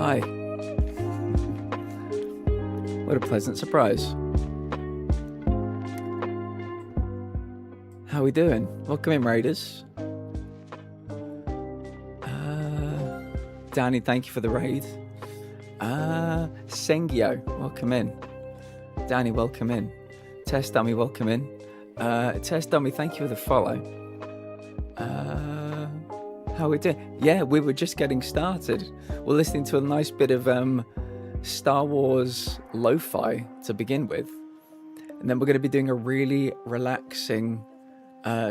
Hi. What a pleasant surprise. How we doing? Welcome in, Raiders. Danny, thank you for the raid. Sengio, welcome in. Danny, welcome in. Test Dummy, welcome in. Test Dummy, thank you for the follow. How we doing? Yeah, we were just getting started. We're listening to a nice bit of Star Wars lo-fi to begin with. And then we're going to be doing a really relaxing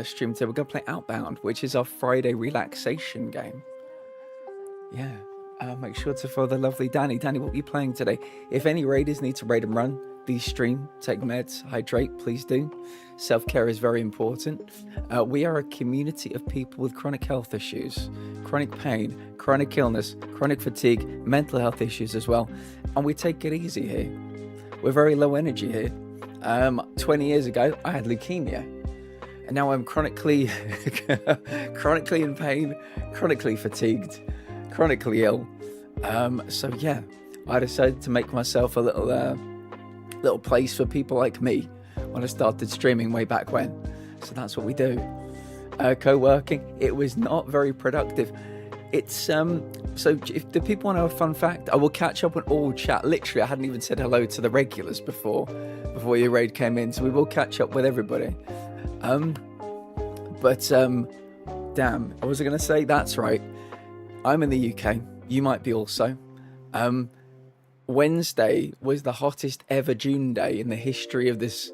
stream today. We're going to play Outbound, which is our Friday relaxation game. Yeah, make sure to follow the lovely Danny. Danny, what are you playing today? If any raiders need to raid and run, these stream, take meds, hydrate, please do. Self-care is very important. We are a community of people with chronic health issues, chronic pain, chronic illness, chronic fatigue, mental health issues as well. And we take it easy here. We're very low energy here. 20 years ago, I had leukemia. And now I'm chronically in pain, chronically fatigued, chronically ill. So yeah, I decided to make myself a little place for people like me when I started streaming way back when. So that's what we do. Co-working, it was not very productive. It's so if the people want to know a fun fact, I will catch up on all chat. Literally, I hadn't even said hello to the regulars before your raid came in, so we will catch up with everybody. Damn, I was going to say, that's right, I'm in the UK, you might be also. Wednesday was the hottest ever June day in the history of this,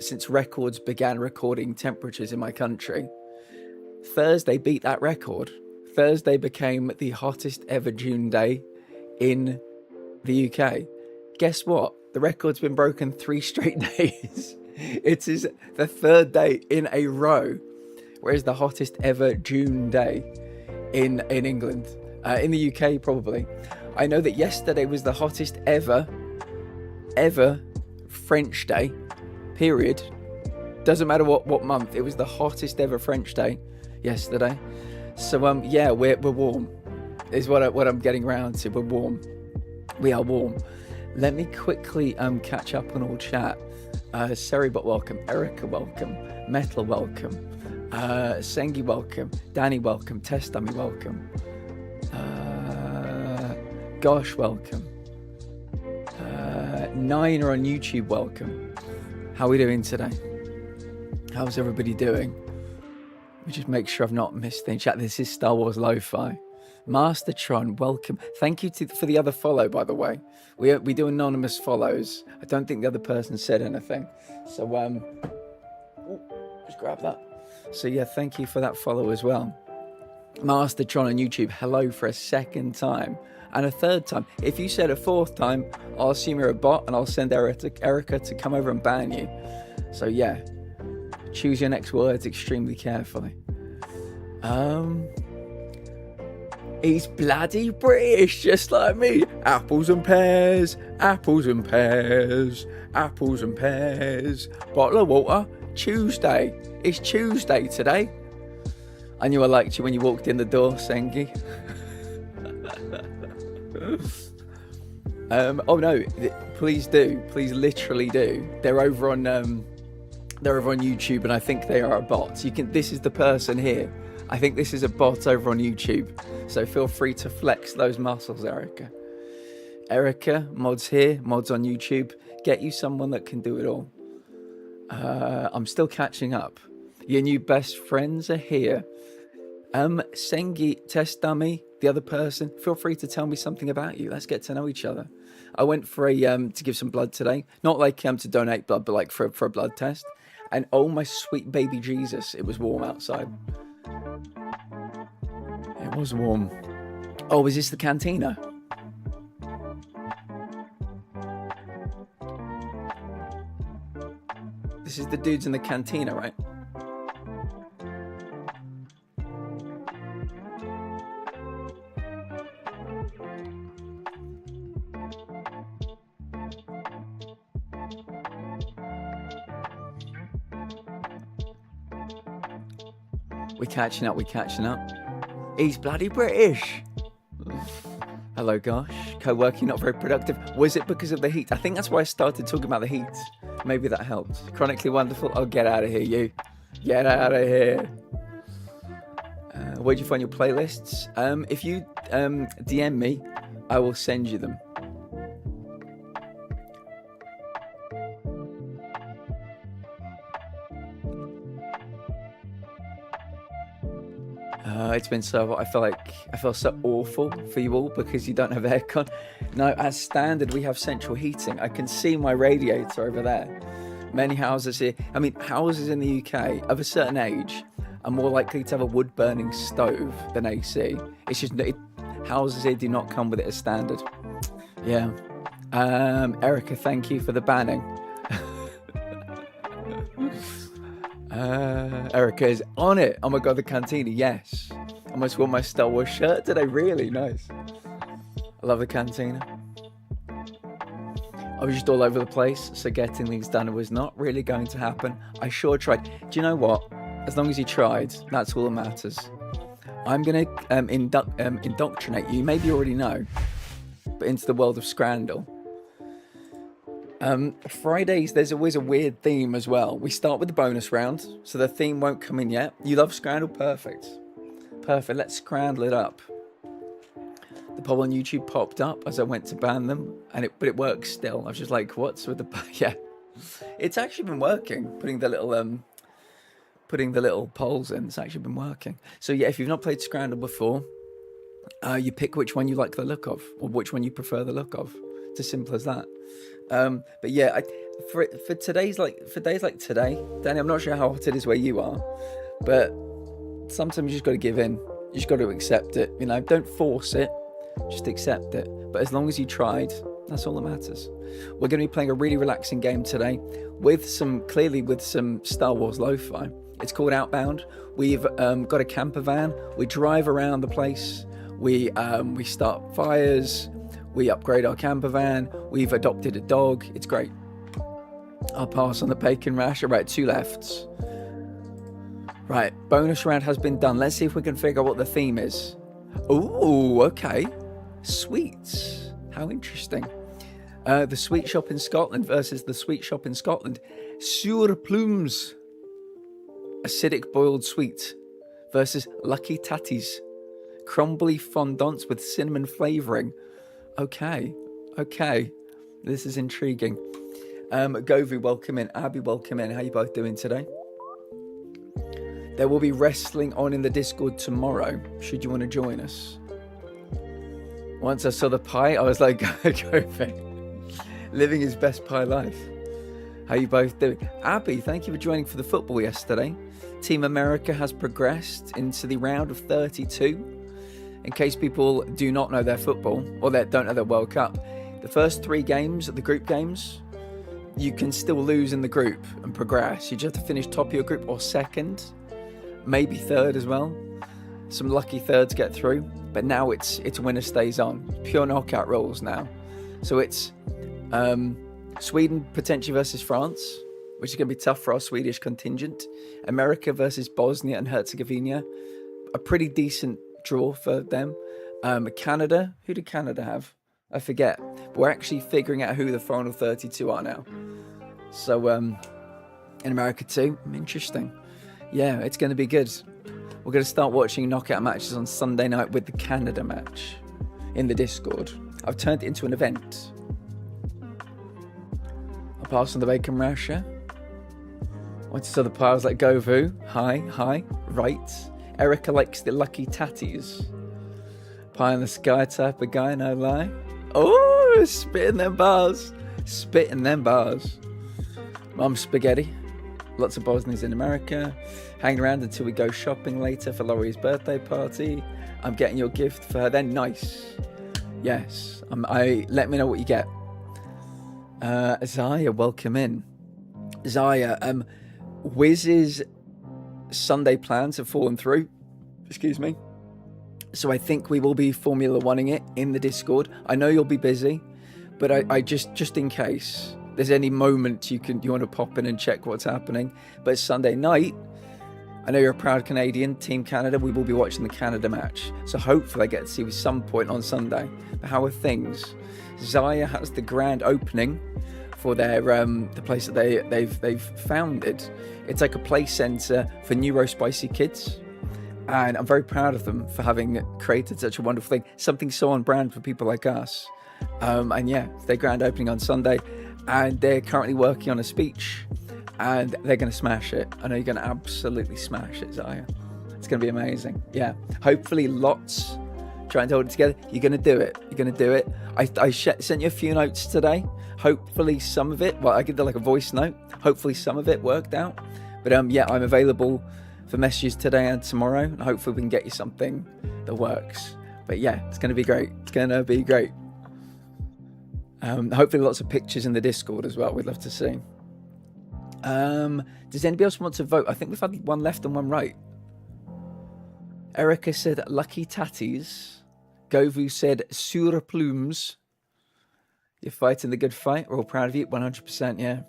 since records began recording temperatures in my country. Thursday beat that record. Thursday became the hottest ever June day in the UK. Guess what? The record's been broken 3 straight days. It is the 3rd day in a row, whereas the hottest ever June day in England, in the UK probably. I know that yesterday was the hottest ever French day, period. Doesn't matter what month, it was the hottest ever French day yesterday. So yeah, we're warm, is what I'm getting around to. We're warm. We are warm. Let me quickly catch up on all chat. Seribot, welcome. Erica, welcome. Metal, welcome. Sengi, welcome. Danny, welcome. Test Dummy, welcome. Gosh, welcome. Niner on YouTube, welcome. How are we doing today? How's everybody doing? Let me just make sure I've not missed any chat. This is Star Wars Lo-Fi. Mastertron, welcome. Thank you for the other follow, by the way. We do anonymous follows. I don't think the other person said anything. So, just grab that. So, yeah, thank you for that follow as well. Mastertron on YouTube, hello for a 2nd time. And a 3rd time. If you said a 4th time, I'll assume you're a bot and I'll send Erica to come over and ban you. So, yeah. Choose your next words extremely carefully. He's bloody British, just like me. Apples and pears, apples and pears, apples and pears. Bottle of water, Tuesday. It's Tuesday today. I knew I liked you when you walked in the door, Sengi. Oh no, please do. Please literally do. They're over on YouTube, and I think they are a bot. This is the person here. I think this is a bot over on YouTube. So feel free to flex those muscles, Erica. Erica, mods here, mods on YouTube. Get you someone that can do it all. I'm still catching up. Your new best friends are here. Sengi, Test Dummy, the other person, feel free to tell me something about you. Let's get to know each other. I went for to give some blood today. Not like to donate blood, but like for a blood test. And oh my sweet baby Jesus, it was warm outside. It was warm. Oh, is this the cantina? This is the dudes in the cantina, right? We're catching up. He's bloody British. Hello, gosh. Co-working, not very productive. Was it because of the heat? I think that's why I started talking about the heat. Maybe that helped. Chronically wonderful. Oh, get out of here, you. Get out of here. Where'd you find your playlists? If you DM me, I will send you them. It's been so hot. I feel so awful for you all because you don't have aircon. No, as standard, we have central heating. I can see my radiator over there. Many houses here, I mean, houses in the UK of a certain age are more likely to have a wood-burning stove than AC. It's just, houses here do not come with it as standard. Yeah. Erica, thank you for the banning. Erica is on it. Oh my god, the cantina, yes. I almost wore my Star Wars shirt today, really nice. I love the cantina. I was just all over the place, so getting things done was not really going to happen. I sure tried. Do you know what? As long as you tried, that's all that matters. I'm going to indoctrinate you, maybe you already know, but into the world of Scrandle. Fridays, there's always a weird theme as well. We start with the bonus round, so the theme won't come in yet. You love Scrandle? Perfect. Perfect, let's scrandle it up. The poll on YouTube popped up as I went to ban them, but it works still. I was just like, what's with the... Yeah. It's actually been working, putting the little polls in. It's actually been working. So yeah, if you've not played Scrandle before, you pick which one you like the look of, or which one you prefer the look of. It's as simple as that. But yeah, for days like today, Danny, I'm not sure how hot it is where you are, but sometimes you just got to give in. You just got to accept it. You know, don't force it, just accept it. But as long as you tried, that's all that matters. We're going to be playing a really relaxing game today with some Star Wars lo-fi. It's called Outbound. We've got a camper van. We drive around the place. We start fires. We upgrade our camper van. We've adopted a dog. It's great. I'll pass on the bacon rash. All right, 2 lefts. Right, bonus round has been done. Let's see if we can figure out what the theme is. Ooh, okay. Sweets. How interesting. The sweet shop in Scotland versus the sweet shop in Scotland. Sur Plumes. Acidic boiled sweet versus Lucky Tatties. Crumbly fondants with cinnamon flavouring. Okay. This is intriguing. Govu, welcome in. Abby, welcome in. How you both doing today? There will be wrestling on in the Discord tomorrow, should you want to join us. Once I saw the pie, I was like, Govu, living his best pie life. How you both doing? Abby, thank you for joining for the football yesterday. Team America has progressed into the round of 32. In case people do not know their football, or they don't know their World Cup, the first 3 games, the group games, you can still lose in the group and progress. You just have to finish top of your group or second, maybe third as well. Some lucky thirds get through, but now it's winner stays on. Pure knockout rules now. So it's Sweden potentially versus France, which is going to be tough for our Swedish contingent. America versus Bosnia and Herzegovina, a pretty decent draw for them. Canada, who did Canada have? I forget. But we're actually figuring out who the final 32 are now. So in America too, interesting. Yeah, it's going to be good. We're going to start watching knockout matches on Sunday night with the Canada match in the Discord. I've turned it into an event. I'll pass on the bacon rasher. Once I saw the pie, I was like, Govu, hi, right. Erica likes the Lucky Tatties. Pie in the sky type of guy, no lie. Oh, spitting them bars. Mum's spaghetti. Lots of Bosnians in America. Hang around until we go shopping later for Laurie's birthday party. I'm getting your gift for her then. Nice. Yes. Let me know what you get. Zaya, welcome in. Zaya, Wiz's Sunday plans have fallen through. Excuse me. So I think we will be Formula 1ing it in the Discord. I know you'll be busy, but I just in case there's any moment you want to pop in and check what's happening. But Sunday night, I know you're a proud Canadian, Team Canada. We will be watching the Canada match, so hopefully I get to see you some point on Sunday. But how are things? Zaya has the grand opening for their the place that they've founded. It's like a play centre for neurospicy kids, and I'm very proud of them for having created such a wonderful thing, something so on brand for people like us. And yeah, it's their grand opening on Sunday, and they're currently working on a speech, and they're going to smash it. I know you're going to absolutely smash it, Zaya. It's going to be amazing. Yeah, hopefully lots trying to hold it together. You're going to do it. You're going to do it. I sent you a few notes today. Hopefully some of it, well, I give them like a voice note. Hopefully some of it worked out. But yeah, I'm available for messages today and tomorrow. And hopefully we can get you something that works. But yeah, it's going to be great. It's going to be great. Hopefully lots of pictures in the Discord as well. We'd love to see. Does anybody else want to vote? I think we've had one left and one right. Erica said lucky tatties. Govu said sur plumes. You're fighting the good fight. We're all proud of you. 100%, yeah.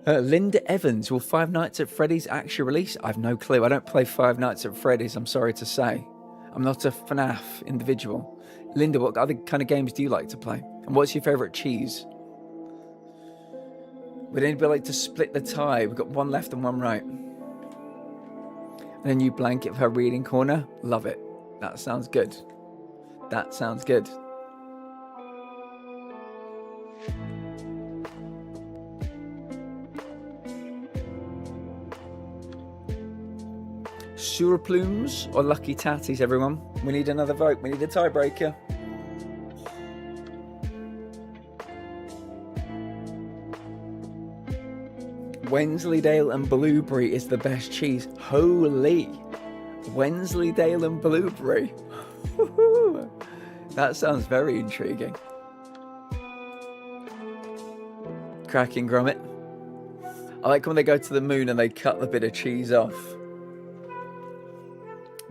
Linda Evans, will Five Nights at Freddy's actually release? I've no clue. I don't play Five Nights at Freddy's, I'm sorry to say. I'm not a FNAF individual. Linda, what other kind of games do you like to play? And what's your favourite cheese? Would anybody like to split the tie? We've got one left and one right. And a new blanket for her reading corner. Love it. That sounds good. That sounds good. Surplumes or lucky tatties, everyone? We need another vote. We need a tiebreaker. Wensleydale and Blueberry is the best cheese. Holy. Wensleydale and Blueberry. That sounds very intriguing. Cracking grommet. I like when they go to the moon and they cut the bit of cheese off.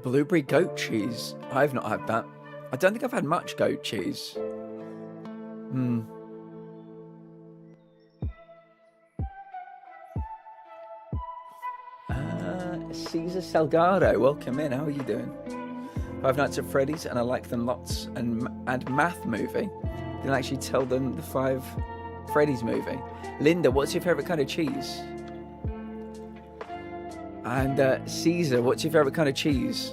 Blueberry goat cheese. I've not had that. I don't think I've had much goat cheese. Caesar Salgado, welcome in. How are you doing? Five Nights at Freddy's, and I like them lots. And Math movie. Didn't actually tell them the Five Freddy's movie. Linda, what's your favourite kind of cheese? And Caesar, what's your favourite kind of cheese?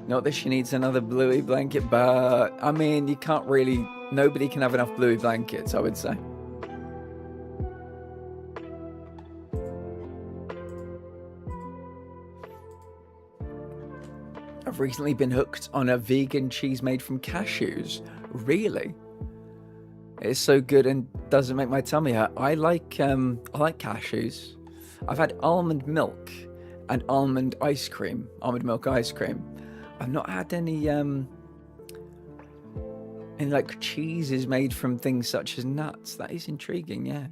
Not that she needs another bluey blanket, but I mean, you can't really, nobody can have enough bluey blankets, I would say. I've recently been hooked on a vegan cheese made from cashews. Really? It's so good and doesn't make my tummy hurt. I like cashews. I've had almond milk and almond milk ice cream. I've not had any like cheeses made from things such as nuts. That is intriguing, yeah.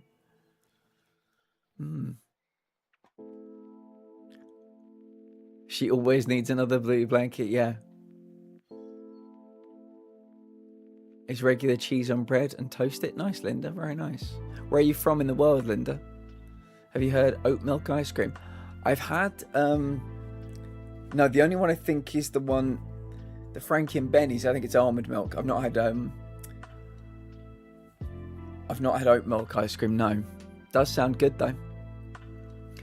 She always needs another blue blanket, yeah. Is regular cheese on bread and toast it? Nice, Linda, very nice. Where are you from in the world, Linda? Have you heard oat milk ice cream? I've had no, the only one I think is the Frankie and Benny's. I think it's almond milk. I've not had oat milk ice cream. No, does sound good though.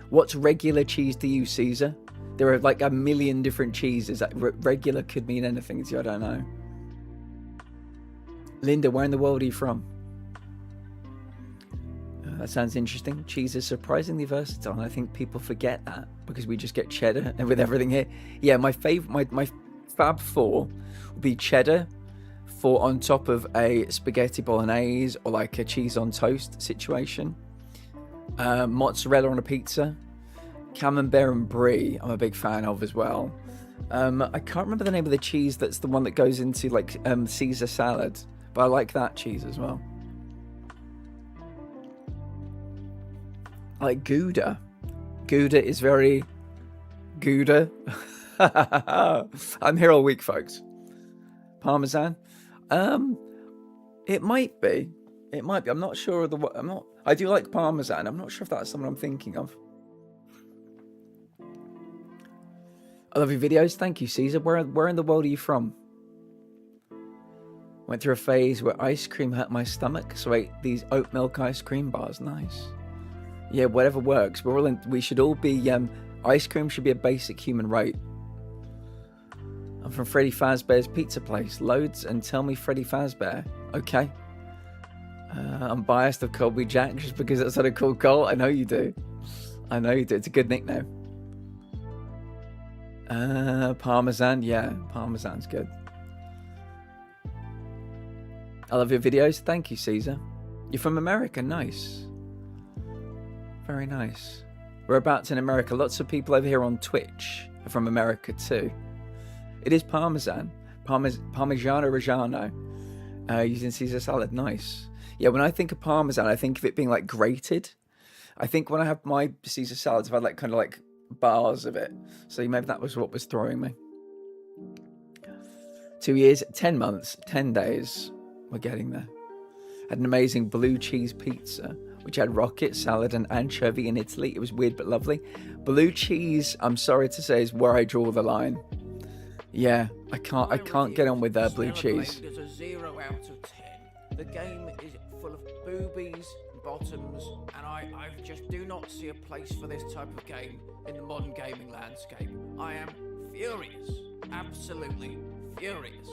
What's regular cheese to you, Caesar? There are like a million different cheeses. Regular could mean anything to you. I don't know. Linda, where in the world are you from? That sounds interesting. Cheese is surprisingly versatile, and I think people forget that because we just get cheddar and with everything here. Yeah, my fab four would be cheddar for on top of a spaghetti bolognese or like a cheese on toast situation. Mozzarella on a pizza. Camembert and brie I'm a big fan of as well. I can't remember the name of the cheese that's the one that goes into like Caesar salad, but I like that cheese as well. I like Gouda. Gouda is very Gouda. I'm here all week, folks. Parmesan. It might be. It might be. I'm not sure of the. I'm not. I do like Parmesan. I'm not sure if that's someone I'm thinking of. I love your videos. Thank you, Caesar. Where in the world are you from? Went through a phase where ice cream hurt my stomach, so I ate these oat milk ice cream bars. Nice. Yeah, whatever works. We should all be. Ice cream should be a basic human right. I'm from Freddy Fazbear's Pizza Place. Loads and tell me Freddy Fazbear. Okay. I'm biased of Colby Jack just because that's what I call Cole. I know you do. I know you do. It's a good nickname. Parmesan. Yeah, Parmesan's good. I love your videos. Thank you, Caesar. You're from America. Nice. Very nice. Whereabouts in America? Lots of people over here on Twitch are from America too. It is Parmesan. Parmigiano Reggiano. Using Caesar salad. Nice. Yeah, when I think of Parmesan, I think of it being like grated. I think when I have my Caesar salads, I've had like kind of like bars of it. So maybe that was what was throwing me. 2 years, 10 months, 10 days. We're getting there. Had an amazing blue cheese pizza, which had rocket, salad, and anchovy in Italy. It was weird but lovely. Blue cheese, I'm sorry to say, is where I draw the line. Yeah, I can't get on with blue cheese. It's a 0 out of 10. The game is full of boobies and bottoms, and I just do not see a place for this type of game in the modern gaming landscape. I am furious. Absolutely furious.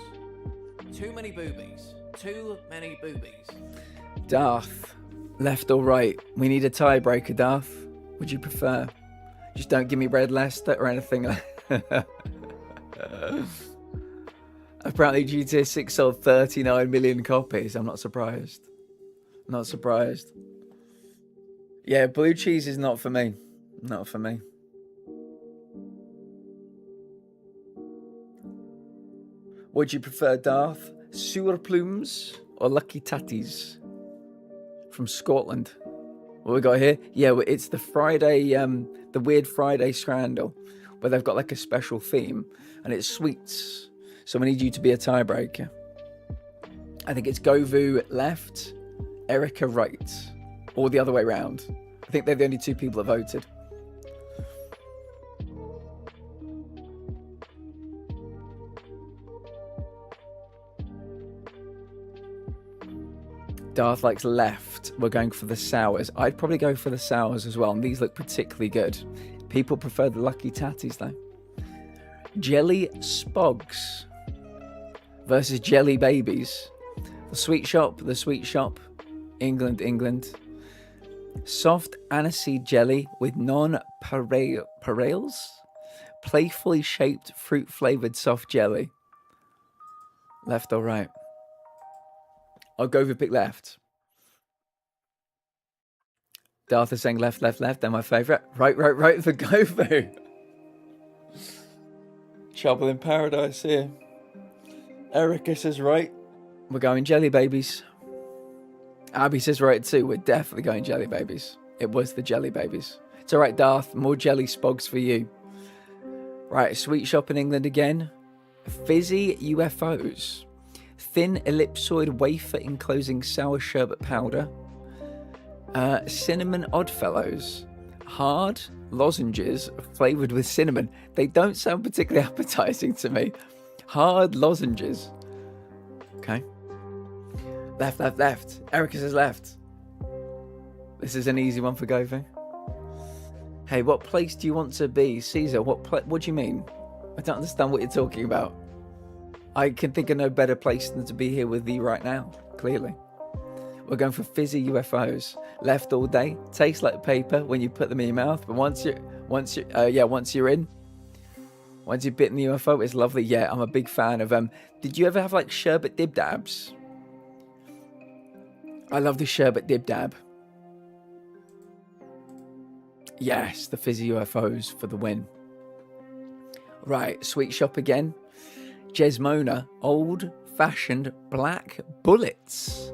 Too many boobies. Too many boobies. Darth, left or right? We need a tiebreaker, Darth. Would you prefer? Just don't give me Red Leicester or anything like Apparently GTA 6 sold 39 million copies. I'm not surprised. Not surprised. Yeah, blue cheese is not for me. Not for me. Would you prefer, Darth? Sewer plumes or lucky tatties? From Scotland. What we got here? Yeah, it's the Friday, the weird Friday scrandle, where they've got like a special theme, and it's sweets. So we need you to be a tiebreaker. I think it's Govu left, Erica right, or the other way around. I think they're the only two people that voted. Darth likes left. We're going for the sours. I'd probably go for the sours as well, and these look particularly good. People prefer the lucky tatties though. Jelly Spogs versus Jelly Babies. The sweet shop. England. Soft aniseed jelly with non-parales. Playfully shaped fruit-flavored soft jelly. Left or right? I'll go for pick left. Darth is saying left. They're my favourite. Right for Govu. Trouble in paradise here. Erica says right. We're going jelly babies. Abby says right too. We're definitely going jelly babies. It was the jelly babies. It's all right, Darth. More jelly spogs for you. Right, sweet shop in England again. Fizzy UFOs. Thin ellipsoid wafer enclosing sour sherbet powder. Cinnamon Oddfellows. Hard lozenges flavoured with cinnamon. They don't sound particularly appetizing to me. Hard lozenges. Okay. Left. Erica says left. This is an easy one for Govu. Hey, what place do you want to be? Caesar, what do you mean? I don't understand what you're talking about. I can think of no better place than to be here with you right now, clearly. We're going for fizzy UFOs. Left all day. Tastes like paper when you put them in your mouth, but once you're in, once you've bitten the UFO, it's lovely. Yeah, I'm a big fan of Did you ever have like sherbet dib dabs? I love the sherbet dib dab. Yes, the fizzy UFOs for the win. Right, sweet shop again. Jesmona, old-fashioned black bullets.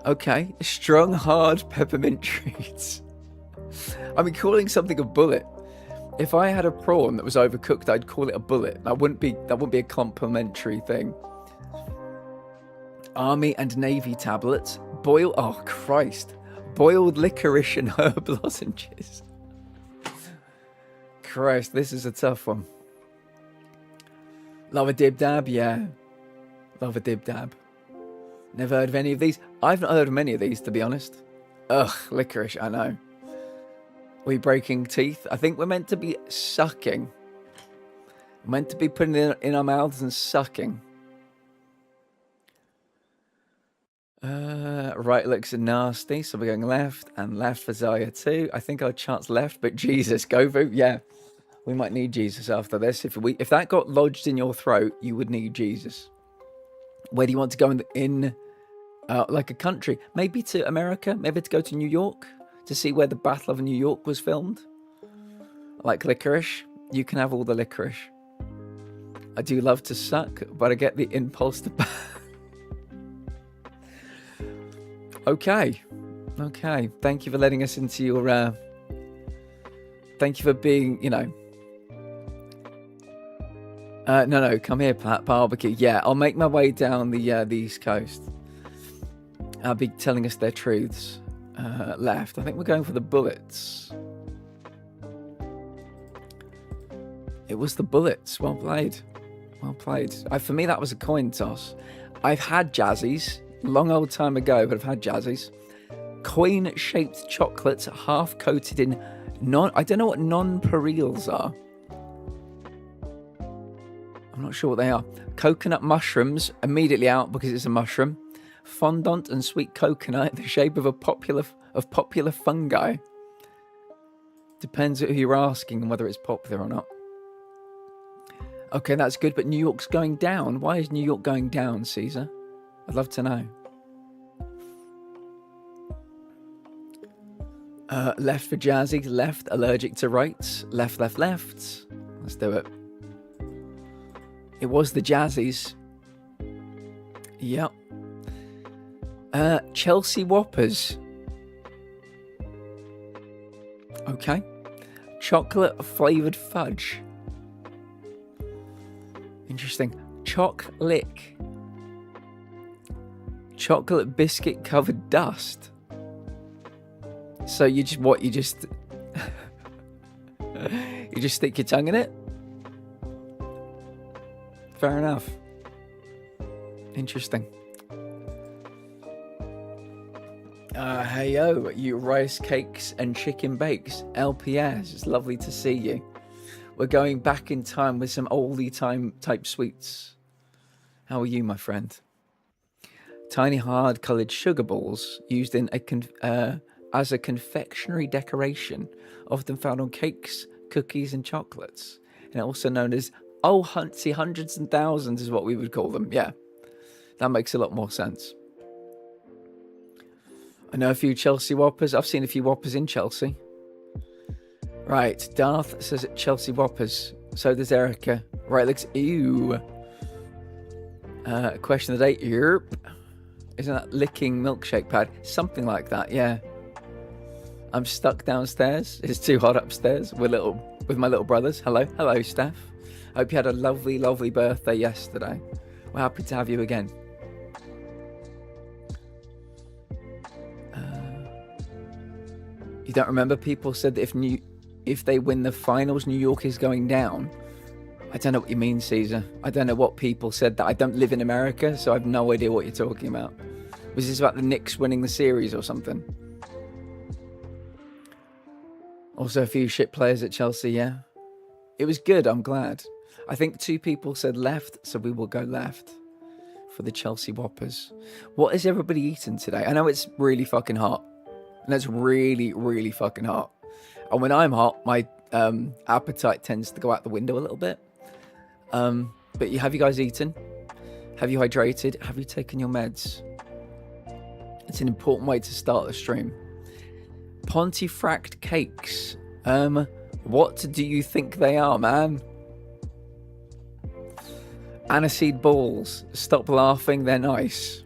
Okay, strong, hard peppermint treats. I mean, calling something a bullet. If I had a prawn that was overcooked, I'd call it a bullet. That wouldn't be a complimentary thing. Army and Navy tablets. Oh Christ. Boiled licorice and herb lozenges. Christ, this is a tough one. Love a dib dab, yeah. Love a dib dab. Never heard of any of these. I've not heard of many of these, to be honest. Ugh, licorice, I know. We breaking teeth? I think we're meant to be sucking. We're meant to be putting it in our mouths and sucking. Right looks nasty, so we're going left and left for Zaya too. I think our chance left, but Jesus, Govu, yeah. We might need Jesus after this. If that got lodged in your throat, you would need Jesus. Where do you want to go in like a country? Maybe to America? Maybe to go to New York? To see where the Battle of New York was filmed? Like licorice? You can have all the licorice. I do love to suck, but I get the impulse to... Okay. Thank you for letting us into your... Thank you for being, you know... No, come here, barbecue. Yeah, I'll make my way down the East Coast. I'll be telling us their truths. Left. I think we're going for the bullets. It was the bullets. Well played. For me, that was a coin toss. I've had jazzies. Long old time ago, but I've had jazzies. Coin-shaped chocolates half-coated in I don't know what nonpareils are. I'm not sure what they are. Coconut mushrooms, immediately out because it's a mushroom. Fondant and sweet coconut, the shape of popular fungi. Depends who you're asking and whether it's popular or not. Okay, that's good, but New York's going down. Why is New York going down, Caesar? I'd love to know. Left for jazzy, left, allergic to rights, left. Let's do it. It was the jazzies. Yep. Chelsea Whoppers. Okay. Chocolate flavoured fudge. Interesting. Choc-lick. Chocolate biscuit covered dust. So you just you just stick your tongue in it? Fair enough. Interesting. Hey yo, you rice cakes and chicken bakes. LPS, it's lovely to see you. We're going back in time with some oldie time type sweets. How are you, my friend? Tiny hard coloured sugar balls used in as a confectionery decoration, often found on cakes, cookies and chocolates. And also known as, hundreds and thousands is what we would call them. Yeah, that makes a lot more sense. I know a few Chelsea Whoppers. I've seen a few Whoppers in Chelsea. Right, Darth says Chelsea Whoppers. So does Erica. Right, looks, ew. Question of the day, yerp. Isn't that licking milkshake pad? Something like that, yeah. I'm stuck downstairs. It's too hot upstairs with my little brothers. Hello, Steph. Hope you had a lovely birthday yesterday. We're happy to have you again. You don't remember? People said that if they win the finals, New York is going down. I don't know what you mean, Caesar. I don't know what people said. That I don't live in America, so I have no idea what you're talking about. Was this about the Knicks winning the series or something? Also a few shit players at Chelsea, yeah. It was good, I'm glad. I think 2 people said left, so we will go left for the Chelsea Whoppers. What is everybody eating today? I know it's really fucking hot. And it's really fucking hot. And when I'm hot, my appetite tends to go out the window a little bit. But have you guys eaten? Have you hydrated? Have you taken your meds? It's an important way to start the stream. Pontefract cakes. What do you think they are, man? Aniseed balls. Stop laughing, they're nice.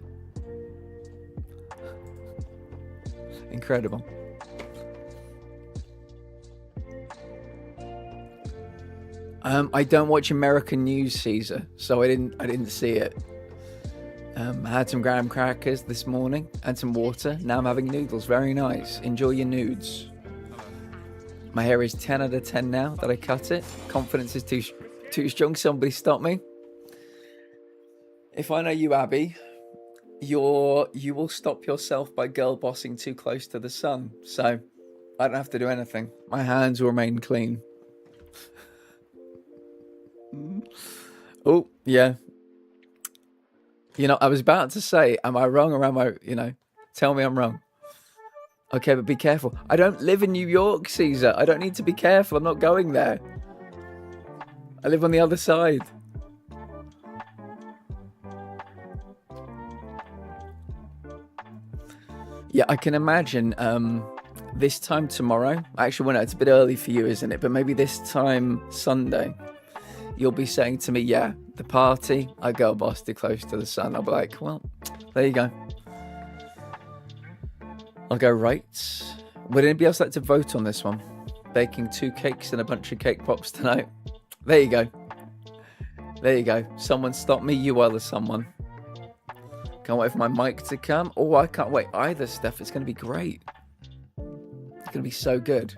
Incredible. I don't watch American news, Caesar, so I didn't see it. I had some graham crackers this morning and some water. Now I'm having noodles. Very nice. Enjoy your nudes. My hair is 10 out of 10 now that I cut it. Confidence is too strong. Somebody stop me. If I know you, Abby, you will stop yourself by girl bossing too close to the sun. So I don't have to do anything. My hands will remain clean. Oh, yeah. You know, I was about to say, am I wrong or am I, tell me I'm wrong. Okay, but be careful. I don't live in New York, Caesar. I don't need to be careful. I'm not going there. I live on the other side. Yeah, I can imagine this time tomorrow. Actually, well, no, it's a bit early for you, isn't it? But maybe this time Sunday, you'll be saying to me, yeah, the party, I girl bossed too close to the sun. I'll be like, well, there you go. I'll go right. Would anybody else like to vote on this one? Baking 2 cakes and a bunch of cake pops tonight. There you go. There you go. Someone stop me. You are the someone. Can't wait for my mic to come. Oh, I can't wait either, Steph. It's going to be great. It's going to be so good.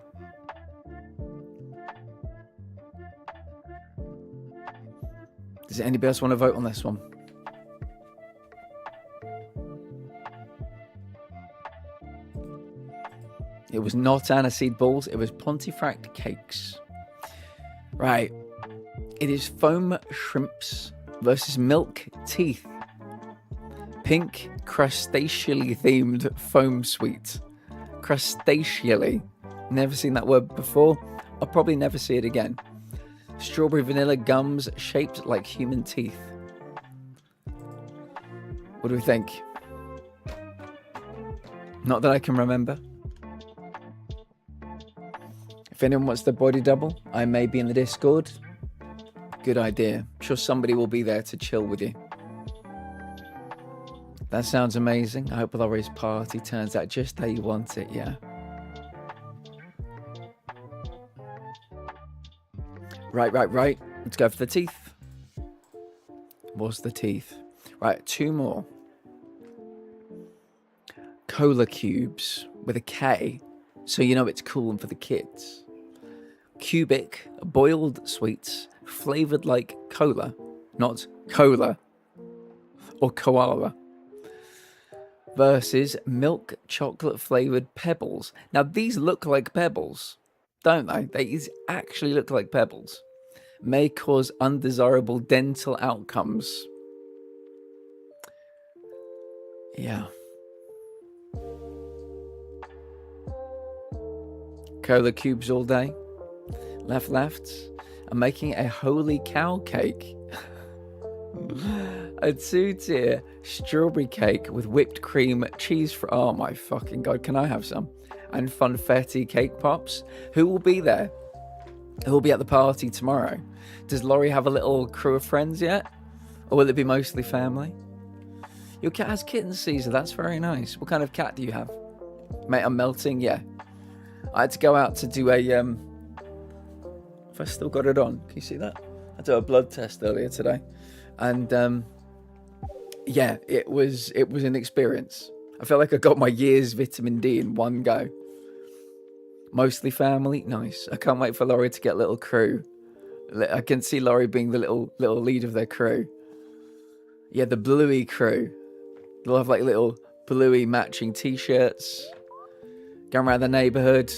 Does anybody else want to vote on this one? It was not aniseed balls. It was Pontefract cakes. Right. It is foam shrimps versus milk teeth. Pink, crustaceally themed foam sweet. Crustaceally. Never seen that word before. I'll probably never see it again. Strawberry vanilla gums shaped like human teeth. What do we think? Not that I can remember. If anyone wants the body double, I may be in the Discord. Good idea. I'm sure somebody will be there to chill with you. That sounds amazing. I hope Laurie's party turns out just how you want it, yeah. Right. Let's go for the teeth. What's the teeth? Right, 2 more. Cola cubes with a K, so you know it's cool and for the kids. Cubic boiled sweets flavored like cola, not cola or koala. Versus milk chocolate flavored pebbles. Now these look like pebbles, don't they? These actually look like pebbles. May cause undesirable dental outcomes. Yeah. Cola cubes all day. Left. I'm making a holy cow cake. A 2-tier strawberry cake with whipped cream, cheese for... Oh my fucking God, can I have some? And funfetti cake pops. Who will be there? Who will be at the party tomorrow? Does Laurie have a little crew of friends yet? Or will it be mostly family? Your cat has kittens, Caesar. That's very nice. What kind of cat do you have? Mate, I'm melting, yeah. I had to go out to do a... If I still got it on. Can you see that? I had to do a blood test earlier today. And yeah, it was an experience. I felt like I got my year's vitamin D in one go. Mostly family, nice. I can't wait for Laurie to get a little crew. I can see Laurie being the little lead of their crew. Yeah, the Bluey crew. They'll have like little Bluey matching t-shirts. Going around the neighborhood.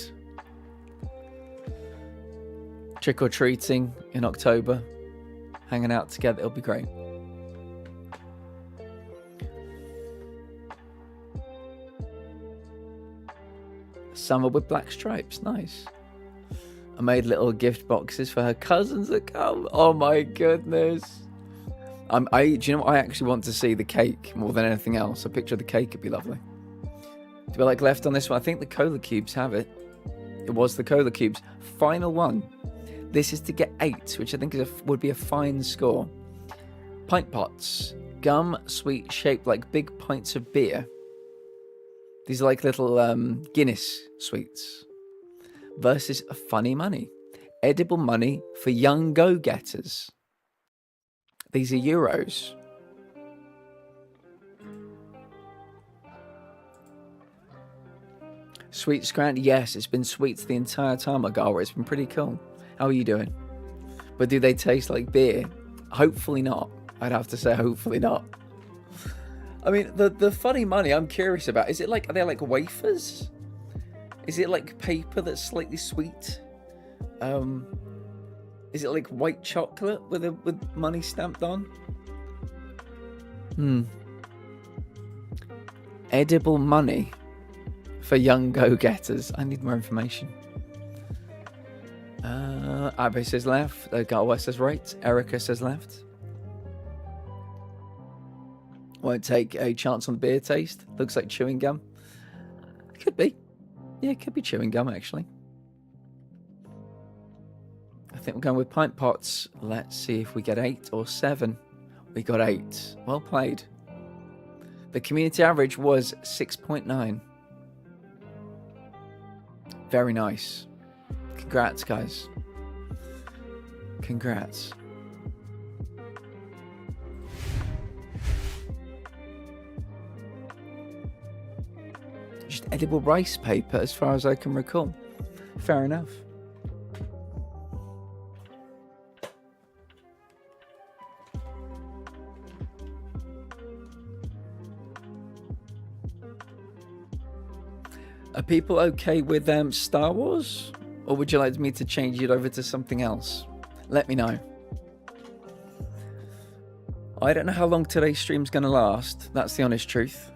Trick-or-treating in October. Hanging out together, it'll be great. Summer with black stripes, nice. I made little gift boxes for her cousins that come. Oh my goodness. Do you know what? I actually want to see the cake more than anything else. A picture of the cake would be lovely. Do we like left on this one? I think the cola cubes have it. It was the cola cubes. Final one. This is to get 8, which I think would be a fine score. Pint pots. Gum sweet shaped like big pints of beer. These are like little Guinness sweets. Versus funny money. Edible money for young go-getters. These are euros. Sweet Scrant, yes, it's been sweets the entire time, Agara. It's been pretty cool. How are you doing? But do they taste like beer? Hopefully not. I'd have to say hopefully not. I mean, the funny money I'm curious about, is it like, are they like wafers? Is it like paper that's slightly sweet? Is it like white chocolate with money stamped on? Edible money for young go-getters. I need more information. Abby says left. Galway says right. Erica says left. Won't take a chance on the beer taste. Looks like chewing gum. Could be. Yeah, it could be chewing gum, actually. I think we're going with pint pots. Let's see if we get 8 or 7. We got 8. Well played. The community average was 6.9. Very nice. Congrats, guys. Congrats. Just edible rice paper, as far as I can recall. Fair enough. Are people okay with Star Wars? Or would you like me to change it over to something else? Let me know. I don't know how long today's stream's going to last. That's the honest truth.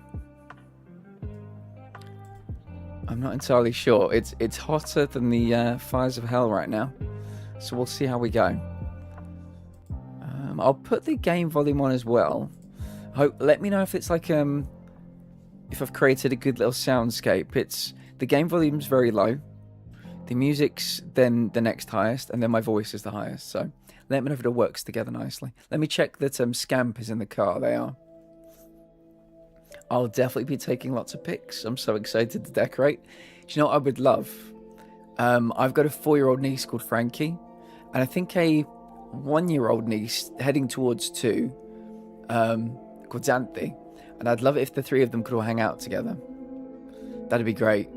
I'm not entirely sure. It's hotter than the fires of hell right now. So we'll see how we go. I'll put the game volume on as well. Let me know if it's like... if I've created a good little soundscape. The game volume's very low. The music's then the next highest, and then my voice is the highest. So let me know if it all works together nicely. Let me check that Scamp is in the car. They are. I'll definitely be taking lots of pics. I'm so excited to decorate. Do you know what I would love? I've got a 4-year-old niece called Frankie, and I think a 1-year-old niece heading towards 2 called Xanthi. And I'd love it if the 3 of them could all hang out together. That'd be great.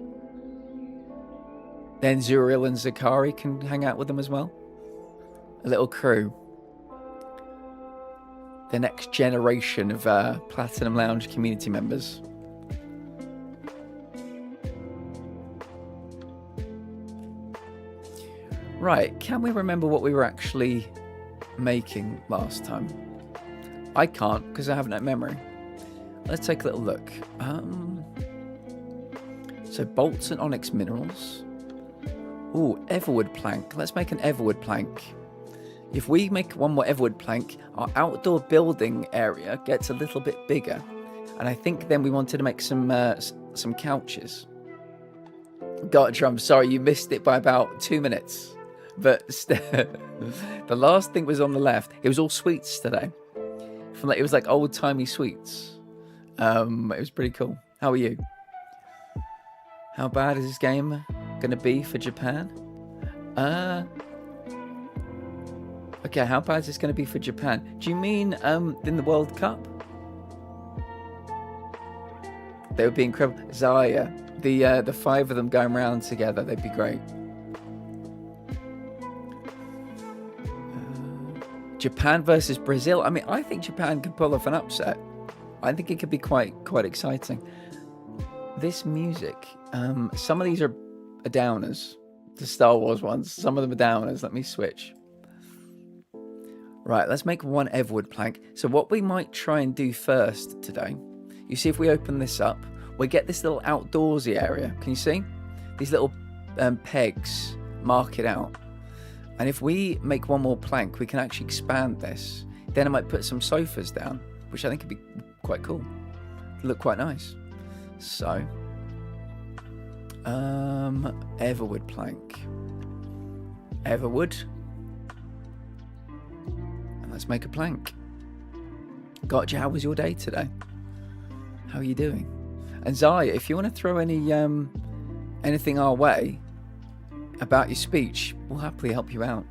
Then Zuriel and Zakari can hang out with them as well. A little crew. The next generation of Platinum Lounge community members. Right, can we remember what we were actually making last time? I can't, because I have no memory. Let's take a little look. So bolts and onyx minerals. Ooh, everwood plank. Let's make an everwood plank. If we make one more everwood plank, our outdoor building area gets a little bit bigger. And I think then we wanted to make some couches. Gotcha, I'm sorry, you missed it by about 2 minutes. But the last thing was on the left. It was all sweets today. It was like old-timey sweets. It was pretty cool. How are you? How bad is this game going to be for Japan? Okay, how bad is this going to be for Japan? Do you mean in the World Cup? They would be incredible. Zaya, the 5 of them going around together, they'd be great. Japan versus Brazil. I mean, I think Japan could pull off an upset. I think it could be quite exciting. This music, some of these are downers. The Star Wars ones. Some of them are downers. Let me switch. Right, let's make one everwood plank. So what we might try and do first today, you see if we open this up, we get this little outdoorsy area. Can you see? These little pegs mark it out. And if we make one more plank, we can actually expand this. Then I might put some sofas down, which I think could be quite cool. Look quite nice. So, everwood plank. Everwood. And let's make a plank. Gotcha, how was your day today? How are you doing? And Zaya, if you want to throw anything our way about your speech, we'll happily help you out.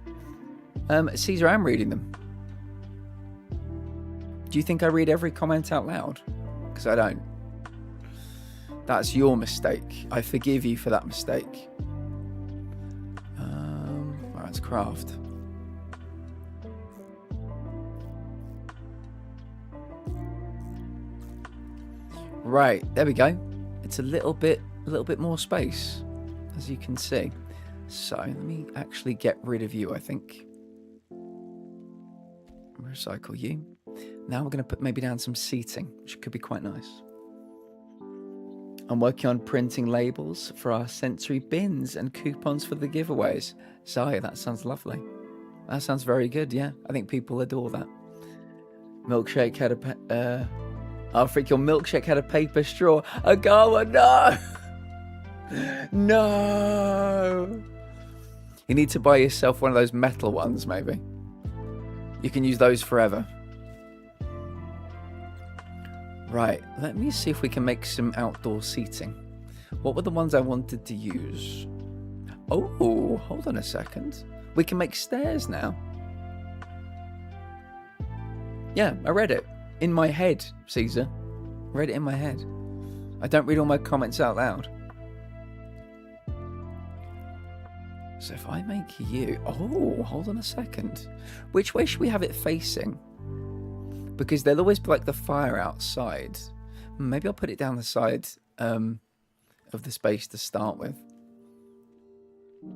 Caesar, I'm reading them. Do you think I read every comment out loud? Because I don't. That's your mistake. I forgive you for that mistake. Right, let's craft. Right, there we go. It's a little bit more space, as you can see. So let me actually get rid of you, I think. Recycle you. Now we're going to put maybe down some seating, which could be quite nice. I'm working on printing labels for our sensory bins and coupons for the giveaways. Zaya, that sounds lovely. That sounds very good, yeah. I think people adore that. Milkshake had a... oh, freak, your milkshake had a paper straw. Agawa, no! No! You need to buy yourself one of those metal ones, maybe. You can use those forever. Right, let me see if we can make some outdoor seating. What were the ones I wanted to use? Oh, hold on a second. We can make stairs now. Yeah, I read it. In my head, Caesar. Read it in my head. I don't read all my comments out loud. So if I make you... oh, hold on a second. Which way should we have it facing? Because there'll always be like the fire outside. Maybe I'll put it down the side of the space to start with.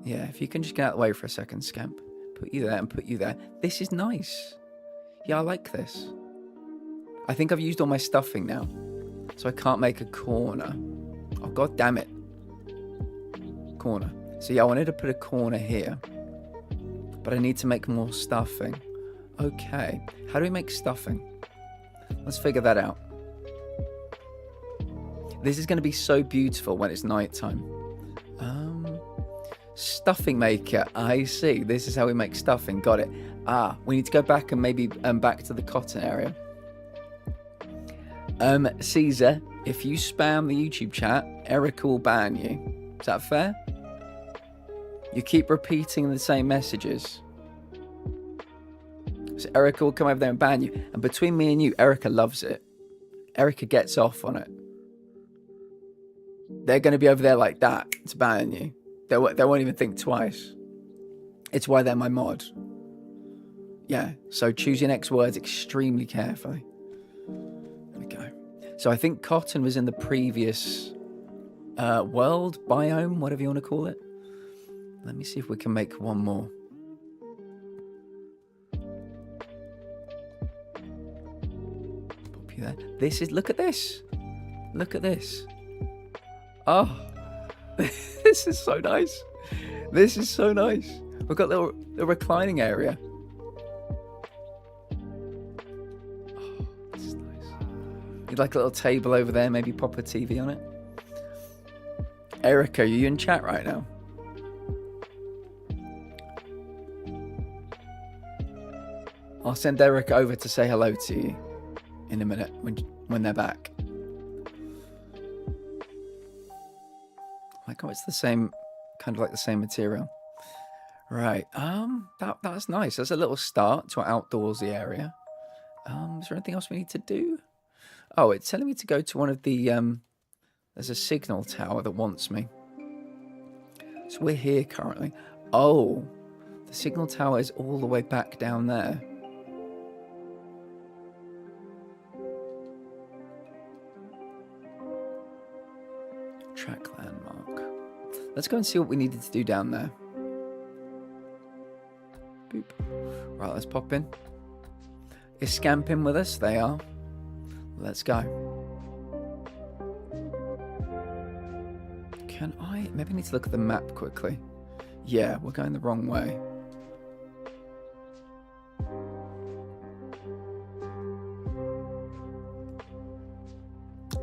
Yeah, if you can just get out of the way for a second, Scamp. Put you there and put you there. This is nice. Yeah, I like this. I think I've used all my stuffing now. So I can't make a corner. Oh, god damn it. Corner. So yeah, I wanted to put a corner here. But I need to make more stuffing. Okay. How do we make stuffing? Let's figure that out. This is going to be so beautiful when it's nighttime. Stuffing maker. I see. This is how we make stuffing. Got it. Ah, we need to go back and maybe back to the cotton area. Caesar, if you spam the YouTube chat, Erica will ban you. Is that fair? You keep repeating the same messages. So Erica will come over there and ban you. And between me and you, Erica loves it. Erica gets off on it. They're going to be over there like that to ban you. They won't even think twice. It's why they're my mod. Yeah, so choose your next words extremely carefully. There we go. So I think cotton was in the previous world, biome, whatever you want to call it. Let me see if we can make one more. Pop you there. This is, look at this. Look at this. Oh, this is so nice. This is so nice. We've got the reclining area. Oh, this is nice. You'd like a little table over there, maybe pop a TV on it. Erica, are you in chat right now? I'll send Erica over to say hello to you in a minute when they're back. Like, oh, it's the same, kind of like the same material. Right, that's nice. That's a little start to our outdoorsy area. Is there anything else we need to do? Oh, it's telling me to go to one of the, there's a signal tower that wants me. So we're here currently. Oh, the signal tower is all the way back down there. Track landmark. Let's go and see what we needed to do down there. Boop. Right, let's pop in. Is Scamp in with us? They are. Let's go. Can I? Maybe I need to look at the map quickly. Yeah, we're going the wrong way.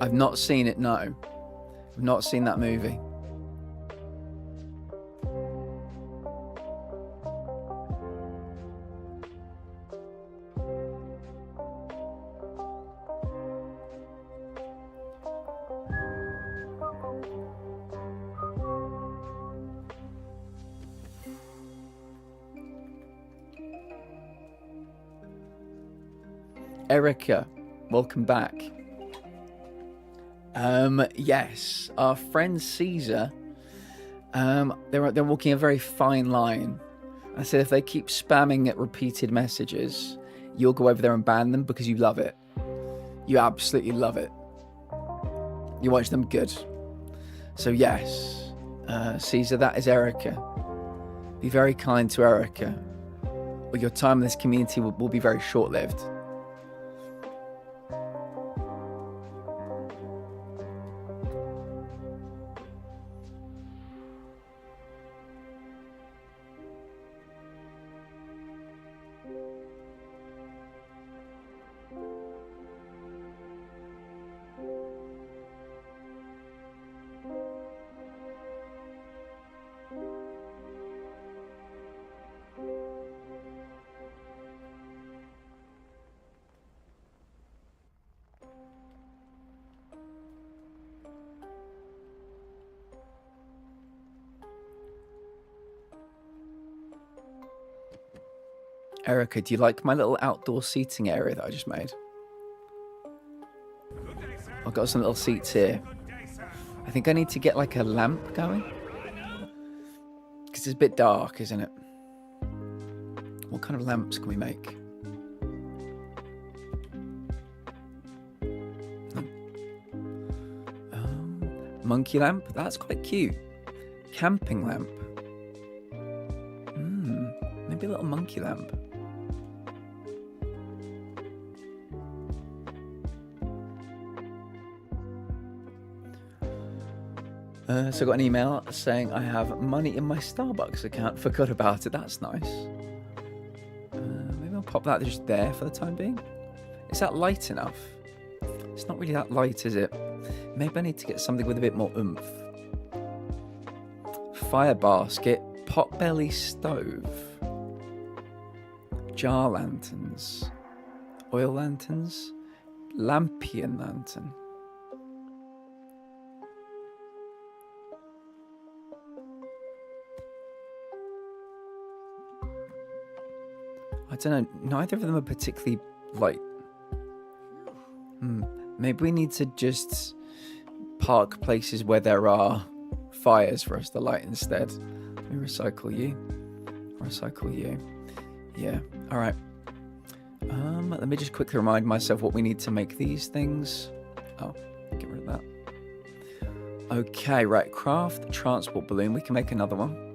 I've not seen it, no. I've not seen that movie. Erica, welcome back. Yes, our friend Caesar, they're walking a very fine line. I said if they keep spamming at repeated messages, you'll go over there and ban them because you love it. You absolutely love it. You watch them good. So yes, Caesar, that is Erica. Be very kind to Erica, or your time in this community will be very short-lived. Erica, do you like my little outdoor seating area that I just made? I've got some little seats here. I think I need to get like a lamp going. Because it's a bit dark, isn't it? What kind of lamps can we make? Monkey lamp? That's quite cute. Camping lamp. Maybe a little monkey lamp. So I got an email saying I have money in my Starbucks account. Forgot about it. That's nice. Maybe I'll pop that just there for the time being. Is that light enough? It's not really that light, is it? Maybe I need to get something with a bit more oomph. Fire basket, potbelly stove, jar lanterns, oil lanterns, lampion lantern. I don't know, neither of them are particularly light. Maybe we need to just park places where there are fires for us to light instead. Let me recycle you. Recycle you. Yeah, alright. Let me just quickly remind myself what we need to make these things. Oh, get rid of that. Okay, right, craft transport balloon. We can make another one.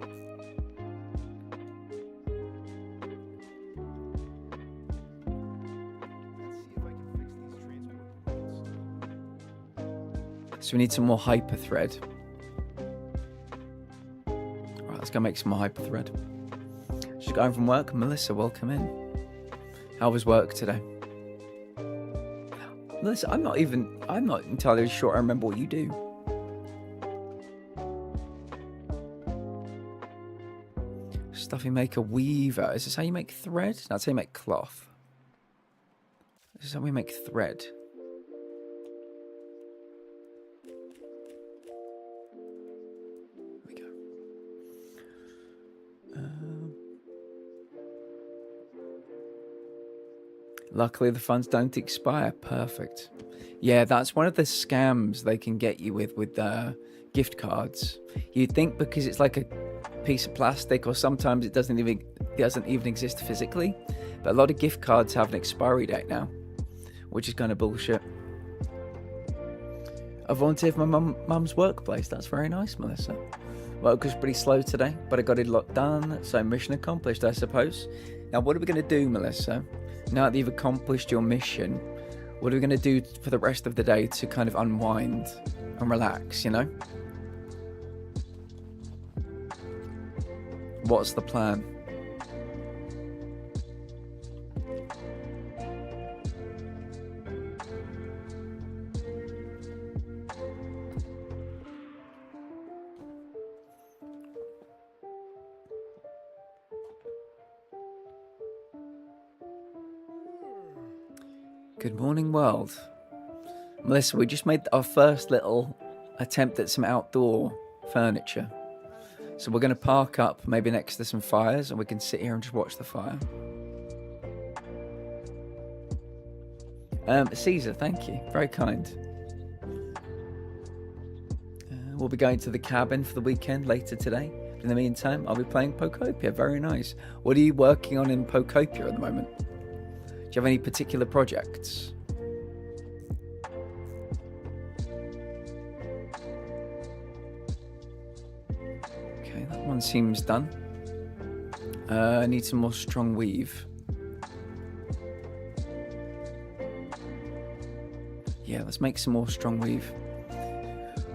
So we need some more hyper thread. Right, let's go make some more hyper thread. Just going from work. Melissa, welcome in. How was work today? Melissa, I'm not entirely sure I remember what you do. Stuffy maker weaver. Is this how you make thread? That's how you make cloth. This is how we make thread. Luckily, the funds don't expire. Perfect. Yeah, that's one of the scams they can get you with gift cards. You'd think because it's like a piece of plastic, or sometimes it doesn't even exist physically. But a lot of gift cards have an expiry date now, which is kind of bullshit. I volunteered for my mum's workplace. That's very nice, Melissa. Work was pretty slow today, but I got it a lot done, so mission accomplished, I suppose. Now, what are we going to do, Melissa? Now that you've accomplished your mission, what are we going to do for the rest of the day to kind of unwind and relax, you know? What's the plan? Good morning, world. Melissa, we just made our first little attempt at some outdoor furniture. So we're going to park up maybe next to some fires and we can sit here and just watch the fire. Caesar, thank you. Very kind. we'll be going to the cabin for the weekend later today. In the meantime, I'll be playing Pokopia. Very nice. What are you working on in Pokopia at the moment? Do you have any particular projects? Okay, that one seems done. I need some more strong weave. Yeah, let's make some more strong weave.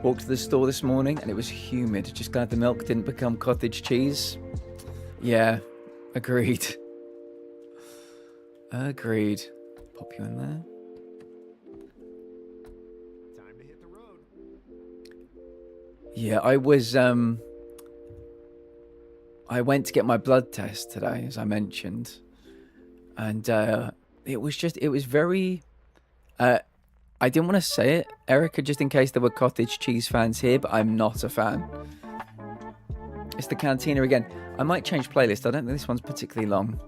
Walked to the store this morning and it was humid. Just glad the milk didn't become cottage cheese. Yeah, agreed. Agreed. Pop you in there. Time to hit the road. Yeah, I went to get my blood test today, as I mentioned. And it was very... I didn't want to say it, Erica, just in case there were cottage cheese fans here, but I'm not a fan. It's the Cantina again. I might change playlist. I don't think this one's particularly long.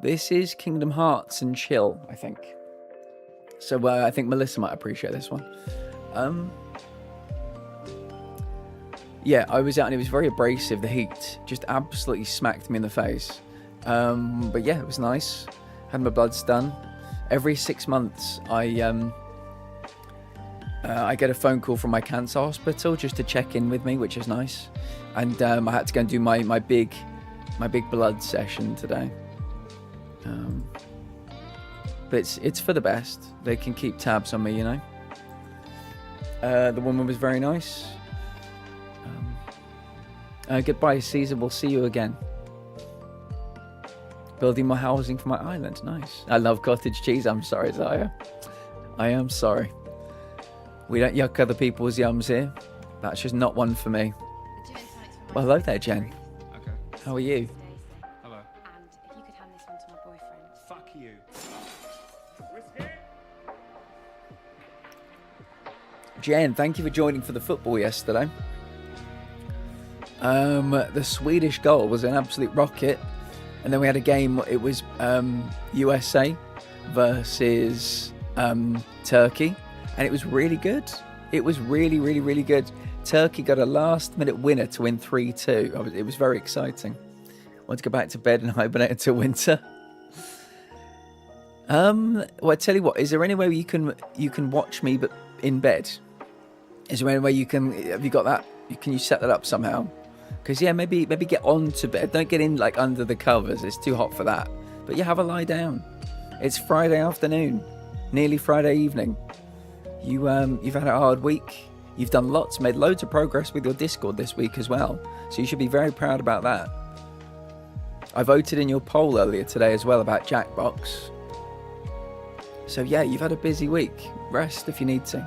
This is Kingdom Hearts and chill, I think. So I think Melissa might appreciate this one. Yeah, I was out and it was very abrasive. The heat just absolutely smacked me in the face. But yeah, it was nice. Had my bloods done. Every 6 months, I get a phone call from my cancer hospital just to check in with me, which is nice. And I had to go and do my big blood session today. But it's for the best. They can keep tabs on me, you know. The woman was very nice. Goodbye, Caesar. We'll see you again. Building more housing for my island. Nice. I love cottage cheese. I'm sorry, Zaya. I am sorry. We don't yuck other people's yums here. That's just not one for me. Well, hello there, Jen. Okay. How are you? Hello. And if you could hand this one to my boyfriend. Fuck you. Jen, thank you for joining for the football yesterday. The Swedish goal was an absolute rocket. And then we had a game, it was USA versus Turkey. And it was really good. It was really, really, really good. Turkey got a last-minute winner to win 3-2. It was very exciting. I want to go back to bed and hibernate until winter. Well, I tell you what, is there any way you can watch me but in bed? Is there any way you can, have you got that? Can you set that up somehow? Because, yeah, maybe get on to bed. Don't get in, like, under the covers. It's too hot for that. But you have a lie down. It's Friday afternoon. Nearly Friday evening. You've had a hard week. You've done lots, made loads of progress with your Discord this week as well. So you should be very proud about that. I voted in your poll earlier today as well about Jackbox. So, yeah, you've had a busy week. Rest if you need to.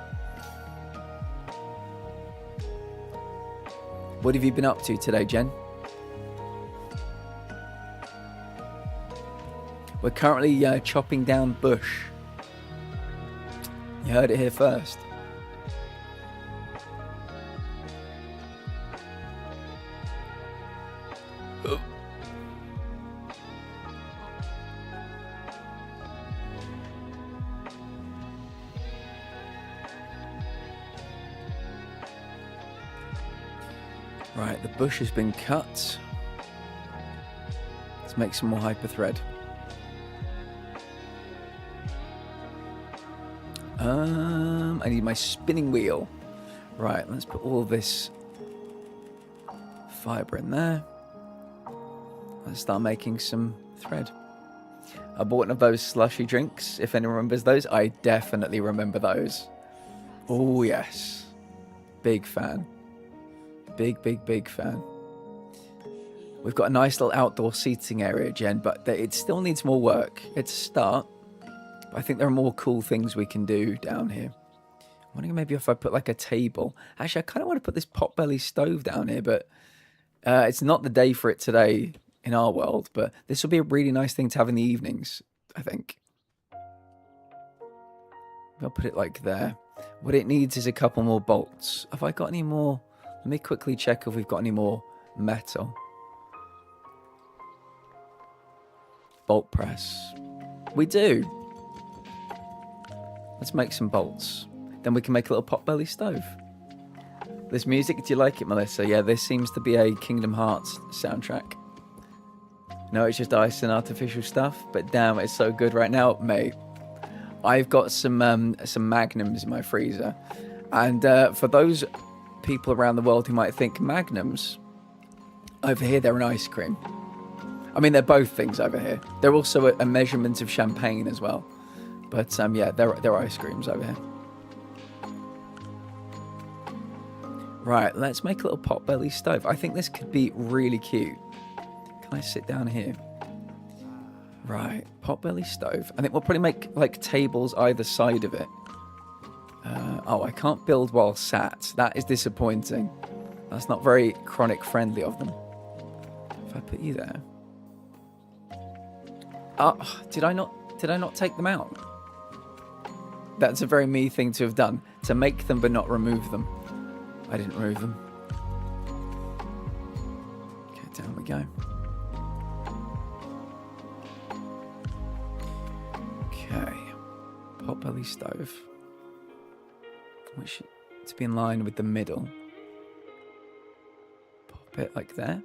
What have you been up to today, Jen? We're currently chopping down bush. You heard it here first. Right, the bush has been cut. Let's make some more hyper thread. I need my spinning wheel. Right, let's put all this fibre in there. Let's start making some thread. I bought one of those slushy drinks. If anyone remembers those, I definitely remember those. Oh, yes. Big fan. Big fan. We've got a nice little outdoor seating area, Jen, but it still needs more work. It's a start. But I think there are more cool things we can do down here. I'm wondering maybe if I put like a table. Actually, I kind of want to put this potbelly stove down here, but it's not the day for it today. in our world, but this will be a really nice thing to have in the evenings, I think. I'll put it like there. What it needs is a couple more bolts. Have I got any more? Let me quickly check if we've got any more metal. Bolt press. We do. Let's make some bolts. Then we can make a little potbelly stove. This music, do you like it, Melissa? Yeah, this seems to be a Kingdom Hearts soundtrack. No, it's just ice and artificial stuff, but damn, it's so good right now, mate. I've got some Magnums in my freezer, and for those people around the world who might think Magnums, over here they're an ice cream. I mean, they're both things over here. They're also a measurement of champagne as well. But yeah, they're ice creams over here. Right, let's make a little potbelly stove. I think this could be really cute. Can I sit down here? Right, potbelly stove. I think we'll probably make like tables either side of it. Oh, I can't build while sat. That is disappointing. That's not very chronic friendly of them. If I put you there. Oh, did I not take them out? That's a very me thing to have done. To make them but not remove them. I didn't remove them. Okay, down we go. Okay. Potbelly stove. Which to be in line with the middle. Pop it like there.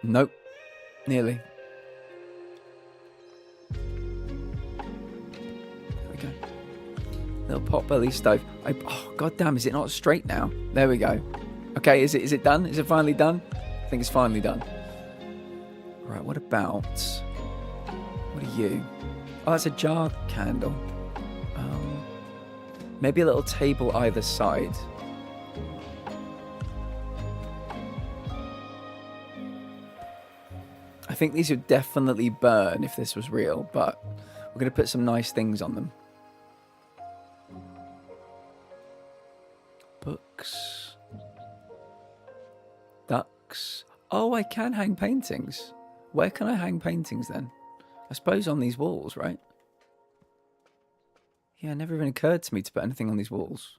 Nope. Nearly. Little potbelly stove. Oh, goddamn, is it not straight now? There we go. Okay, is it done? Is it finally done? I think it's finally done. Right, what about... What are you? Oh, that's a jar candle. Maybe a little table either side. I think these would definitely burn if this was real, but we're going to put some nice things on them. Books. Ducks. Oh, I can hang paintings. Where can I hang paintings then? I suppose on these walls, right? Yeah, it never even occurred to me to put anything on these walls.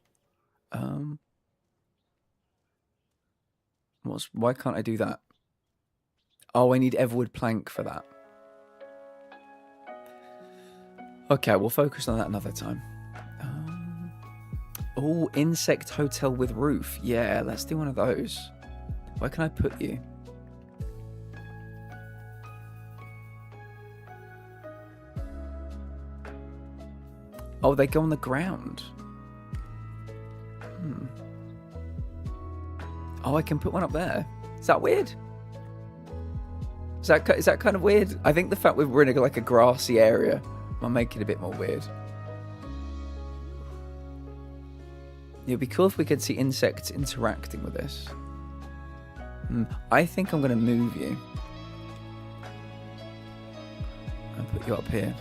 Why can't I do that? Oh, I need everwood plank for that. Okay, we'll focus on that another time. Oh, insect hotel with roof. Yeah, let's do one of those. Where can I put you? Oh, they go on the ground. Oh, I can put one up there. Is that weird? Is that kind of weird? I think the fact we're in like a grassy area might make it a bit more weird. It'd be cool if we could see insects interacting with this. I think I'm going to move you. And put you up here.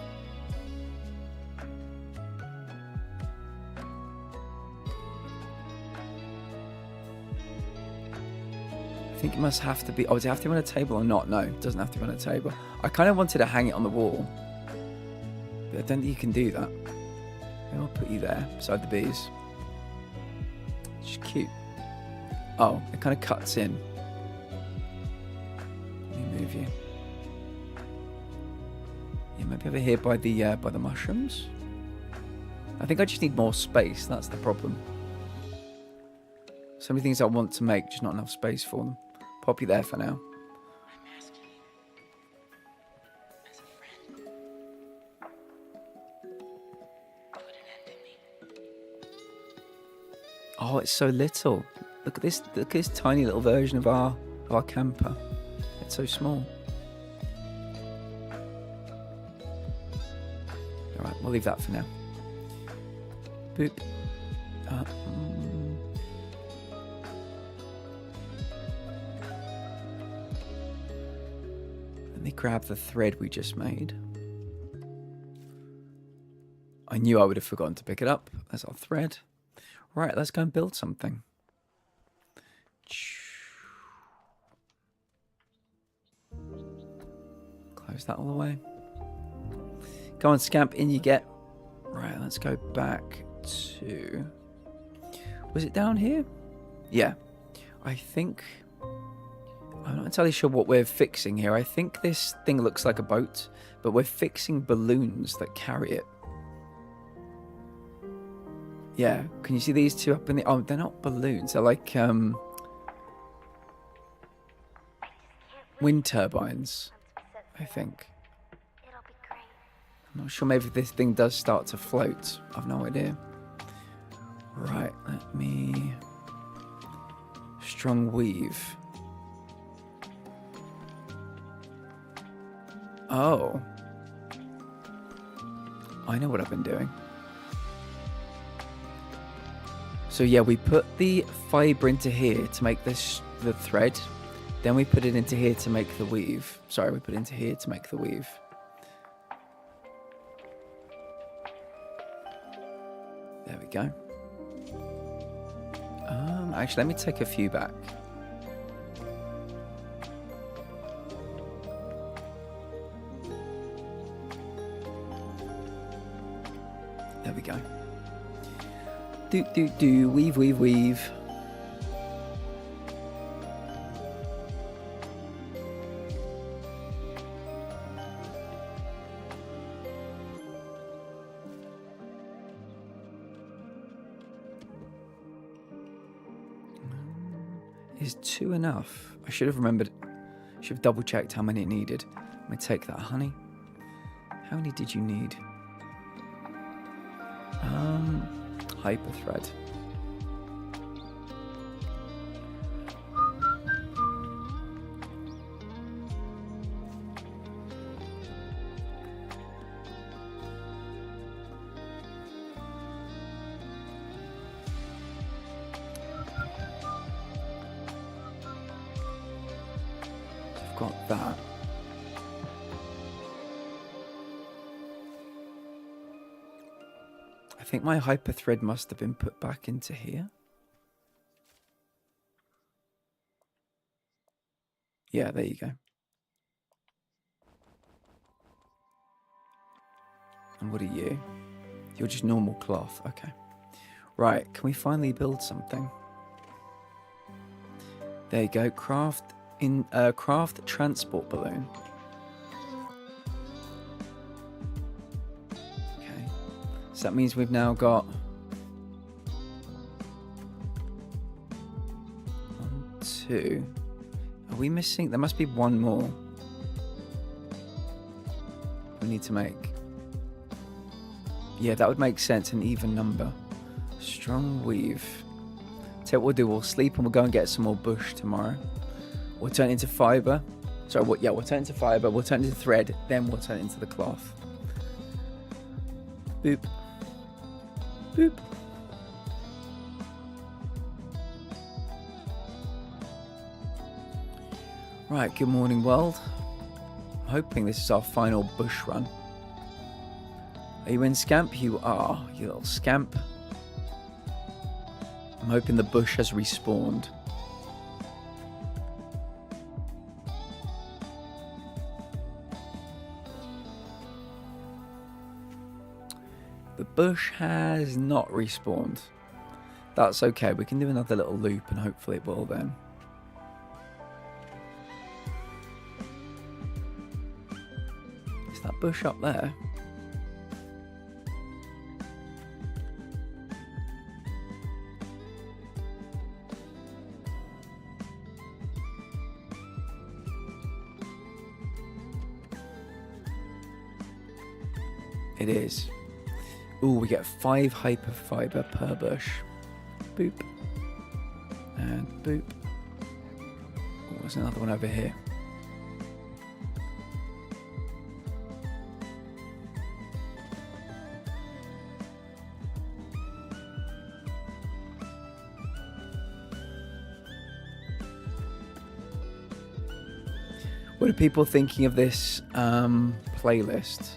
I think it must have to be... Oh, does it have to be on a table or not? No, it doesn't have to be on a table. I kind of wanted to hang it on the wall. But I don't think you can do that. Maybe I'll put you there, beside the bees. It's cute. Oh, it kind of cuts in. Let me move you. Yeah, maybe over here by the mushrooms. I think I just need more space. That's the problem. So many things I want to make, just not enough space for them. Pop you there for now. I'm asking you as a friend. Put an end to me. Oh, it's so little. Look at this. Look at this tiny little version of our camper. It's so small. All right, we'll leave that for now. Boop. Let me grab the thread we just made. I knew I would have forgotten to pick it up. There's our thread. Right, let's go and build something. Is that all the way? Go on, Scamp, in you get. Right, let's go back to... Was it down here? Yeah. I think... I'm not entirely sure what we're fixing here. I think this thing looks like a boat, but we're fixing balloons that carry it. Yeah, can you see these two up in the... Oh, they're not balloons. They're like wind turbines, I think. I'm not sure, maybe this thing does start to float. I've no idea. Right, let me... Strong weave. Oh. I know what I've been doing. So yeah, we put the fibre into here to make this the thread. Then we put it into here to make the weave. Sorry, we put it into here to make the weave. There we go. Actually, let me take a few back. There we go. Weave, weave, weave. Is 2 enough? I should have remembered. Should have double checked how many it needed. Let me take that, honey. How many did you need? Hyperthread. I've got that. I think my hyperthread must have been put back into here. Yeah, there you go. And what are you? You're just normal cloth. Okay. Right, can we finally build something? There you go. Craft transport balloon. Okay. So that means we've now got 1, 2. Are we missing? There must be one more we need to make. Yeah, that would make sense, an even number. Strong weave. Tell you what we'll do, we'll sleep and we'll go and get some more bush tomorrow. We'll turn it into fibre. Sorry, we'll turn it into fibre, we'll turn it into thread, then we'll turn it into the cloth. Boop. Boop. Right, good morning world. I'm hoping this is our final bush run. Are you in, Scamp? You are, you little scamp. I'm hoping the bush has respawned. The bush has not respawned. That's okay, we can do another little loop and hopefully it will then. Is that bush up there? It is. Ooh, we get 5 hyperfiber per bush. Boop. And boop. Oh, there's another one over here. What are people thinking of this playlist?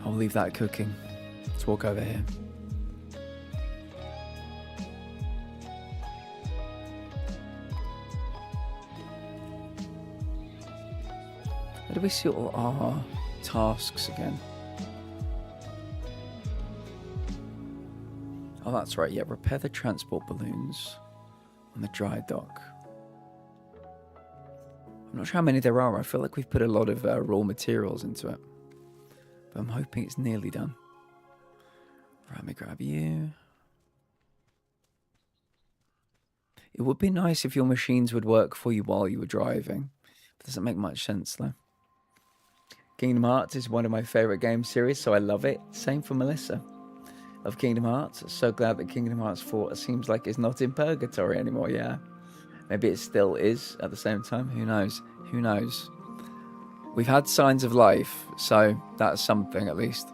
I'll leave that cooking. Let's walk over here. Where do we see all our tasks again? Oh, that's right. Yeah, repair the transport balloons on the dry dock. I'm not sure how many there are. I feel like we've put a lot of raw materials into it. But I'm hoping it's nearly done. Right, let me grab you. It would be nice if your machines would work for you while you were driving. It doesn't make much sense, though. Kingdom Hearts is one of my favourite game series, so I love it. Same for Melissa. Of Kingdom Hearts. So glad that Kingdom Hearts 4 seems like it's not in purgatory anymore, yeah. Maybe it still is at the same time. Who knows? Who knows? We've had signs of life, so that's something at least.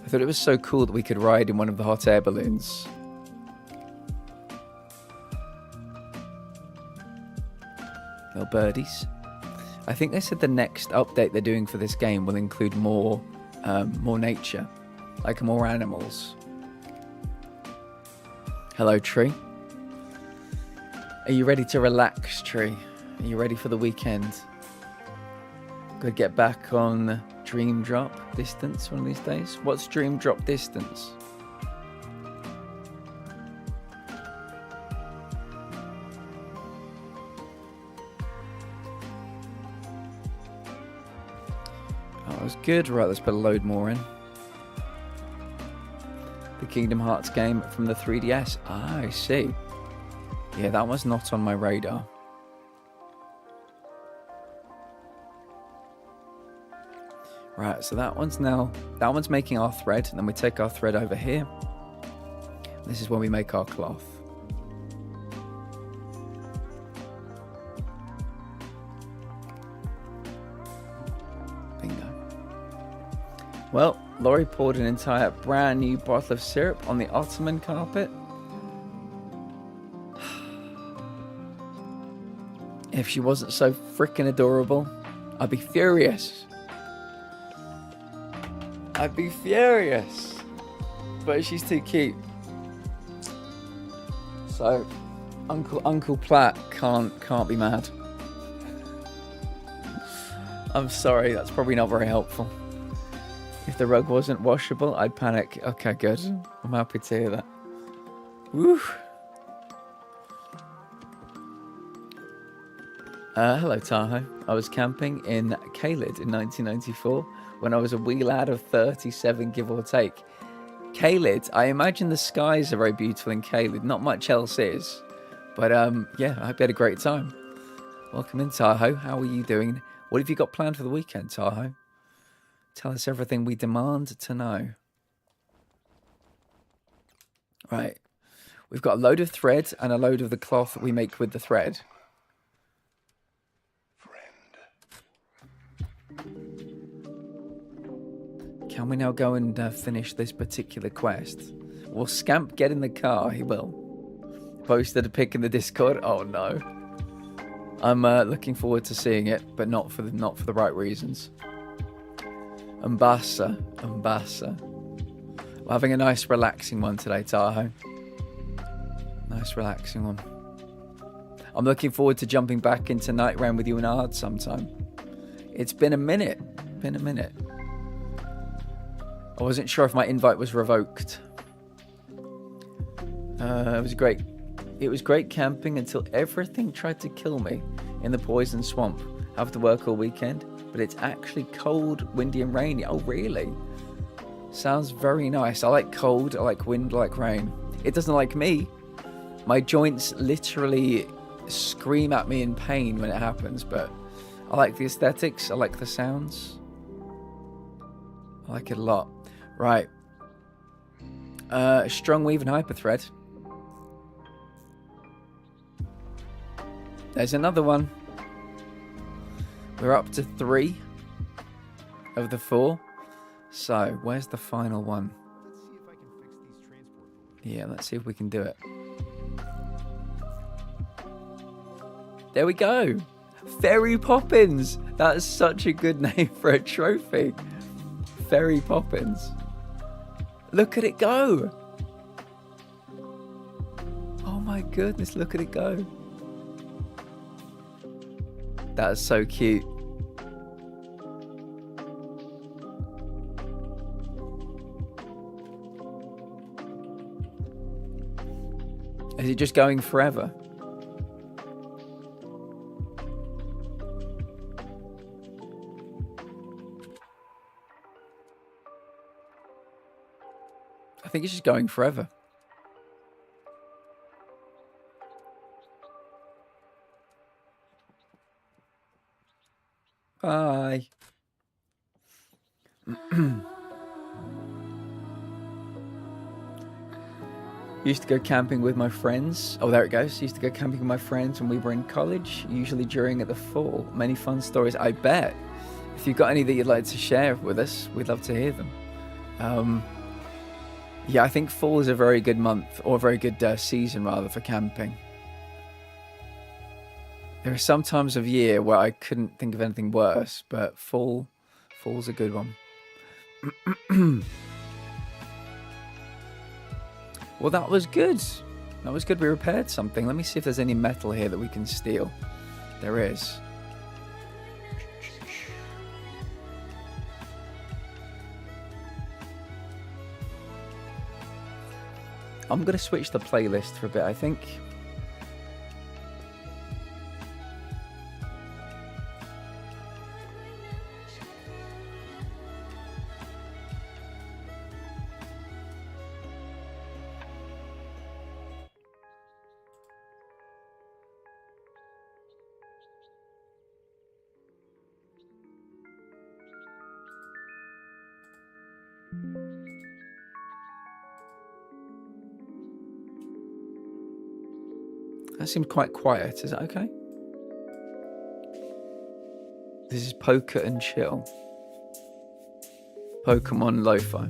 I thought it was so cool that we could ride in one of the hot air balloons. Little birdies. I think they said the next update they're doing for this game will include more nature, like more animals. Hello, Tree. Are you ready to relax, Tree? Are you ready for the weekend? Gonna get back on Dream Drop Distance one of these days. What's Dream Drop Distance? That was good. Right, let's put a load more in. The Kingdom Hearts game from the 3DS. Ah, I see. Yeah, that was not on my radar. Right, so that one's making our thread, and then we take our thread over here. This is when we make our cloth. Bingo. Well, Laurie poured an entire brand new bottle of syrup on the Ottoman carpet. If she wasn't so freaking adorable, I'd be furious. I'd be furious. But she's too cute. So Uncle Platt can't be mad. I'm sorry, that's probably not very helpful. If the rug wasn't washable, I'd panic. Okay, good. I'm happy to hear that. Woo. Hello, Tahoe. I was camping in Caelid in 1994 when I was a wee lad of 37, give or take. Caelid, I imagine the skies are very beautiful in Caelid. Not much else is. But yeah, I hope you had a great time. Welcome in, Tahoe. How are you doing? What have you got planned for the weekend, Tahoe? Tell us everything we demand to know. Right. We've got a load of thread and a load of the cloth that we make with the thread. Can we now go and finish this particular quest? Will Scamp get in the car? He will. Posted a pic in the Discord. Oh no. I'm looking forward to seeing it, but not for the right reasons. Umbassa. We're having a nice relaxing one today, Tahoe. Nice relaxing one. I'm looking forward to jumping back into Night Realm with you and Ard sometime. It's been a minute. I wasn't sure if my invite was revoked. It was great camping until everything tried to kill me in the poison swamp. Have to work all weekend, but it's actually cold, windy and rainy. Oh, really? Sounds very nice. I like cold, I like wind, I like rain. It doesn't like me. My joints literally scream at me in pain when it happens, but I like the aesthetics, I like the sounds. I like it a lot. Right. Strong weave and hyperthread. There's another one. We're up to 3 of the 4. So, where's the final one? Let's see if I can fix these transport balloons. Yeah, let's see if we can do it. There we go. Ferry Poppins. That is such a good name for a trophy. Ferry Poppins. Look at it go. Oh my goodness, look at it go. That is so cute. Is it just going forever? I think it's just going forever. Bye. Used to go camping with my friends. Oh, there it goes. Used to go camping with my friends when we were in college, usually during the fall. Many fun stories, I bet. If you've got any that you'd like to share with us, we'd love to hear them. Yeah, I think fall is a very good month, or a very good season, rather, for camping. There are some times of year where I couldn't think of anything worse, but fall's a good one. Well, that was good. That was good. We repaired something. Let me see if there's any metal here that we can steal. There is. I'm going to switch the playlist for a bit, I think. That seemed quite quiet. Is that okay? This is Poker and Chill. Pokemon Lo-Fi.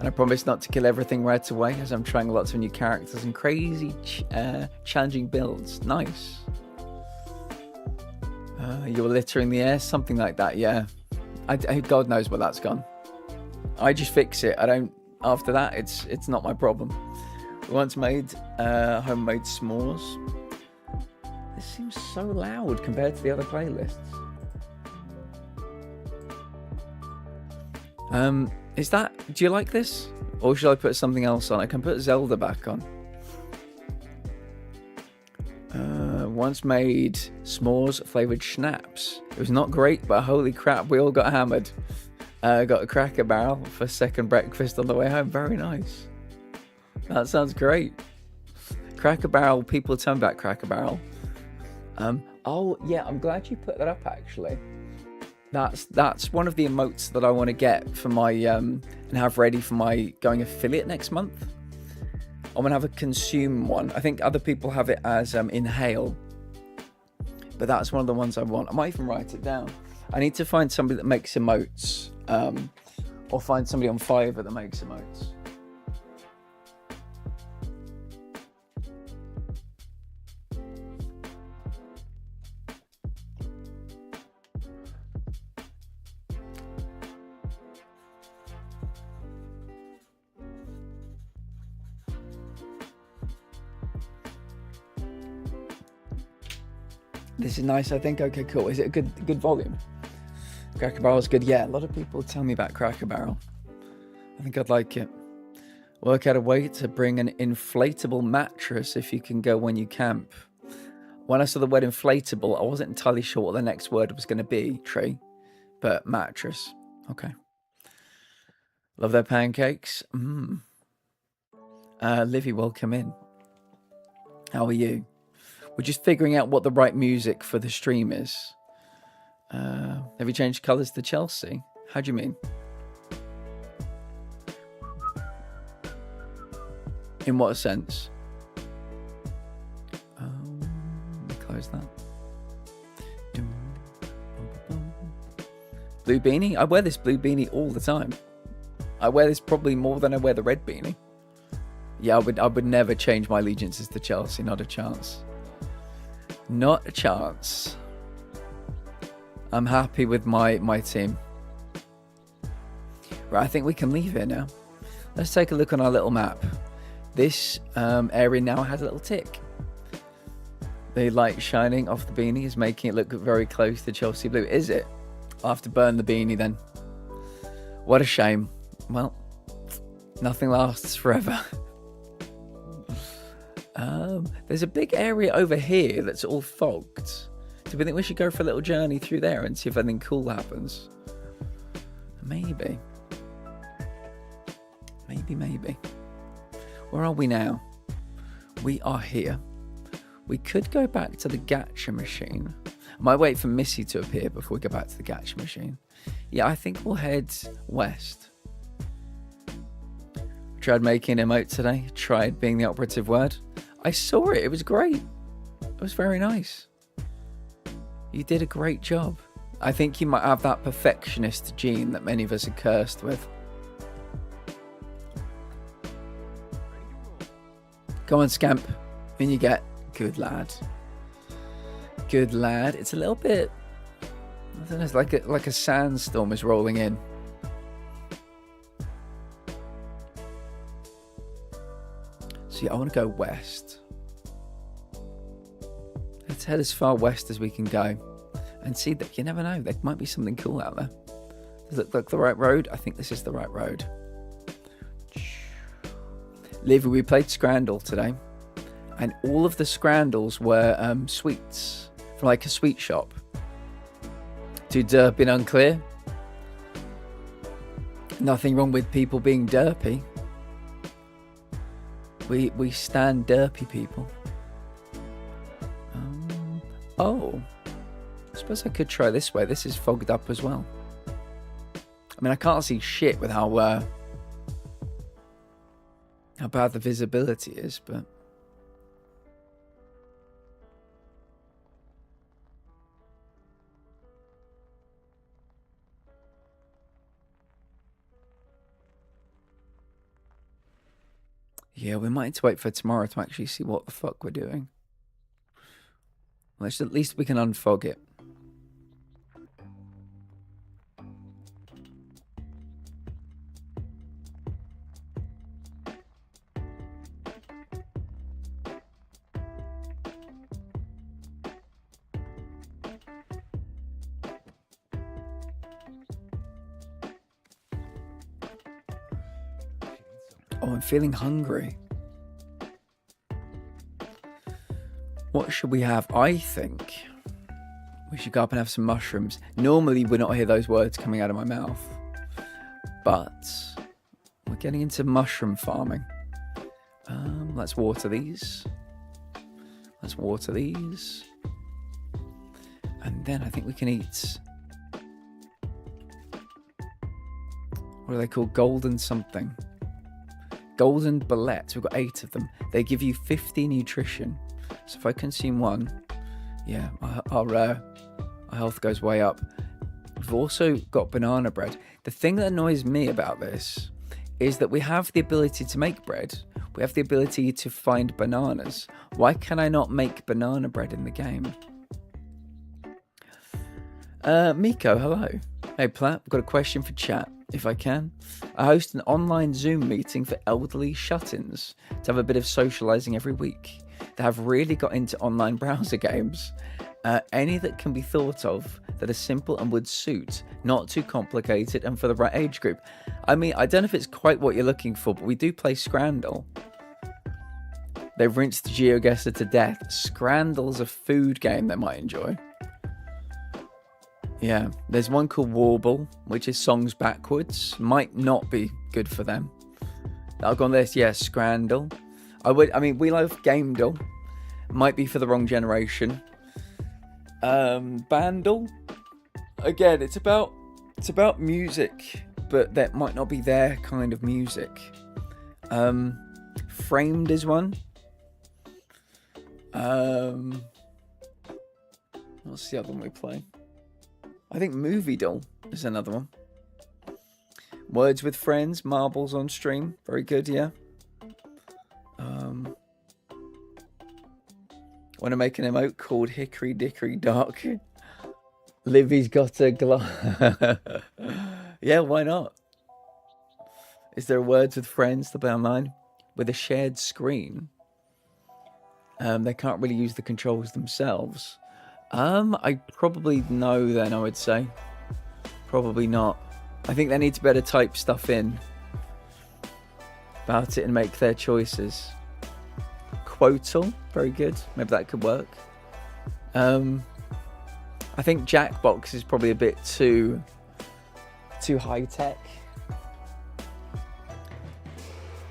And I promise not to kill everything right away, as I'm trying lots of new characters and crazy, challenging builds. Nice. You were littering the air, something like that. Yeah. God knows where that's gone. I just fix it. I don't. After that, it's not my problem. We once made homemade s'mores. This seems so loud compared to the other playlists. Is that, do you like this? Or should I put something else on? I can put Zelda back on. Once made s'mores flavored schnapps. It was not great, but holy crap, we all got hammered. Got a Cracker Barrel for second breakfast on the way home. Very nice. That sounds great. Cracker Barrel, people tell me about Cracker Barrel. Oh yeah, I'm glad you put that up actually. That's one of the emotes that I want to get for my and have ready for my going affiliate next month. I'm gonna have a consume one. I think other people have it as inhale, but that's one of the ones I want. I might even write it down. I need to find somebody that makes emotes, or find somebody on Fiverr that makes emotes. This is nice, I think. Okay, cool. Is it a good volume? Cracker Barrel is good. Yeah, a lot of people tell me about Cracker Barrel. I think I'd like it. Work out a way to bring an inflatable mattress if you can go when you camp. When I saw the word inflatable, I wasn't entirely sure what the next word was going to be, Tree. But mattress. Okay. Love their pancakes. Livy, welcome in. How are you? We're just figuring out what the right music for the stream is. Have you changed colours to Chelsea? How do you mean? In what sense? Close that. Blue beanie? I wear this blue beanie all the time. I wear this probably more than I wear the red beanie. Yeah, I would never change my allegiances to Chelsea. Not a chance. Not a chance. I'm happy with my team. Right, I think we can leave here now. Let's take a look on our little map. This area now has a little tick. The light shining off the beanie is making it look very close to Chelsea blue. Is it? I'll have to burn the beanie then. What a shame. Well, nothing lasts forever. There's a big area over here that's all fogged. Do we think we should go for a little journey through there and see if anything cool happens? Maybe. Maybe. Where are we now? We are here. We could go back to the gacha machine. I might wait for Missy to appear before we go back to the gacha machine. Yeah, I think we'll head west. Tried making an emote today. Tried being the operative word. I saw it. It was great. It was very nice. You did a great job. I think you might have that perfectionist gene that many of us are cursed with. Go on, Scamp. In you get. Good lad. Good lad. It's a little bit... I don't know, it's like a sandstorm is rolling in. So yeah, I want to go west. Let's head as far west as we can go. And see that you never know. There might be something cool out there. Does it look like the right road? I think this is the right road. Livy, we played Scrandle today. And all of the Scrandles were sweets. From like a sweet shop. Too derpy and unclear. Nothing wrong with people being derpy. We stand derpy people. Oh. I suppose I could try this way. This is fogged up as well. I mean, I can't see shit with how bad the visibility is, but... Yeah, we might need to wait for tomorrow to actually see what the fuck we're doing. Well, at least we can unfog it. Oh, I'm feeling hungry. What should we have? I think we should go up and have some mushrooms. Normally, we're not hear those words coming out of my mouth. But we're getting into mushroom farming. Let's water these. Let's water these. And then I think we can eat... What are they called? Golden something. Golden bullets. We've got 8 of them. They give you 50 nutrition. So if I consume one, yeah, our health goes way up. We've also got banana bread. The thing that annoys me about this is that we have the ability to make bread. We have the ability to find bananas. Why can I not make banana bread in the game? Miko, hello. Hey, Platt, I've got a question for chat. If I can, I host an online Zoom meeting for elderly shut-ins to have a bit of socializing every week. They have really got into online browser games. Any that can be thought of that are simple and would suit, not too complicated and for the right age group. I mean, I don't know if it's quite what you're looking for, but we do play Scrandle. They've rinsed GeoGuessr to death. Scrandle's a food game they might enjoy. Yeah, there's one called Warble, which is songs backwards. Might not be good for them. I'll go on this. Yeah, Scrandle. I mean, we love Gamedle. Might be for the wrong generation. Bandle. Again, it's about music, but that might not be their kind of music. Framed is one. What's the other one we play? I think Movie Doll is another one. Words with Friends, Marbles on Stream. Very good, yeah. Want to make an emote called Hickory Dickory Dock. Livy's got a glass. Yeah, why not? Is there Words with Friends to play online? With a shared screen. They can't really use the controls themselves. I probably no then, I would say. Probably not. I think they need to better type stuff in about it and make their choices. Quotal, very good. Maybe that could work. I think Jackbox is probably a bit too high tech.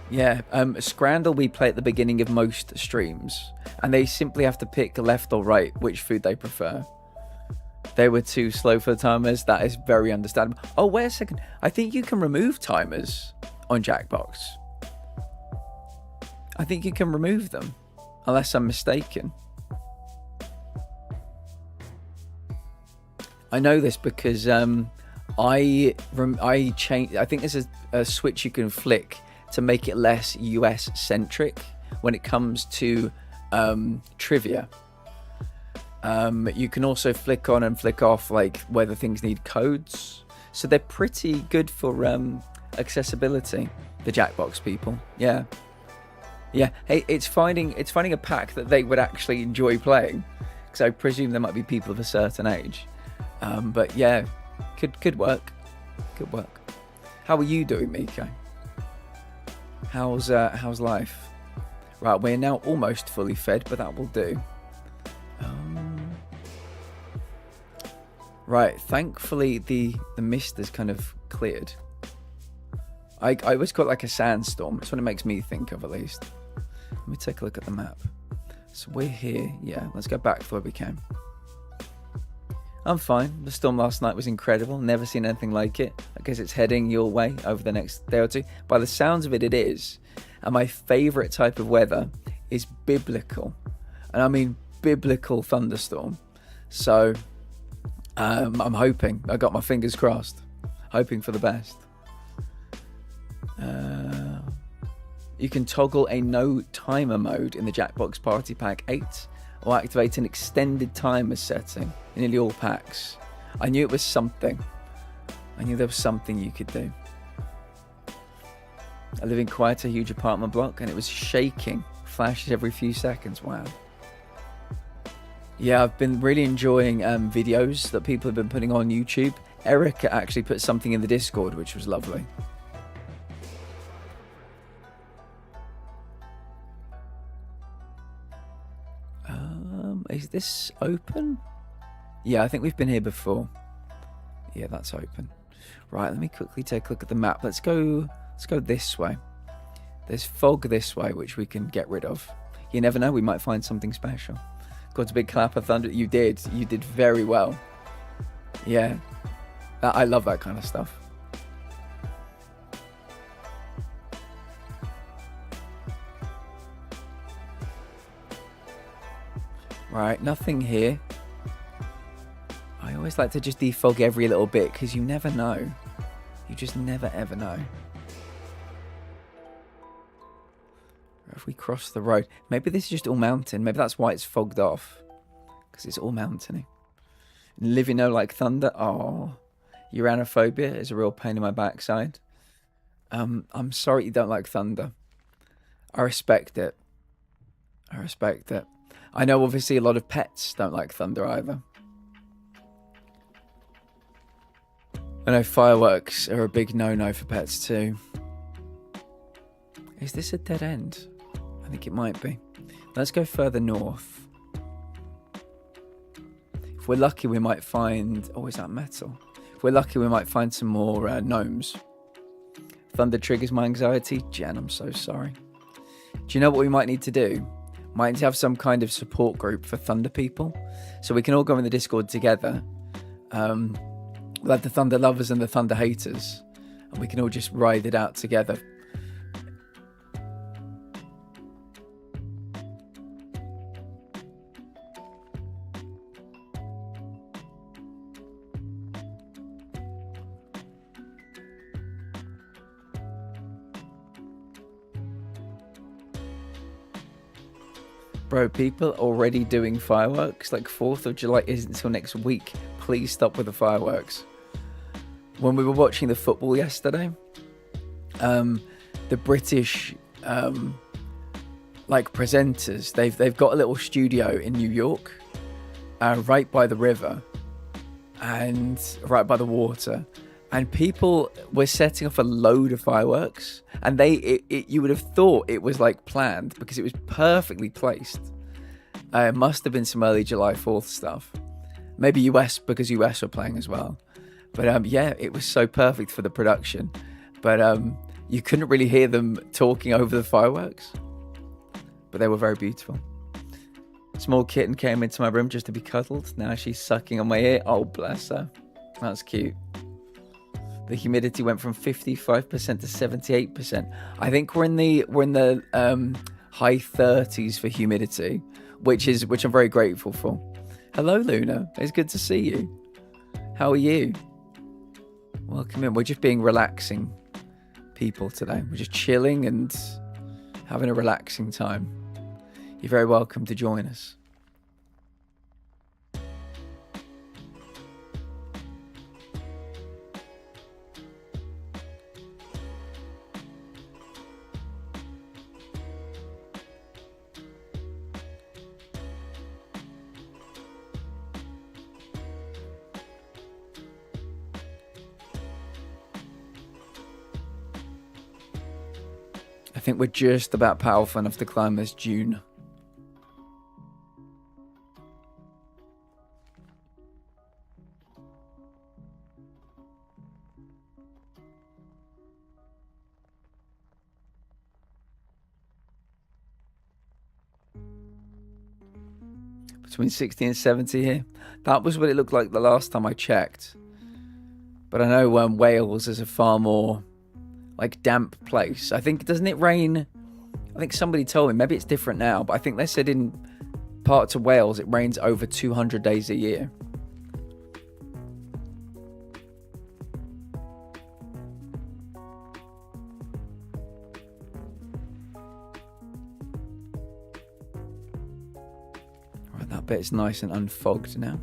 Yeah, Scrandle we play at the beginning of most streams, and they simply have to pick left or right which food they prefer. They were too slow for the timers. That is very understandable. Oh, wait a second. I think you can remove timers on Jackbox. I think you can remove them, unless I'm mistaken. I know this because I changed. I think there's a switch you can flick to make it less US centric when it comes to trivia. You can also flick on and flick off like whether things need codes, so they're pretty good for accessibility. The Jackbox people, yeah. Hey, it's finding a pack that they would actually enjoy playing, because I presume there might be people of a certain age. But yeah, could work. How are you doing, Miko? How's life? Right, we're now almost fully fed, but that will do. Right, thankfully the mist has kind of cleared. I always got like a sandstorm. That's what it makes me think of, at least. Let me take a look at the map. So we're here. Yeah, let's go back to where we came. I'm fine. The storm last night was incredible. Never seen anything like it. I guess it's heading your way over the next day or two. By the sounds of it, it is. And my favourite type of weather is biblical. And I mean biblical thunderstorm. So I'm hoping. I got my fingers crossed. Hoping for the best. You can toggle a no timer mode in the Jackbox Party Pack 8 or activate an extended timer setting in nearly all packs. I knew it was something. I knew there was something you could do. I live in quite a huge apartment block and it was shaking. Flashes every few seconds. Wow. Yeah, I've been really enjoying videos that people have been putting on YouTube. Erica actually put something in the Discord, which was lovely. Is this open? Yeah, I think we've been here before. Yeah, that's open. Right, let me quickly take a look at the map. Let's go this way. There's fog this way, which we can get rid of. You never know, we might find something special. Got a big clap of thunder. You did very well. Yeah, I love that kind of stuff. Right, nothing here. I always like to just defog every little bit because you never know. You just never ever know. If we cross the road, maybe this is just all mountain. Maybe that's why it's fogged off, because it's all mountainy. Living no like thunder. Oh, uranophobia is a real pain in my backside. I'm sorry you don't like thunder. I respect it. I know obviously a lot of pets don't like thunder either. I know fireworks are a big no-no for pets too. Is this a dead end? I think it might be. Let's go further north. If we're lucky, we might find... Oh, is that metal? If we're lucky, we might find some more gnomes. Thunder triggers my anxiety. Jen, I'm so sorry. Do you know what we might need to do? might need to have some kind of support group for Thunder people, so we can all go in the Discord together. We'll have the Thunder lovers and the Thunder haters, and we can all just ride it out together. Bro, people already doing fireworks. Like 4th of July isn't until next week. Please stop with the fireworks. When we were watching the football yesterday, the British like presenters, they've got a little studio in New York, right by the river and right by the water, and people were setting off a load of fireworks, and you would have thought it was like planned because it was perfectly placed. It must have been some early July 4th stuff, maybe US, because US were playing as well. But yeah, it was so perfect for the production. But you couldn't really hear them talking over the fireworks, but they were very beautiful. Small kitten came into my room just to be cuddled. Now she's sucking on my ear. Oh, bless her. That's cute. The humidity went from 55% to 78%. I think we're in the high 30s for humidity, which I'm very grateful for. Hello, Luna. It's good to see you. How are you? Welcome in. We're just being relaxing people today. We're just chilling and having a relaxing time. You're very welcome to join us. I think we're just about powerful enough to climb this dune. Between 60 and 70 here. That was what it looked like the last time I checked. But I know Wales is a far more like damp place. I think, doesn't it rain? I think somebody told me, maybe it's different now, but I think they said in parts of Wales it rains over 200 days a year. Right, that bit's nice and unfogged now.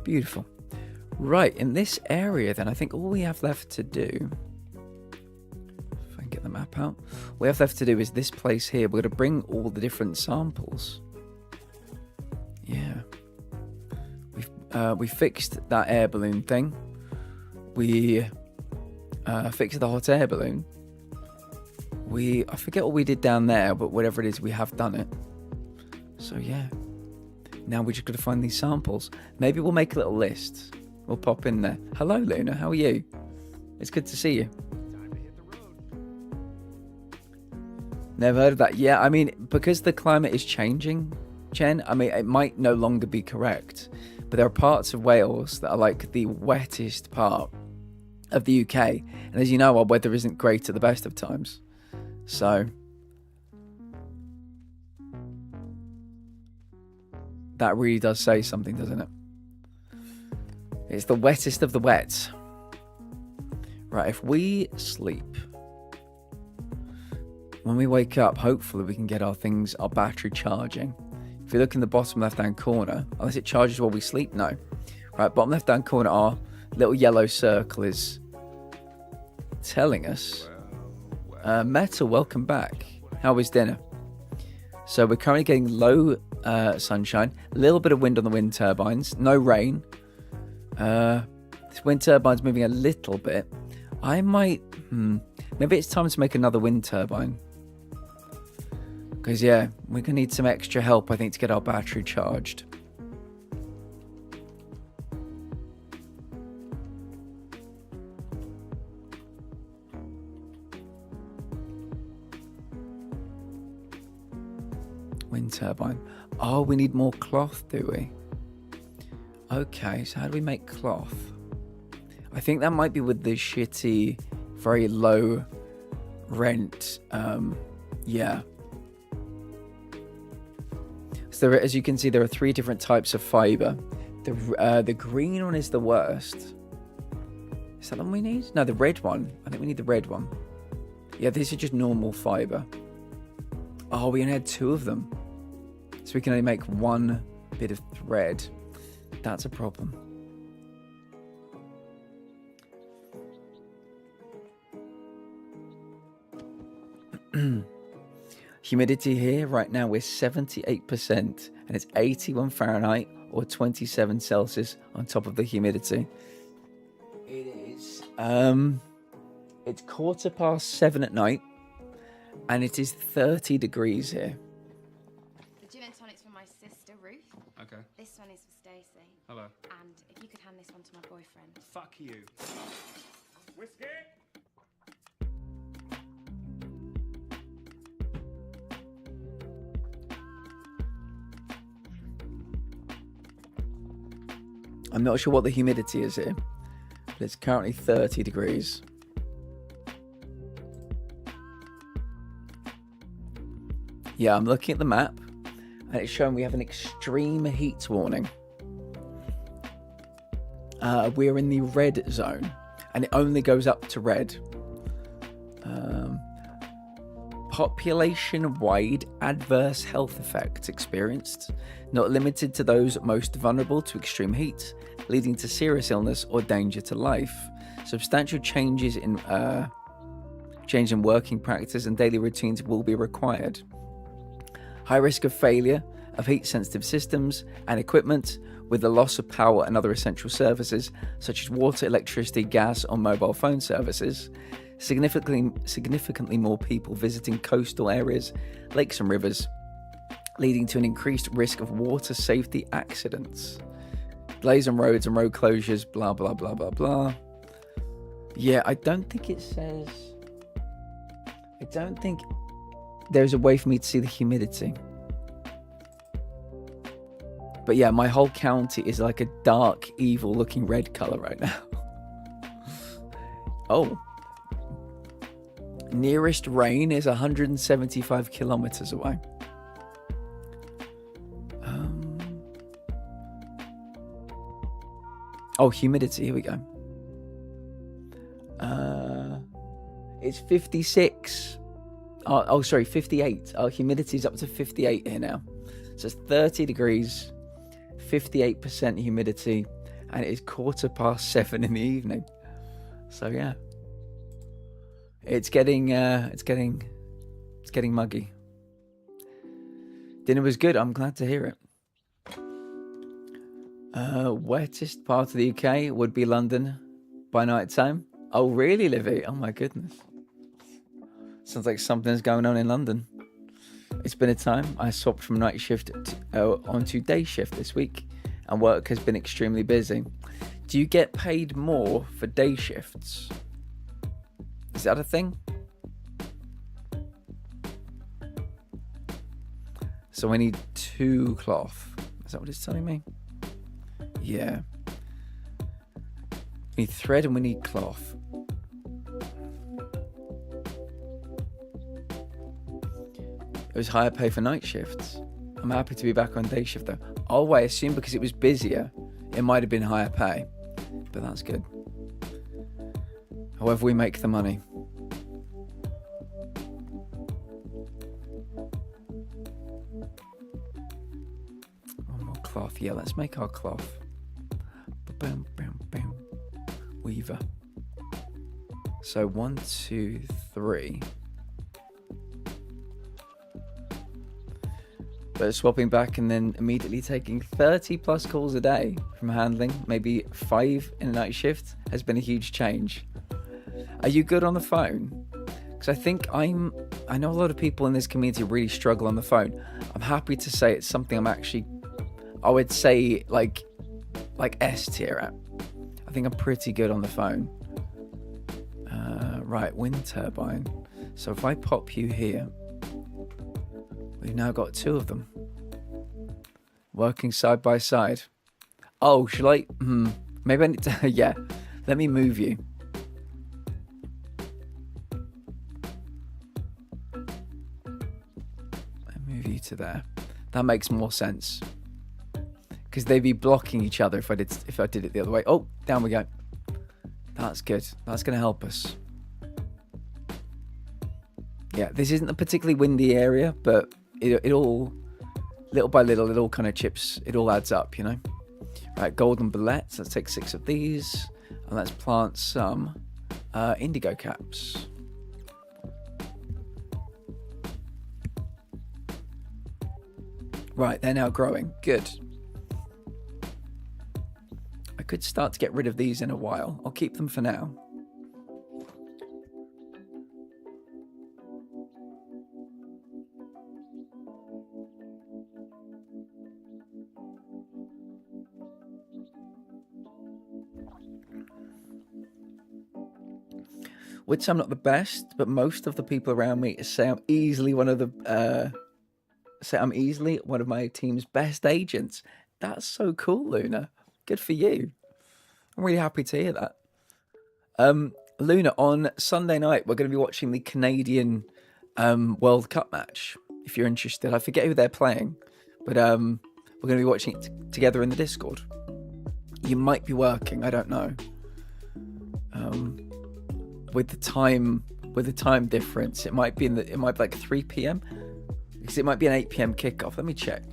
Beautiful. Right, in this area then, I think all we have left to do, if I can get the map out, all we have left to do is this place here. We're going to bring all the different samples. Yeah. We fixed that air balloon thing. We fixed the hot air balloon. I forget what we did down there, but whatever it is, we have done it. So yeah. Now we just got to find these samples. Maybe we'll make a little list. We'll pop in there. Hello, Luna. How are you? It's good to see you. Time to hit the road. Never heard of that. Yeah, I mean, because the climate is changing, Chen, I mean, it might no longer be correct. But there are parts of Wales that are like the wettest part of the UK. And as you know, our weather isn't great at the best of times. So that really does say something, doesn't it? It's the wettest of the wet. Right, if we sleep, when we wake up, hopefully we can get our battery charging. If you look in the bottom left-hand corner, unless it charges while we sleep, no. Right, bottom left-hand corner, our little yellow circle is telling us. Metal, welcome back. How was dinner? So we're currently getting low sunshine, a little bit of wind on the wind turbines, no rain. This wind turbine's moving a little bit. I might, maybe it's time to make another wind turbine. Because yeah, we're going to need some extra help, I think, to get our battery charged. Wind turbine. Oh, we need more cloth, do we? Okay, so how do we make cloth? I think that might be with the shitty, very low rent. Yeah. So there, as you can see, there are 3 different types of fiber. The green one is the worst. Is that the one we need? No, the red one. I think we need the red one. Yeah, this is just normal fiber. Oh, we only had 2 of them. So we can only make 1 bit of thread. That's a problem. Humidity here right now is 78% and it's 81 Fahrenheit or 27 Celsius on top of the humidity. It is it's 7:15 at night and it is 30 degrees here. The gin and tonic's from my sister Ruth. Okay. This one is for Stacey. Hello. And if you could hand this one to my boyfriend. Fuck you. Whiskey? I'm not sure what the humidity is here, but it's currently 30 degrees. Yeah, I'm looking at the map and it's showing we have an extreme heat warning. We're in the red zone and it only goes up to red. Population-wide adverse health effects experienced, not limited to those most vulnerable to extreme heat, leading to serious illness or danger to life. Substantial changes in working practices and daily routines will be required. High risk of failure of heat-sensitive systems and equipment with the loss of power and other essential services such as water, electricity, gas, or mobile phone services. Significantly more people visiting coastal areas, lakes and rivers, leading to an increased risk of water safety accidents. Delays on roads and road closures, blah, blah, blah, blah, blah. Yeah, I don't think there's a way for me to see the humidity. But yeah, my whole county is like a dark, evil looking red color right now. Oh. Nearest rain is 175 kilometers away. Oh, humidity. Here we go. It's 56. Oh, sorry, 58. Oh, humidity is up to 58 here now. So it's 30 degrees, 58% humidity, and it is 7:15 in the evening. So yeah. It's getting muggy. Dinner was good. I'm glad to hear it. Wettest part of the UK would be London by night time. Oh, really, Livy? Oh my goodness. Sounds like something's going on in London. It's been a time. I swapped from night shift onto day shift this week, and work has been extremely busy. Do you get paid more for day shifts? Is that a thing? So I need 2 cloth. Is that what it's telling me? Yeah. We need thread and we need cloth. It was higher pay for night shifts. I'm happy to be back on day shift though. Oh, I assume because it was busier, it might have been higher pay. But that's good. However we make the money. One more cloth. Yeah, let's make our cloth. Bam, bam, bam. Weaver. So 1, 2, 3. But swapping back and then immediately taking 30 plus calls a day from handling, maybe 5 in a night shift, has been a huge change. Are you good on the phone? Because I think I know a lot of people in this community really struggle on the phone. I'm happy to say it's something I would say like S tier at. I think I'm pretty good on the phone. Right, wind turbine. So if I pop you here, We've now got 2 of them. Working side by side. Oh, shall I? Maybe I need to... yeah. Let me move you. Move you to there. That makes more sense. Because they'd be blocking each other if I did it the other way. Oh, down we go. That's good. That's going to help us. Yeah, this isn't a particularly windy area, but it all, little by little, it all kind of chips. It all adds up, you know. Right, golden bullets. Let's take 6 of these, and let's plant some indigo caps. Right, they're now growing. Good. I could start to get rid of these in a while. I'll keep them for now. Would say I'm not the best, but most of the people around me say I'm easily one of my team's best agents. That's so cool, Luna. Good for you. I'm really happy to hear that. Luna, on Sunday night, we're going to be watching the Canadian World Cup match. If you're interested, I forget who they're playing, but we're going to be watching it together in the Discord. You might be working, I don't know. With the time difference, it might be like 3 p.m. because it might be an 8 p.m. kickoff. Let me check.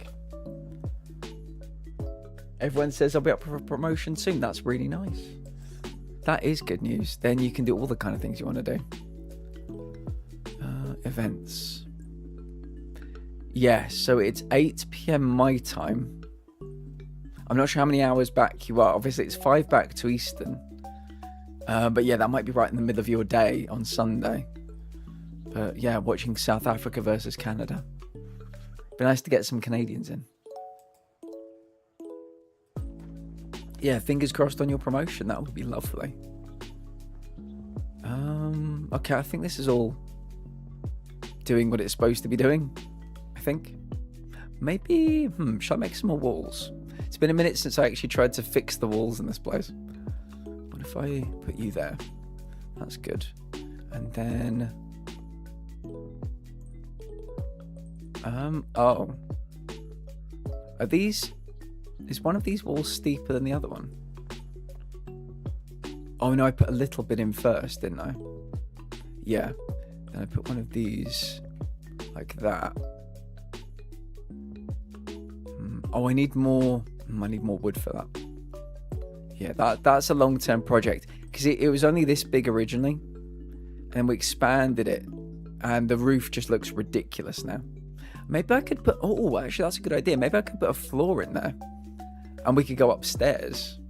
Everyone says I'll be up for a promotion soon. That's really nice. That is good news. Then you can do all the kind of things you want to do. Events. Yeah, so it's 8 p.m. my time. I'm not sure how many hours back you are. Obviously, it's 5 back to Eastern. But yeah, that might be right in the middle of your day on Sunday. But yeah, watching South Africa versus Canada. Be nice to get some Canadians in. Yeah, fingers crossed on your promotion. That would be lovely. Okay, I think this is all doing what it's supposed to be doing. I think. Maybe, shall I make some more walls? It's been a minute since I actually tried to fix the walls in this place. What if I put you there? That's good. And then... oh. Are these... Is one of these walls steeper than the other one? Oh no, I put a little bit in first, didn't I? Yeah. Then I put one of these like that. Oh, I need more wood for that. Yeah, that's a long-term project because it was only this big originally, and we expanded it, and the roof just looks ridiculous now. Maybe I could put... Oh, actually, that's a good idea. Maybe I could put a floor in there, and we could go upstairs.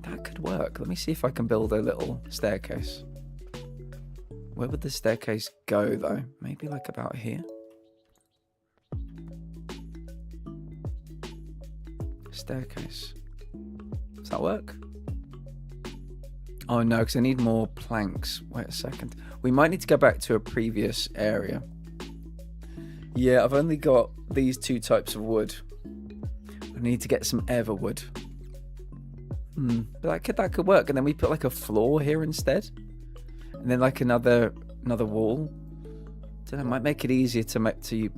That could work. Let me see if I can build a little staircase. Where would the staircase go, though? Maybe like about here? Staircase. Does that work? Oh no, because I need more planks. Wait a second. We might need to go back to a previous area. Yeah, I've only got these 2 types of wood. I need to get some everwood. But that could work. And then we put like a floor here instead. And then like another wall. So that might make it easier to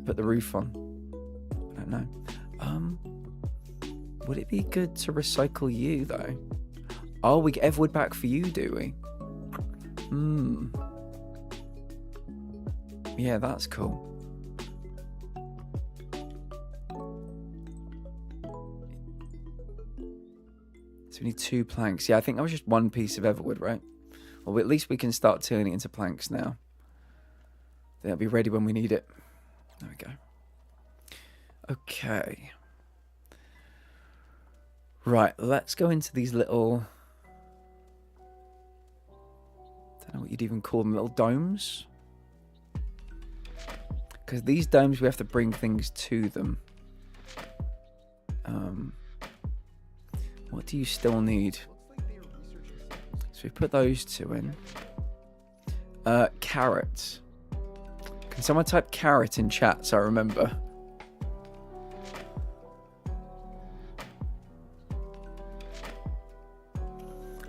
put the roof on. I don't know. Would it be good to recycle you though? Oh, we get everwood back for you, do we? Yeah, that's cool. So we need 2 planks. Yeah, I think that was just 1 piece of everwood, right? Well, at least we can start turning it into planks now. They'll be ready when we need it. There we go. Okay. Right, let's go into these little... I don't know what you'd even call them, little domes. Because these domes, we have to bring things to them. What do you still need? So we put those 2 in. Carrots. Can someone type carrot in chat so I remember?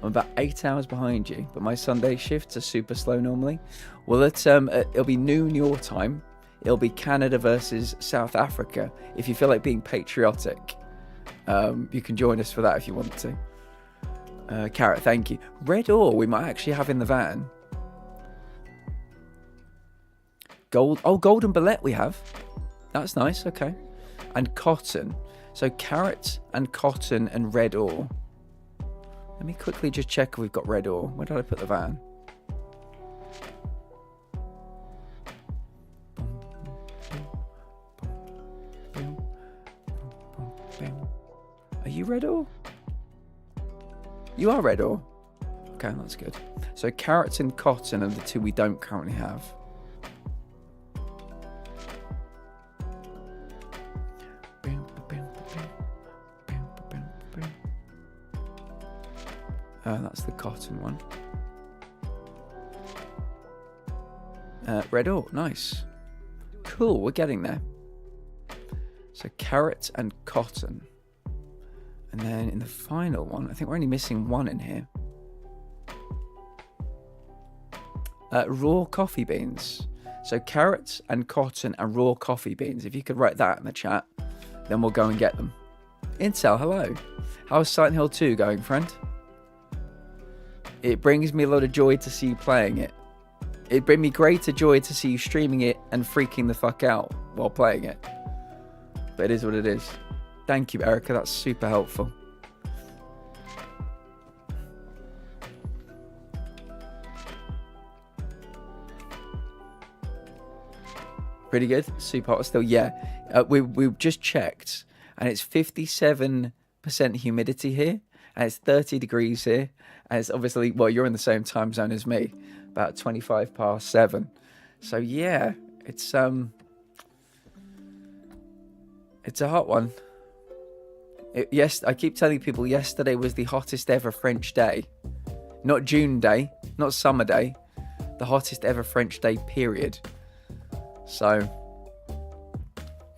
I'm about 8 hours behind you, but my Sunday shifts are super slow normally. Well, it'll be noon your time. It'll be Canada versus South Africa. If you feel like being patriotic, you can join us for that if you want to. Carrot, thank you. Red ore, we might actually have in the van. Golden bullet we have. That's nice, okay. And cotton. So carrot and cotton and red ore. Let me quickly just check if we've got red ore. Where did I put the van? Are you red ore? You are red ore. Okay, that's good. So carrots and cotton are the two we don't currently have. That's the cotton one. Red ore, nice. Cool, we're getting there. So carrot and cotton. And then in the final one, I think we're only missing one in here. Raw coffee beans. So carrots and cotton and raw coffee beans. If you could write that in the chat, then we'll go and get them. Intel, hello. How's Silent Hill 2 going, friend? It brings me a lot of joy to see you playing it. It brings me greater joy to see you streaming it and freaking the fuck out while playing it. But it is what it is. Thank you, Erica. That's super helpful. Pretty good. Super hot still. Yeah. We've just checked, and it's 57% humidity here, and it's 30 degrees here. And it's obviously, well, you're in the same time zone as me, about 25 past 7. So yeah, it's a hot one. Yes, I keep telling people yesterday was the hottest ever French day. Not June day, not summer day. The hottest ever French day, period. So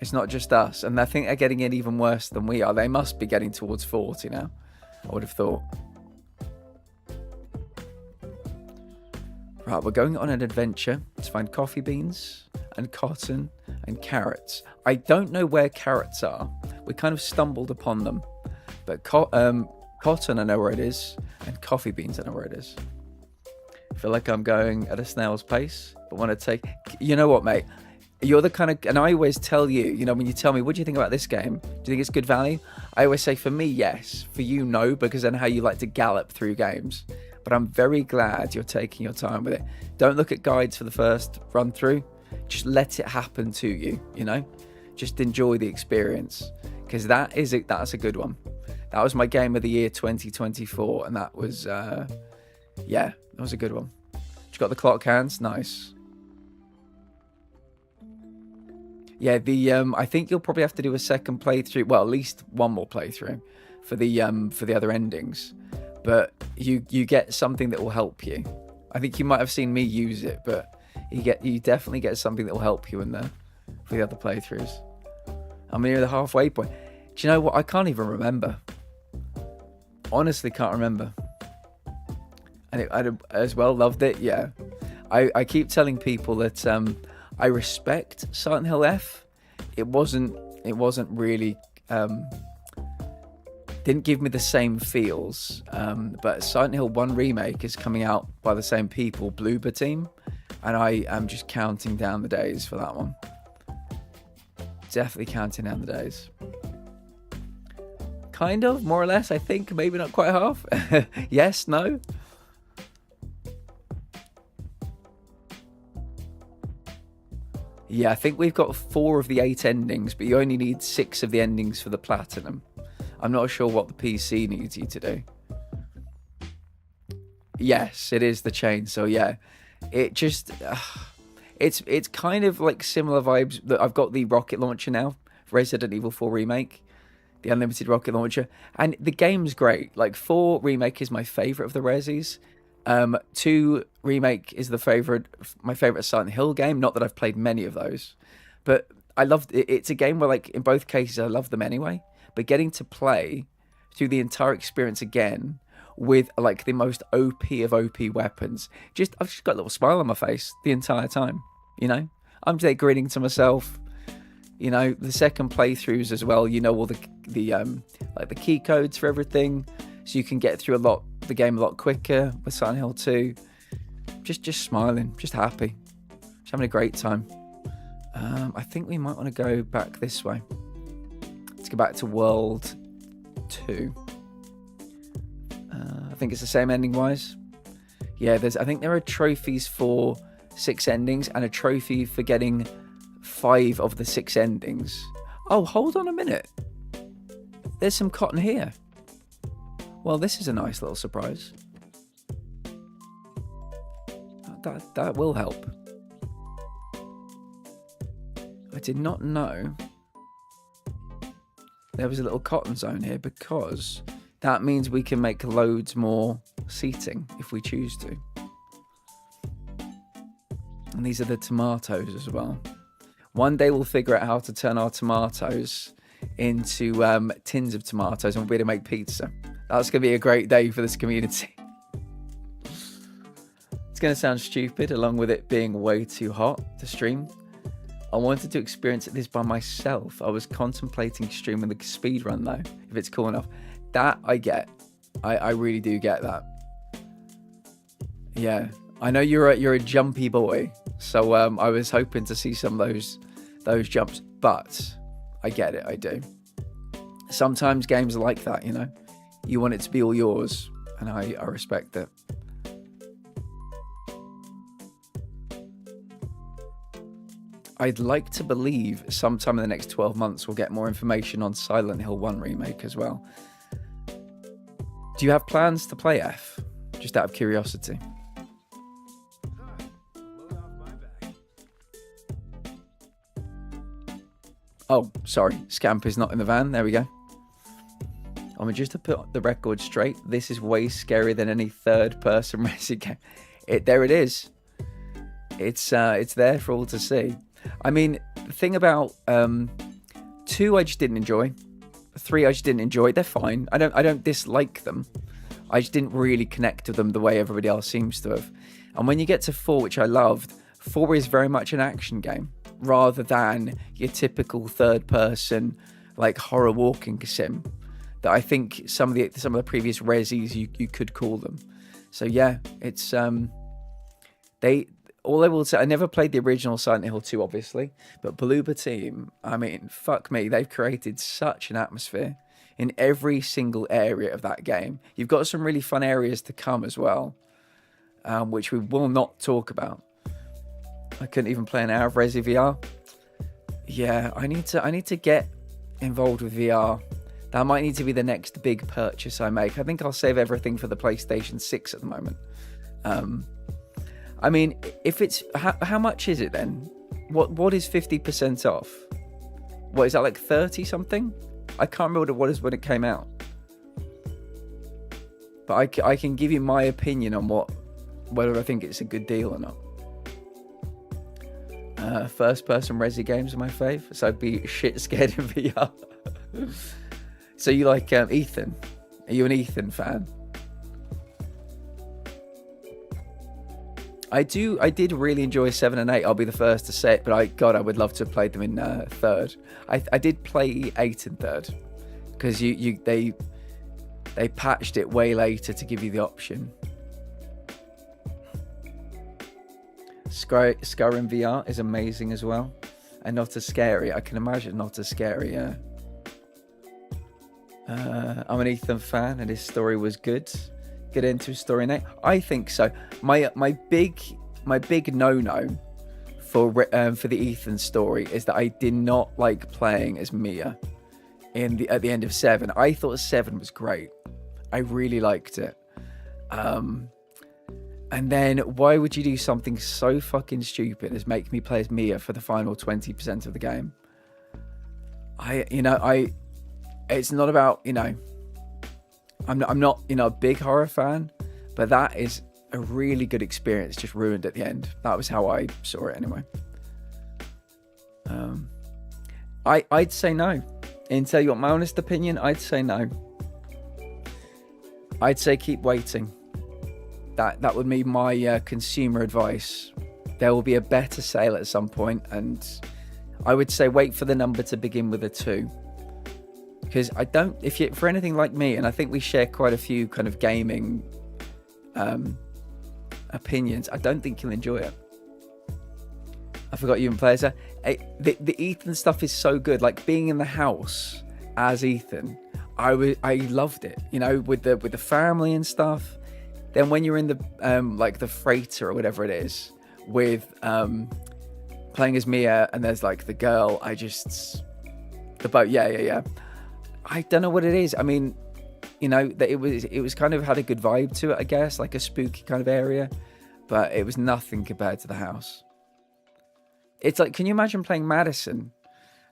it's not just us. And I think they're getting it even worse than we are. They must be getting towards 40 now, I would have thought. Right, we're going on an adventure to find coffee beans and cotton and carrots. I don't know where carrots are. We kind of stumbled upon them. But cotton, I know where it is. And coffee beans, I know where it is. I feel like I'm going at a snail's pace. But want to take... You know what, mate? You're the kind of... And I always tell you, you know, when you tell me, what do you think about this game? Do you think it's good value? I always say, for me, yes. For you, no. Because I know how you like to gallop through games. But I'm very glad you're taking your time with it. Don't look at guides for the first run through. Just let it happen to you, you know? Just enjoy the experience. Because that's a good one. That was my game of the year 2024. And that was, yeah, that was a good one. You got the clock hands? Nice. Yeah, I think you'll probably have to do a second playthrough. Well, at least one more playthrough for the other endings. But you get something that will help you. I think you might have seen me use it, but you definitely get something that will help you for the other playthroughs. I'm near the halfway point. Do you know what? I can't even remember. Honestly, can't remember. And I as well loved it. Yeah, I keep telling people that I respect Silent Hill F. It wasn't really. Didn't give me the same feels, but Silent Hill 1 Remake is coming out by the same people, Bloober Team, and I am just counting down the days for that one. Definitely counting down the days. Kind of, more or less, I think, maybe not quite half. Yes, no? Yeah, I think we've got 4 of the 8 endings, but you only need 6 of the endings for the platinum. I'm not sure what the PC needs you to do. Yes, it is the chainsaw. Yeah, it just it's kind of like similar vibes. That I've got the rocket launcher now, Resident Evil 4 Remake, the unlimited rocket launcher, and the game's great. Like 4 Remake is my favorite of the Resis. 2 Remake is my favorite Silent Hill game. Not that I've played many of those, but I loved it. It's a game where, like, in both cases, I love them anyway. But getting to play through the entire experience again, with like the most OP of OP weapons. I've just got a little smile on my face the entire time, you know? I'm there grinning to myself. You know, the second playthroughs as well, you know, all the like the key codes for everything, so you can get through the game a lot quicker with Silent Hill 2. Just smiling, just happy, just having a great time. I think we might want to go back this way. Let's go back to World 2. I think it's the same ending wise. Yeah, I think there are trophies for 6 endings and a trophy for getting 5 of the 6 endings. Oh, hold on a minute. There's some cotton here. Well, this is a nice little surprise. That will help. I did not know there was a little cotton zone here, because that means we can make loads more seating if we choose to. And these are the tomatoes as well. One day we'll figure out how to turn our tomatoes into tins of tomatoes, and we'll be able to make pizza. That's going to be a great day for this community. It's going to sound stupid, along with it being way too hot to stream. I wanted to experience this by myself. I was contemplating streaming the speedrun though, if it's cool enough. That I get. I really do get that. Yeah, I know you're a jumpy boy, so I was hoping to see some of those jumps, but I get it, I do. Sometimes games are like that, you know. You want it to be all yours, and I respect it. I'd like to believe sometime in the next 12 months we'll get more information on Silent Hill 1 remake as well. Do you have plans to play F? Just out of curiosity. Oh, sorry. Scamp is not in the van. There we go. I mean, just to put the record straight, this is way scarier than any third-person racing game. There it is. It's there for all to see. I mean, the thing about 2, I just didn't enjoy. 3, I just didn't enjoy. They're fine. I don't dislike them. I just didn't really connect with them the way everybody else seems to have. And when you get to 4, which I loved, 4 is very much an action game rather than your typical third-person like horror walking sim that I think some of the previous Resis you could call them. So yeah, it's all I will say, I never played the original Silent Hill 2, obviously, but Bloober Team, I mean, fuck me, they've created such an atmosphere in every single area of that game. You've got some really fun areas to come as well, which we will not talk about. I couldn't even play an hour of Resi VR. Yeah, I need to get involved with VR. That might need to be the next big purchase I make. I think I'll save everything for the PlayStation 6 at the moment. I mean, if it's how much is it then? What is 50% off? What is that, like 30 something? I can't remember what it was when it came out. But I can give you my opinion on whether I think it's a good deal or not. First-person Resi games are my fave, so I'd be shit scared in VR. So you like Ethan? Are you an Ethan fan? I did really enjoy 7 and 8. I'll be the first to say it, but I would love to have played them in 3rd. I did play 8 in 3rd because they patched it way later to give you the option. Skyrim VR is amazing as well, and not as scary. I can imagine not as scary. Yeah. I'm an Ethan fan, and his story was good. Get into his story now. I think so. My big no-no for the Ethan story is that I did not like playing as Mia at the end of 7. I thought 7 was great. I really liked it. And then why would you do something so fucking stupid as make me play as Mia for the final 20% of the game? It's not about, I'm not a big horror fan, but that is a really good experience just ruined at the end. That was how I saw it anyway. I'd say no. And tell you what, my honest opinion, I'd say no. I'd say keep waiting. That would be my consumer advice. There will be a better sale at some point, and I would say wait for the number to begin with a 2. Because if you're for anything like me, and I think we share quite a few kind of gaming opinions, I don't think you'll enjoy it. I forgot you in players. The Ethan stuff is so good. Like being in the house as Ethan, I loved it. You know, with the family and stuff. Then when you're in the like the freighter or whatever it is, with playing as Mia, and there's like the girl, the boat. Yeah. I don't know what it is. I mean, you know, that it was kind of had a good vibe to it, I guess, like a spooky kind of area, but it was nothing compared to the house. It's like, can you imagine playing Madison,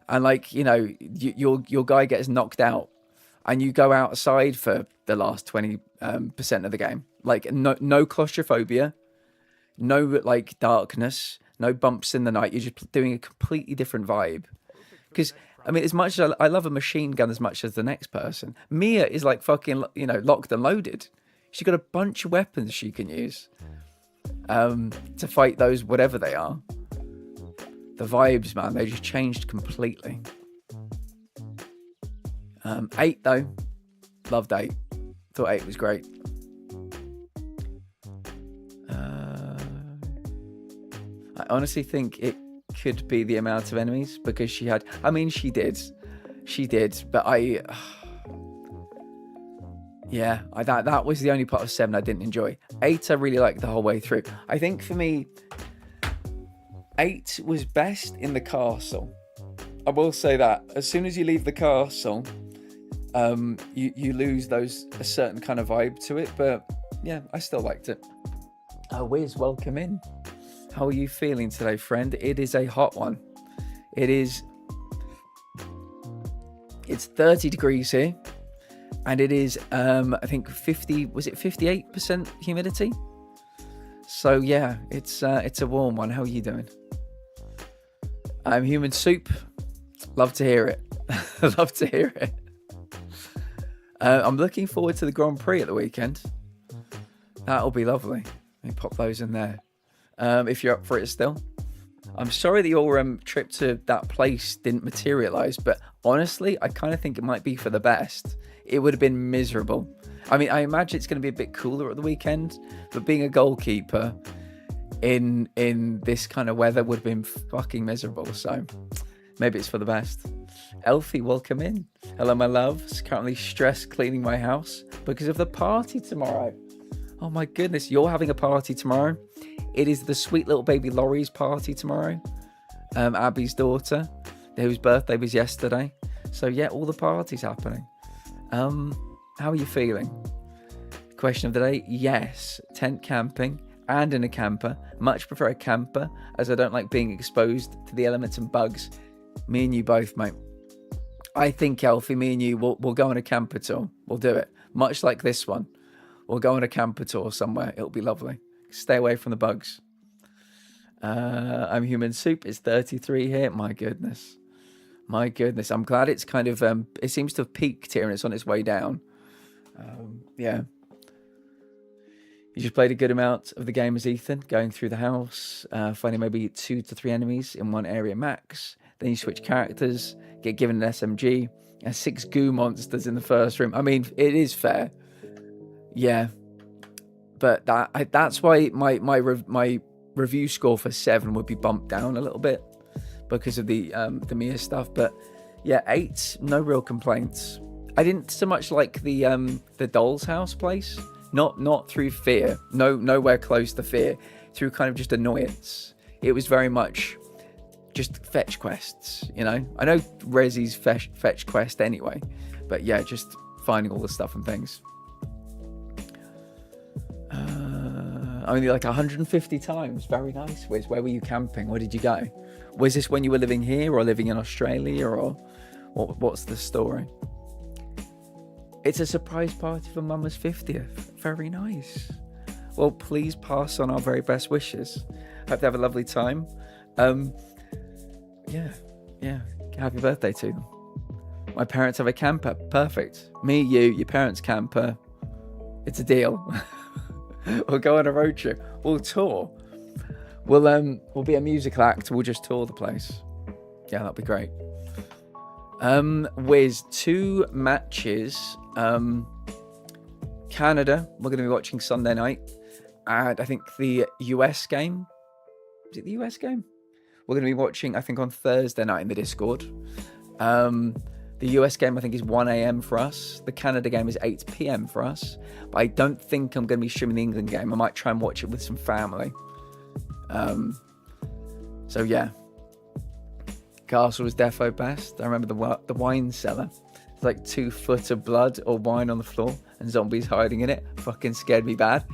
and like, you know, your guy gets knocked out, and you go outside for the last 20% of the game, like no claustrophobia, no like darkness, no bumps in the night. You're just doing a completely different vibe. Because I mean, as much as I love a machine gun as much as the next person, Mia is like fucking, you know, locked and loaded. She's got a bunch of weapons she can use to fight those, whatever they are. The vibes, man, they just changed completely. 8 though, loved 8. Thought 8 was great. I honestly think it could be the amount of enemies, because she did, but that was the only part of 7 I didn't enjoy. 8 I really liked the whole way through. I think for me, 8 was best in the castle. I will say that as soon as you leave the castle, you lose a certain kind of vibe to it, but yeah, I still liked it. Wiz, welcome in. How are you feeling today, friend? It is a hot one. It's 30 degrees here, and it is I think 58% humidity. So yeah, it's a warm one. How are you doing? I'm Human Soup. Love to hear it. Love to hear it. I'm looking forward to the Grand Prix at the weekend. That'll be lovely. Let me pop those in there. If you're up for it still. I'm sorry that your trip to that place didn't materialize, but honestly, I kind of think it might be for the best. It would have been miserable. I mean, I imagine it's going to be a bit cooler at the weekend, but being a goalkeeper in this kind of weather would have been fucking miserable. So maybe it's for the best. Elfie, welcome in. Hello, my loves. Currently stressed cleaning my house because of the party tomorrow. Oh my goodness, you're having a party tomorrow. It is the sweet little baby Laurie's party tomorrow. Abby's daughter, whose birthday was yesterday. So yeah, all the parties happening. How are you feeling? Question of the day, yes, tent camping and in a camper. Much prefer a camper, as I don't like being exposed to the elements and bugs. Me and you both, mate. I think, Elfie, me and you, we'll go on a camper tour. We'll do it. Much like this one. We'll go on a camper tour somewhere. It'll be lovely. Stay away from the bugs. I'm Human Soup. It's 33 here. My goodness. I'm glad it's kind of, it seems to have peaked here and it's on its way down. Yeah. You just played a good amount of the game as Ethan, going through the house, finding maybe 2 to 3 enemies in one area max. Then you switch characters, get given an SMG, and 6 goo monsters in the first room. I mean, it is fair. Yeah. But that's why my review score for 7 would be bumped down a little bit because of the Mia stuff. But yeah, 8, no real complaints. I didn't so much like the doll's house place. Not through fear. Nowhere close to fear. Through kind of just annoyance. It was very much just fetch quests, you know. I know Resi's fetch quest anyway, but yeah, just finding all the stuff and things. Only like 150 times. Very nice. Where were you camping? Where did you go? Was this when you were living here or living in Australia, or what's the story? It's a surprise party for Mama's 50th. Very nice. Well, please pass on our very best wishes. Hope they have a lovely time. Yeah. Happy birthday to them. My parents have a camper. Perfect. Me, you, your parents' camper. It's a deal. We'll go on a road trip. We'll tour. We'll be a musical act. We'll just tour the place. Yeah, that'd be great. With 2 matches. Canada, we're going to be watching Sunday night. And I think the US game. Is it the US game? We're going to be watching, I think, on Thursday night in the Discord. The US game, I think, is 1 a.m. for us. The Canada game is 8 p.m. for us. But I don't think I'm going to be streaming the England game. I might try and watch it with some family. So, yeah. Castle was defo best. I remember the wine cellar. It's like 2 foot of blood or wine on the floor and zombies hiding in it. Fucking scared me bad.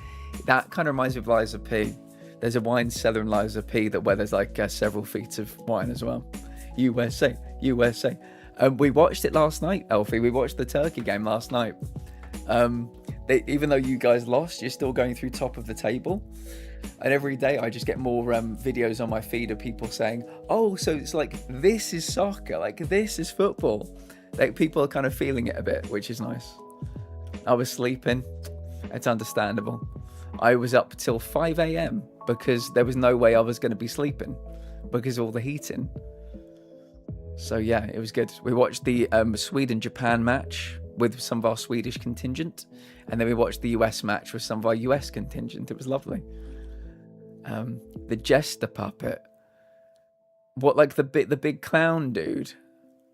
That kind of reminds me of Liza P. There's a wine cellar in Liza P where there's like several feet of wine as well. USA. We watched it last night, Elfie. We watched the Turkey game last night. Even though you guys lost, you're still going through top of the table. And every day I just get more videos on my feed of people saying, oh, so it's like, this is soccer, like this is football. Like people are kind of feeling it a bit, which is nice. I was sleeping. It's understandable. I was up till 5 a.m. because there was no way I was going to be sleeping because of all the heating. So yeah, it was good. We watched the Sweden-Japan match with some of our Swedish contingent, and then we watched the US match with some of our US contingent. It was lovely. The jester puppet. What, like the big clown dude?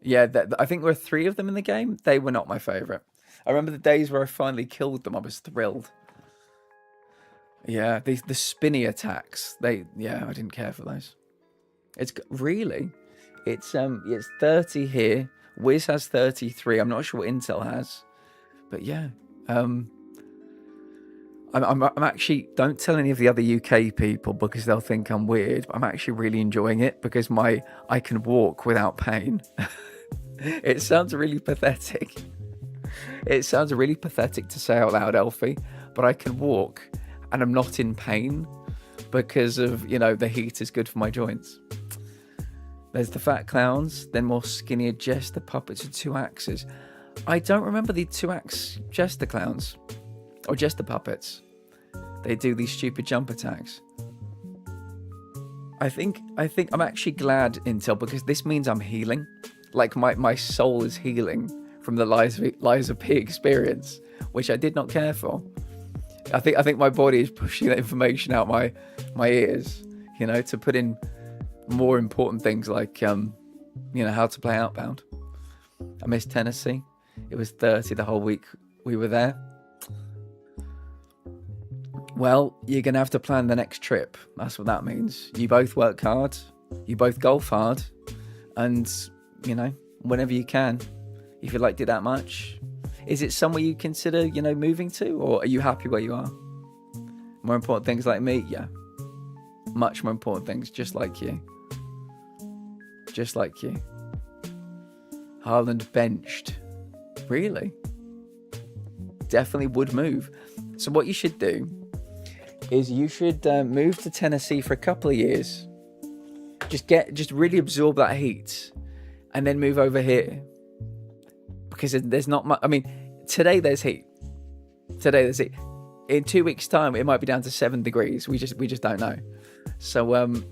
Yeah, I think there were 3 of them in the game. They were not my favourite. I remember the days where I finally killed them. I was thrilled. Yeah, the spinny attacks. I didn't care for those. It's really, it's 30 here. Wiz has 33. I'm not sure what Intel has, but yeah. I'm actually, don't tell any of the other UK people because they'll think I'm weird. I'm actually really enjoying it because I can walk without pain. It sounds really pathetic. It sounds really pathetic to say out loud, Elfie, but I can walk and I'm not in pain because of, the heat is good for my joints. There's the fat clowns, then more skinnier jester puppets with 2 axes. I don't remember the 2-axe jester clowns or jester puppets. They do these stupid jump attacks. I think I'm actually glad, Intel, because this means I'm healing. Like my soul is healing from the Liza P experience, which I did not care for. I think my body is pushing that information out my ears, to put in more important things like how to play Outbound. I miss Tennessee. It was 30 the whole week we were there. Well, you're gonna have to plan the next trip. That's what that means. You both work hard, you both golf hard, and whenever you can, if you liked it that much. Is it somewhere you consider, moving to, or are you happy where you are? More important things like me? Yeah. Much more important things, just like you. Just like you. Haaland benched. Really? Definitely would move. So what you should do is you should move to Tennessee for a couple of years. Just really absorb that heat, and then move over here. Because there's not much. I mean, today there's heat. In 2 weeks' time, it might be down to 7 degrees. We just don't know. So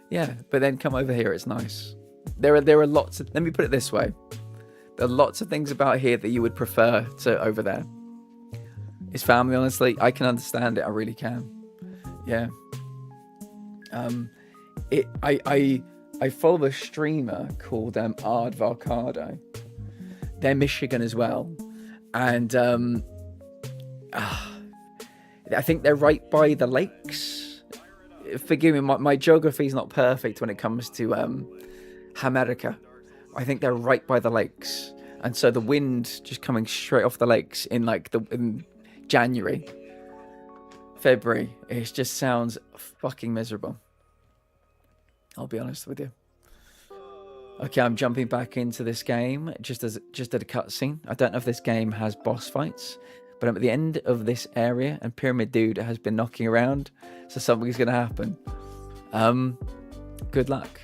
yeah. But then come over here. It's nice. There are lots of. Let me put it this way. There are lots of things about here that you would prefer to over there. It's family, honestly. I can understand it. I really can. Yeah. I follow a streamer called Ardvarcado. They're Michigan as well. And I think they're right by the lakes. Forgive me, my geography is not perfect when it comes to America. I think they're right by the lakes. And so the wind just coming straight off the lakes in January, February, it just sounds fucking miserable. I'll be honest with you. Okay, I'm jumping back into this game just at a cutscene. I don't know if this game has boss fights, but I'm at the end of this area and Pyramid Dude has been knocking around, so something's going to happen. Good luck.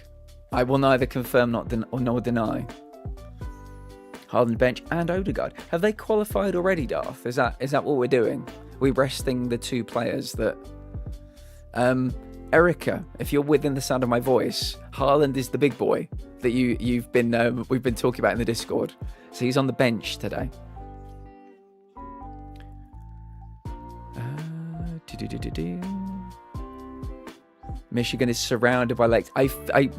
I will neither confirm nor deny. Haaland bench and Odegaard. Have they qualified already, Darth? Is that what we're doing? We're resting the two players that... Erica, if you're within the sound of my voice, Haaland is the big boy that we've been talking about in the Discord. So he's on the bench today. Michigan is surrounded by lakes. I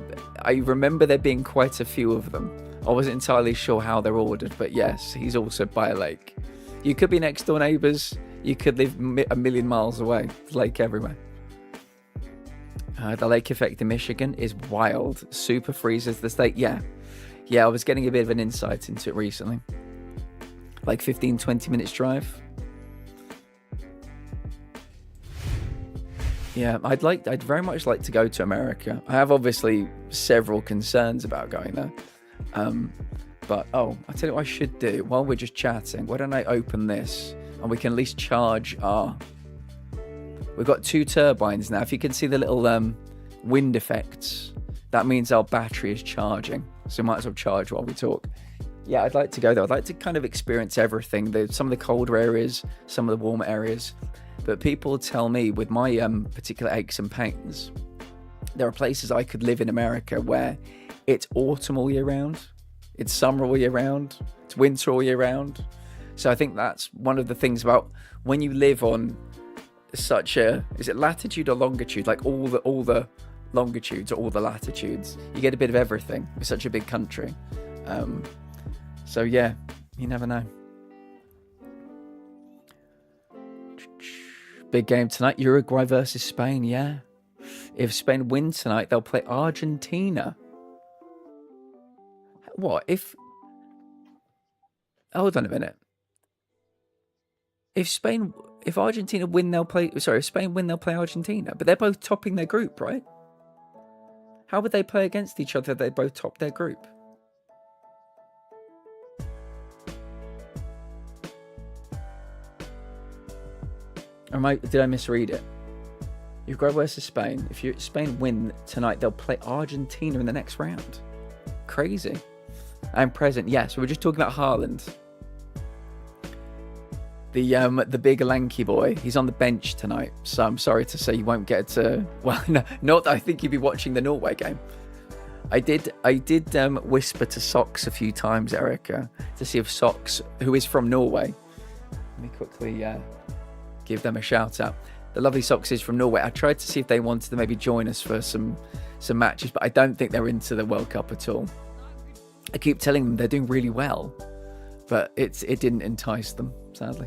remember there being quite a few of them. I wasn't entirely sure how they're ordered, but yes, he's also by a lake. You could be next door neighbours. You could live a million miles away. There's a lake everywhere. The lake effect in Michigan is wild. Super freezes the state. Yeah, I was getting a bit of an insight into it recently. Like 15-20 minutes drive. Yeah, I'd very much like to go to America. I have obviously several concerns about going there. But I tell you what I should do while we're just chatting. Why don't I open this and we can at least charge our... We've got 2 turbines now. If you can see the little wind effects, that means our battery is charging. So we might as well charge while we talk. Yeah, I'd like to go there. I'd like to kind of experience everything. Some of the colder areas, some of the warmer areas. But people tell me with my particular aches and pains, there are places I could live in America where it's autumn all year round, it's summer all year round, it's winter all year round. So I think that's one of the things about when you live on such a, is it latitude or longitude? Like all the longitudes or all the latitudes, you get a bit of everything. It's such a big country. So yeah, you never know. Big game tonight, Uruguay versus Spain, yeah. If Spain win tonight, they'll play Argentina. What? Hold on a minute. If Spain win, they'll play Argentina. But they're both topping their group, right? How would they play against each other if they both top their group? Did I misread it? Uruguay versus Spain. If Spain win tonight, they'll play Argentina in the next round. Crazy. I'm present. Yes, we were just talking about Haaland. The big lanky boy. He's on the bench tonight, so I'm sorry to say you won't get to. Well, no, not. I think you'd be watching the Norway game. I did whisper to Socks a few times, Erica, to see if Socks, who is from Norway. Let me quickly give them a shout out. The lovely Socks is from Norway. I tried to see if they wanted to maybe join us for some matches, but I don't think they're into the World Cup at all. I keep telling them they're doing really well, but it didn't entice them, sadly.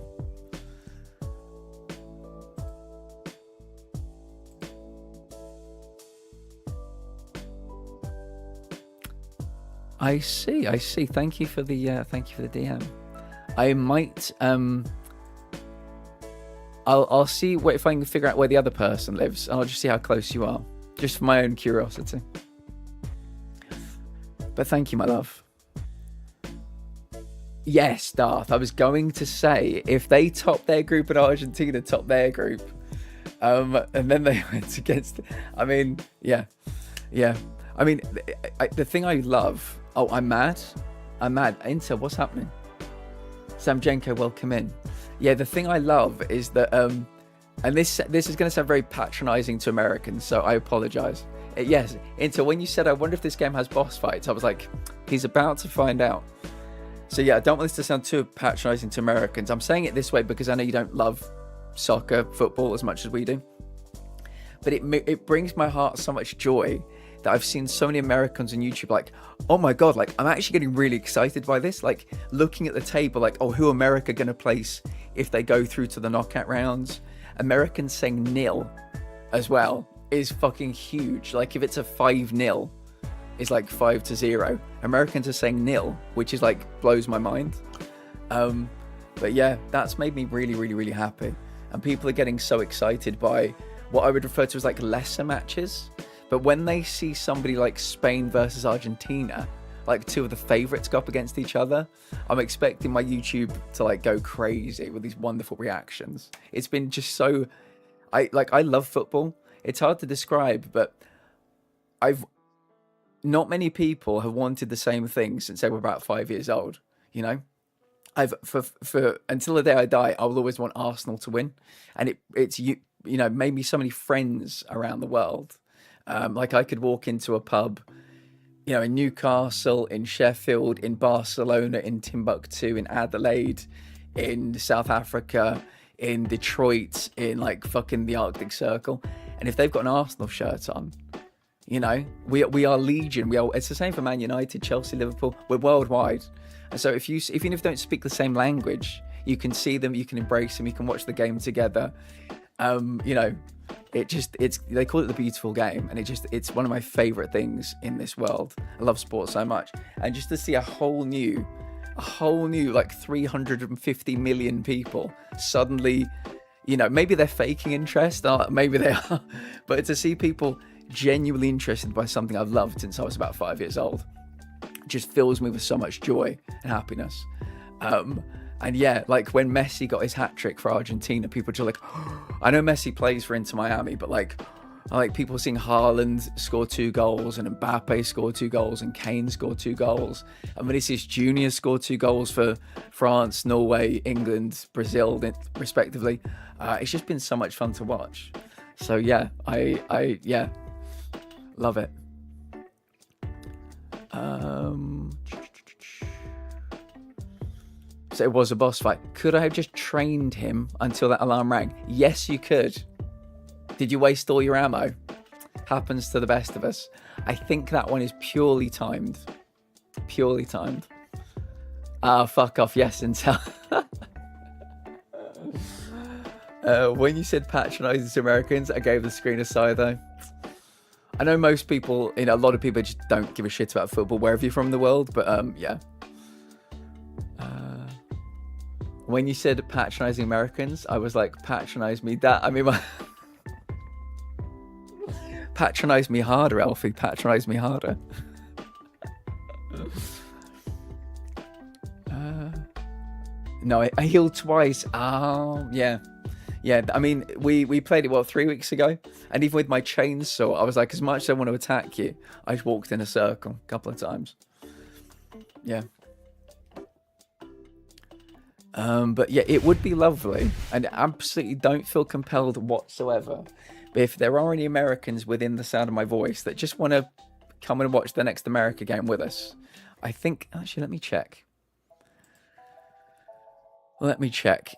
I see. Thank you for the DM. I might I'll see if I can figure out where the other person lives, and I'll just see how close you are, just for my own curiosity. But thank you, my love. Yes, Darth. I was going to say if they top their group and Argentina top their group, and then they went against. I mean, yeah. I mean, the thing I love. Oh, I'm mad. Inter, what's happening? Samjenko, welcome in. Yeah, the thing I love is that, and this is going to sound very patronizing to Americans, so I apologize. Yes, Inter, when you said, I wonder if this game has boss fights, I was like, he's about to find out. So yeah, I don't want this to sound too patronizing to Americans. I'm saying it this way because I know you don't love soccer, football as much as we do. But it brings my heart so much joy that I've seen so many Americans on YouTube like, oh my God, like I'm actually getting really excited by this. Like looking at the table, like, oh, who America going to place if they go through to the knockout rounds? Americans saying nil as well is fucking huge. Like if it's a 5-0, it's like 5-0. Americans are saying nil, which is like blows my mind. But yeah, that's made me really, really, really happy. And people are getting so excited by what I would refer to as like lesser matches. But when they see somebody like Spain versus Argentina, like two of the favorites go up against each other, I'm expecting my YouTube to like go crazy with these wonderful reactions. It's been just so, I love football. It's hard to describe, but not many people have wanted the same thing since they were about 5 years old. You know, I've for until the day I die, I will always want Arsenal to win, and it's made me so many friends around the world. Like I could walk into a pub, in Newcastle, in Sheffield, in Barcelona, in Timbuktu, in Adelaide, in South Africa, in Detroit, in like fucking the Arctic Circle, and if they've got an Arsenal shirt on, we are legion. It's the same for Man United, Chelsea, Liverpool. We're worldwide, and so even if you don't speak the same language, you can see them, you can embrace them, you can watch the game together. They call it the beautiful game, and it's one of my favorite things in this world. I love sports so much, and just to see a whole new like 350 million people suddenly, maybe they're faking interest, or maybe they are, but to see people genuinely interested by something I've loved since I was about 5 years old just fills me with so much joy and happiness. And yeah, like when Messi got his hat trick for Argentina, people are just like, I know Messi plays for Inter Miami, but I like people seeing Haaland score 2 goals, and Mbappe score 2 goals, and Kane score 2 goals, and Vinicius Junior score 2 goals for France, Norway, England, Brazil, respectively. It's just been so much fun to watch. So yeah, I love it. So it was a boss fight. Could I have just trained him until that alarm rang? Yes, you could. Did you waste all your ammo? Happens to the best of us. I think that one is purely timed. Purely timed. Fuck off. Yes, Intel. When you said patronizing to Americans, I gave the screen a sigh though. I know most people, a lot of people just don't give a shit about football wherever you're from in the world, but yeah. When you said patronizing Americans, I was like, patronize me. Patronize me harder, Alfie. Patronize me harder. No, I healed twice. Yeah. I mean, we played it 3 weeks ago, and even with my chainsaw, I was like, as much as I want to attack you, I just walked in a circle a couple of times. Yeah. But yeah, it would be lovely, and absolutely don't feel compelled whatsoever. But if there are any Americans within the sound of my voice that just want to come and watch the next America game with us, I think, actually, let me check.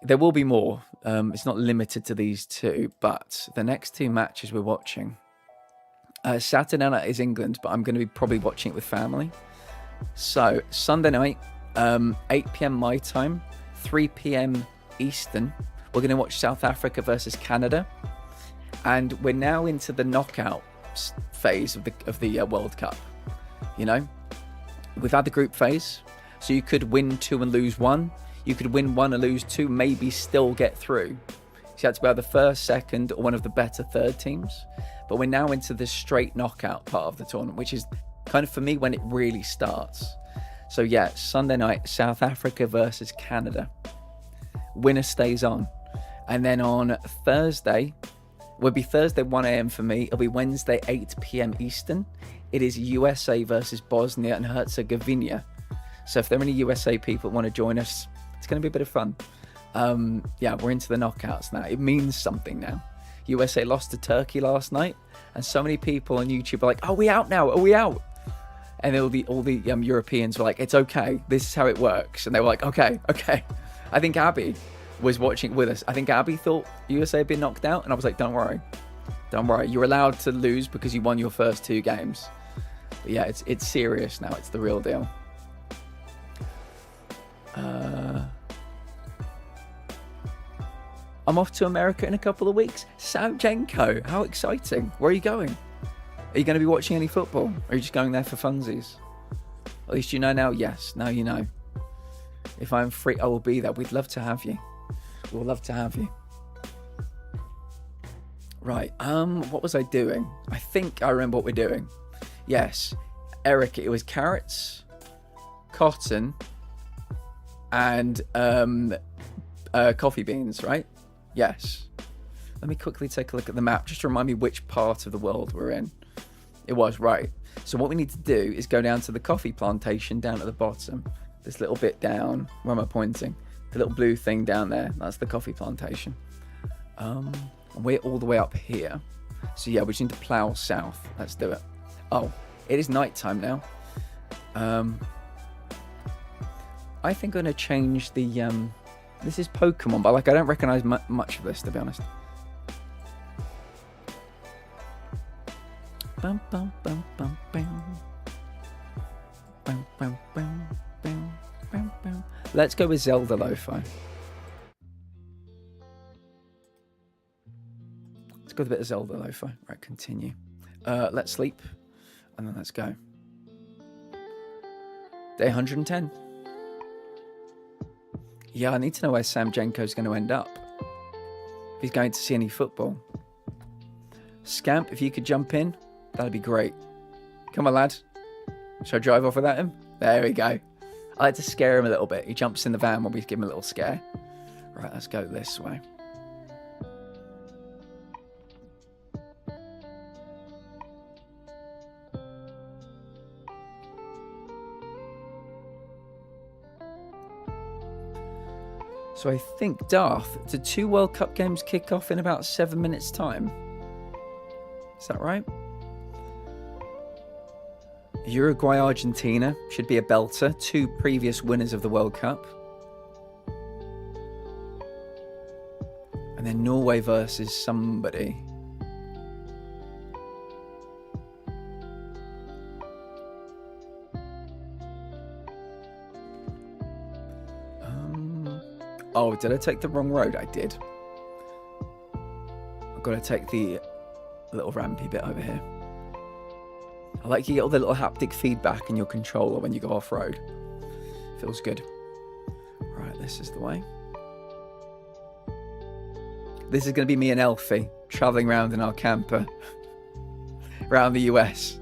There will be more. It's not limited to these two, but the next 2 matches we're watching. Saturday night is England, but I'm going to be probably watching it with family. So Sunday night, 8 p.m. my time, 3 p.m. Eastern, we're going to watch South Africa versus Canada, and we're now into the knockout phase of the World Cup. We've had the group phase, so you could win 2 and lose 1. You could win 1 and lose 2, maybe still get through. So you had to be either the first, second, or one of the better third teams. But we're now into the straight knockout part of the tournament, which is kind of, for me, when it really starts. So yeah, Sunday night, South Africa versus Canada. Winner stays on. And then on Thursday, will be Thursday 1 a.m. for me. It'll be Wednesday 8 p.m. Eastern. It is USA versus Bosnia and Herzegovina. So if there are any USA people that want to join us, it's going to be a bit of fun. Yeah, we're into the knockouts now. It means something now. USA lost to Turkey last night, and so many people on YouTube are like, "Are we out now? Are we out?" And all the Europeans were like, "It's okay. This is how it works." And they were like, "Okay." I think Abby was watching with us. I think Abby thought USA had been knocked out, and I was like, "Don't worry. You're allowed to lose because you won your first 2 games." But yeah, it's serious now. It's the real deal. I'm off to America in a couple of weeks. Savchenko, how exciting. Where are you going? Are you going to be watching any football? Or are you just going there for funsies? At least you know now. Yes, now you know. If I'm free, I will be there. We'd love to have you. We'll love to have you. Right, what was I doing? I think I remember what we're doing. Yes, Eric, it was carrots, cotton, and coffee beans, right? Yes. Let me quickly take a look at the map, just to remind me which part of the world we're in. It was, right. So what we need to do is go down to the coffee plantation down at the bottom. This little bit down. Where am I pointing? The little blue thing down there. That's the coffee plantation. And we're all the way up here. So yeah, we just need to plow south. Let's do it. Oh, it is nighttime now. I think I'm going to change the... this is Pokemon, but like I don't recognise much of this, to be honest. Bum, bum, bum, bum, bum. Bum, bum, bum, bum, bum, bum. Let's go with Zelda Lo-Fi. Let's go with a bit of Zelda Lo-Fi. Right, continue. Let's sleep, and then let's go. Day 110. Yeah, I need to know where Sam Jenko's going to end up. If he's going to see any football. Scamp, if you could jump in, that'd be great. Come on, lad. Shall I drive off without him? There we go. I like to scare him a little bit. He jumps in the van when we give him a little scare. Right, let's go this way. So I think, Darth, do 2 World Cup games kick off in about 7 minutes' time? Is that right? Uruguay, Argentina should be a belter. 2 previous winners of the World Cup. And then Norway versus somebody. Oh, did I take the wrong road? I did. I've got to take the little rampy bit over here. I like you get all the little haptic feedback in your controller when you go off-road. Feels good. Right, this is the way. This is going to be me and Elfie travelling around in our camper around the US.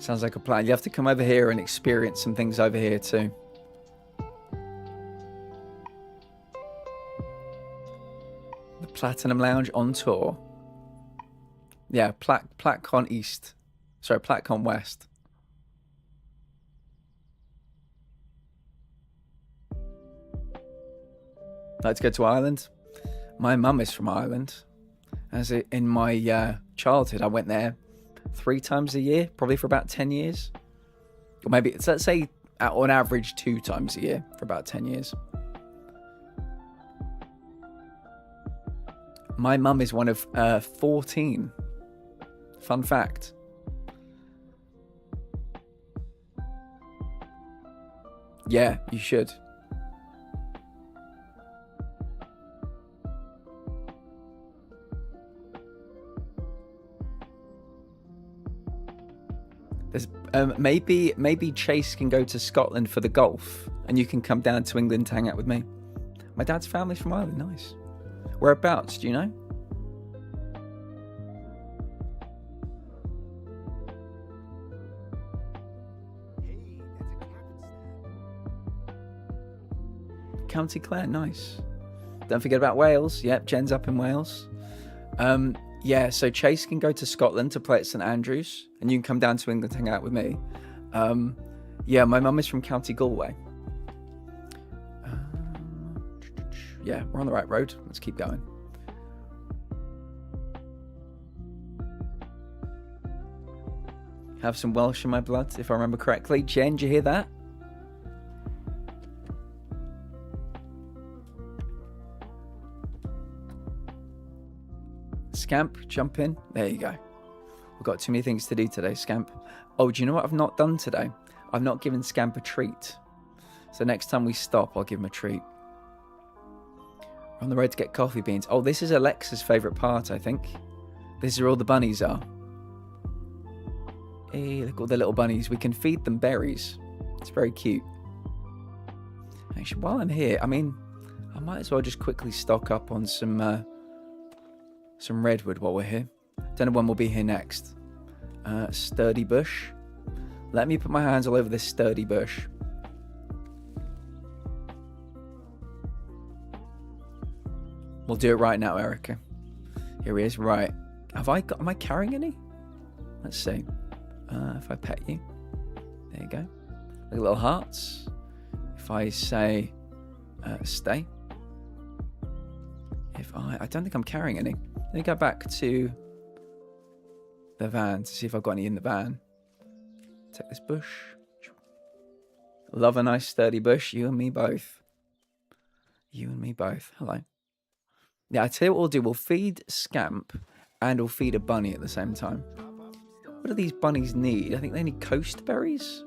Sounds like a plan. You have to come over here and experience some things over here too. The Platinum Lounge on tour. Yeah, PlatCon East. Sorry, PlatCon West. Like to go to Ireland? My mum is from Ireland. As in my childhood, I went there 3 times a year, probably for about 10 years. Or maybe, let's say, on average, 2 times a year for about 10 years. My mum is one of 14. Fun fact. Yeah, you should. There's maybe Chase can go to Scotland for the golf, and you can come down to England to hang out with me. My dad's family's from Ireland. Nice. Whereabouts? Do you know? Hey, that's a captain. County Clare. Nice. Don't forget about Wales. Yep, Jen's up in Wales. Yeah, so Chase can go to Scotland to play at St Andrews, and you can come down to England to hang out with me. Yeah, my mum is from County Galway. Yeah, we're on the right road. Let's keep going. Have some Welsh in my blood, if I remember correctly. Jen, did you hear that? Scamp, jump in. There you go. We've got too many things to do today, Scamp. Oh, do you know what I've not done today? I've not given Scamp a treat. So next time we stop, I'll give him a treat. We're on the road to get coffee beans. Oh, this is Alexa's favourite part, I think. This is where all the bunnies are. Hey, look at all the little bunnies. We can feed them berries. It's very cute. Actually, while I'm here, I mean, I might as well just quickly stock up on some redwood while we're here. Don't know when we'll be here next. Sturdy bush. Let me put my hands all over this sturdy bush. We'll do it right now, Erica. Here he is. Right. Am I carrying any? Let's see. If I pet you. There you go. Like little hearts. If I say stay. I don't think I'm carrying any. Let me go back to the van to see if I've got any in the van. Take this bush. Love a nice sturdy bush. You and me both. You and me both. Hello. Yeah, I tell you what we'll do. We'll feed Scamp and we'll feed a bunny at the same time. What do these bunnies need? I think they need coast berries.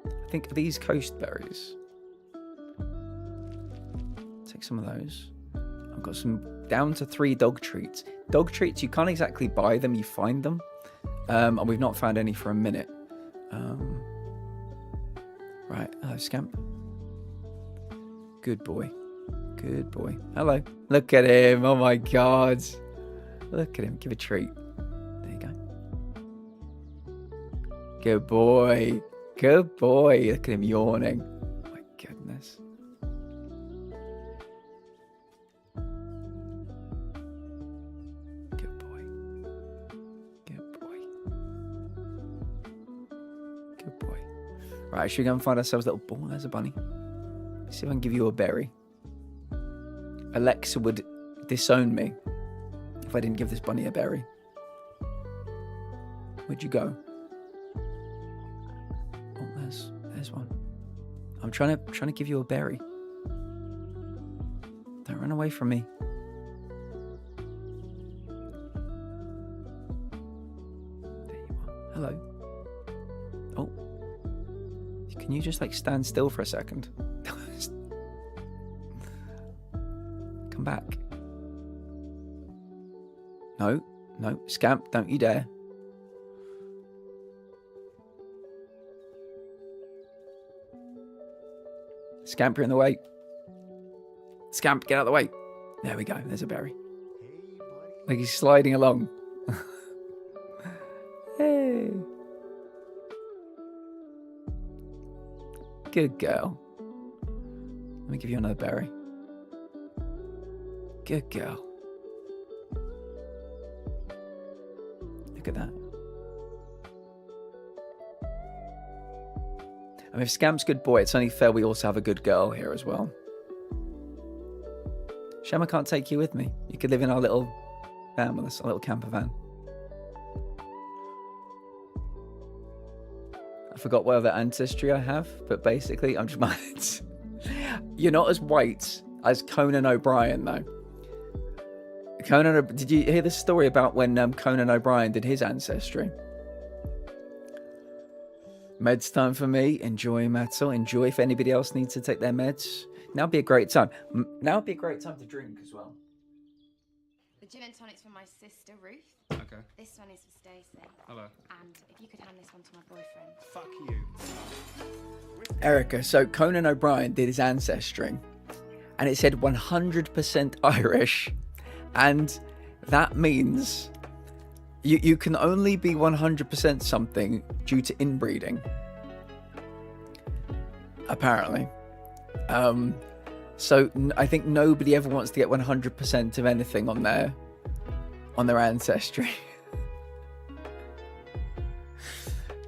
I think these coast berries. Take some of those. I've got some down to 3 dog treats. Dog treats, you can't exactly buy them, you find them. And we've not found any for a minute. Right, hello, Scamp. Good boy. Good boy. Hello. Look at him. Oh my God. Look at him. Give a treat. There you go. Good boy. Good boy. Look at him yawning. Oh my goodness. Good boy. Good boy. Good boy. Right, should we go and find ourselves a little ball? There's a bunny. Let's see if I can give you a berry. Alexa would disown me if I didn't give this bunny a berry. Where'd you go? Oh, there's one. I'm trying to give you a berry. Don't run away from me. There you are. Hello. Oh. Can you just like stand still for a second? Come back. No, Scamp, don't you dare. Scamp, you're in the way. Scamp, get out of the way. There we go, there's a berry. Like he's sliding along. Hey. Good girl. Let me give you another berry. Good girl. Look at that. I mean, if Scamp's good boy, it's only fair we also have a good girl here as well. Shame I can't take you with me. You could live in our little van with us, a little camper van. I forgot what other ancestry I have, but basically, I'm just... You're not as white as Conan O'Brien, though. Did you hear the story about when Conan O'Brien did his ancestry? Meds time for me. Enjoy, Metal. Enjoy if anybody else needs to take their meds. Now would be a great time. Now would be a great time to drink as well. The gin and tonic's from my sister, Ruth. Okay. This one is for Stacey. Hello. And if you could hand this one to my boyfriend. Fuck you. Erica, so Conan O'Brien did his ancestry, and it said 100% Irish, and that means you can only be 100% something due to inbreeding. Apparently. So I think nobody ever wants to get 100% of anything on their ancestry.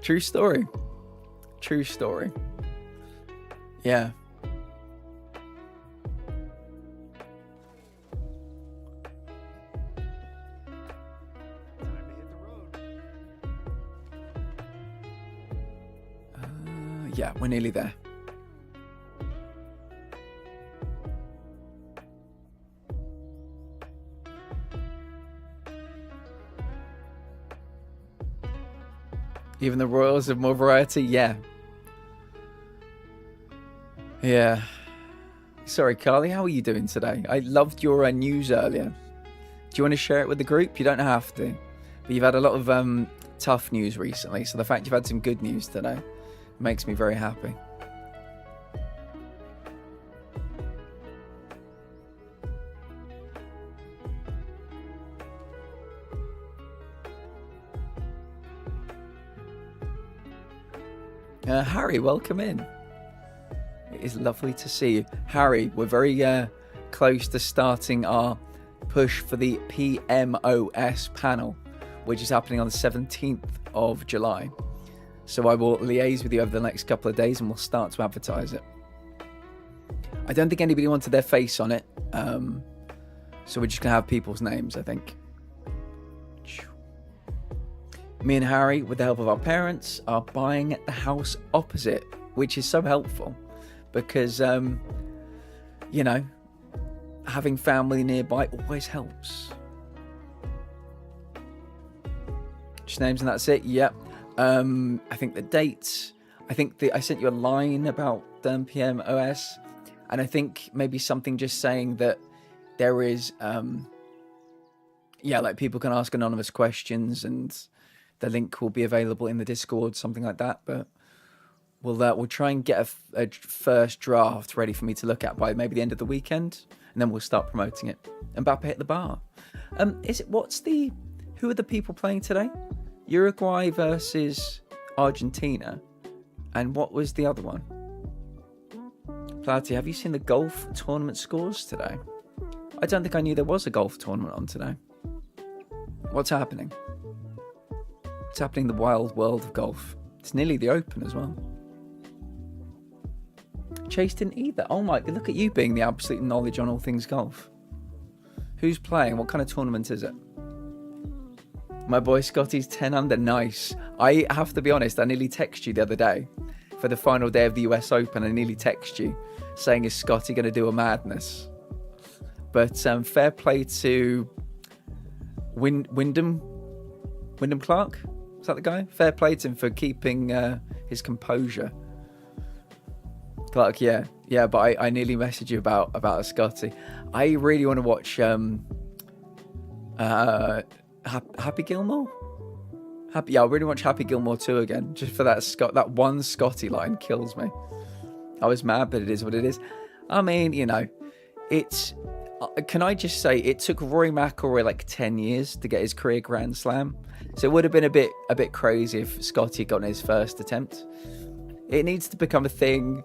True story. True story. Yeah. Yeah, we're nearly there. Even the royals have more variety? Yeah. Yeah. Sorry, Carly, how are you doing today? I loved your news earlier. Do you want to share it with the group? You don't have to. But you've had a lot of tough news recently, so the fact you've had some good news today makes me very happy. Harry, welcome in. It is lovely to see you. Harry, we're very close to starting our push for the PMOS panel, which is happening on the 17th of July. So I will liaise with you over the next couple of days and we'll start to advertise it. I don't think anybody wanted their face on it. So we're just going to have people's names, I think. Me and Harry, with the help of our parents, are buying the house opposite, which is so helpful because, you know, having family nearby always helps. Just names and that's it. Yep. I think the dates. I sent you a line about PMOS, and I think maybe something just saying that there is, like people can ask anonymous questions, and the link will be available in the Discord, something like that. But we'll try and get a first draft ready for me to look at by maybe the end of the weekend, and then we'll start promoting it. Mbappe hit the bar. Who are the people playing today? Uruguay versus Argentina. And what was the other one? Platy, have you seen the golf tournament scores today? I don't think I knew there was a golf tournament on today. What's happening? What's happening in the wild world of golf? It's nearly the Open as well. Chase didn't either. Oh my, look at you being the absolute knowledge on all things golf. Who's playing? What kind of tournament is it? My boy Scotty's 10 under. Nice. I have to be honest, I nearly texted you the other day for the final day of the US Open. I nearly texted you saying, is Scotty going to do a madness? But fair play to Wyndham Clark. Is that the guy? Fair play to him for keeping his composure. Clark, yeah. But I nearly messaged you about a Scotty. I really want to watch Happy Gilmore. I really watch Happy Gilmore 2 again, just for that one Scotty line kills me. I was mad, but it is what it is. I mean, you know, it's. Can I just say it took Rory McIlroy like 10 years to get his career Grand Slam, so it would have been a bit crazy if Scotty got on his first attempt. It needs to become a thing.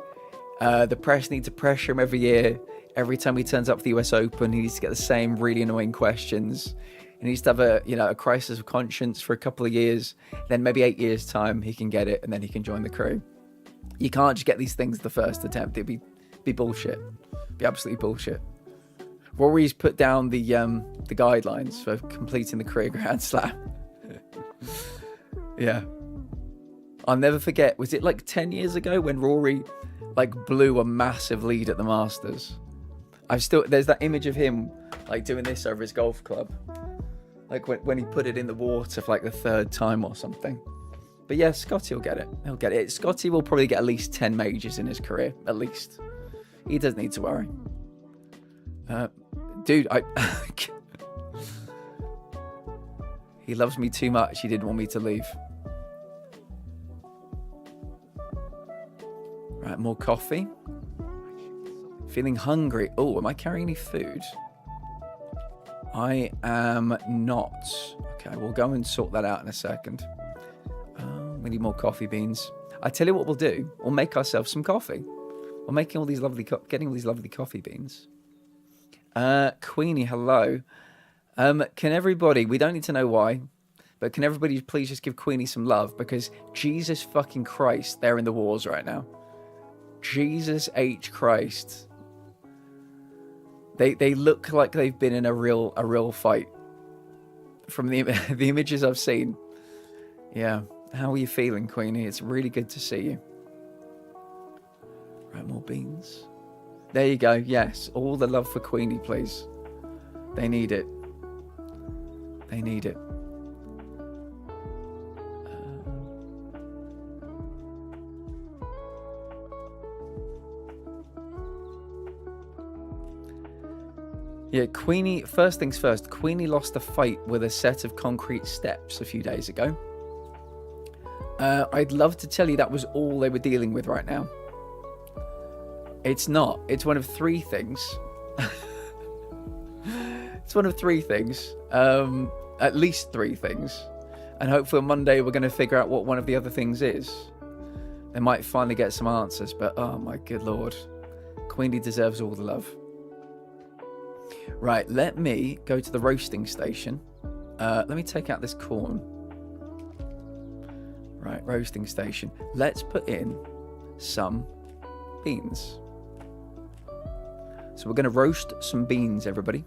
The press need to pressure him every year. Every time he turns up for the US Open, he needs to get the same really annoying questions. He needs to have a crisis of conscience for a couple of years. Then maybe 8 years time he can get it, and then he can join the crew. You can't just get these things the first attempt. It'd be bullshit. Be absolutely bullshit. Rory's put down the guidelines for completing the career Grand Slam. Yeah. I'll never forget, was it like 10 years ago when Rory like blew a massive lead at the Masters? There's that image of him like doing this over his golf club. Like when he put it in the water for like the third time or something. But yeah, Scotty will get it. He'll get it. Scotty will probably get at least 10 majors in his career, at least. He doesn't need to worry. Dude, he loves me too much. He didn't want me to leave. Right, more coffee. Feeling hungry. Oh, am I carrying any food? I am not. Okay, we'll go and sort that out in a second. We need more coffee beans. I tell you what we'll do. We'll make ourselves some coffee. We're making all these getting all these lovely coffee beans. Queenie, hello. Can everybody, we don't need to know why, but can everybody please just give Queenie some love, because Jesus fucking Christ, they're in the wars right now. Jesus H. Christ. They look like they've been in a real fight from the images I've seen. Yeah. How are you feeling, Queenie? It's really good to see you. Right, more beans. There you go. Yes, all the love for Queenie, please. They need it. They need it. Yeah, Queenie, first things first, Queenie lost a fight with a set of concrete steps a few days ago. I'd love to tell you that was all they were dealing with right now. It's not. It's one of three things. It's one of three things. At least three things. And hopefully on Monday we're going to figure out what one of the other things is. They might finally get some answers, but oh my good lord. Queenie deserves all the love. Right, let me go to the roasting station. Let me take out this corn. Right, roasting station. Let's put in some beans. So we're going to roast some beans, everybody.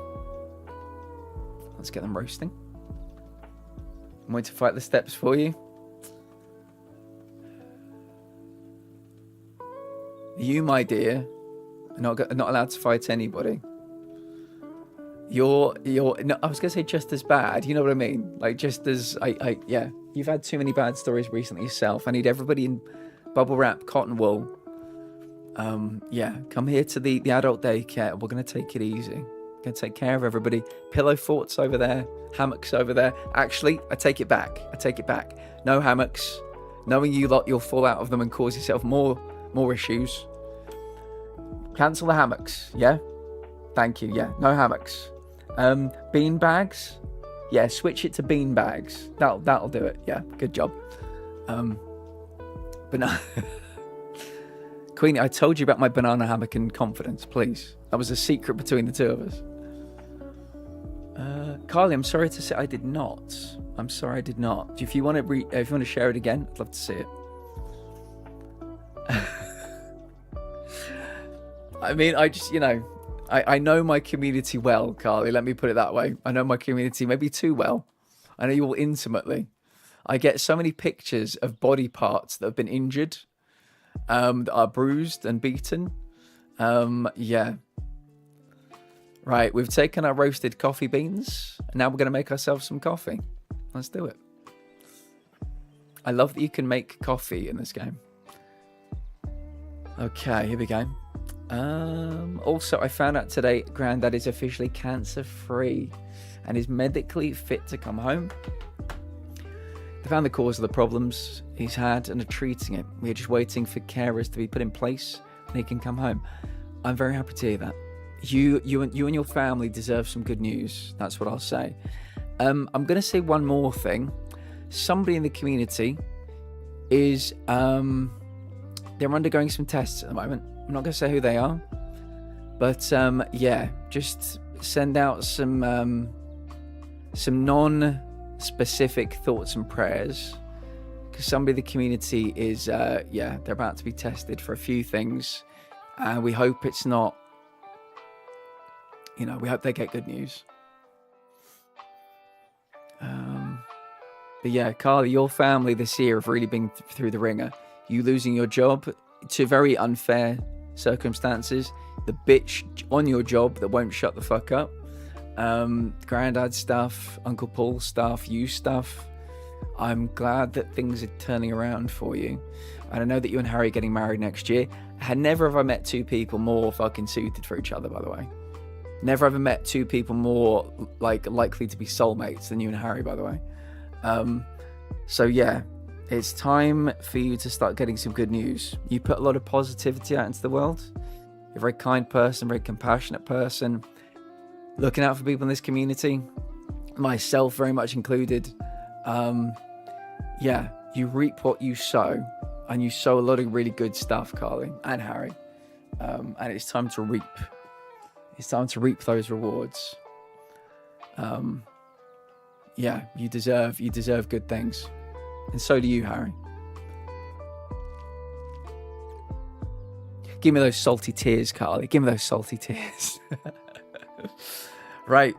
Let's get them roasting. I'm going to fight the steps for you. You, my dear, are not allowed to fight anybody. You're no, I was gonna say just as bad, you know what I mean? Like just as yeah, you've had too many bad stories recently yourself. I need everybody in bubble wrap, cotton wool. Yeah, come here to the adult daycare. We're gonna take it easy. We're gonna take care of everybody. Pillow forts over there, hammocks over there. Actually, I take it back. No hammocks. Knowing you lot, you'll fall out of them and cause yourself more issues. Cancel the hammocks, yeah? Thank you, yeah, no hammocks. Bean bags, yeah, switch it to bean bags. That'll do it, yeah, good job. But no, Queenie, I told you about my banana hammock and confidence, please. That was a secret between the two of us. Carly, I'm sorry to say I did not. I'm sorry I did not. If you want to share it again, I'd love to see it. I mean, I just, I know my community well, Carly. Let me put it that way. I know my community maybe too well. I know you all intimately. I get so many pictures of body parts that have been injured, that are bruised and beaten. Yeah. Right, we've taken our roasted coffee beans, and now we're going to make ourselves some coffee. Let's do it. I love that you can make coffee in this game. Okay, here we go. Also, I found out today Grandad is officially cancer-free and is medically fit to come home. They found the cause of the problems he's had and are treating it. We're just waiting for carers to be put in place and he can come home. I'm very happy to hear that. You and your family deserve some good news. That's what I'll say. I'm going to say one more thing. Somebody in the community is they're undergoing some tests at the moment. I'm not going to say who they are, but yeah, just send out some non-specific thoughts and prayers, because somebody in the community is yeah, they're about to be tested for a few things, and we hope it's not, we hope they get good news. But yeah, Carly, your family this year have really been through the ringer. You losing your job to very unfair circumstances, the bitch on your job that won't shut the fuck up, Grandad stuff, Uncle Paul stuff, you stuff. I'm glad that things are turning around for you. And I know that you and Harry are getting married next year. Never have I met two people more fucking suited for each other, by the way. Never ever met two people more likely to be soulmates than you and Harry, by the way. So yeah, it's time for you to start getting some good news. You put a lot of positivity out into the world. You're a very kind person, very compassionate person, looking out for people in this community, myself very much included. Yeah, you reap what you sow, and you sow a lot of really good stuff, Carly and Harry. And it's time to reap. It's time to reap those rewards. Yeah, you deserve good things. And so do you, Harry. Give me those salty tears, Carly. Give me those salty tears. Right.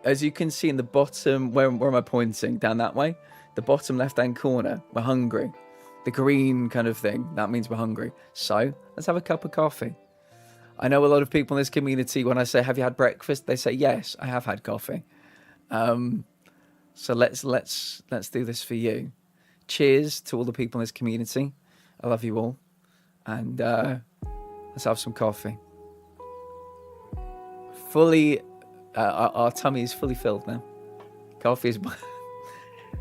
As you can see in the bottom, where am I pointing? Down that way? The bottom left-hand corner. We're hungry. The green kind of thing. That means we're hungry. So, let's have a cup of coffee. I know a lot of people in this community, when I say, have you had breakfast? They say, yes, I have had coffee. So let's do this for you. Cheers to all the people in this community. I love you all. And let's have some coffee. Our tummy is fully filled now. Coffee is.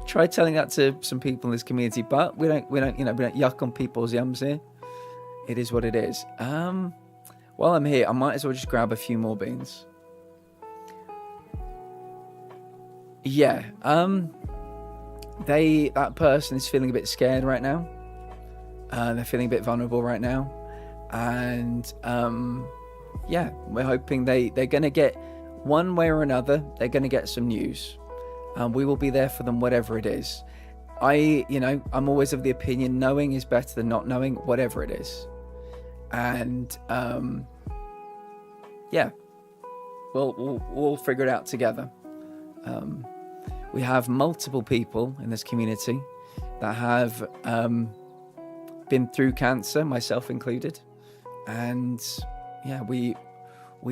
Try telling that to some people in this community, but we don't yuck on people's yums here. It is what it is. While I'm here, I might as well just grab a few more beans. Yeah, that person is feeling a bit scared right now. They're feeling a bit vulnerable right now. And yeah, we're hoping they're going to get, one way or another, they're going to get some news. We will be there for them, whatever it is. I'm always of the opinion knowing is better than not knowing, whatever it is. And yeah, we'll figure it out together. We have multiple people in this community that have been through cancer, myself included. And yeah, we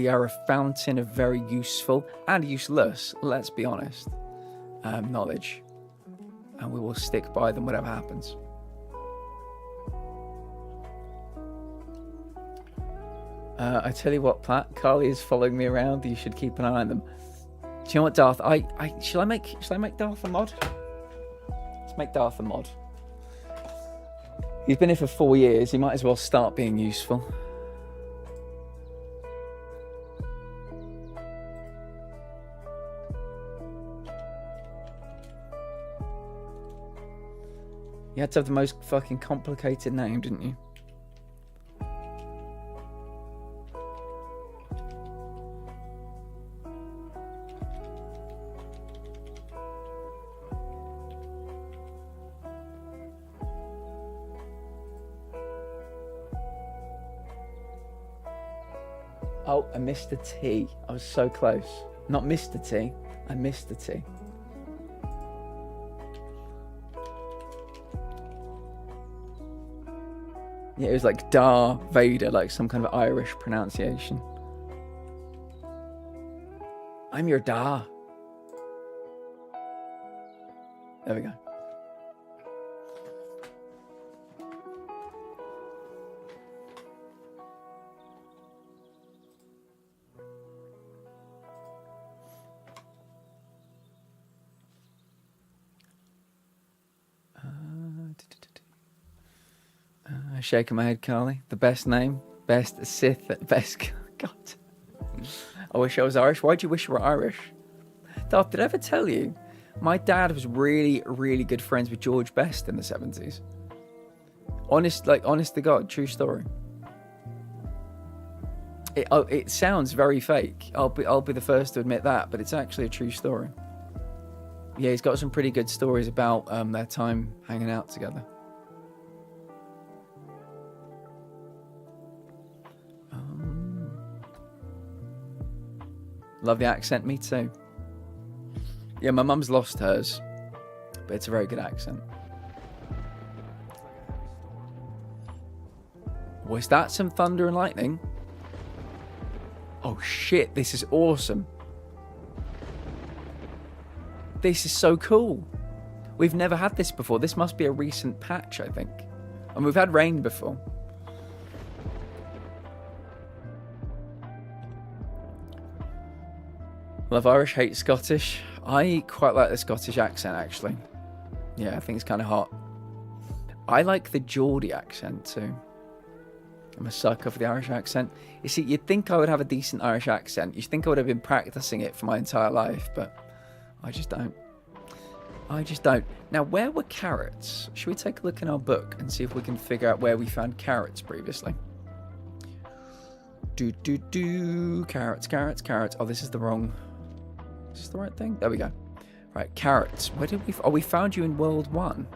are a fountain of very useful and useless, let's be honest, knowledge. And we will stick by them whatever happens. I tell you what, Pat, Carly is following me around. You should keep an eye on them. Do you know what, Darth? Shall I make Darth a mod? Let's make Darth a mod. He's been here for 4 years. He might as well start being useful. You had to have the most fucking complicated name, didn't you? Oh, I missed the T. I was so close. Not Mr. T. I missed the T. Yeah, it was like Darth Vader, like some kind of Irish pronunciation. I'm your Da. There we go. Shaking my head, Carly. The best name, best Sith, best. God. I wish I was Irish. Why do you wish you were Irish? Darth, did I ever tell you? My dad was really, really good friends with George Best in the 70s. Honest to God, true story. It sounds very fake. I'll be the first to admit that, but it's actually a true story. Yeah, he's got some pretty good stories about their time hanging out together. Love the accent, me too. Yeah, my mum's lost hers, but it's a very good accent. Was that some thunder and lightning? Oh shit, this is awesome. This is so cool. We've never had this before. This must be a recent patch, I think. And we've had rain before. Love Irish, hate Scottish. I quite like the Scottish accent, actually. Yeah, I think it's kind of hot. I like the Geordie accent, too. I'm a sucker for the Irish accent. You see, you'd think I would have a decent Irish accent. You'd think I would have been practicing it for my entire life, but I just don't. I just don't. Now, where were carrots? Should we take a look in our book and see if we can figure out where we found carrots previously? Carrots, carrots, carrots. Oh, this is the wrong... Is this the right thing? There we go. Right, carrots. Where did we... Oh, we found you in World 1.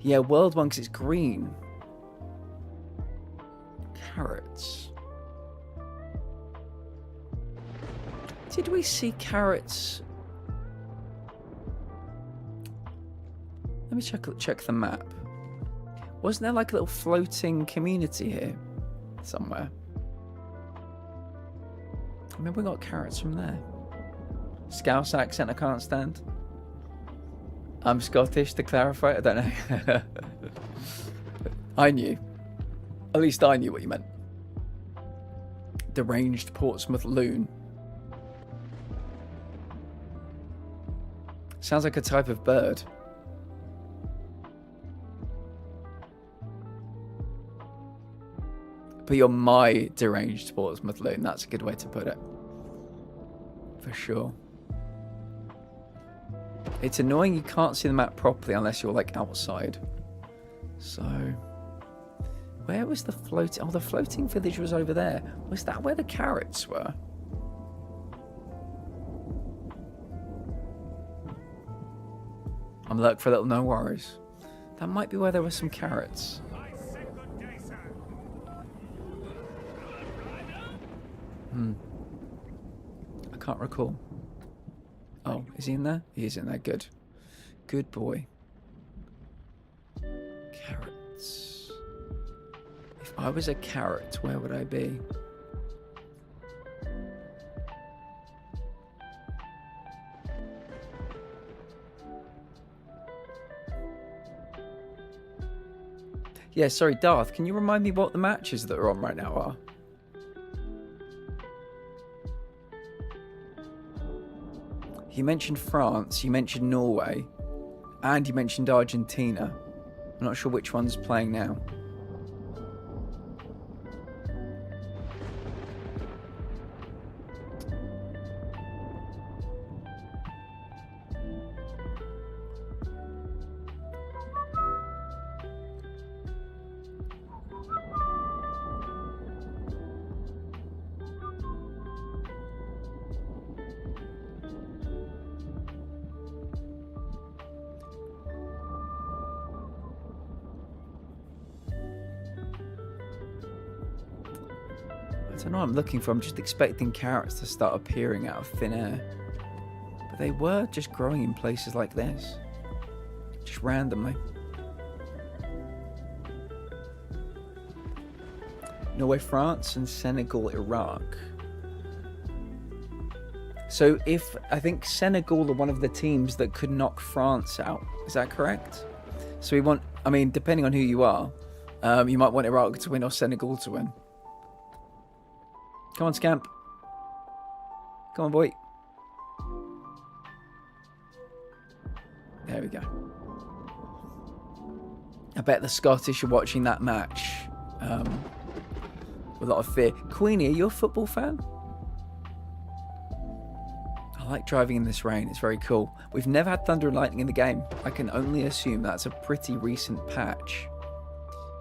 Yeah, World 1 because it's green. Carrots. Did we see carrots? Let me check the map. Wasn't there like a little floating community here somewhere? I mean, we got carrots from there. Scouse accent I can't stand. I'm Scottish, to clarify. I don't know. I knew. At least I knew what you meant. Deranged Portsmouth loon. Sounds like a type of bird. But you're my deranged Portsmouth loon. That's a good way to put it. For sure. It's annoying you can't see the map properly unless you're like outside. So, where was the floating? Oh, the floating village was over there. Was that where the carrots were? I'm looking for a little no worries. That might be where there were some carrots. I can't recall. Oh, is he in there? He is in there. Good. Good boy. Carrots. If I was a carrot, where would I be? Yeah, sorry, Darth, can you remind me what the matches that are on right now are? You mentioned France, you mentioned Norway, and you mentioned Argentina. I'm not sure which one's playing now. I don't know what I'm looking for. I'm just expecting carrots to start appearing out of thin air. But they were just growing in places like this. Just randomly. Norway, France, and Senegal, Iraq. So I think Senegal are one of the teams that could knock France out. Is that correct? So we want, I mean, depending on who you are, you might want Iraq to win or Senegal to win. Come on, Scamp. Come on, boy. There we go. I bet the Scottish are watching that match with a lot of fear. Queenie, are you a football fan? I like driving in this rain. It's very cool. We've never had thunder and lightning in the game. I can only assume that's a pretty recent patch.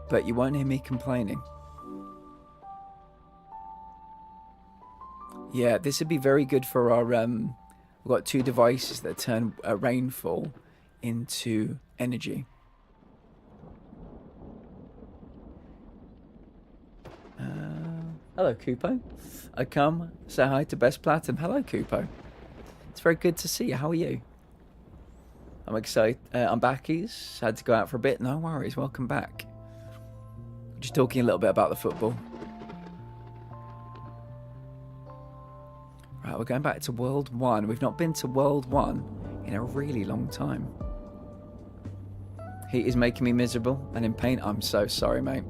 But you won't hear me complaining. Yeah, this would be very good for our... we've got two devices that turn rainfall into energy. Hello, Kupo. I come say hi to Best Platinum. Hello, Kupo. It's very good to see you. How are you? I'm excited. I'm backies. Had to go out for a bit. No worries. Welcome back. Just talking a little bit about the football. Right, we're going back to World 1. We've not been to World 1 in a really long time. Heat is making me miserable and in pain. I'm so sorry, mate.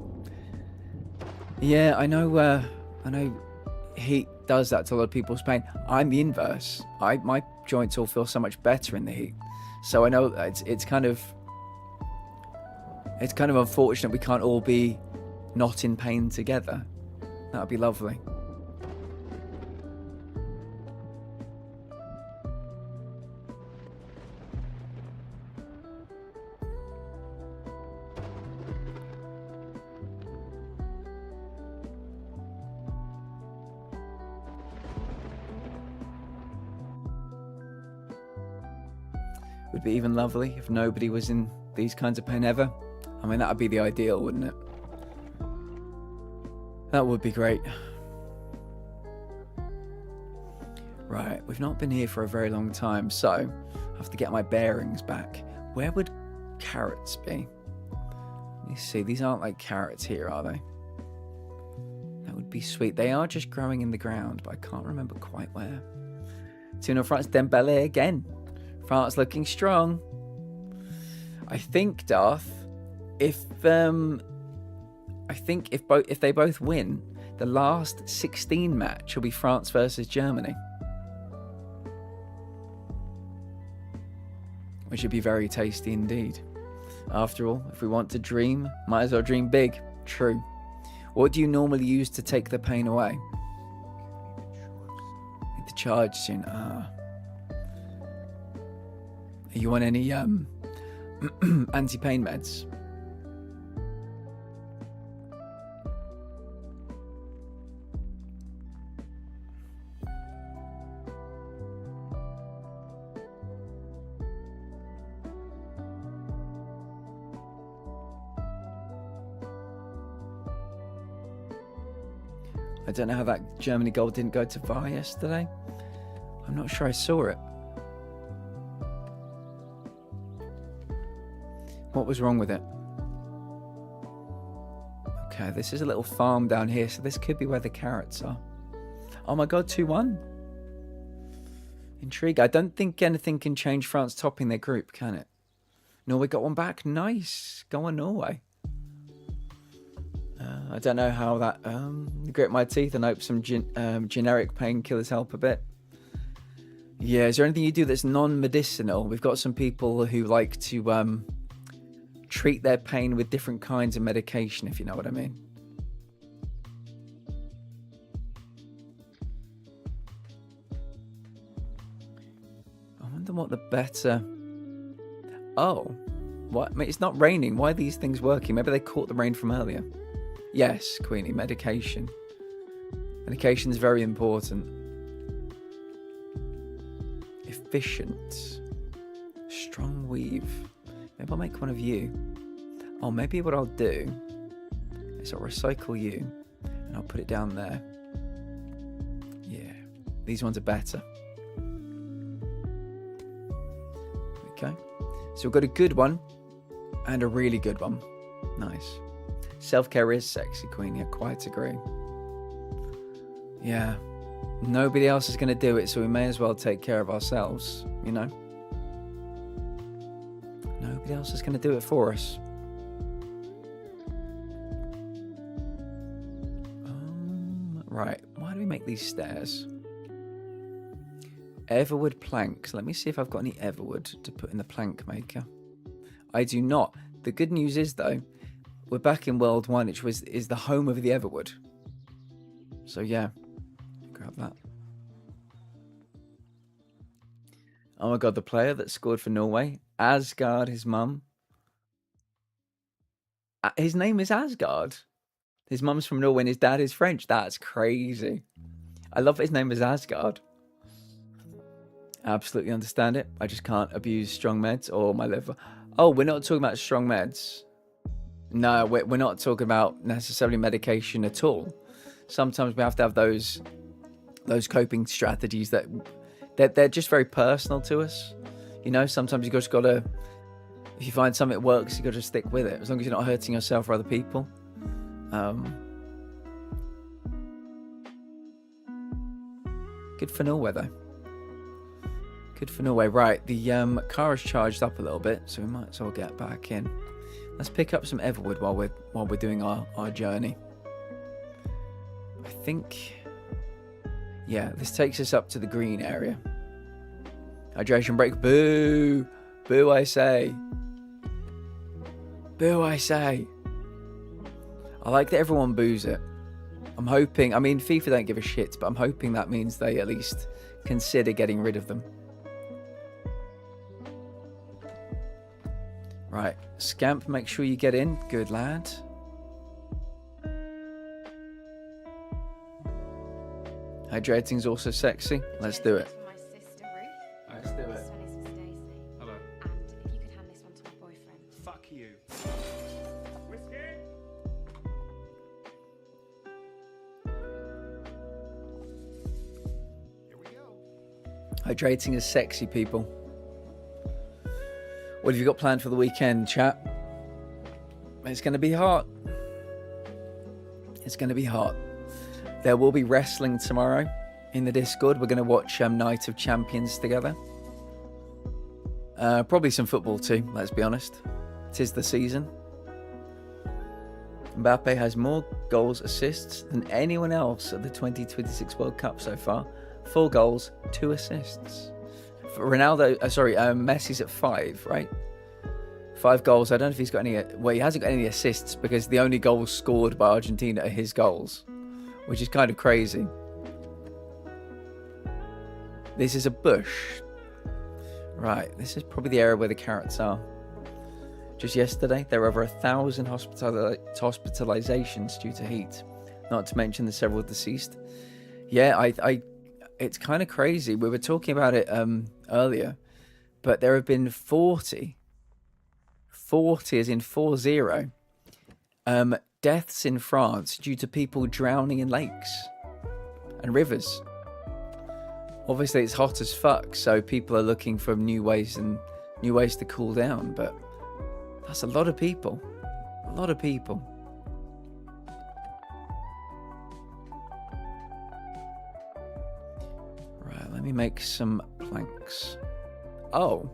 Yeah, I know heat does that to a lot of people's pain. I'm the inverse. My joints all feel so much better in the heat. So I know it's kind of unfortunate we can't all be not in pain together. That would be lovely. Would be even lovely if nobody was in these kinds of pain ever. I mean, that would be the ideal, wouldn't it? That would be great. Right, we've not been here for a very long time, so I have to get my bearings back. Where would carrots be? Let me see, these aren't like carrots here, are they? That would be sweet. They are just growing in the ground, but I can't remember quite where. 2-0 France, Dembele again. France looking strong. I think, Darth, if they both win, the last 16 match will be France versus Germany, which would be very tasty indeed. After all, if we want to dream, might as well dream big. True. What do you normally use to take the pain away? Need to charge soon. Are you on any anti-pain meds? I don't know how that Germany goal didn't go to VAR yesterday. I'm not sure I saw it. What was wrong with it? Okay, this is a little farm down here, so this could be where the carrots are. Oh my god, 2-1. Intrigue. I don't think anything can change France topping their group, can it? Norway got one back. Nice. Go on, Norway. I don't know how that... grit my teeth and hope some generic painkillers help a bit. Yeah, is there anything you do that's non-medicinal? We've got some people who like to treat their pain with different kinds of medication, if you know what I mean. I wonder what the better... Oh, what? It's not raining. Why are these things working? Maybe they caught the rain from earlier. Yes, Queenie, medication. Medication is very important. Efficient. Strong weave. Maybe I'll make one of you. Oh, maybe what I'll do is I'll recycle you and I'll put it down there. Yeah, these ones are better. Okay, so we've got a good one and a really good one. Nice. Self-care is sexy, Queen. Yeah, quite agree. Yeah, nobody else is going to do it, so we may as well take care of ourselves, you know? Nobody else is going to do it for us. Right, why do we make these stairs? Everwood planks. Let me see if I've got any Everwood to put in the plank maker. I do not. The good news is, though, we're back in World 1, which is the home of the Everwood. So, yeah. Grab that. Oh my god, the player that scored for Norway. Asgard, his mum. His name is Asgard. His mum's from Norway and his dad is French. That's crazy. I love that his name is Asgard. Absolutely understand it. I just can't abuse strong meds or my liver. Oh, we're not talking about strong meds. No, we're not talking about necessarily medication at all. Sometimes we have to have those coping strategies that they're just very personal to us. You know, sometimes you just gotta, if you find something that works, you gotta just stick with it, as long as you're not hurting yourself or other people. Good for Norway though. Good for Norway. Right, the car is charged up a little bit, so we might as well get back in. Let's pick up some Everwood while we're doing our journey. I think, yeah, this takes us up to the green area. Hydration break. Boo! Boo, I say. Boo, I say. I like that everyone boos it. I'm hoping, I mean, FIFA don't give a shit, but I'm hoping that means they at least consider getting rid of them. Right, Scamp, make sure you get in. Good lad. Hydrating's also sexy. Let's do it. My sister Ruth. Let's do it. This one is for Stacey. Hello. And if you could hand this one to my boyfriend. Fuck you. Whiskey? Here we go. Hydrating is sexy, people. What have you got planned for the weekend, chat? It's going to be hot. It's going to be hot. There will be wrestling tomorrow in the Discord. We're going to watch Night of Champions together. Probably some football too, let's be honest. 'Tis the season. Mbappe has more goals, assists than anyone else at the 2026 World Cup so far. 4 goals, 2 assists. Messi's at 5, right? 5 goals. I don't know if he's got any. Well, he hasn't got any assists because the only goals scored by Argentina are his goals, which is kind of crazy. This is a bush. Right, this is probably the area where the carrots are. Just yesterday, there were over 1,000 hospitalizations due to heat, not to mention the several deceased. Yeah, it's kind of crazy. We were talking about it earlier, but there have been 40 as in 40, deaths in France due to people drowning in lakes and rivers. Obviously, it's hot as fuck, so people are looking for new ways to cool down, but that's a lot of people. A lot of people. Right, let me make some planks. Oh.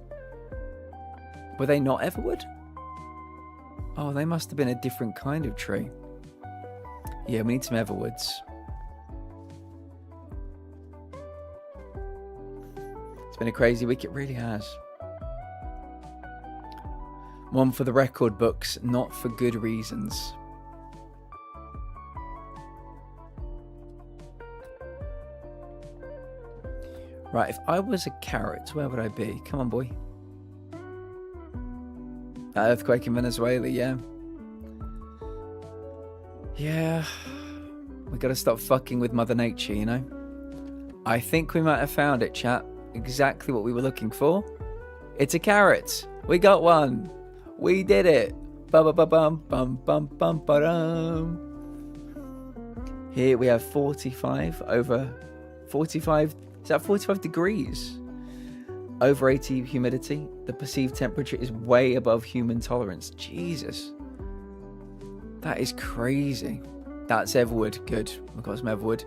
Were they not everwood? Oh, they must have been a different kind of tree. Yeah, we need some everwoods. It's been a crazy week, it really has. One for the record books, not for good reasons. Right, if I was a carrot, where would I be? Come on, boy. Earthquake in Venezuela, yeah. Yeah. We gotta stop fucking with Mother Nature, you know? I think we might have found it, chat. Exactly what we were looking for. It's a carrot. We got one. We did it. Bum-bum-bum-bum-bum-bum-bum. Here we have 45 over 45. Is that 45 degrees? Over 80 humidity. The perceived temperature is way above human tolerance. Jesus. That is crazy. That's everwood. Good. We've got some everwood.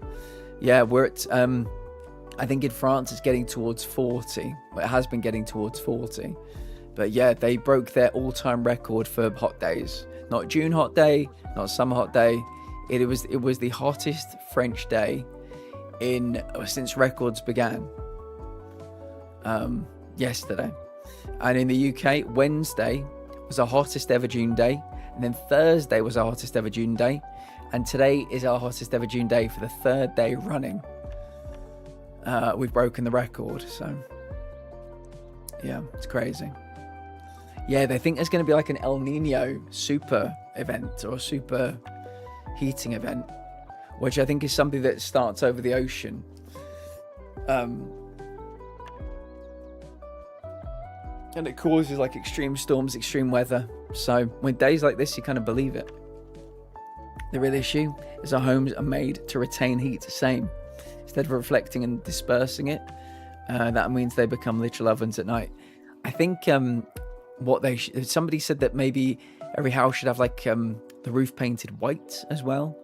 Yeah, we're at, I think in France it's getting towards 40. Well, it has been getting towards 40. But yeah, they broke their all-time record for hot days. Not June hot day, not summer hot day. It was the hottest French day since records began. Yesterday. And in the UK, Wednesday was our hottest ever June day. And then Thursday was our hottest ever June day. And today is our hottest ever June day for the third day running. We've broken the record. So, yeah, it's crazy. Yeah, they think there's going to be like an El Nino super event or a super heating event, which I think is something that starts over the ocean. And it causes like extreme storms, extreme weather. So when days like this, you kind of believe it. The real issue is our homes are made to retain heat, same. Instead of reflecting and dispersing it, that means they become literal ovens at night. I think somebody said that maybe every house should have like the roof painted white as well.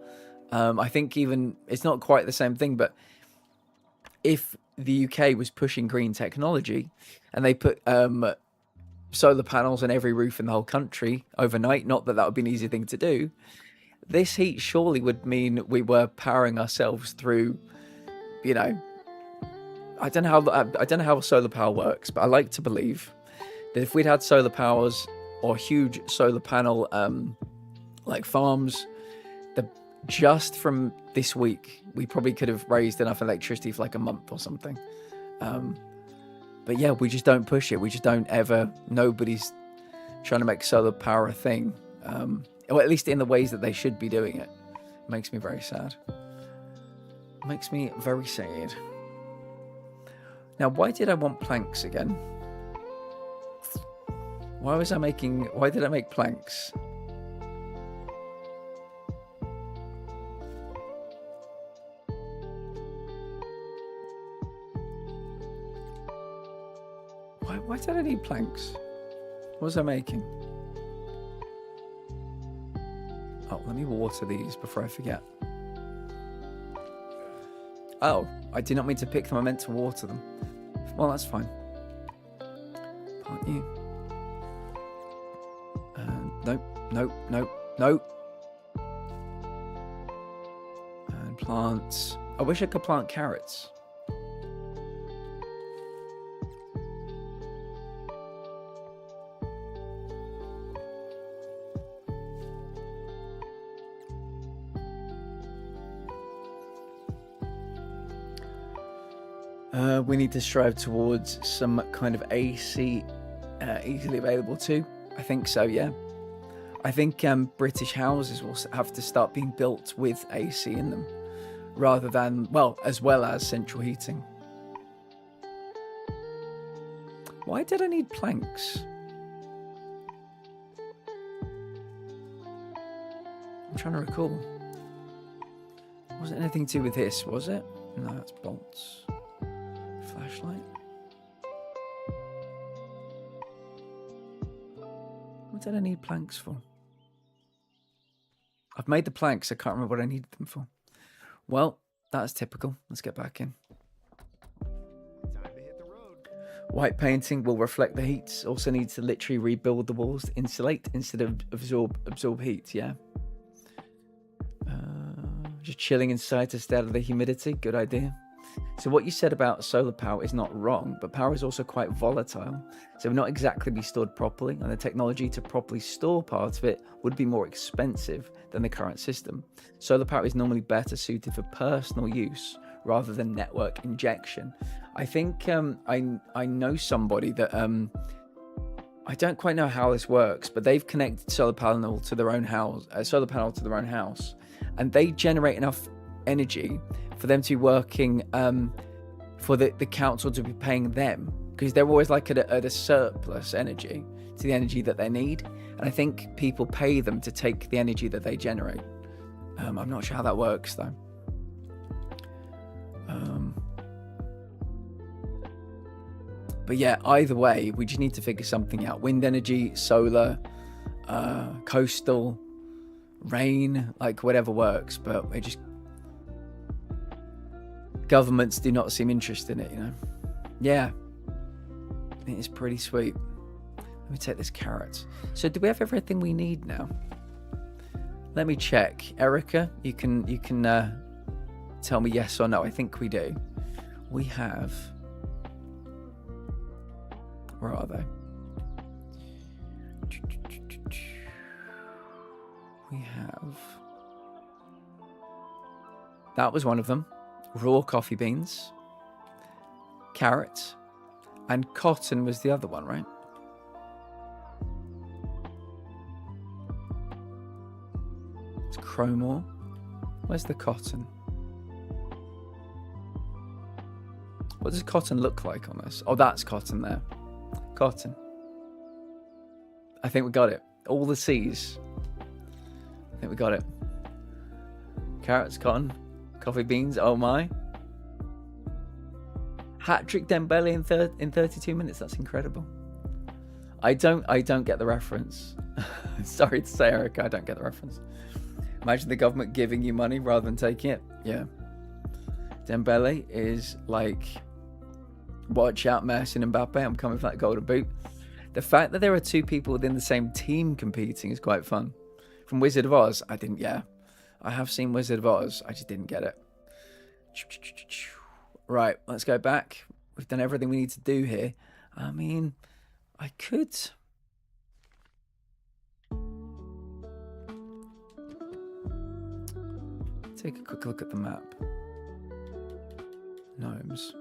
I think even it's not quite the same thing, but if the UK was pushing green technology and they put solar panels on every roof in the whole country overnight, not that would be an easy thing to do, this heat surely would mean we were powering ourselves through, you know, I don't know how solar power works, but I like to believe that if we'd had solar powers or huge solar panel like farms, just from this week, we probably could have raised enough electricity for like a month or something. But yeah, we just don't push it. We just don't ever. Nobody's trying to make solar power a thing, or at least in the ways that they should be doing it. It makes me very sad. It makes me very sad. Now, why did I want planks again? Why did I make planks? Why did I need planks? What was I making? Oh, let me water these before I forget. Oh, I did not mean to pick them. I meant to water them. Well, that's fine. Aren't you? Nope. And plants. I wish I could plant carrots. We need to strive towards some kind of AC easily available too. I think so, yeah. I think British houses will have to start being built with AC in them, rather than, well, as well as central heating. Why did I need planks? I'm trying to recall. Wasn't anything to do with this, was it? No, that's bolts. Flashlight. What did I need planks for? I've made the planks. I can't remember what I needed them for. Well, that's typical. Let's get back in. Time to hit the road. White painting will reflect the heat. Also needs to literally rebuild the walls to insulate instead of absorb heat, yeah. Just chilling inside to stay out of the humidity. Good idea. So what you said about solar power is not wrong, but power is also quite volatile. So it will not exactly be stored properly, and the technology to properly store part of it would be more expensive than the current system. Solar power is normally better suited for personal use rather than network injection. I think I know somebody that I don't quite know how this works, but they've connected solar panel to their own house, and they generate enough energy for them to be working for the council to be paying them, because they're always like at a surplus energy to the energy that they need, and I think people pay them to take the energy that they generate. I'm not sure how that works though. But yeah, either way, we just need to figure something out. Wind energy, solar, coastal, rain, like whatever works, but it just, governments do not seem interested in it, you know. Yeah, it is pretty sweet. Let me take this carrot. So do we have everything we need now? Let me check. Erica, you can tell me yes or no. I think we do. We have, where are they? We have, that was one of them. Raw coffee beans, carrots, and cotton was the other one, right? It's chromor. Where's the cotton? What does cotton look like on this? Oh, that's cotton there. Cotton. I think we got it. All the C's. I think we got it. Carrots, cotton, coffee beans. Oh my! Hat-trick Dembele in 32 minutes. That's incredible. I don't get the reference. Sorry to say, Erica, I don't get the reference. Imagine the government giving you money rather than taking it. Yeah. Dembele is like, watch out, Messi and Mbappe. I'm coming for that golden boot. The fact that there are two people within the same team competing is quite fun. From Wizard of Oz, I have seen Wizard of Oz. I just didn't get it. Right, let's go back. We've done everything we need to do here. I mean, I could... take a quick look at the map. Gnomes.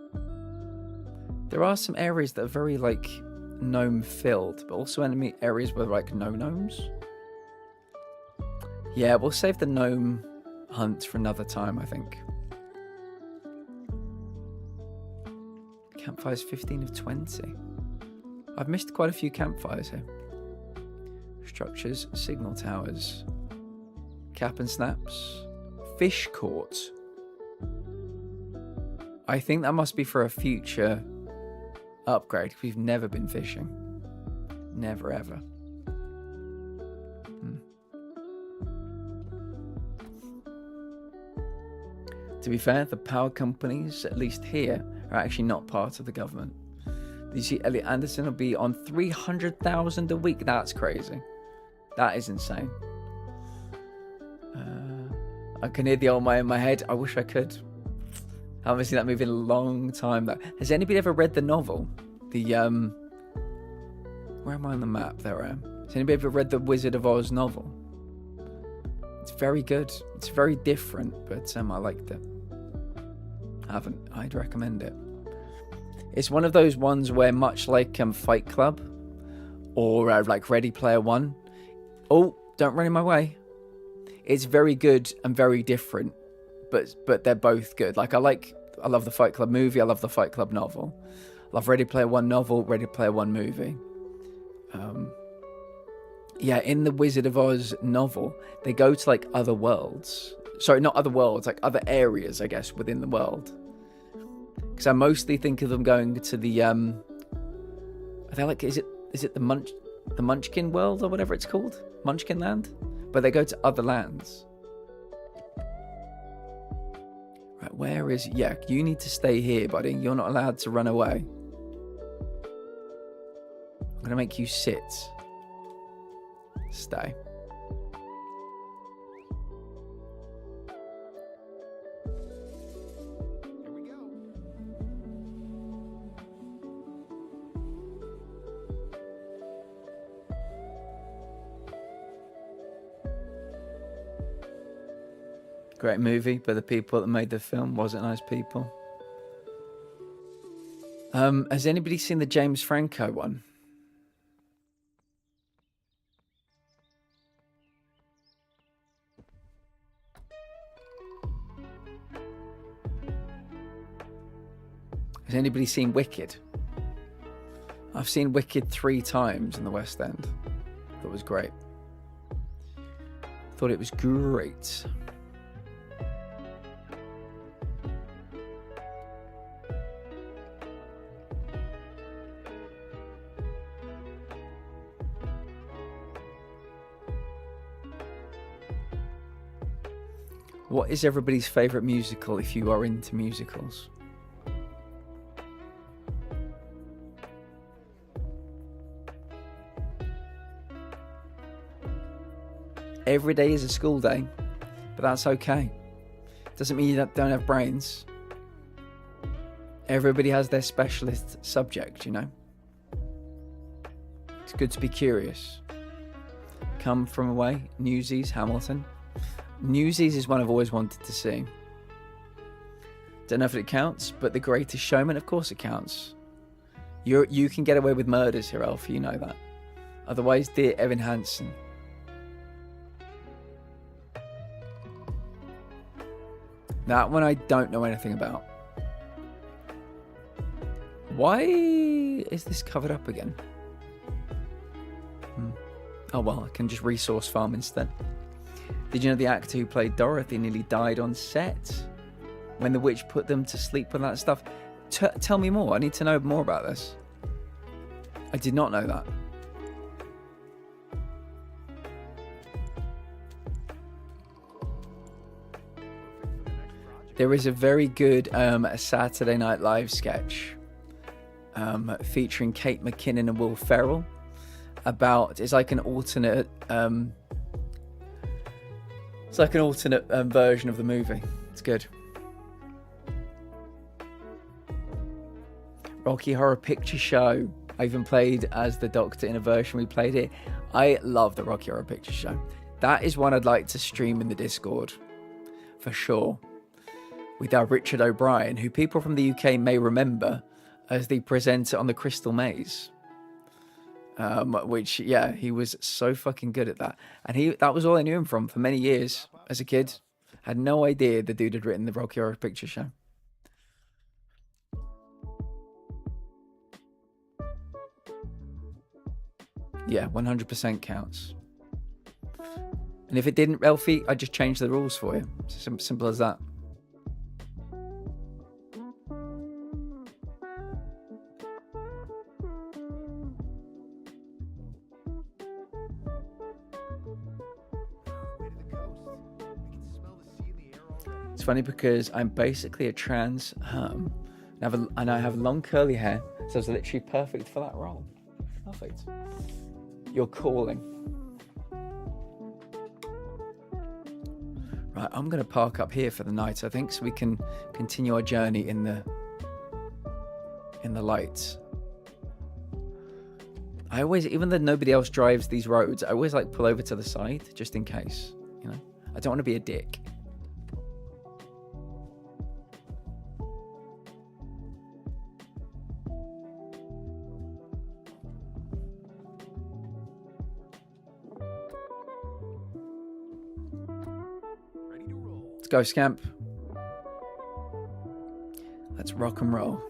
There are some areas that are very, like, gnome-filled, but also enemy areas where, like, no gnomes. Yeah, we'll save the gnome hunt for another time, I think. Campfires 15 of 20. I've missed quite a few campfires here. Structures, signal towers, cap and snaps, fish court. I think that must be for a future upgrade. We've never been fishing. Never ever. To be fair, the power companies, at least here, are actually not part of the government. You see, Elliot Anderson will be on 300,000 a week. That's crazy. That is insane. I can hear the old man in my head. I wish I could. I haven't seen that movie in a long time though. Has anybody ever read the novel? The where am I on the map? There I am. Has anybody ever read the Wizard of Oz novel? It's very good. It's very different, but I liked it. I haven't. I'd recommend it. It's one of those ones where, much like Fight Club or like Ready Player One, oh, don't run in my way. It's very good and very different, but they're both good. Like I love the Fight Club movie. I love the Fight Club novel. I love Ready Player One novel, Ready Player One movie. Yeah, in the Wizard of Oz novel, they go to like other worlds. Sorry, not other worlds, like other areas, I guess, within the world. Because I mostly think of them going to the are they like, is it the Munchkin world or whatever it's called, Munchkin Land, but they go to other lands. Right, where is, yeah, you need to stay here, buddy. You're not allowed to run away. I'm gonna make you sit. Stay. Here we go. Great movie, but the people that made the film wasn't nice people. Has anybody seen the James Franco one? Has anybody seen Wicked? I've seen Wicked 3 times in the West End. That was great. Thought it was great. What is everybody's favourite musical if you are into musicals? Every day is a school day, but that's okay. Doesn't mean you don't have brains. Everybody has their specialist subject, you know. It's good to be curious. Come from away, Newsies, Hamilton. Newsies is one I've always wanted to see. Don't know if it counts, but The Greatest Showman, of course it counts. You can get away with murders here, Alfie, you know that. Otherwise, dear Evan Hansen. That one I don't know anything about. Why is this covered up again? Oh well, I can just resource farm instead. Did you know the actor who played Dorothy nearly died on set when the witch put them to sleep with that stuff? Tell me more. I need to know more about this. I did not know that. There is a very good Saturday Night Live sketch featuring Kate McKinnon and Will Ferrell about, it's like an alternate version of the movie. It's good. Rocky Horror Picture Show. I even played as the Doctor in a version we played it. I love the Rocky Horror Picture Show. That is one I'd like to stream in the Discord for sure. With our Richard O'Brien, who people from the UK may remember as the presenter on the Crystal Maze. Which, yeah, he was so fucking good at that. And that was all I knew him from for many years as a kid. Had no idea the dude had written the Rocky Horror Picture Show. Yeah, 100% counts. And if it didn't, Elfie, I'd just change the rules for you. It's simple as that. It's funny because I'm basically a trans and I have long curly hair, so it's literally perfect for that role. Perfect. You're calling. Right, I'm going to park up here for the night, I think, so we can continue our journey in the lights. I always, even though nobody else drives these roads, I always like pull over to the side just in case, you know. I don't want to be a dick. Let's go, Scamp. Let's rock and roll.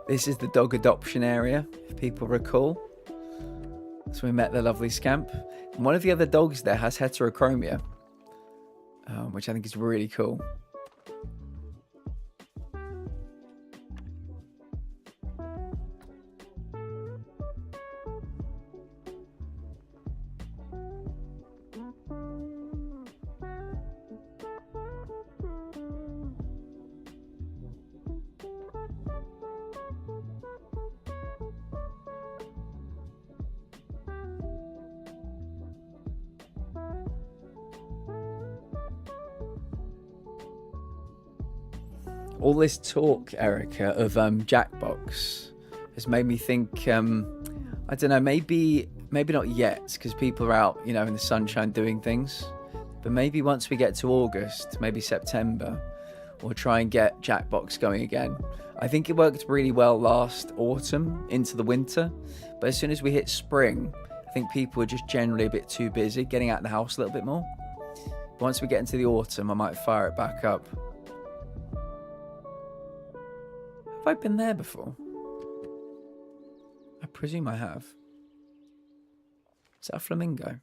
This is the dog adoption area, if people recall. So we met the lovely Scamp. And one of the other dogs there has heterochromia, which I think is really cool. All this talk, Erica, of Jackbox has made me think, I don't know, maybe not yet, because people are out, you know, in the sunshine doing things. But maybe once we get to August, maybe September, we'll try and get Jackbox going again. I think it worked really well last autumn into the winter. But as soon as we hit spring, I think people are just generally a bit too busy getting out of the house a little bit more. Once we get into the autumn, I might fire it back up. Have I been there before? I presume I have. Is that a flamingo?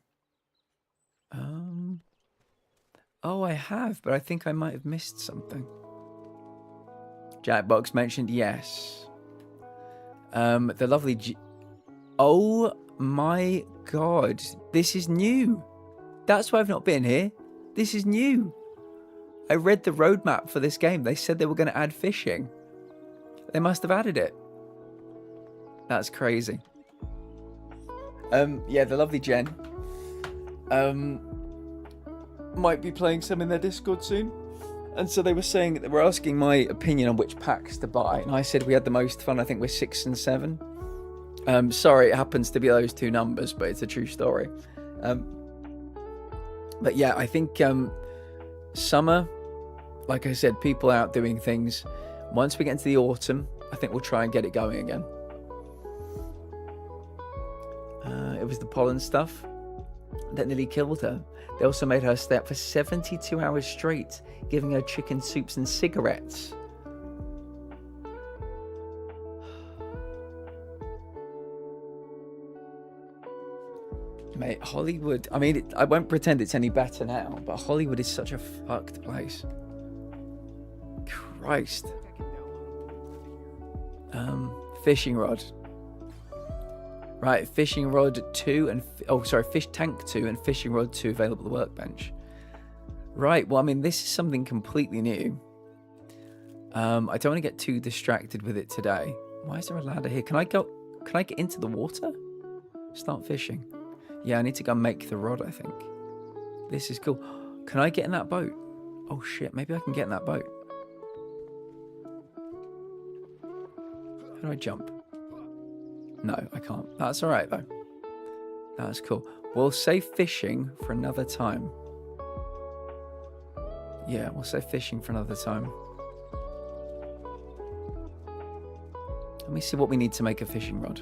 Oh, I have, but I think I might have missed something. Jackbox mentioned yes. The lovely oh my god, this is new. That's why I've not been here. This is new. I read the roadmap for this game. They said they were going to add fishing. They must have added it. That's crazy. Yeah, the lovely Jen might be playing some in their Discord soon. And so they were saying that they were asking my opinion on which packs to buy. And I said we had the most fun, I think, with 6 and 7. Sorry, it happens to be those two numbers, but it's a true story. But yeah, I think summer, like I said, people are out doing things. Once we get into the autumn, I think we'll try and get it going again. It was the pollen stuff that nearly killed her. They also made her stay up for 72 hours straight, giving her chicken soups and cigarettes. Mate, Hollywood, I mean, I won't pretend it's any better now, but Hollywood is such a fucked place. Christ. Fishing rod. Right, fishing rod 2 and... Oh, sorry, fish tank 2 and fishing rod 2 available at the workbench. Right, well, I mean, this is something completely new. I don't want to get too distracted with it today. Why is there a ladder here? Can I get into the water? Start fishing. Yeah, I need to go make the rod, I think. This is cool. Can I get in that boat? Oh, shit, maybe I can get in that boat. How do I jump? No, I can't. That's all right, though. That's cool. We'll save fishing for another time. Yeah, we'll save fishing for another time. Let me see what we need to make a fishing rod.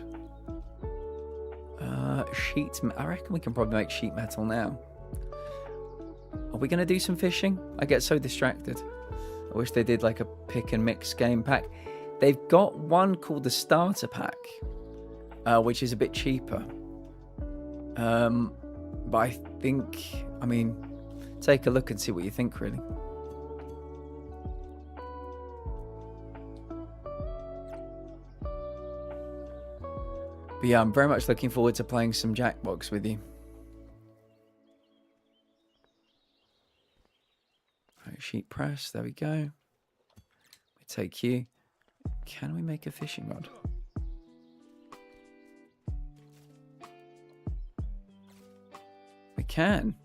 Sheet... I reckon we can probably make sheet metal now. Are we going to do some fishing? I get so distracted. I wish they did like a pick and mix game pack. They've got one called the starter pack, which is a bit cheaper. But I think, I mean, take a look and see what you think, really. But yeah, I'm very much looking forward to playing some Jackbox with you. Right, sheet press, there we go. We take you. Can we make a fishing rod? We can.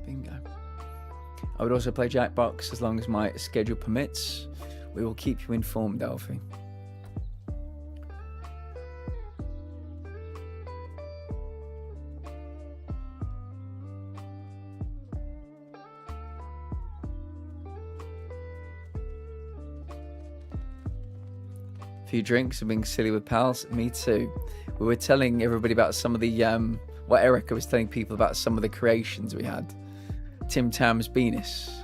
Bingo. I would also play Jackbox as long as my schedule permits. We will keep you informed, Delphi. few drinks and being silly with pals. Me too. We were telling everybody about some of the Erica was telling people about some of the creations we had. Tim Tam's Venus.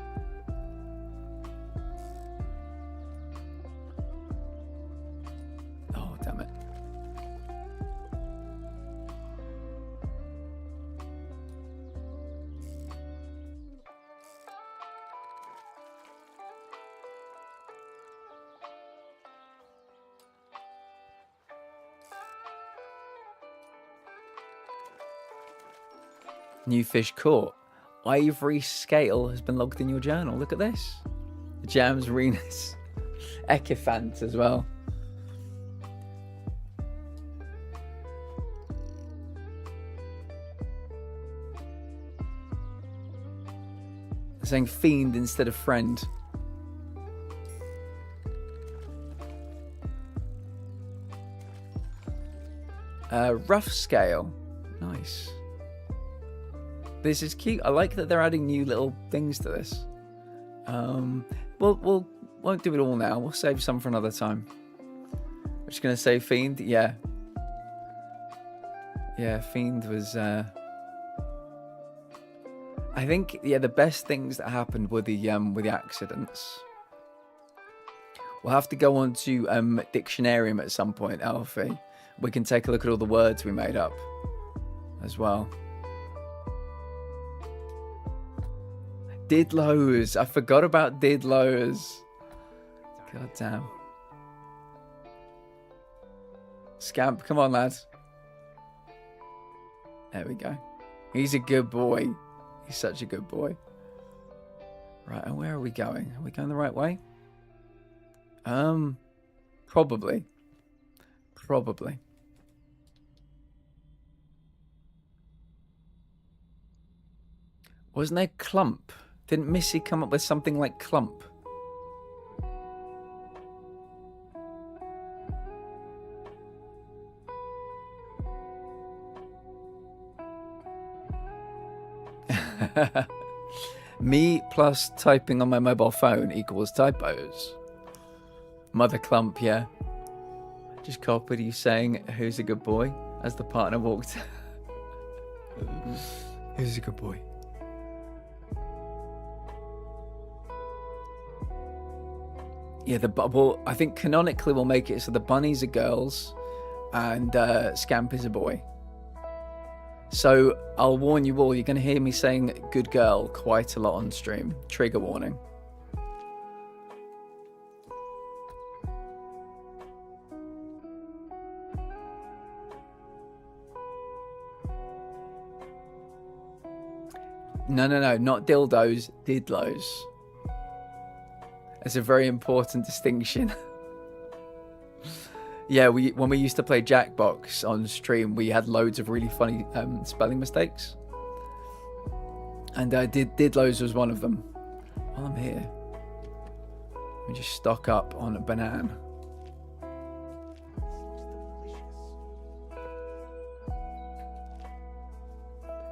Oh, damn it. New fish caught. Ivory scale has been logged in your journal. Look at this. Jams Renus. Echiphant as well. Saying fiend instead of friend. Rough scale. Nice. This is cute. I like that they're adding new little things to this. We'll won't do it all now. We'll save some for another time. I'm just gonna say fiend. Yeah. Yeah, fiend was. I think the best things that happened were the accidents. We'll have to go on to Dictionarium at some point, Alfie. We can take a look at all the words we made up as well. Didlos. I forgot about Didlos. God damn. Scamp, come on, lads. There we go. He's a good boy. He's such a good boy. Right, and where are we going? Are we going the right way? Probably. Probably. Wasn't there clump? Didn't Missy come up with something like clump? Me plus typing on my mobile phone equals typos. Mother clump, yeah. Just copied you saying, who's a good boy? As the partner walked. Who's a good boy? Yeah, well, I think canonically we'll make it so the bunnies are girls and Scamp is a boy. So I'll warn you all, you're going to hear me saying good girl quite a lot on stream. Trigger warning. No, not dildos, didlos. It's a very important distinction. Yeah, when we used to play Jackbox on stream, we had loads of really funny spelling mistakes. And Didlos was one of them. While I'm here, let me just stock up on a banana.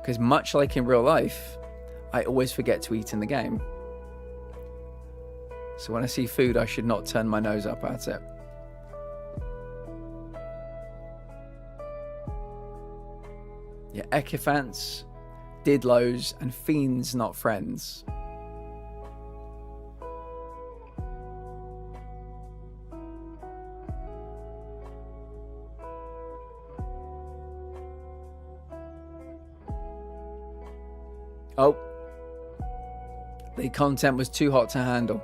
Because much like in real life, I always forget to eat in the game. So when I see food, I should not turn my nose up at it. Yeah, Echiphants, Didlos, and Fiends not friends. Oh. The content was too hot to handle.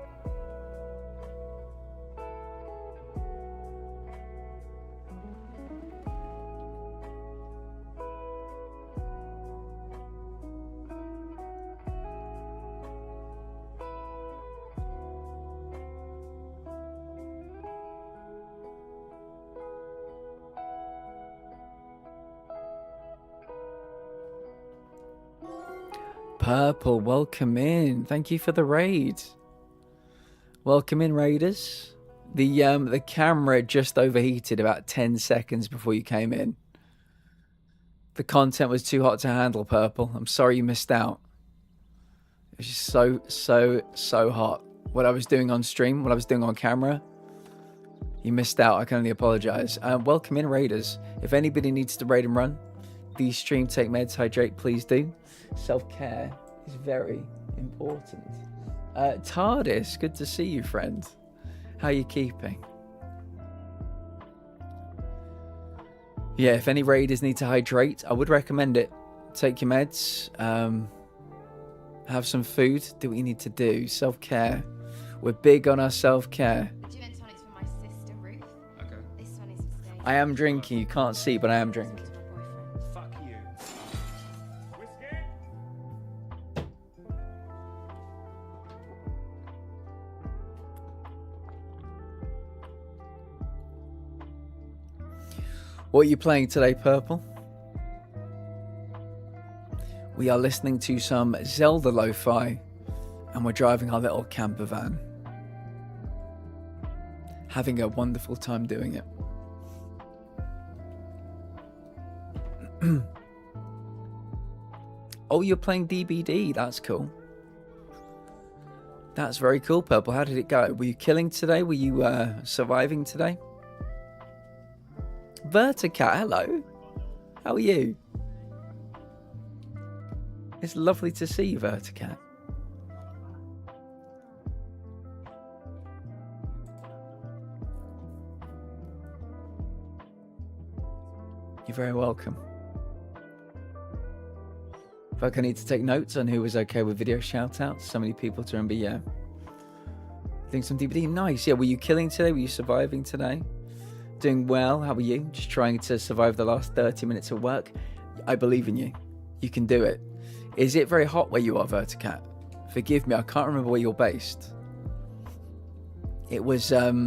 Purple, welcome in. Thank you for the raid. Welcome in, raiders. The camera just overheated about 10 seconds before you came in. The content was too hot to handle, Purple. I'm sorry you missed out. It was just so hot. What I was doing on stream, what I was doing on camera. You missed out. I can only apologise. Welcome in, Raiders. If anybody needs to raid and run, these stream, take meds, hydrate, please do. Self-care is very important. TARDIS, good to see you, friend. How are you keeping? Yeah, if any raiders need to hydrate, I would recommend it. Take your meds, have some food, do what you need to do. Self-care. We're big on our self-care. The gin and tonic's for my sister Ruth. Okay. This one is for Stacey. I am drinking. You can't see, but I am drinking. This one's my boyfriend. Fuck you. Whiskey? What are you playing today, Purple? We are listening to some Zelda lo-fi, and we're driving our little camper van. Having a wonderful time doing it. Oh, you're playing DBD. That's cool. That's very cool, Purple. How did it go? Were you killing today? Were you surviving today? Verticat, hello. How are you? It's lovely to see you, Verticat. You're very welcome. I feel like I need to take notes on who was okay with video shout-outs. So many people to remember, yeah. I think some DBD, nice. Yeah, were you killing today? Were you surviving today? Doing well, how are you? Just trying to survive the last 30 minutes of work? I believe in you. You can do it. Is it very hot where you are, Verticat? Forgive me, I can't remember where you're based. It was, I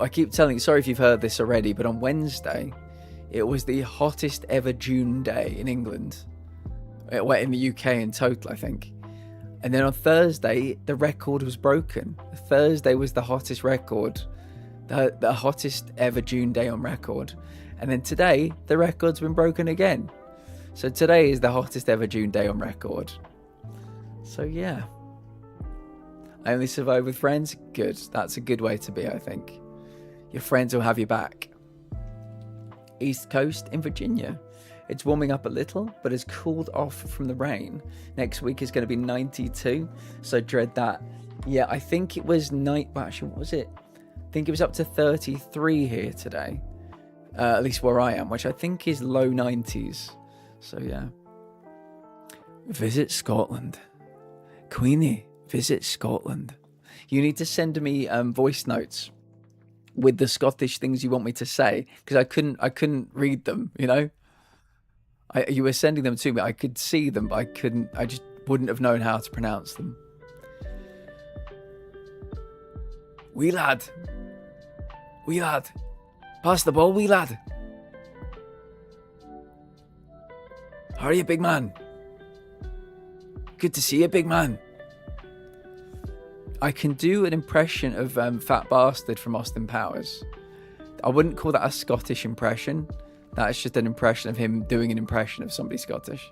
keep telling you, sorry if you've heard this already, but on Wednesday, it was the hottest ever June day in England. Well, in the UK in total, I think. And then on Thursday, the record was broken. Thursday was the hottest record. The hottest ever June day on record. And then today, the record's been broken again. So today is the hottest ever June day on record. So yeah. I only survive with friends? Good. That's a good way to be, I think. Your friends will have you back. East Coast in Virginia. It's warming up a little, but it's cooled off from the rain. Next week is going to be 92, so dread that. Yeah, I think it was actually, what was it? I think it was up to 33 here today. At least where I am, which I think is low 90s. So yeah. Visit Scotland. Queenie, visit Scotland. You need to send me voice notes with the Scottish things you want me to say, because I couldn't read them, you know? You were sending them to me. I could see them, but I just wouldn't have known how to pronounce them. Wee lad. Wee lad. Pass the ball, wee lad. How are you, big man? Good to see you, big man. I can do an impression of Fat Bastard from Austin Powers. I wouldn't call that a Scottish impression. That's just an impression of him doing an impression of somebody Scottish.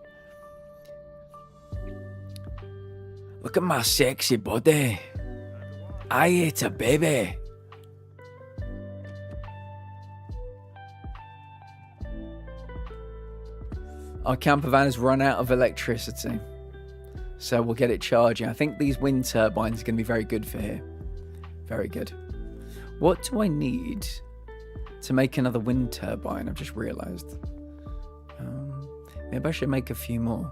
Look at my sexy body. I ate a baby. Our camper van has run out of electricity, so we'll get it charging. I think these wind turbines are going to be very good for here. Very good. What do I need to make another wind turbine? I've just realised. Maybe I should make a few more.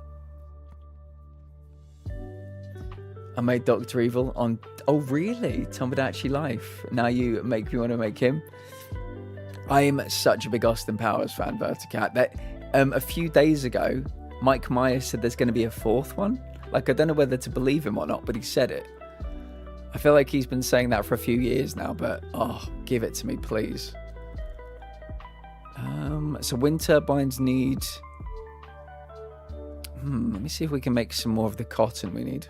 I made Dr. Evil on... Oh, really? Tomodachi Life. Now you make me want to make him. I am such a big Austin Powers fan, Verticat. That a few days ago, Mike Myers said there's going to be a fourth one. Like, I don't know whether to believe him or not, but he said it. I feel like he's been saying that for a few years now, but, oh, give it to me, please. So wind turbines need... let me see if we can make some more of the cotton we need.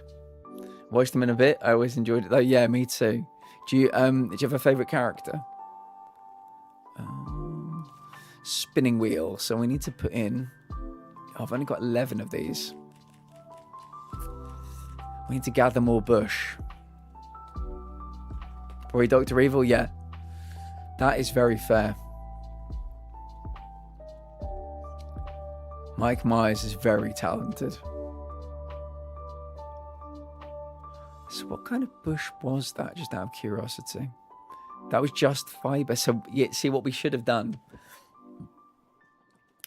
Watch them in a bit. I always enjoyed it. Oh, yeah, me too. Do you have a favourite character? Spinning wheel. So we need to put in... Oh, I've only got 11 of these. We need to gather more bush. Or Dr. Evil? Yeah. That is very fair. Mike Myers is very talented. So what kind of bush was that, just out of curiosity? That was just fibre. So, yeah, see what we should have done?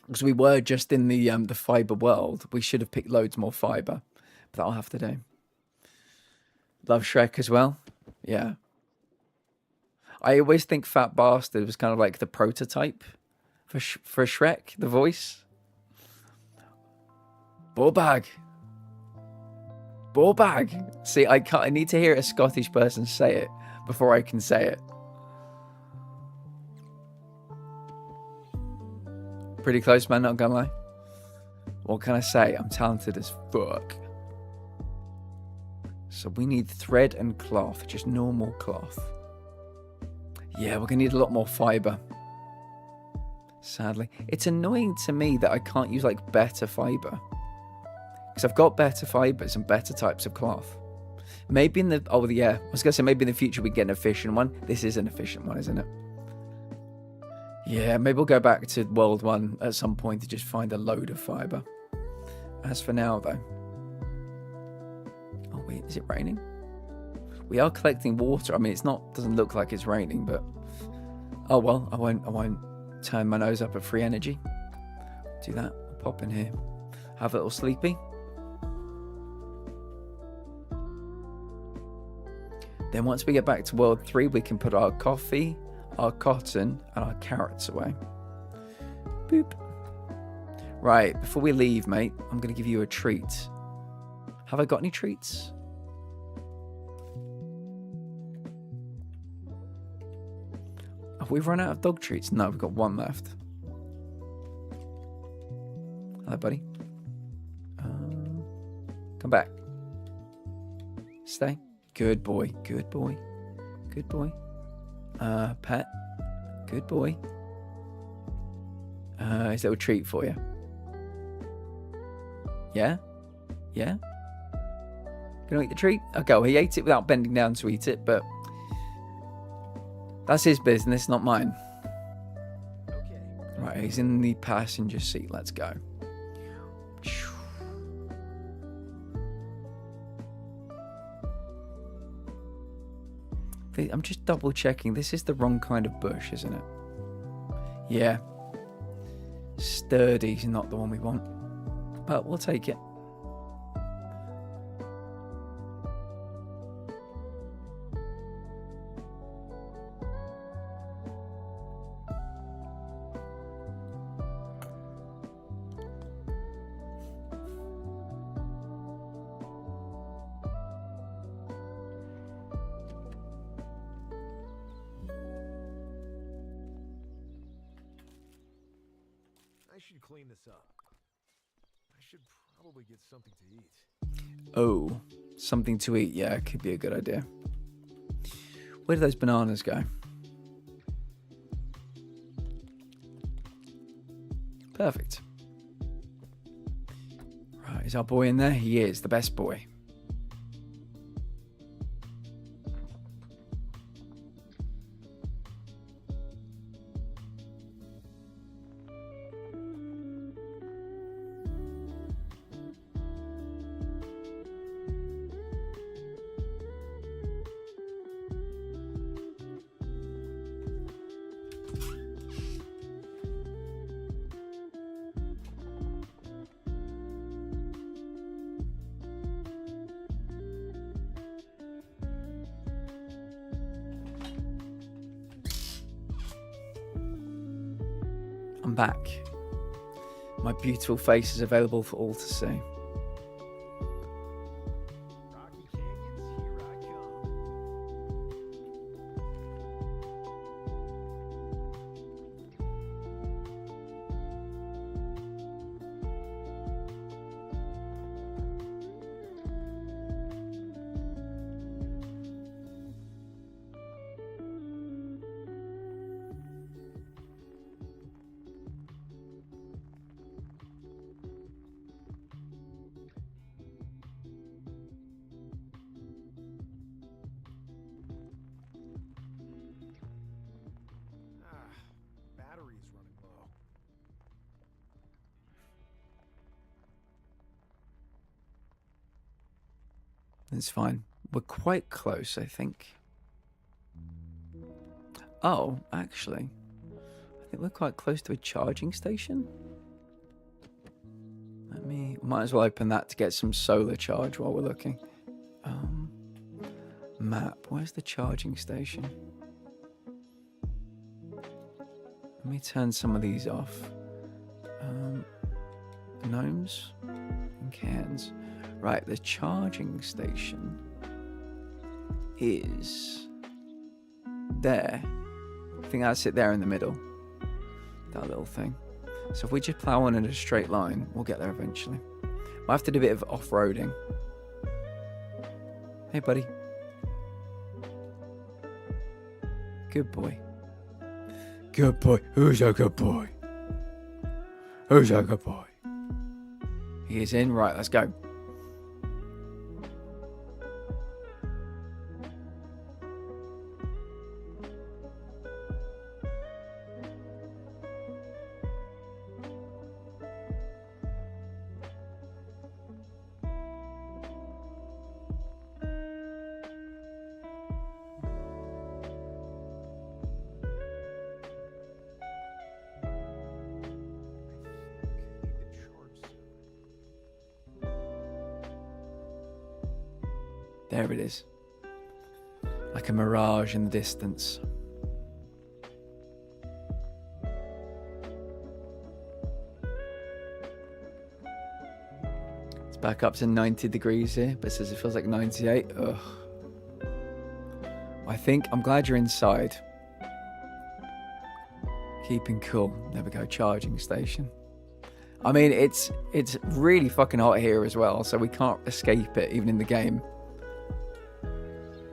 Because we were just in the fibre world. We should have picked loads more fibre. But that'll have to do. Love Shrek as well. Yeah. I always think Fat Bastard was kind of like the prototype for Shrek, the voice. Ball bag. Ball bag. See, I need to hear a Scottish person say it before I can say it. Pretty close, man, not gonna lie. What can I say? I'm talented as fuck. So we need thread and cloth, just normal cloth. Yeah, we're gonna need a lot more fibre. Sadly. It's annoying to me that I can't use like better fibre. Because I've got better fibres and better types of cloth. Maybe in the... Oh, yeah. I was going to say maybe in the future we get an efficient one. This is an efficient one, isn't it? Yeah, maybe we'll go back to World 1 at some point to just find a load of fibre. As for now, though... Oh, wait. Is it raining? We are collecting water. I mean, it's not... Doesn't look like it's raining, but... Oh, well. I won't turn my nose up at free energy. Do that. I'll pop in here. Have a little sleepy. Then once we get back to World 3, we can put our coffee, our cotton, and our carrots away. Boop. Right, before we leave, mate, I'm going to give you a treat. Have I got any treats? Have we run out of dog treats? No, we've got one left. Hello, buddy. Come back. Stay. Good boy. Good boy. Good boy. Pet. Good boy. Is that a treat for you? Yeah? Yeah? Gonna eat the treat? Okay, well, he ate it without bending down to eat it, but that's his business, not mine. Okay. Right, he's in the passenger seat. Let's go. I'm just double checking. This is the wrong kind of bush, isn't it? Yeah. Sturdy is not the one we want. But we'll take it. I should clean this up. I should probably get something to eat. Oh, something to eat. Yeah, could be a good idea. Where did those bananas go? Perfect. Right, is our boy in there? He is, the best boy. I'm back. My beautiful face is available for all to see. Rocky Canyons, here I come. It's fine. We're quite close, I think. Oh, actually, I think we're quite close to a charging station. Might as well open that to get some solar charge while we're looking. Map. Where's the charging station? Let me turn some of these off. Gnomes and cans. Right, the charging station is there. I think that's it there in the middle. That little thing. So if we just plow on in a straight line, we'll get there eventually. We'll have to do a bit of off-roading. Hey, buddy. Good boy. Good boy. Who's a good boy? Who's a good boy? He is in. Right, let's go. There it is. Like a mirage in the distance. It's back up to 90 degrees here, but it says it feels like 98. Ugh. I think I'm glad you're inside. Keeping cool. There we go, charging station. I mean, it's really fucking hot here as well, so we can't escape it even in the game.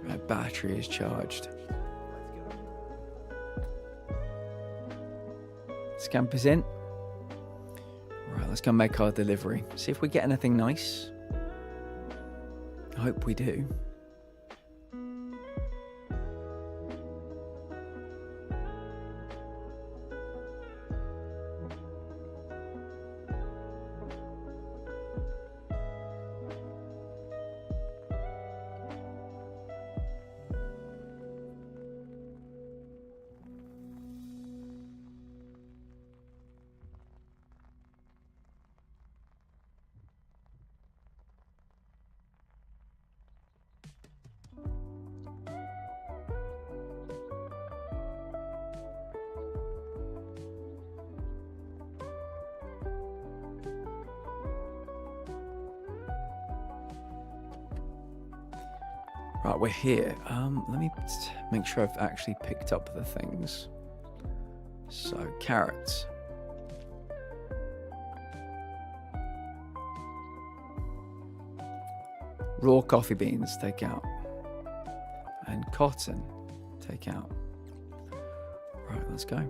My battery is charged. Scamper's in. Right, let's go make our delivery. See if we get anything nice. I hope we do. Right, we're here. Let me make sure I've actually picked up the things. So, carrots. Raw coffee beans, take out. And cotton, take out. Right, let's go.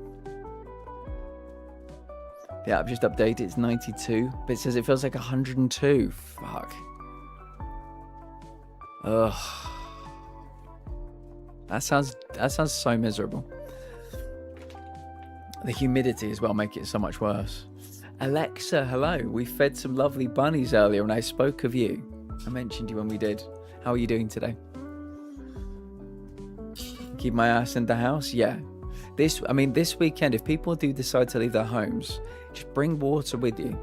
The app just updated, it's 92, but it says it feels like 102. Fuck. Ugh. That sounds so miserable. The humidity as well make it so much worse. Alexa, hello. We fed some lovely bunnies earlier and I spoke of you. I mentioned you when we did. How are you doing today? Keep my ass in the house? Yeah. This weekend, if people do decide to leave their homes, just bring water with you.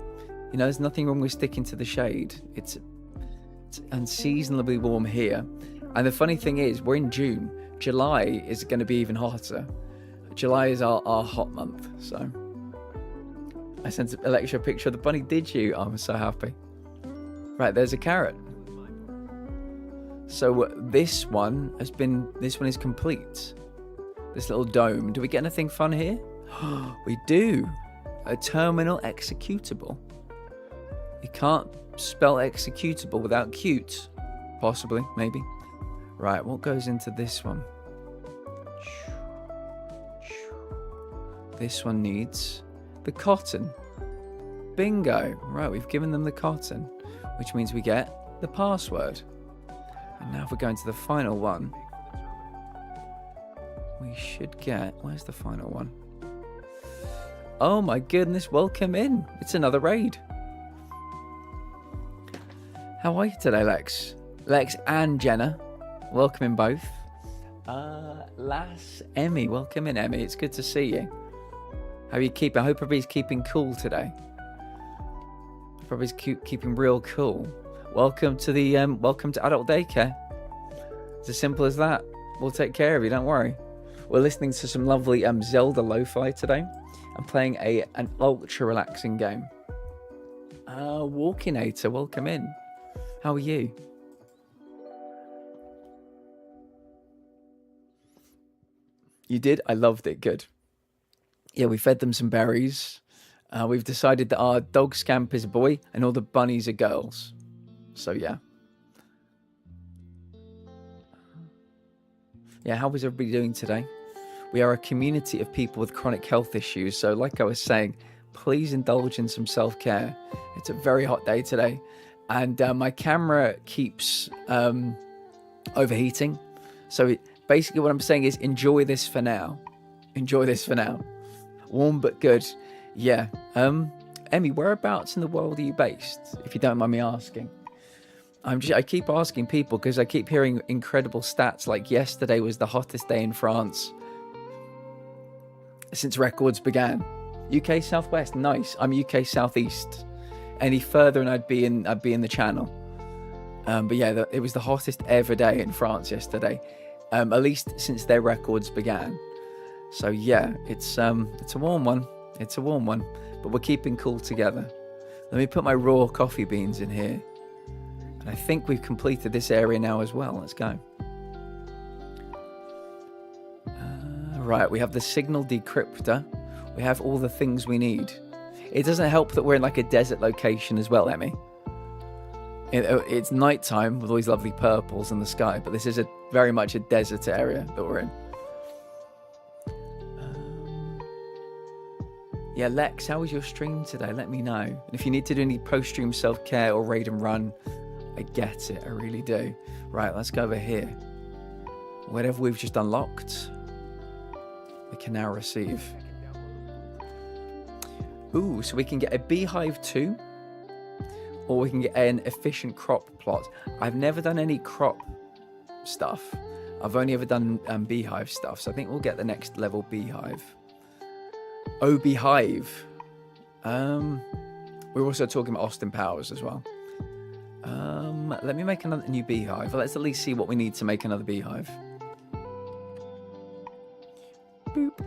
You know, there's nothing wrong with sticking to the shade. It's unseasonably warm here. And the funny thing is, we're in June. July is going to be even hotter. July is our hot month, so. I sent Alexa a picture of the bunny. Did you? I'm so happy. Right, there's a carrot. So this one is complete. This little dome. Do we get anything fun here? We do. A terminal executable. You can't spell executable without cute. Possibly, maybe. Right, what goes into this one? This one needs the cotton. Bingo. Right, we've given them the cotton, which means we get the password. And now if we're going to the final one, we should get... Where's the final one? Oh my goodness, welcome in. It's another raid. How are you today, Lex? Lex and Jenna, welcome in both. Lass, Emmy, welcome in, Emmy. It's good to see you. How are you keeping? I hope everybody's keeping cool today. Everybody's keeping real cool. Welcome to adult daycare. It's as simple as that. We'll take care of you, don't worry. We're listening to some lovely Zelda lo-fi today. I'm playing an ultra relaxing game. Walkinator, welcome in. How are you? You did? I loved it. Good. Yeah, we fed them some berries. We've decided that our dog Scamp is a boy and all the bunnies are girls. So, yeah. Yeah, how is everybody doing today? We are a community of people with chronic health issues. So, like I was saying, please indulge in some self-care. It's a very hot day today. And my camera keeps overheating. So, basically what I'm saying is enjoy this for now. Enjoy this for now. Warm but good. Yeah. Emmy, whereabouts in the world are you based? If you don't mind me asking. I keep asking people because I keep hearing incredible stats like yesterday was the hottest day in France since records began. UK Southwest, nice. I'm UK Southeast. Any further and I'd be in the channel. But yeah, it was the hottest ever day in France yesterday. At least since their records began. So yeah, it's a warm one. It's a warm one, but we're keeping cool together. Let me put my raw coffee beans in here. And I think we've completed this area now as well. Let's go. Right, we have the signal decryptor. We have all the things we need. It doesn't help that we're in like a desert location as well, Emmy. It's nighttime with all these lovely purples in the sky, but this is very much a desert area that we're in. Yeah, Lex, how was your stream today? Let me know. And if you need to do any post-stream self-care or raid and run, I get it. I really do. Right, let's go over here. Whatever we've just unlocked, we can now receive. Ooh, so we can get a beehive too, or we can get an efficient crop plot. I've never done any crop stuff. I've only ever done beehive stuff, so I think we'll get the next level beehive. Oh, beehive. We're also talking about Austin Powers as well. Let me make another new beehive. Let's at least see what we need to make another beehive. Boop.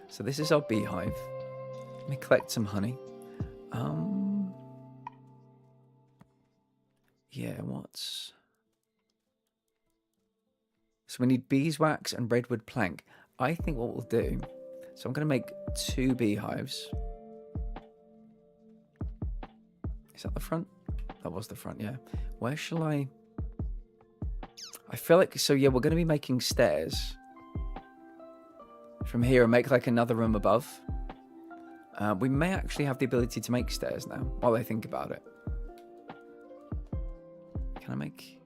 So this is our beehive. Let me collect some honey. Yeah, what's... So we need beeswax and redwood plank. I think what we'll do... So I'm going to make 2 beehives. Is that the front? That was the front, yeah. Where shall I... I feel like... So yeah, we're going to be making stairs. From here and make like another room above. We may actually have the ability to make stairs now, while I think about it. Can I make...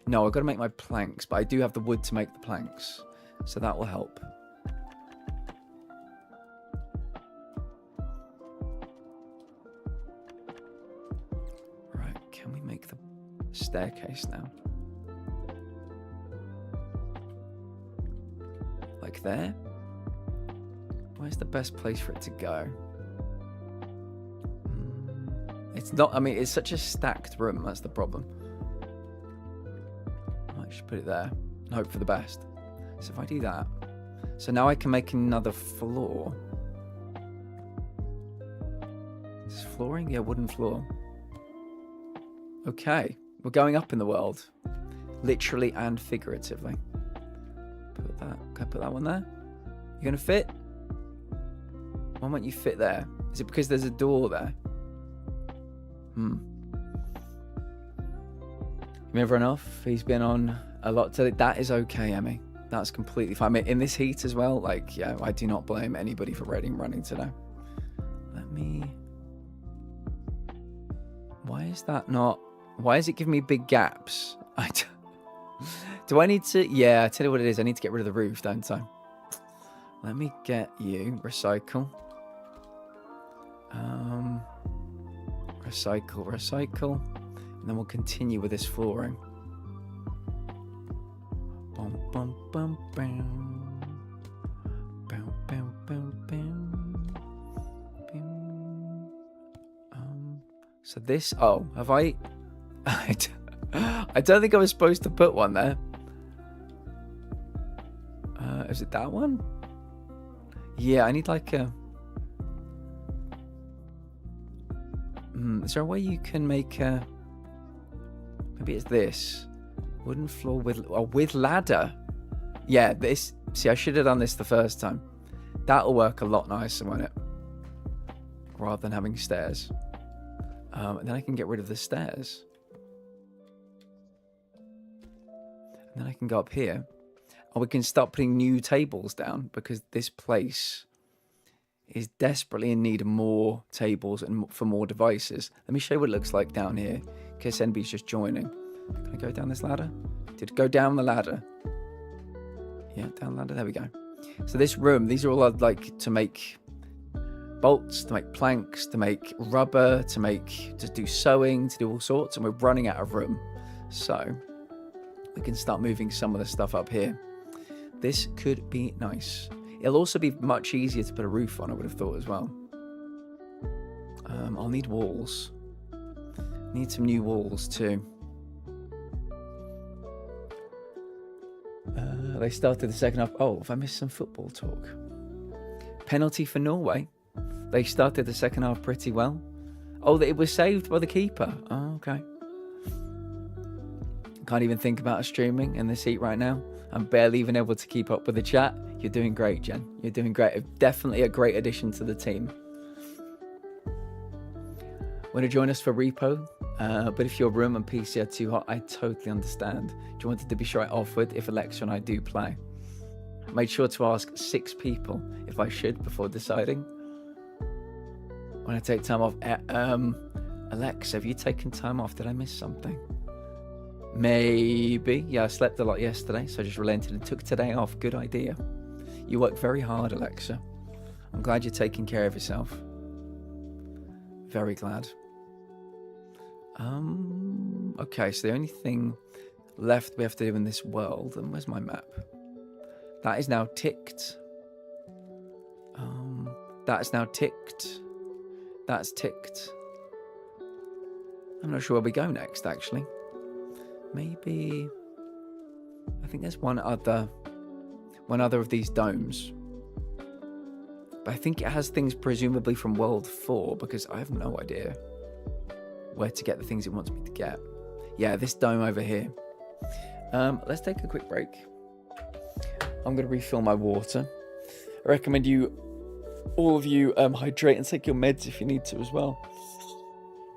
No, I've got to make my planks, but I do have the wood to make the planks. So that will help. Right, can we make the staircase now? Like there? Where's the best place for it to go? It's not, I mean, it's such a stacked room, that's the problem. I might just put it there and hope for the best. So if I do that, so now I can make another floor. Is flooring? Yeah, wooden floor. Okay, we're going up in the world. Literally and figuratively. Put that, can I put that one there? You gonna fit? Why won't you fit there? Is it because there's a door there? Remember enough? He's been on a lot today. That is okay, Emmy. That's completely fine. I mean, in this heat as well, like, yeah, I do not blame anybody for running today. Let me... Why is that not... Why is it giving me big gaps? Do I need to... Yeah, I tell you what it is. I need to get rid of the roof, don't I? Let me get you. Recycle. Recycle. And then we'll continue with this flooring. Bum, bum, bum, bum. Bum, bum, bum, bum. Bum. So this, oh, have I don't think I was supposed to put one there. Is it that one? Yeah, I need like a... is there a way you can make a... Maybe it's this. Wooden floor with ladder. Yeah, this... See, I should have done this the first time. That'll work a lot nicer, won't it? Rather than having stairs. And then I can get rid of the stairs. And then I can go up here. And we can start putting new tables down because this place is desperately in need of more tables and for more devices. Let me show you what it looks like down here in case NB's just joining. Can I go down this ladder? Did it go down the ladder? Yeah, down the ladder. There we go. So this room, these are all I'd like to make bolts, to make planks, to make rubber, to do sewing, to do all sorts. And we're running out of room. So we can start moving some of the stuff up here. This could be nice. It'll also be much easier to put a roof on, I would have thought as well. I'll need walls. Need some new walls too. They started the second half. Oh, have I missed some football talk? Penalty for Norway. They started the second half pretty well. Oh, it was saved by the keeper. Oh, okay. Can't even think about streaming in this heat right now. I'm barely even able to keep up with the chat. You're doing great, Jen. You're doing great. Definitely a great addition to the team. Want to join us for repo? But if your room and PC are too hot, I totally understand. Do you want it to be straight off with if Alexa and I do play? I made sure to ask 6 people if I should before deciding. When I take time off, Alexa, have you taken time off? Did I miss something? Maybe. Yeah, I slept a lot yesterday, so I just relented and took today off. Good idea. You work very hard, Alexa. I'm glad you're taking care of yourself. Very glad. Okay, so the only thing left we have to do in this world, and where's my map? That is now ticked. That is now ticked. That's ticked. I'm not sure where we go next, actually. Maybe... I think there's one other of these domes. But I think it has things presumably from World 4, because I have no idea where to get the things it wants me to get. Yeah, this dome over here. Let's take a quick break. I'm going to refill my water. I recommend all of you hydrate and take your meds if you need to as well.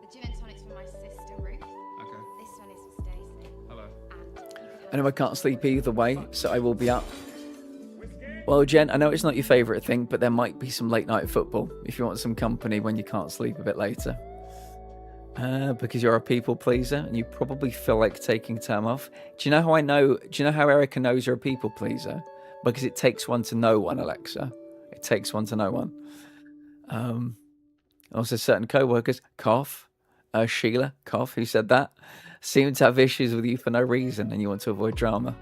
The gin and tonic's for my sister Ruth. Okay. This one is for Stacey. Hello. I know I can't sleep either way, so I will be up. Well, Jen, I know it's not your favourite thing, but there might be some late night football if you want some company when you can't sleep a bit later. Because you're a people pleaser and you probably feel like taking time off. Do you know how I know? Do you know how Erica knows you're a people pleaser? Because it takes one to know one, Alexa. It takes one to know one. Also, certain co-workers, cough, Sheila, cough, who said that, seem to have issues with you for no reason and you want to avoid drama.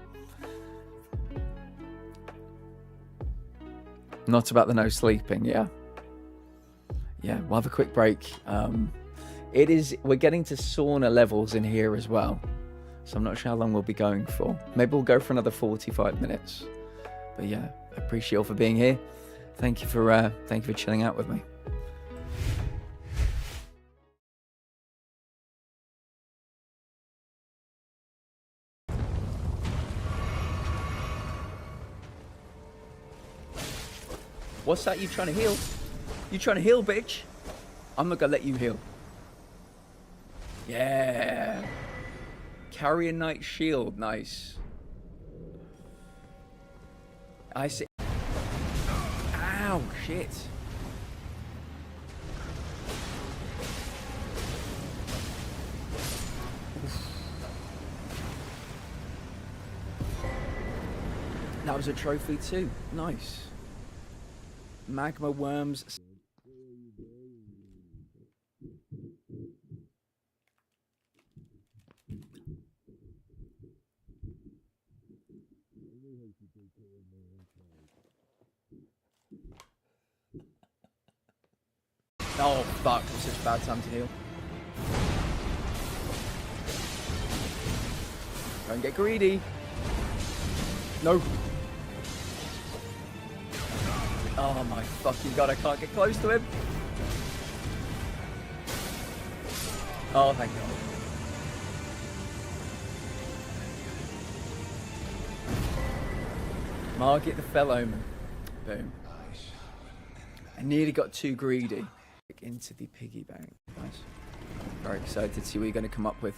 Not about the no sleeping, yeah. Yeah, we'll have a quick break. We're getting to sauna levels in here as well. So I'm not sure how long we'll be going for. Maybe we'll go for another 45 minutes. But yeah, I appreciate you all for being here. Thank you for chilling out with me. What's that? You trying to heal? You trying to heal, bitch? I'm not gonna let you heal. Yeah. Carry a knight shield, nice. I see. Ow, shit. That was a trophy too. Nice. Magma worms. Oh, fuck. It's such a bad time to heal. Don't get greedy. No. Oh my fucking god, I can't get close to him. Oh, thank god. Market the fell omen. Boom. I nearly got too greedy. Into the piggy bank. Nice. Very excited to see what you're going to come up with.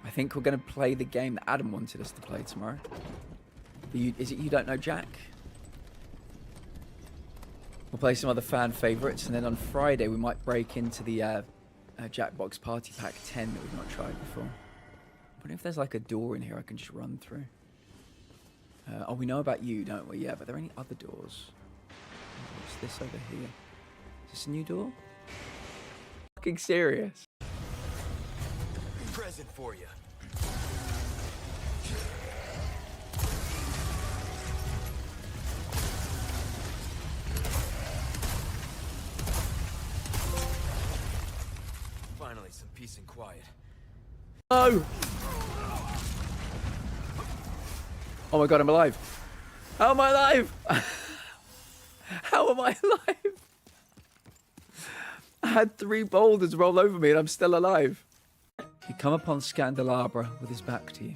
I think we're going to play the game that Adam wanted us to play tomorrow. Is it You Don't Know Jack? We'll play some other fan favourites, and then on Friday we might break into the Jackbox Party Pack 10 that we've not tried before. I wonder if there's like a door in here I can just run through. Oh, we know about you, don't we? Yeah, but are there any other doors? What's this over here? Is this a new door? Fucking serious. Present for you. Finally, some peace and quiet. Oh! Oh my god, I'm alive. How am I alive? How am I alive? I had 3 boulders roll over me and I'm still alive. You come upon Scandelabra with his back to you,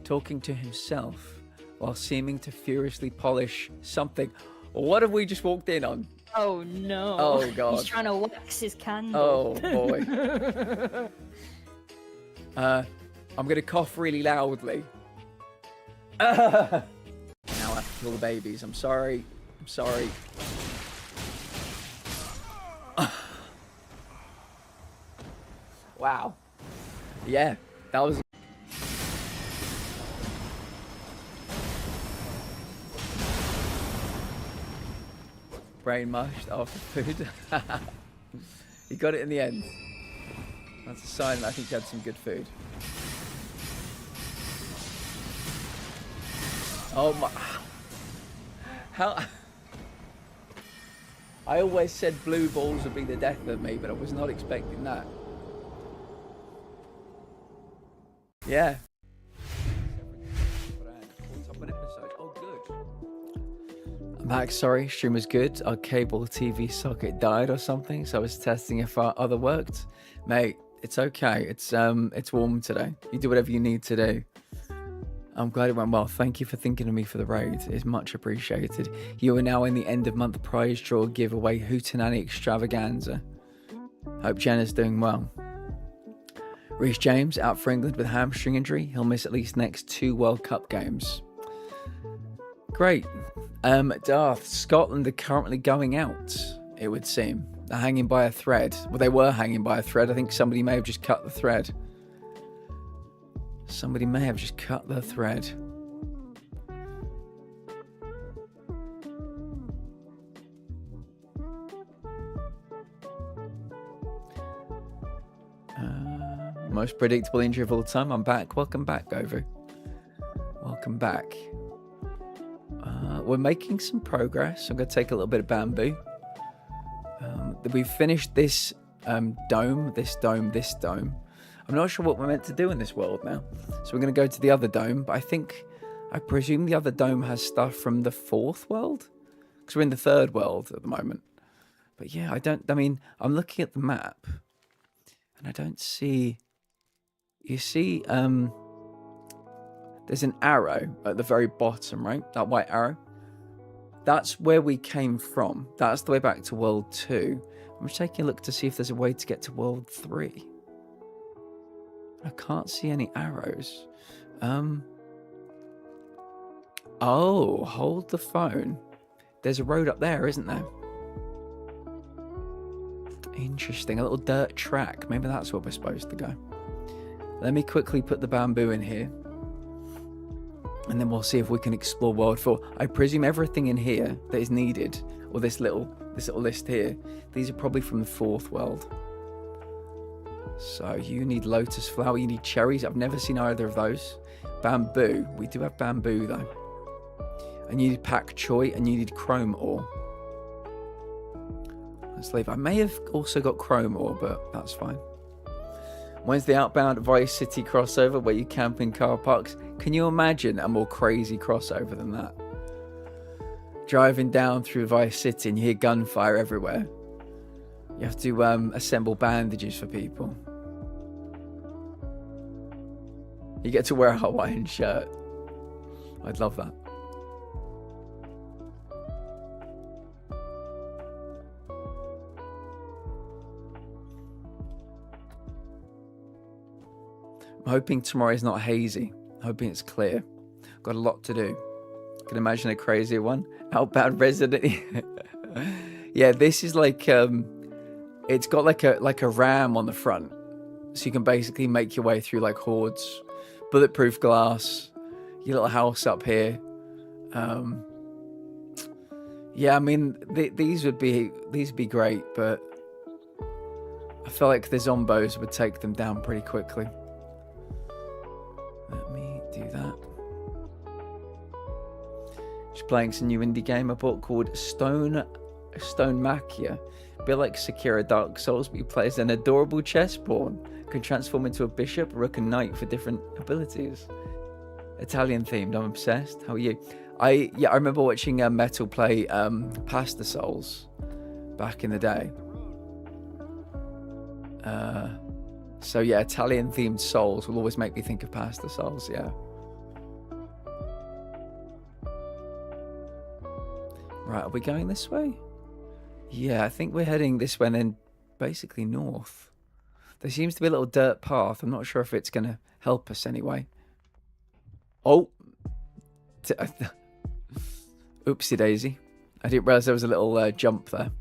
talking to himself while seeming to furiously polish something. What have we just walked in on? Oh no. Oh god. He's trying to wax his candle. Oh boy. I'm gonna cough really loudly. Now I have to kill the babies. I'm sorry. I'm sorry. Wow. Yeah, that was... Brain mushed after food. You got it in the end. That's a sign that I think you had some good food. Oh my... How... I always said blue balls would be the death of me, but I was not expecting that. Yeah. Oh, good. I'm back, sorry, stream was good. Our cable TV socket died or something, so I was testing if our other worked. Mate, it's okay. It's warm today. You do whatever you need to do. I'm glad it went well. Thank you for thinking of me for the raid. It's much appreciated. You are now in the end of month prize draw giveaway Hootenanny extravaganza. Hope Jenna's doing well. Reece James out for England with hamstring injury. He'll miss at least next 2 World Cup games. Great. Darth, Scotland are currently going out, it would seem. They're hanging by a thread. Well, they were hanging by a thread. I think somebody may have just cut the thread. Somebody may have just cut the thread. Most predictable injury of all time. I'm back. Welcome back, Govu. Welcome back. We're making some progress. I'm going to take a little bit of bamboo. We've finished this dome. I'm not sure what we're meant to do in this world now. So we're going to go to the other dome. But I presume the other dome has stuff from the 4th world? Because we're in the 3rd world at the moment. But yeah, I'm looking at the map. And I don't see... You see, there's an arrow at the very bottom, right? That white arrow. That's where we came from. That's the way back to World 2. I'm just taking a look to see if there's a way to get to World 3. I can't see any arrows. Oh, hold the phone. There's a road up there, isn't there? Interesting. A little dirt track. Maybe that's where we're supposed to go. Let me quickly put the bamboo in here. And then we'll see if we can explore World 4. I presume everything in here that is needed, or this little list here, these are probably from the 4th world. So you need lotus flower, you need cherries. I've never seen either of those. Bamboo. We do have bamboo though. And you need pak choi and you need chrome ore. let's leave. I may have also got Chromore, but that's fine. When's the Outbound Vice City crossover where you camp in car parks? Can you imagine a more crazy crossover than that? Driving down through Vice City and you hear gunfire everywhere. You have to assemble bandages for people. You get to wear a Hawaiian shirt. I'd love that. I'm hoping tomorrow is not hazy. I'm hoping it's clear. Got a lot to do. Can imagine a crazier one. Outbound resident. Yeah, this is like it's got like a ram on the front, so you can basically make your way through like hordes. Bulletproof glass. Your little house up here. Yeah, I mean these would be great, but I feel like the zombos would take them down pretty quickly. Let me do that. Just playing some new indie game I bought called Stone Machia. A bit like Sekiro Dark Souls, but you play as an adorable chess pawn. Can transform into a bishop, rook, and knight for different abilities. Italian themed. I'm obsessed. How are you? I remember watching Metal play Pasta Souls back in the day. So yeah, Italian themed Souls will always make me think of Pasta Souls. Yeah. Right, are we going this way? Yeah, I think we're heading this way and then basically north. There seems to be a little dirt path. I'm not sure if it's going to help us anyway. Oh. Oopsie daisy. I didn't realise there was a little jump there.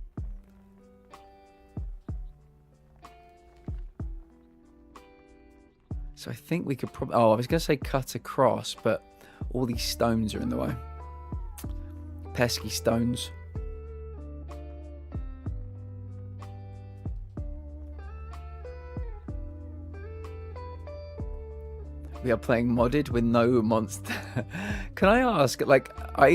So I think we could probably... Oh, I was going to say cut across, but all these stones are in the way. Pesky stones. We are playing modded with no monster. Can I ask, like, I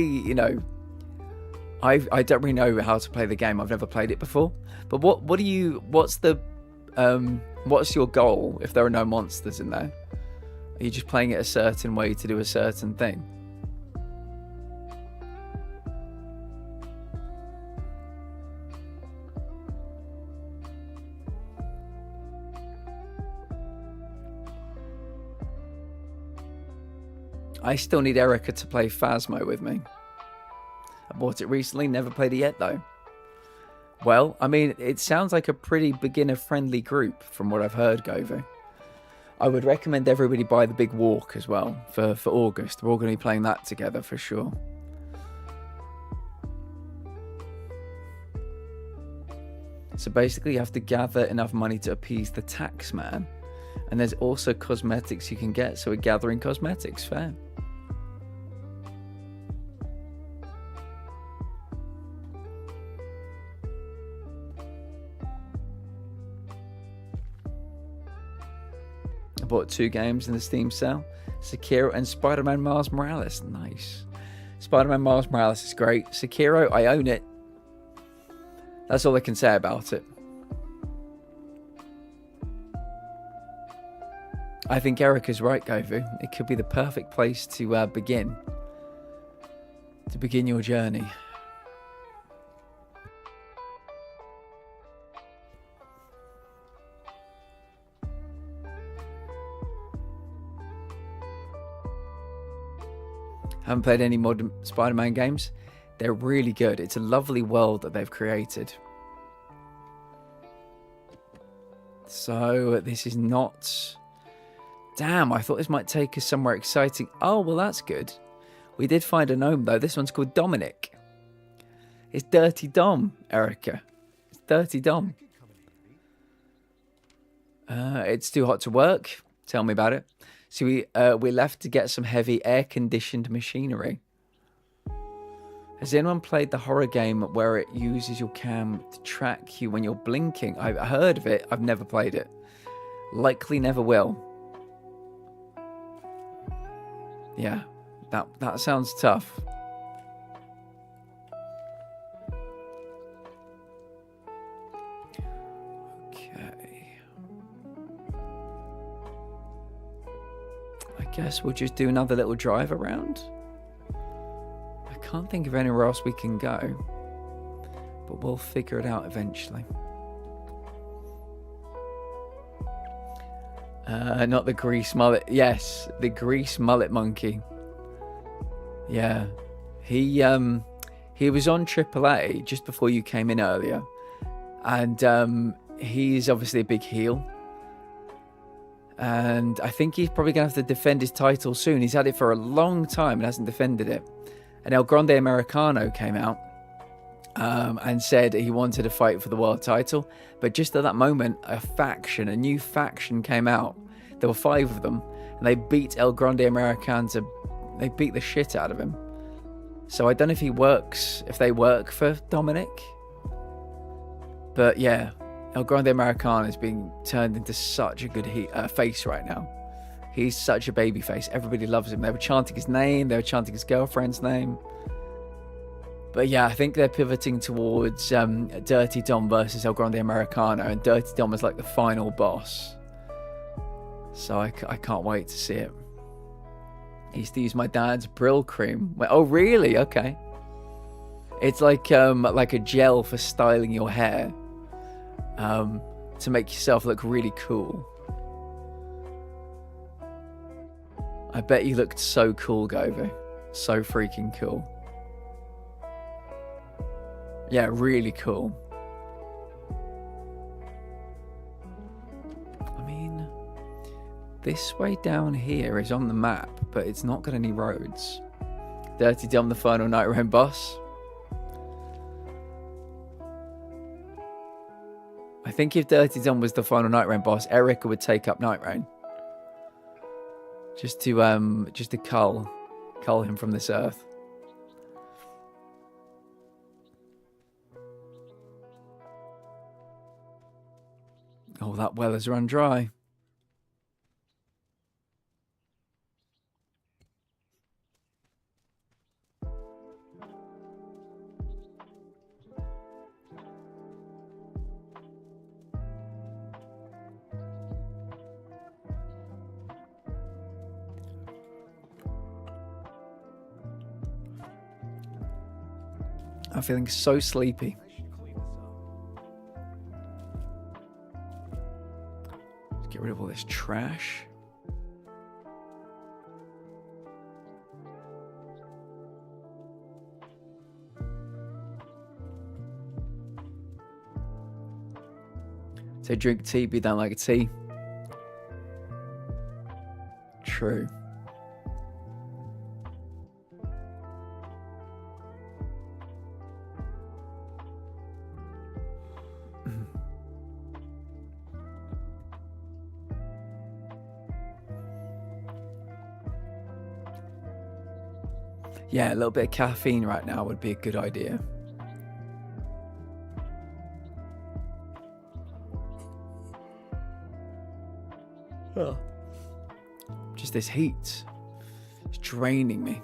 don't really know how to play the game. I've never played it before. But what's your goal if there are no monsters in there? Are you just playing it a certain way to do a certain thing? I still need Erica to play Phasmo with me. I bought it recently, never played it yet though. Well, I mean, it sounds like a pretty beginner-friendly group from what I've heard, Govu. I would recommend everybody buy the Big Walk as well for August. We're all going to be playing that together for sure. So basically you have to gather enough money to appease the tax man. And there's also cosmetics you can get, so we're gathering cosmetics, fair. I bought 2 games in the Steam sale, Sekiro and Spider-Man Miles Morales. Nice. Spider-Man Miles Morales is great. Sekiro, I own it. That's all I can say about it. I think Erica's right, Govu. It could be the perfect place to begin your journey. Haven't played any modern Spider-Man games. They're really good. It's a lovely world that they've created. So this is not... Damn, I thought this might take us somewhere exciting. Oh, well, that's good. We did find a gnome, though. This one's called Dominic. It's Dirty Dom, Erica. It's Dirty Dom. It's too hot to work. Tell me about it. So we left to get some heavy air-conditioned machinery. Has anyone played the horror game where it uses your cam to track you when you're blinking? I've heard of it. I've never played it. Likely never will. Yeah, that sounds tough. guess we'll just do another little drive around. I can't think of anywhere else we can go, but we'll figure it out eventually. Not the grease mullet. Yes, the grease mullet monkey. Yeah, he was on AAA just before you came in earlier, and he's obviously a big heel. And I think he's probably going to have to defend his title soon. He's had it for a long time and hasn't defended it. And El Grande Americano came out and said he wanted to fight for the world title. But just at that moment, a new faction came out. There were 5 of them. And they beat El Grande Americano. They beat the shit out of him. So I don't know if they work for Dominic. But yeah. El Grande Americano is being turned into such a good face right now. He's such a baby face. Everybody loves him. They were chanting his name. They were chanting his girlfriend's name. But yeah, I think they're pivoting towards Dirty Dom versus El Grande Americano. And Dirty Dom is like the final boss. So I can't wait to see it. I used to use my dad's Brill cream. Oh, really? Okay. It's like a gel for styling your hair. To make yourself look really cool. I bet you looked so cool, Govu. So freaking cool. Yeah, really cool. I mean, this way down here is on the map, but it's not got any roads. Dirty Dom, the final Night Rain boss. I think if Dirty Dom was the final Night Rain boss, Erica would take up Night Rain. Just to cull him from this earth. Oh, that well has run dry. I'm feeling so sleepy. I should clean this up. Let's get rid of all this trash. So drink tea, but you don't like tea. True. Yeah, a little bit of caffeine right now would be a good idea. Oh. Just this heat. It's draining me.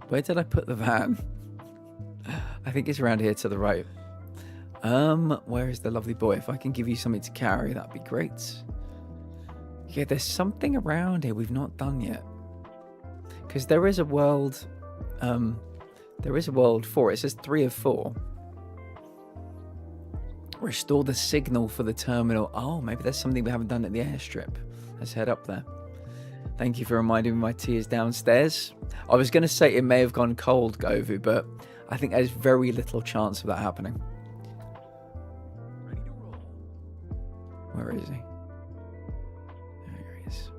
Where did I put the van? I think it's around here to the right. Where is the lovely boy? If I can give you something to carry, that'd be great. Yeah, there's something around here we've not done yet. Because there is a world. There is a world 4. It says 3 of 4. Restore the signal for the terminal. Oh, maybe there's something we haven't done at the airstrip. Let's head up there. Thank you for reminding me my tea is downstairs. I was going to say it may have gone cold, Govu, but I think there's very little chance of that happening. Ready to roll. Where is he? There he is.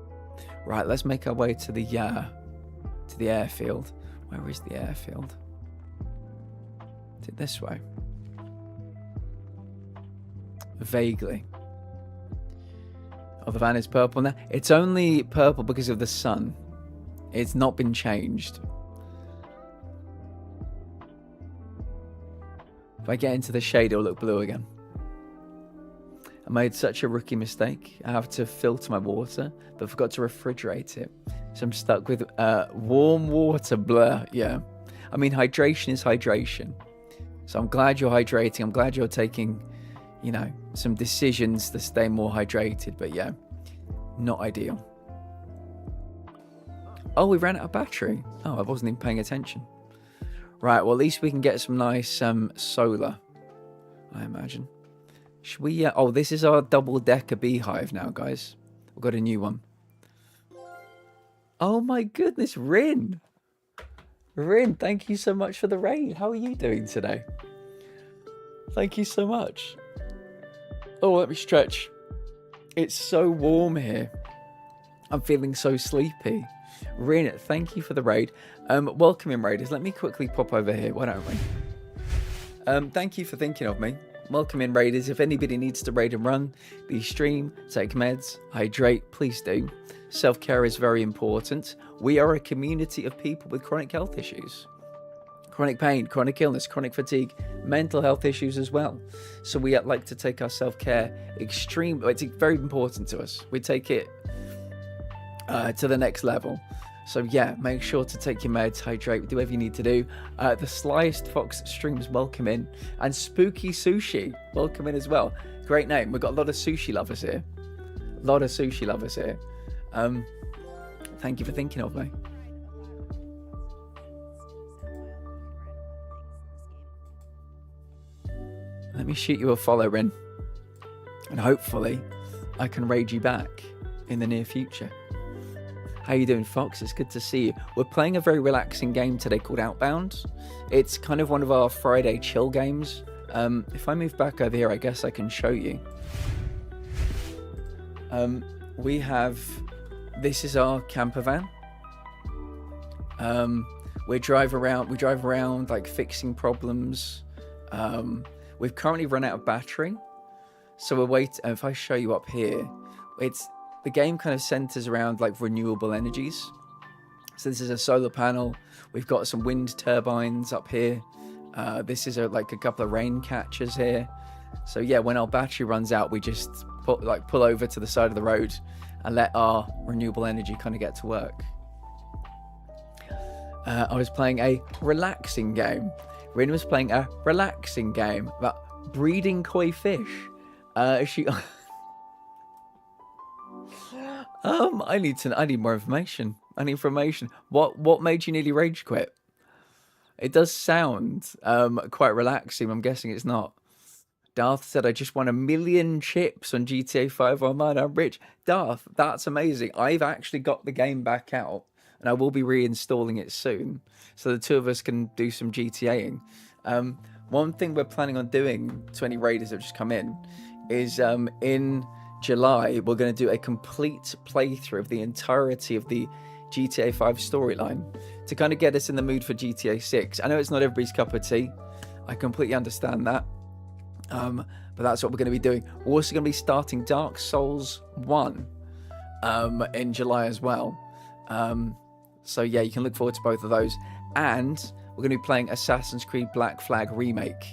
Right, let's make our way to the airfield. Where is the airfield? Is it this way? Vaguely. Oh, the van is purple now. It's only purple because of the sun. It's not been changed. If I get into the shade, it'll look blue again. I made such a rookie mistake. I have to filter my water, but forgot to refrigerate it. So I'm stuck with warm water. Blur. Yeah. I mean, hydration is hydration. So I'm glad you're hydrating. I'm glad you're taking, you know, some decisions to stay more hydrated. But yeah, not ideal. Oh, we ran out of battery. Oh, I wasn't even paying attention. Right, well, at least we can get some nice solar, I imagine. Should we... oh, this is our double-decker beehive now, guys. We've got a new one. Oh, my goodness, Rin. Rin, thank you so much for the raid. How are you doing today? Thank you so much. Oh, let me stretch. It's so warm here. I'm feeling so sleepy. Rin, thank you for the raid. Welcome in, raiders. Let me quickly pop over here. Why don't we? Thank you for thinking of me. Welcome in, raiders. If anybody needs to raid and run the stream, take meds, hydrate, please do. Self-care is very important. We are a community of people with chronic health issues. Chronic pain, chronic illness, chronic fatigue, mental health issues as well. So we like to take our self-care it's very important to us. We take it to the next level. So yeah, make sure to take your meds, hydrate, do whatever you need to do. The Slyest Fox streams, welcome in. And Spooky Sushi, welcome in as well. Great name. We've got a lot of sushi lovers here. Thank you for thinking of me. Let me shoot you a follow, Rin. And hopefully I can raid you back in the near future. How you doing, Fox? It's good to see you. We're playing a very relaxing game today called Outbound. It's kind of one of our Friday chill games. If I move back over here, I guess I can show you. We have... This is our camper van. We drive around like fixing problems. We've currently run out of battery. So we're waiting. If I show you up here, the game kind of centers around like renewable energies. So this is a solar panel. We've got some wind turbines up here. This is like a couple of rain catchers here. So yeah, when our battery runs out, we just pull over to the side of the road and let our renewable energy kind of get to work. I was playing a relaxing game. Rin was playing a relaxing game about breeding koi fish. I need more information. What made you nearly rage quit? It does sound quite relaxing. I'm guessing it's not. Darth said, I just won 1 million chips on GTA 5 Online. I'm rich. Darth, that's amazing. I've actually got the game back out and I will be reinstalling it soon. So the two of us can do some GTAing. One thing we're planning on doing to any raiders that have just come in is in July, we're going to do a complete playthrough of the entirety of the GTA 5 storyline to kind of get us in the mood for GTA 6. I know it's not everybody's cup of tea. I completely understand that. But that's what we're going to be doing. We're also going to be starting Dark Souls 1 in July as well. So yeah, you can look forward to both of those. And we're going to be playing Assassin's Creed Black Flag Remake,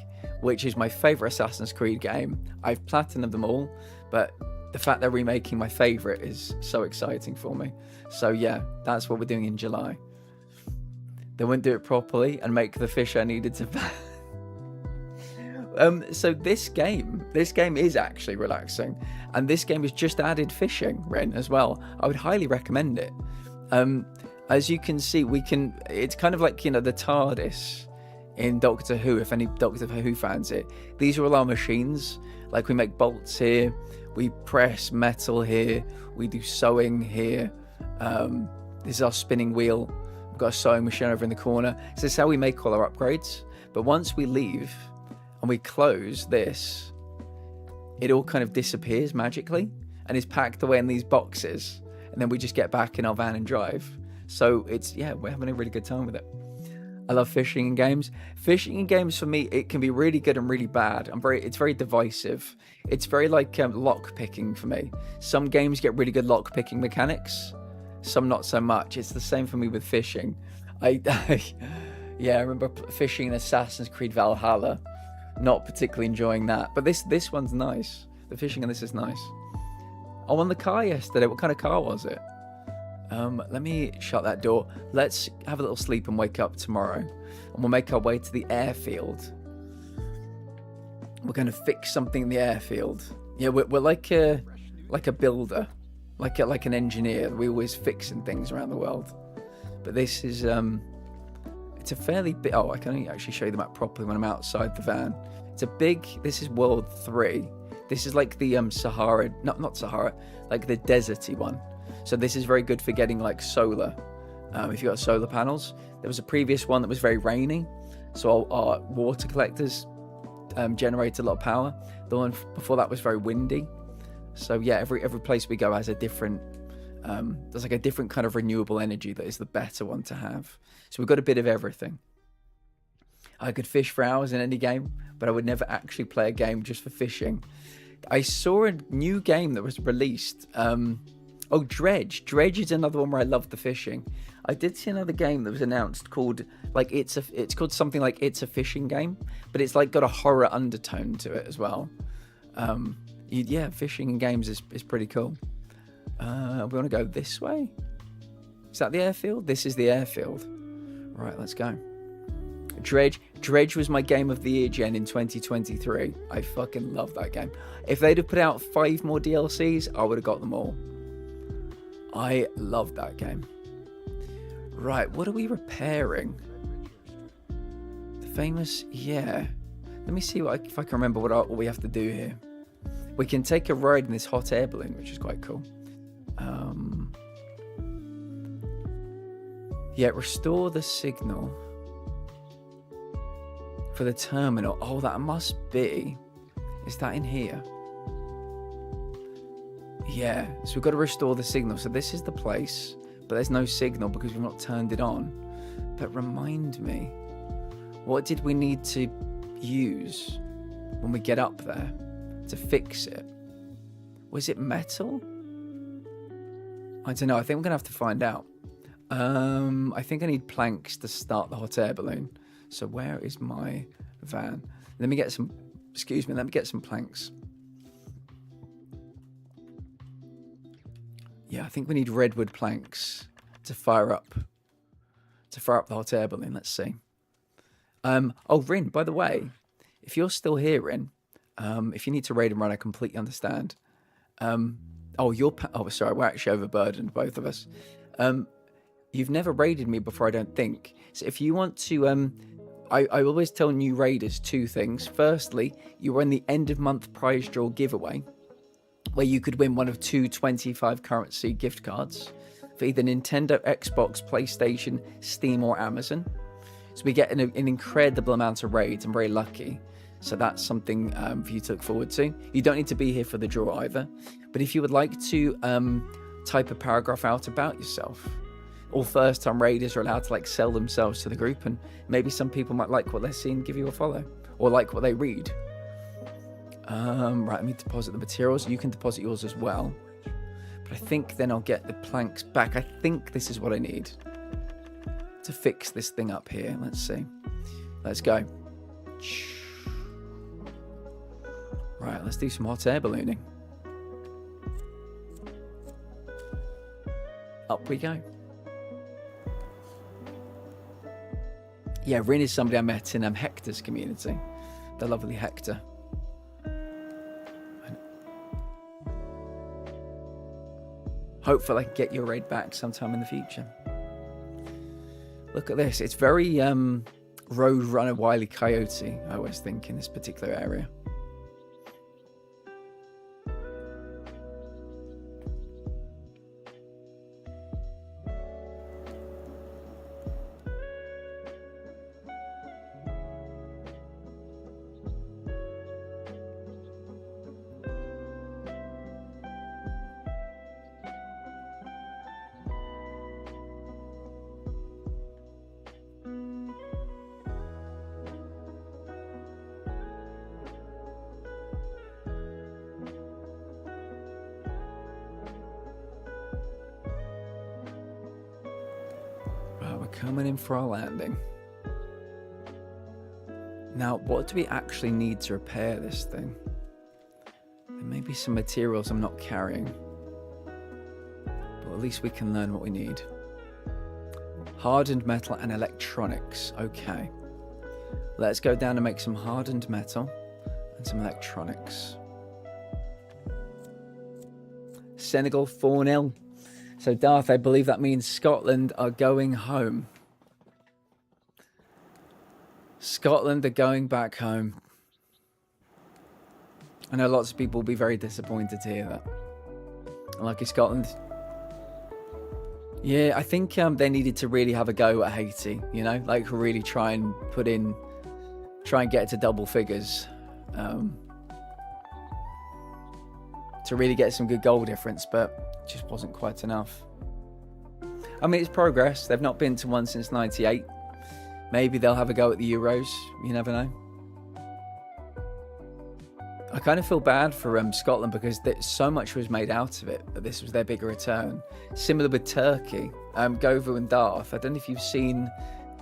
which is my favourite Assassin's Creed game. I've platinumed them all, but the fact they're remaking my favourite is so exciting for me. So yeah, that's what we're doing in July. They wouldn't do it properly and make the fish I needed to... So this game is actually relaxing, and this game has just added fishing, Ren, as well. I would highly recommend it. As you can see, it's kind of like, you know, the TARDIS in Doctor Who, if any Doctor Who fans it. These are all our machines. Like, we make bolts here, we press metal here, we do sewing here. This is our spinning wheel. We've got a sewing machine over in the corner. So this is how we make all our upgrades. But once we leave and we close this, it all kind of disappears magically and is packed away in these boxes. And then we just get back in our van and drive. So we're having a really good time with it. I love fishing in games. Fishing in games, for me, it can be really good and really bad. It's very divisive. It's very like lock picking for me. Some games get really good lock picking mechanics, some not so much. It's the same for me with fishing. I remember fishing in Assassin's Creed Valhalla, not particularly enjoying that. But this one's nice. The fishing in this is nice. I won the car yesterday. What kind of car was it? Let me shut that door. Let's have a little sleep and wake up tomorrow. And we'll make our way to the airfield. We're going to fix something in the airfield. Yeah, we're like a builder, like an engineer. We're always fixing things around the world. But this is it's a fairly big. Oh, I can actually show you the map properly when I'm outside the van. It's a big. This is World 3. This is like the Sahara, not Sahara, like the deserty one. So this is very good for getting like solar. If you got solar panels, there was a previous one that was very rainy, so our water collectors generate a lot of power. The one before that was very windy. So yeah, every place we go has a different. There's like a different kind of renewable energy that is the better one to have. So we've got a bit of everything. I could fish for hours in any game, but I would never actually play a game just for fishing. I saw a new game that was released. Oh, Dredge. Dredge is another one where I love the fishing. I did see another game that was announced called it's called something like It's a Fishing Game, but it's like got a horror undertone to it as well. Yeah, fishing in games is pretty cool. We want to go this way. Is that the airfield? This is the airfield. Right, let's go. Dredge was my game of the year, Jen, in 2023. I fucking love that game. If they'd have put out 5 more DLCs, I would have got them all. I love that game. Right, what are we repairing? The famous, yeah. Let me see if I can remember what we have to do here. We can take a ride in this hot air balloon, which is quite cool. Yeah, restore the signal for the terminal. Oh, that must be. Is that in here? Yeah, so we've got to restore the signal. So this is the place, but there's no signal because we've not turned it on. But remind me, what did we need to use when we get up there to fix it? Was it metal? I don't know. I think we're going to have to find out. I think I need planks to start the hot air balloon. So where is my van? Let me get some planks. Yeah, I think we need redwood planks to fire up the hot air balloon. Let's see. Oh, Rin, by the way, if you're still here, Rin, if you need to raid and run, I completely understand. Sorry, we're actually overburdened, both of us. You've never raided me before, I don't think. So if you want to, I always tell new raiders 2 things. Firstly, you run the end of month prize draw giveaway, where you could win one of 2 25 currency gift cards for either Nintendo, Xbox, PlayStation, Steam, or Amazon. So we get an incredible amount of raids. I'm very lucky. So that's something for you to look forward to. You don't need to be here for the draw either. But if you would like to type a paragraph out about yourself, all first-time raiders are allowed to like sell themselves to the group, and maybe some people might like what they see and give you a follow, or like what they read. Right, let me deposit the materials. You can deposit yours as well. But I think then I'll get the planks back. I think this is what I need to fix this thing up here. Let's see. Let's go. Right, let's do some hot air ballooning. Up we go. Yeah, Rin is somebody I met in Hector's community. The lovely Hector. Hopefully I can get your raid back sometime in the future. Look at this. It's very Road Runner Wile E. Coyote, I always think, in this particular area. Coming in for our landing. Now, what do we actually need to repair this thing? There may be some materials I'm not carrying. But at least we can learn what we need. Hardened metal and electronics. Okay. Let's go down and make some hardened metal and some electronics. Senegal 4-0. So Darth, I believe that means Scotland are going home. Scotland are going back home. I know lots of people will be very disappointed to hear that. Lucky Scotland. Yeah, I think they needed to really have a go at Haiti, you know? Like, really try and get to double figures. To really get some good goal difference, but it just wasn't quite enough. I mean, it's progress. They've not been to one since 98. Maybe they'll have a go at the Euros. You never know. I kind of feel bad for Scotland because so much was made out of it, that this was their bigger return. Similar with Turkey. Govu and Darth, I don't know if you've seen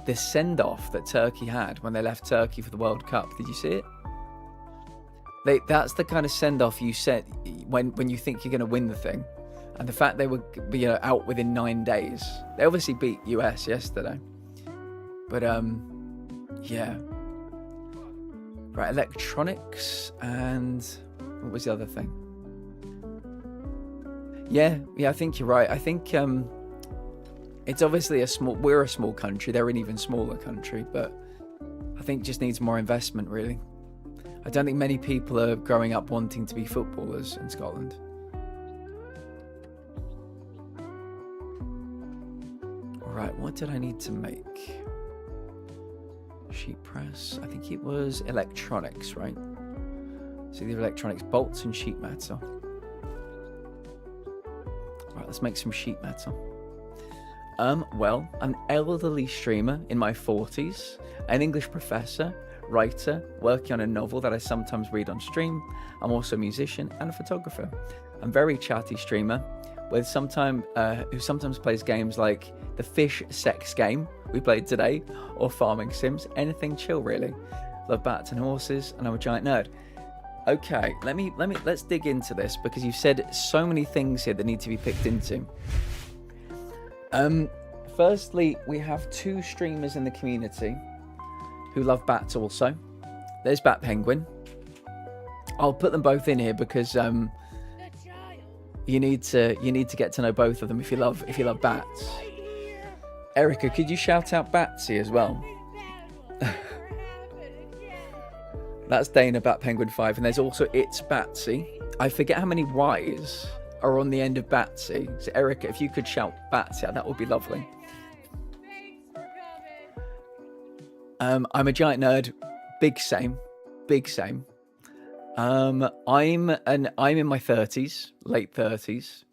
the send-off that Turkey had when they left Turkey for the World Cup. Did you see it? That's the kind of send-off you set when you think you're going to win the thing. And the fact they were out within 9 days. They obviously beat US yesterday. But, yeah. Right, electronics and... what was the other thing? Yeah, I think you're right. I think it's obviously we're a small country. They're an even smaller country. But I think it just needs more investment, really. I don't think many people are growing up wanting to be footballers in Scotland. Alright, what did I need to make? Sheet press. I think it was electronics, right? So either electronics, bolts and sheet metal. Right, let's make some sheet metal. Well, an elderly streamer in my 40s, an English professor, writer, working on a novel that I sometimes read on stream. I'm also a musician and a photographer. I'm a very chatty streamer who sometimes plays games like the fish sex game we played today, or farming sims, anything chill really. Love bats and horses, and I'm a giant nerd. Okay, let's dig into this because you've said so many things here that need to be picked into. Firstly, we have 2 streamers in the community who love bats also. There's Bat Penguin. I'll put them both in here because you need to get to know both of them if you love bats. Erica, could you shout out Batsy as well? That's Dana, Bat Penguin 5, and there's also It's Batsy. I forget how many Y's are on the end of Batsy. So Erica, if you could shout Batsy out, that would be lovely. I'm a giant nerd. Big same. I'm in my 30s, late 30s.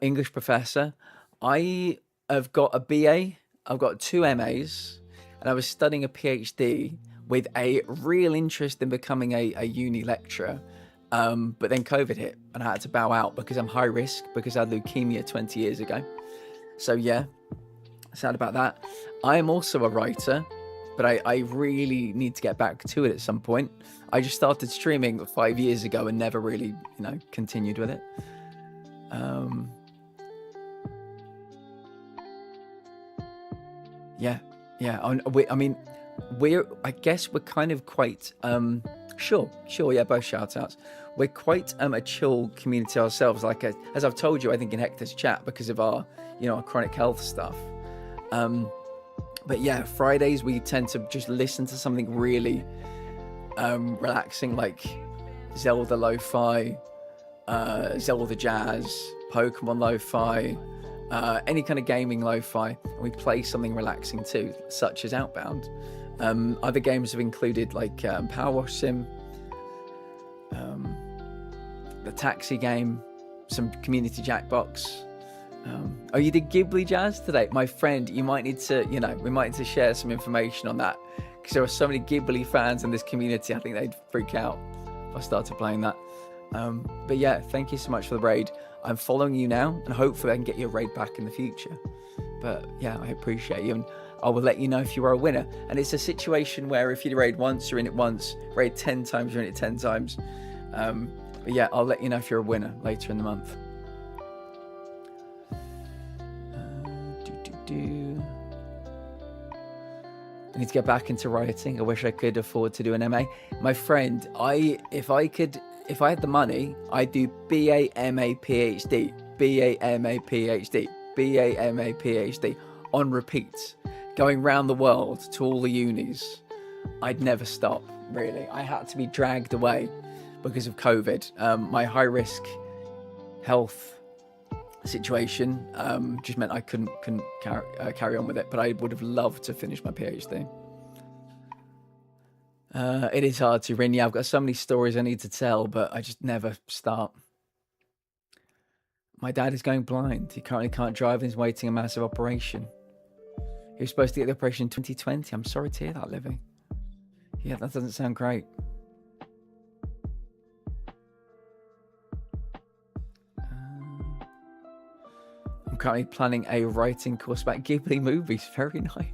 English professor. I have got a BA. I've got 2 MAs, and I was studying a PhD with a real interest in becoming a uni lecturer. But then COVID hit, and I had to bow out because I'm high risk because I had leukemia 20 years ago. So yeah, sad about that. I am also a writer, but I really need to get back to it at some point. I just started streaming 5 years ago and never really, continued with it. Yeah. I guess we're kind of quite, sure, yeah, both shout outs. We're quite a chill community ourselves. Like, as I've told you, I think in Hector's chat, because of our, our chronic health stuff. But yeah, Fridays we tend to just listen to something really relaxing, like Zelda lo-fi, Zelda jazz, Pokemon lo-fi, any kind of gaming lo-fi. And we play something relaxing too, such as Outbound. Other games have included like Power Wash Sim, the taxi game, some community Jackbox. Oh, you did Ghibli jazz today, my friend. You might need to, we might need to share some information on that because there are so many Ghibli fans in this community. I think they'd freak out if I started playing that. But yeah, thank you so much for the raid. I'm following you now, and hopefully I can get your raid back in the future. But yeah, I appreciate you, and I will let you know if you are a winner. And it's a situation where if you raid once, you're in it once. Raid 10 times, you're in it 10 times. But yeah, I'll let you know if you're a winner later in the month. I need to get back into writing. I wish I could afford to do an MA. My friend, if I had the money, I'd do BA, MA, PhD, BA, MA, PhD, BA, MA, PhD on repeat, going round the world to all the unis. I'd never stop, really. I had to be dragged away because of COVID. My high-risk health situation just meant I couldn't carry on with it, but I would have loved to finish my PhD. It is hard to, Rin. Yeah, I've got so many stories I need to tell, but I just never start. My dad is going blind. He currently can't drive and is waiting a massive operation. He was supposed to get the operation in 2020. I'm sorry to hear that, Livy. Yeah, that doesn't sound great. I'm currently planning a writing course about Ghibli movies. Very nice.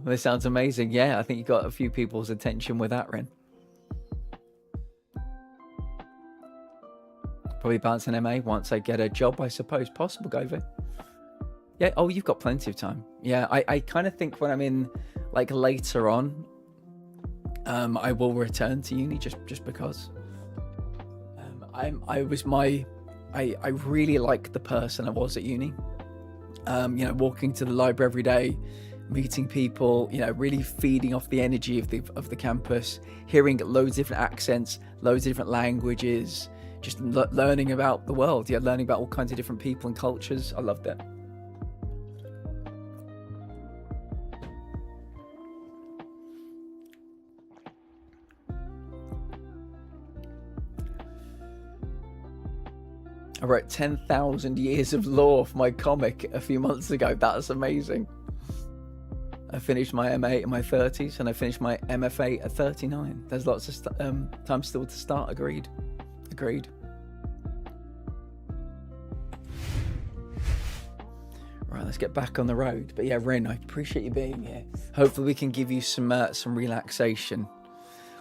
This sounds amazing. Yeah, I think you got a few people's attention with that, Ren. Probably balance an MA once I get a job, I suppose. Possible, Gover. Yeah, oh, you've got plenty of time. Yeah, I kind of think when I'm in, like, later on, I will return to uni just because. I really like the person I was at uni. You know, walking to the library every day, meeting people, you know, really feeding off the energy of the campus, hearing loads of different accents, loads of different languages, just learning about the world. Yeah, learning about all kinds of different people and cultures. I loved it. I wrote 10,000 years of lore for my comic a few months ago. That's amazing. I finished my MA in my 30s and I finished my MFA at 39. There's lots of time still to start. Agreed. Right, let's get back on the road. But yeah, Ren, I appreciate you being here. Hopefully we can give you some relaxation.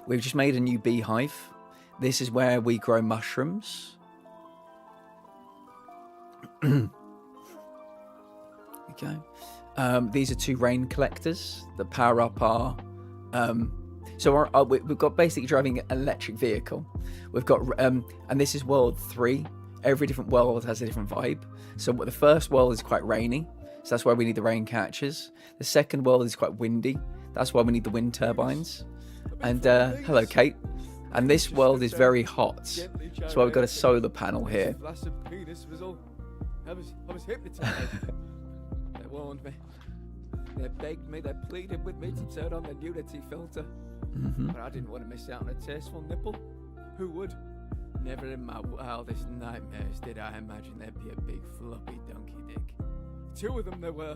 We've just made a new beehive. This is where we grow mushrooms. Okay. These are 2 rain collectors that power up our we've got basically driving an electric vehicle. We've got and this is world 3. Every different world has a different vibe. So the first world is quite rainy, so that's why we need the rain catchers. The second world is quite windy, that's why we need the wind turbines. And hello, Kate. And this world is very hot, so we've got a solar panel here. I was hypnotized. They warned me. They begged me, they pleaded with me to turn on the nudity filter. But I didn't want to miss out on a tasteful nipple. Who would? Never in my wildest nightmares did I imagine there'd be a big floppy donkey dick. 2 of them there were.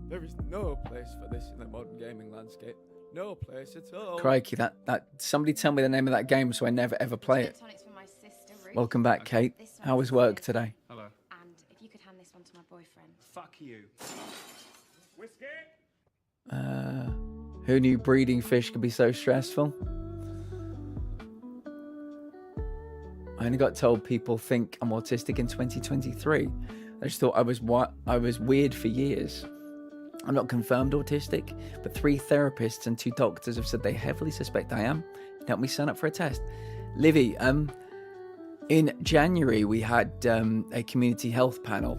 There is no place for this in the modern gaming landscape. No place at all. Crikey, that somebody tell me the name of that game so I never ever play it. For my sister, Ruth. Welcome back, Kate. How was work today? Hello. And if you could hand this one to my boyfriend. Fuck you. Whiskey? Who knew breeding fish could be so stressful? I only got told people think I'm autistic in 2023. I just thought I was weird for years. I'm not confirmed autistic, but 3 therapists and 2 doctors have said they heavily suspect I am. Help me sign up for a test. Livy, in January we had a community health panel,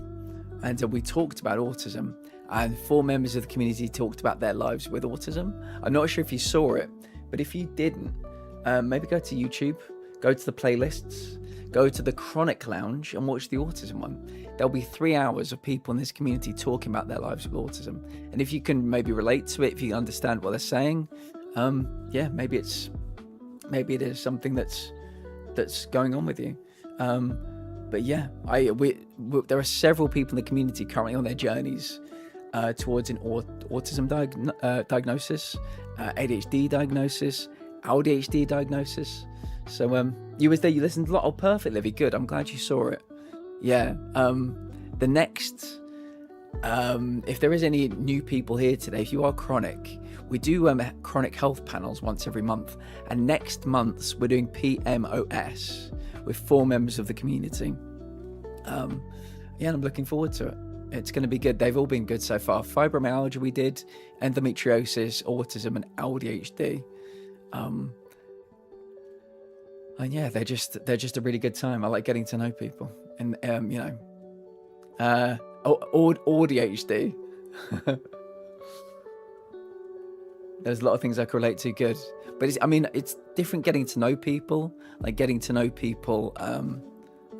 and we talked about autism, and 4 members of the community talked about their lives with autism. I'm not sure if you saw it, but if you didn't, maybe go to YouTube, go to the playlists, go to the Chronic Lounge and watch the autism one. There'll be 3 hours of people in this community talking about their lives with autism. And if you can maybe relate to it, if you understand what they're saying, yeah, maybe it is something that's going on with you. But yeah, there are several people in the community currently on their journeys towards an autism diagnosis, ADHD diagnosis, ADHD diagnosis. So you was there, you listened a lot. Oh, perfect, Livy, good. I'm glad you saw it. Yeah. The next, if there is any new people here today, if you are chronic, we do chronic health panels once every month. And next month we're doing PMOS with 4 members of the community. Yeah, I'm looking forward to it. It's going to be good. They've all been good so far. Fibromyalgia we did, endometriosis, autism, and ADHD. And yeah, they're just a really good time. I like getting to know people, and ADHD. There's a lot of things I can relate to. Good, but it's different getting to know people. Like getting to know people,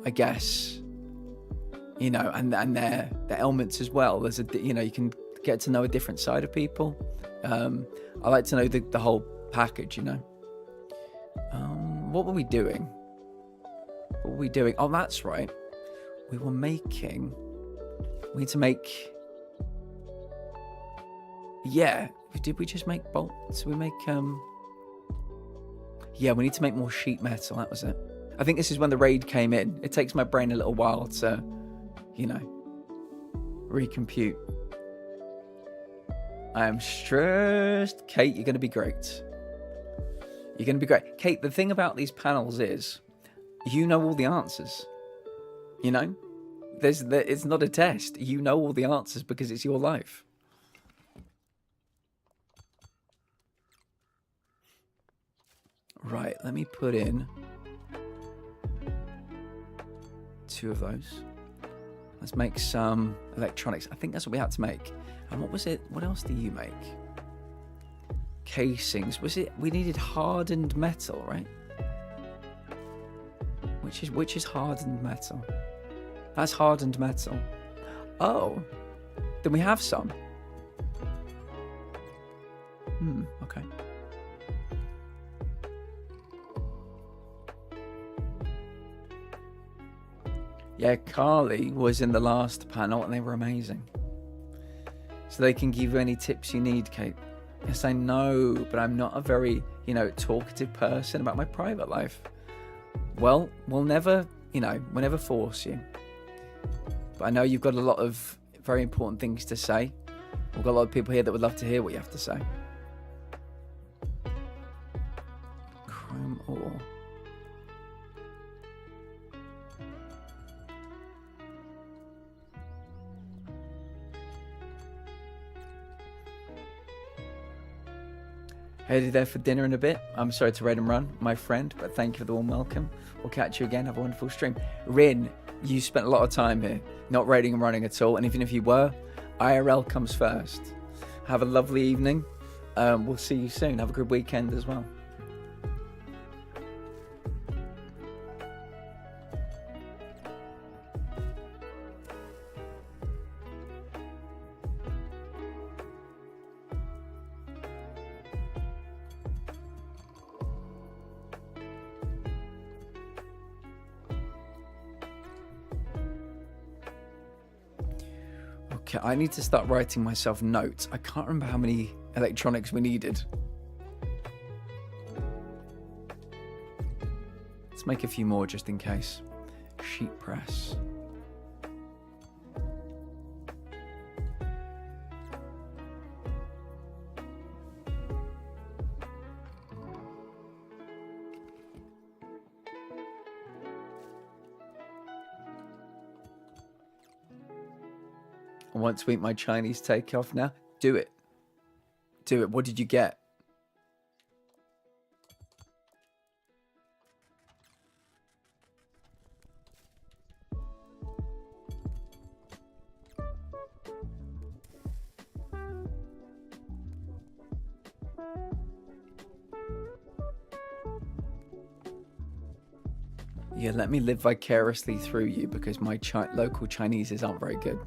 I guess. And their ailments as well. There's you can get to know a different side of people. I like to know the whole package. What were we doing? Oh, that's right. We need to make. Yeah. Did we just make bolts? We make Yeah, we need to make more sheet metal. That was it. I think this is when the raid came in. It takes my brain a little while to, recompute. I am stressed. Kate, you're going to be great. You're going to be great. Kate, the thing about these panels is, you know all the answers. It's not a test. You know all the answers because it's your life. Right, let me put in 2 of those. Let's make some electronics. I think that's what we had to make. And what was it? What else do you make? Casings. We needed hardened metal, right? Which is hardened metal? That's hardened metal. Oh, then we have some. Okay. Yeah, Carly was in the last panel and they were amazing. So they can give you any tips you need, Kate. Yes, I know, but I'm not a very, talkative person about my private life. Well, we'll never force you. But I know you've got a lot of very important things to say. We've got a lot of people here that would love to hear what you have to say. Chrome ore. Headed there for dinner in a bit. I'm sorry to raid and run, my friend, but thank you for the warm welcome. We'll catch you again. Have a wonderful stream. Rin, you spent a lot of time here, not raiding and running at all. And even if you were, IRL comes first. Have a lovely evening. We'll see you soon. Have a good weekend as well. I need to start writing myself notes. I can't remember how many electronics we needed. Let's make a few more just in case. Sheet press. I want to eat my Chinese takeoff now. Do it. Do it. What did you get? Yeah, let me live vicariously through you because my local Chineses aren't very good.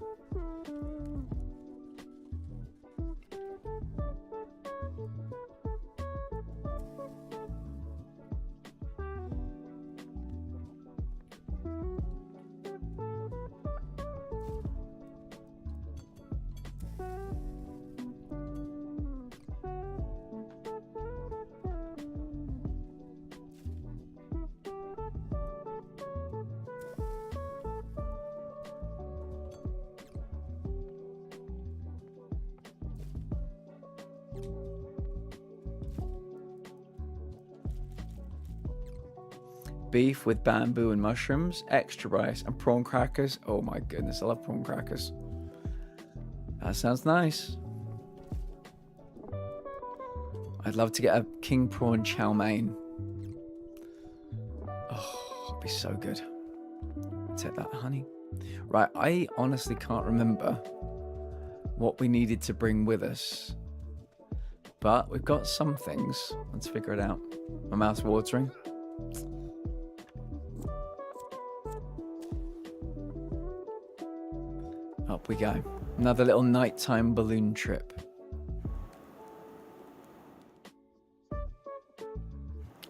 Beef with bamboo and mushrooms, extra rice, and prawn crackers. Oh my goodness, I love prawn crackers. That sounds nice. I'd love to get a king prawn chow mein. Oh, it'd be so good. Take that, honey. Right, I honestly can't remember what we needed to bring with us. But we've got some things. Let's figure it out. My mouth's watering. Up we go. Another little nighttime balloon trip.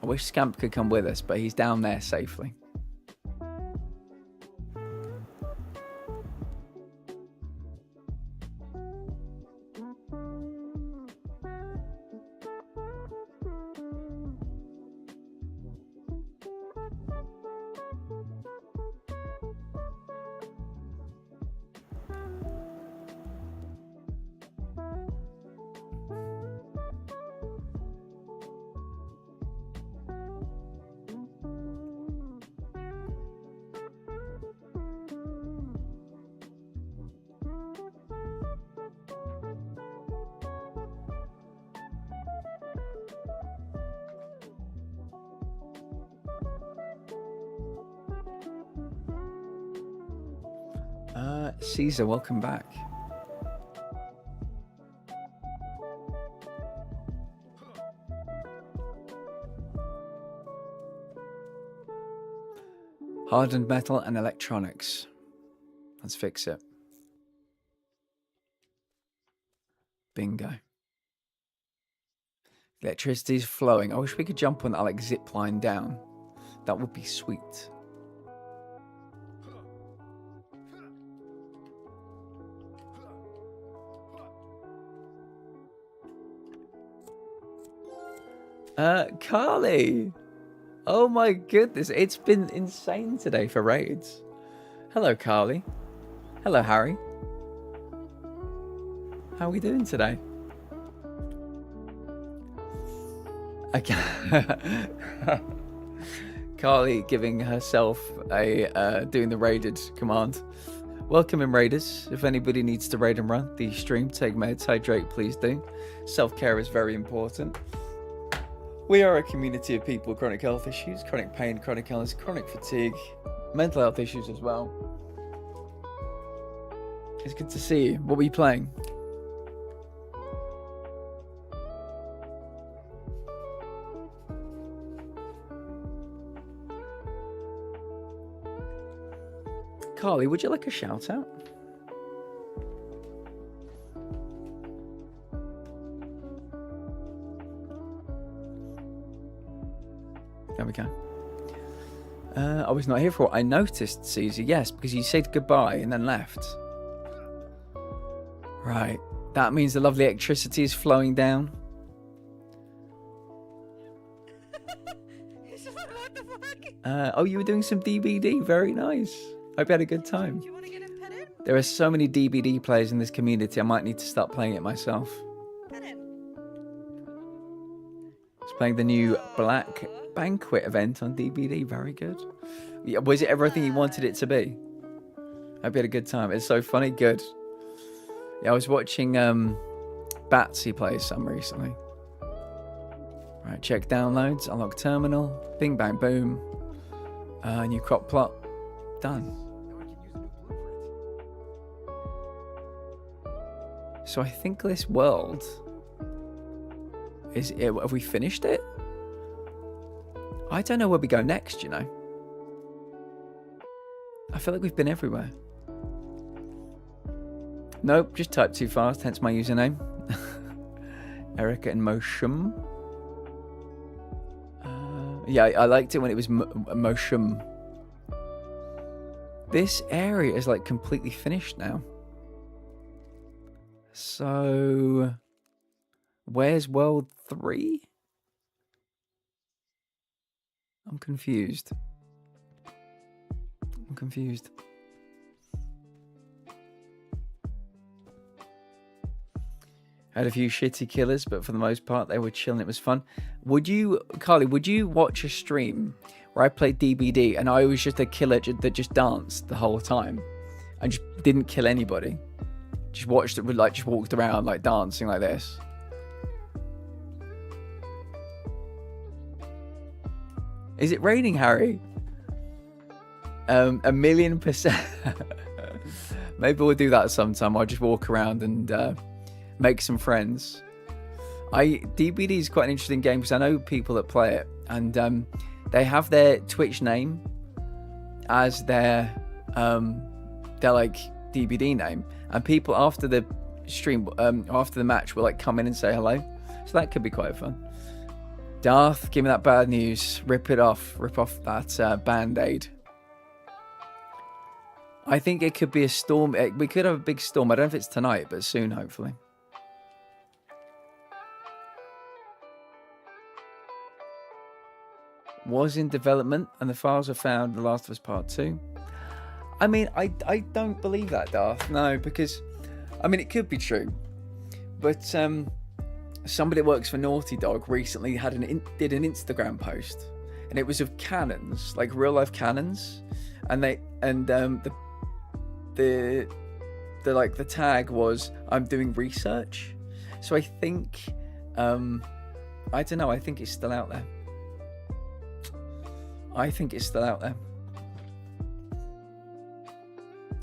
I wish Scamp could come with us, but he's down there safely. Caesar, welcome back. Hardened metal and electronics. Let's fix it. Bingo. Electricity's flowing. I wish we could jump on that like zip line down. That would be sweet. Carly! Oh my goodness, it's been insane today for raids. Hello, Carly. Hello, Harry. How are we doing today? Okay. Carly giving herself a doing the raided command. Welcome in, raiders. If anybody needs to raid and run the stream, take meds, hydrate, please do. Self-care is very important. We are a community of people with chronic health issues, chronic pain, chronic illness, chronic fatigue, mental health issues as well. It's good to see you. What were you playing? Carly, would you like a shout out? There we go. I was not here for what I noticed, Caesar. Yes, because you said goodbye and then left. Right. That means the lovely electricity is flowing down. Oh, you were doing some DBD. Very nice. Hope you had a good time. Do you want to get him petted? There are so many DBD players in this community. I might need to start playing it myself. Pet him. I was playing the new Black Banquet event on DBD. Very good. Yeah, was it everything you wanted it to be? Hope you had a good time. It's so funny. Good. Yeah, I was watching Batsy play some recently. Right, check downloads, unlock terminal, bing bang boom. New crop plot. Done. Now I can use a new blueprint. So I think this world is it. Have we finished it? I don't know where we go next, you know. I feel like we've been everywhere. Nope, just typed too fast, hence my username. Erica in Moshum. Yeah, I liked it when it was Moshum. This area is like completely finished now. So, where's World 3? I'm confused. Had a few shitty killers, but for the most part, they were chilling. It was fun. Carly, would you watch a stream where I played DBD and I was just a killer that just danced the whole time and just didn't kill anybody? just watched it, like just walked around like dancing like this. Is it raining, Harry? 1,000,000%. Maybe we'll do that sometime. I'll just walk around and make some friends. DBD is quite an interesting game because I know people that play it, and they have their Twitch name as their like DBD name, and people after the stream, after the match, will like come in and say hello. So that could be quite fun. Darth, give me that bad news. Rip off that band-aid. I think it could be a storm. We could have a big storm. I don't know if it's tonight, but soon, hopefully. Was in development, and the files were found in The Last of Us Part 2. I mean, I don't believe that, Darth. No, because, I mean, it could be true. But somebody that works for Naughty Dog recently did an Instagram post, and it was of cannons, like real-life cannons, and the tag was, I'm doing research. So I think, I don't know, I think it's still out there.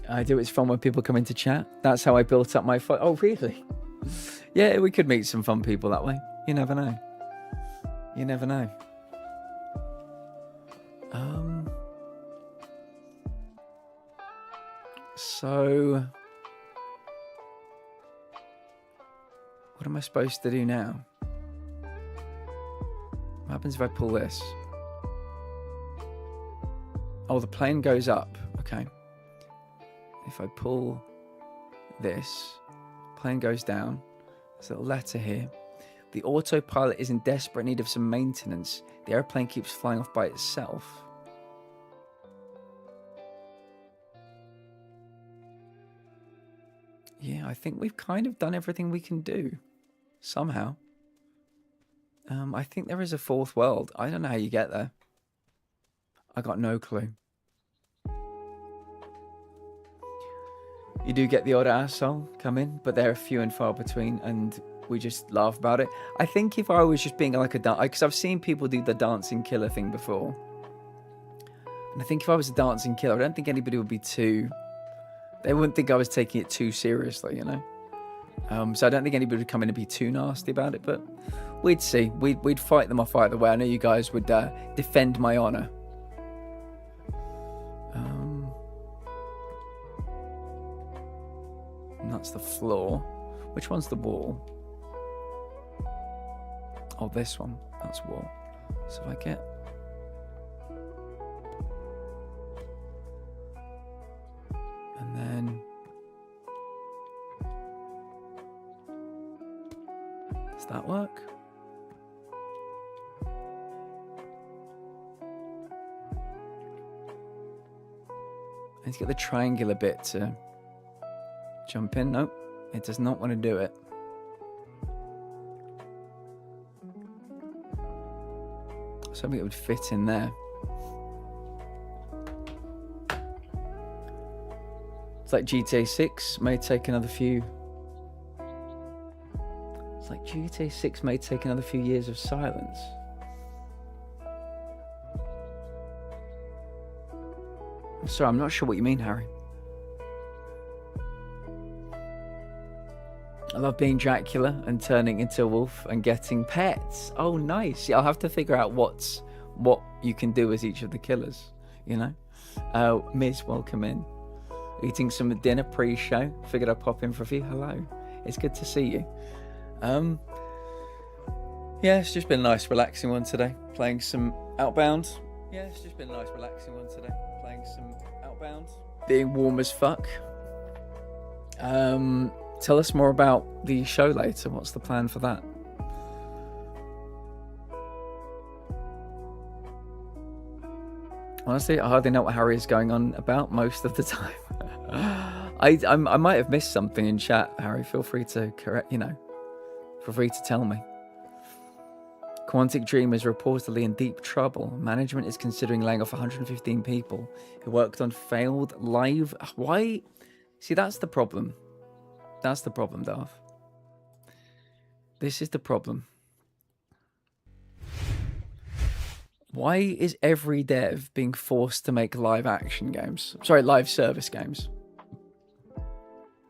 I do. It's fun when people come into chat. That's how I built up my fight. Oh, really? Yeah, we could meet some fun people that way. You never know. So what am I supposed to do now? What happens if I pull this? Oh, the plane goes up. Okay. If I pull this, plane goes down. There's a little letter here. The autopilot is in desperate need of some maintenance. The airplane keeps flying off by itself. Yeah, I think we've kind of done everything we can do. Somehow. I think there is a fourth world. I don't know how you get there. I got no clue. You do get the odd arsehole come in, but they're few and far between, and we just laugh about it. I think if I was just being like a because I've seen people do the dancing killer thing before, and I think if I was a dancing killer, I don't think anybody would be too. They wouldn't think I was taking it too seriously, you know. So I don't think anybody would come in and be too nasty about it, but we'd see. We'd fight them off either way. I know you guys would defend my honor. And that's the floor. Which one's the wall? Oh, this one. That's wall. So if I get... And then... Does that work? I need to get the triangular bit to jump in. Nope, it does not want to do it. Something that would fit in there. It's like GTA 6 may take another few... It's like GTA 6 may take another few years of silence. I'm sorry, I'm not sure what you mean, Harry. I love being Dracula and turning into a wolf and getting pets. Oh, nice. Yeah, I'll have to figure out what you can do as each of the killers, you know? Miss, welcome in. Eating some dinner pre-show. Figured I'd pop in for a few. Hello. It's good to see you. Yeah, it's just been a nice, relaxing one today. Playing some Outbound. Yeah, it's just been a nice, relaxing one today. Playing some Outbound. Being warm as fuck. Tell us more about the show later. What's the plan for that? Honestly, I hardly know what Harry is going on about most of the time. I might have missed something in chat, Harry. Feel free to correct, feel free to tell me. Quantic Dream is reportedly in deep trouble. Management is considering laying off 115 people who worked on failed live... Why? See, that's the problem. That's the problem, Darth. This is the problem. Why is every dev being forced to make live action games? Sorry, live service games.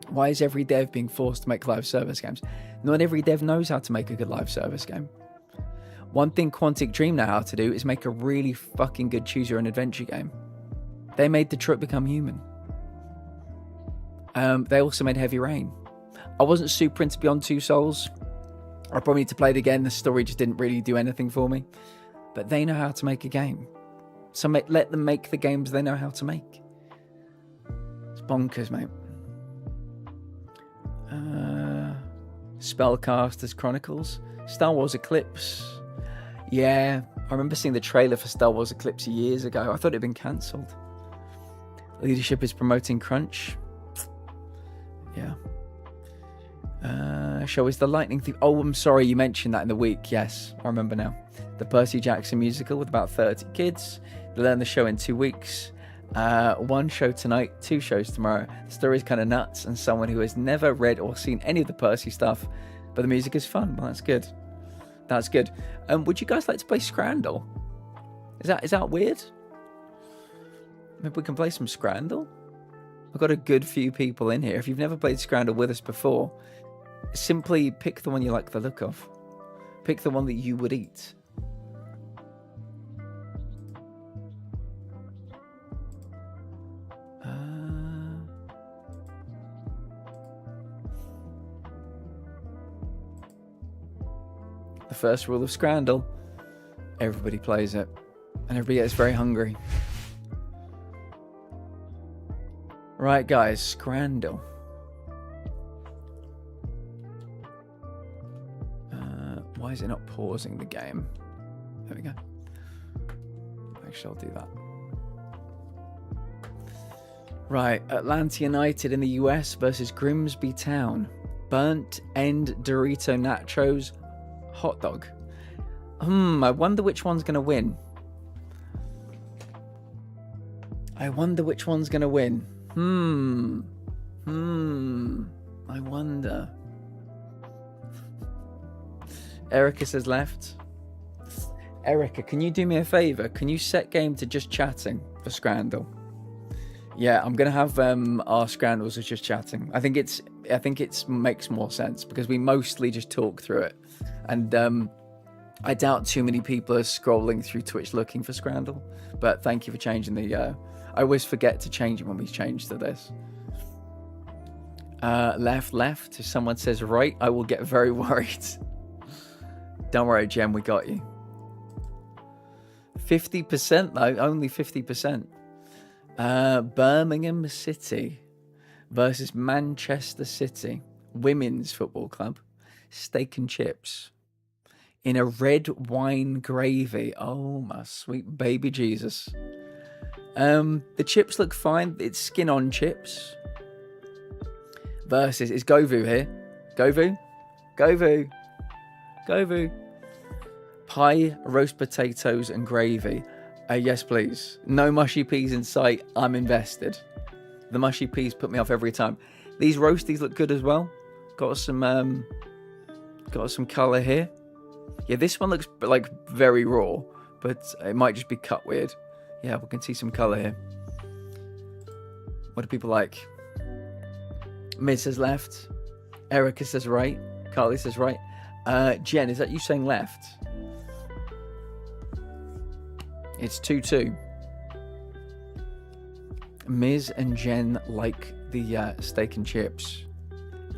Why is every dev being forced to make live service games? Not every dev knows how to make a good live service game. One thing Quantic Dream know how to do is make a really fucking good choose your own adventure game. They made Detroit Become Human. They also made Heavy Rain. I wasn't super into Beyond Two Souls. I probably need to play it again. The story just didn't really do anything for me. But they know how to make a game. So let them make the games they know how to make. It's bonkers, mate. Spellcasters Chronicles. Star Wars Eclipse. Yeah, I remember seeing the trailer for Star Wars Eclipse years ago. I thought it had been cancelled. Leadership is promoting crunch. Yeah. Show is the lightning thief. Oh, I'm sorry, you mentioned that in the week. Yes, I remember now. The Percy Jackson musical with about 30 kids. They learn the show in 2 weeks. 1 show tonight, 2 shows tomorrow. The story is kind of nuts, and someone who has never read or seen any of the Percy stuff, but the music is fun. Well, that's good. That's good. Would you guys like to play Scrandle? Is that weird? Maybe we can play some Scrandle? I've got a good few people in here. If you've never played Scrandle with us before, simply pick the one you like the look of. Pick the one that you would eat. The first rule of Scrandle: everybody plays it, and everybody gets very hungry. Right, guys, Scrandle. Why is it not pausing the game? There we go. Actually, I'll do that. Right, Atlanta United in the US versus Grimsby Town. Burnt end Dorito Nachos hot dog. I wonder which one's going to win. I wonder. I wonder. Erica says left. Erica, can you do me a favor? Can you set game to just chatting for Scrandle? Yeah, I'm gonna have our Scrandles as just chatting. I think it's makes more sense because we mostly just talk through it, and I doubt too many people are scrolling through Twitch looking for Scrandle. But thank you for changing the. I always forget to change it when we change to this. Left. If someone says right, I will get very worried. Don't worry, Jem, we got you. 50% though, only 50%. Birmingham City versus Manchester City Women's Football Club. Steak and chips in a red wine gravy. Oh my sweet baby Jesus. The chips look fine. It's skin on chips. Versus, is Govu here? Govu. Pie, roast potatoes and gravy. Yes, please. No mushy peas in sight. I'm invested. The mushy peas put me off every time. These roasties look good as well. Got some colour here. Yeah, this one looks like very raw, but it might just be cut weird. Yeah, we can see some colour here. What do people like? Miz says left. Erica says right. Carly says right. Jen, is that you saying left? It's 2-2. Miz and Jen like the steak and chips.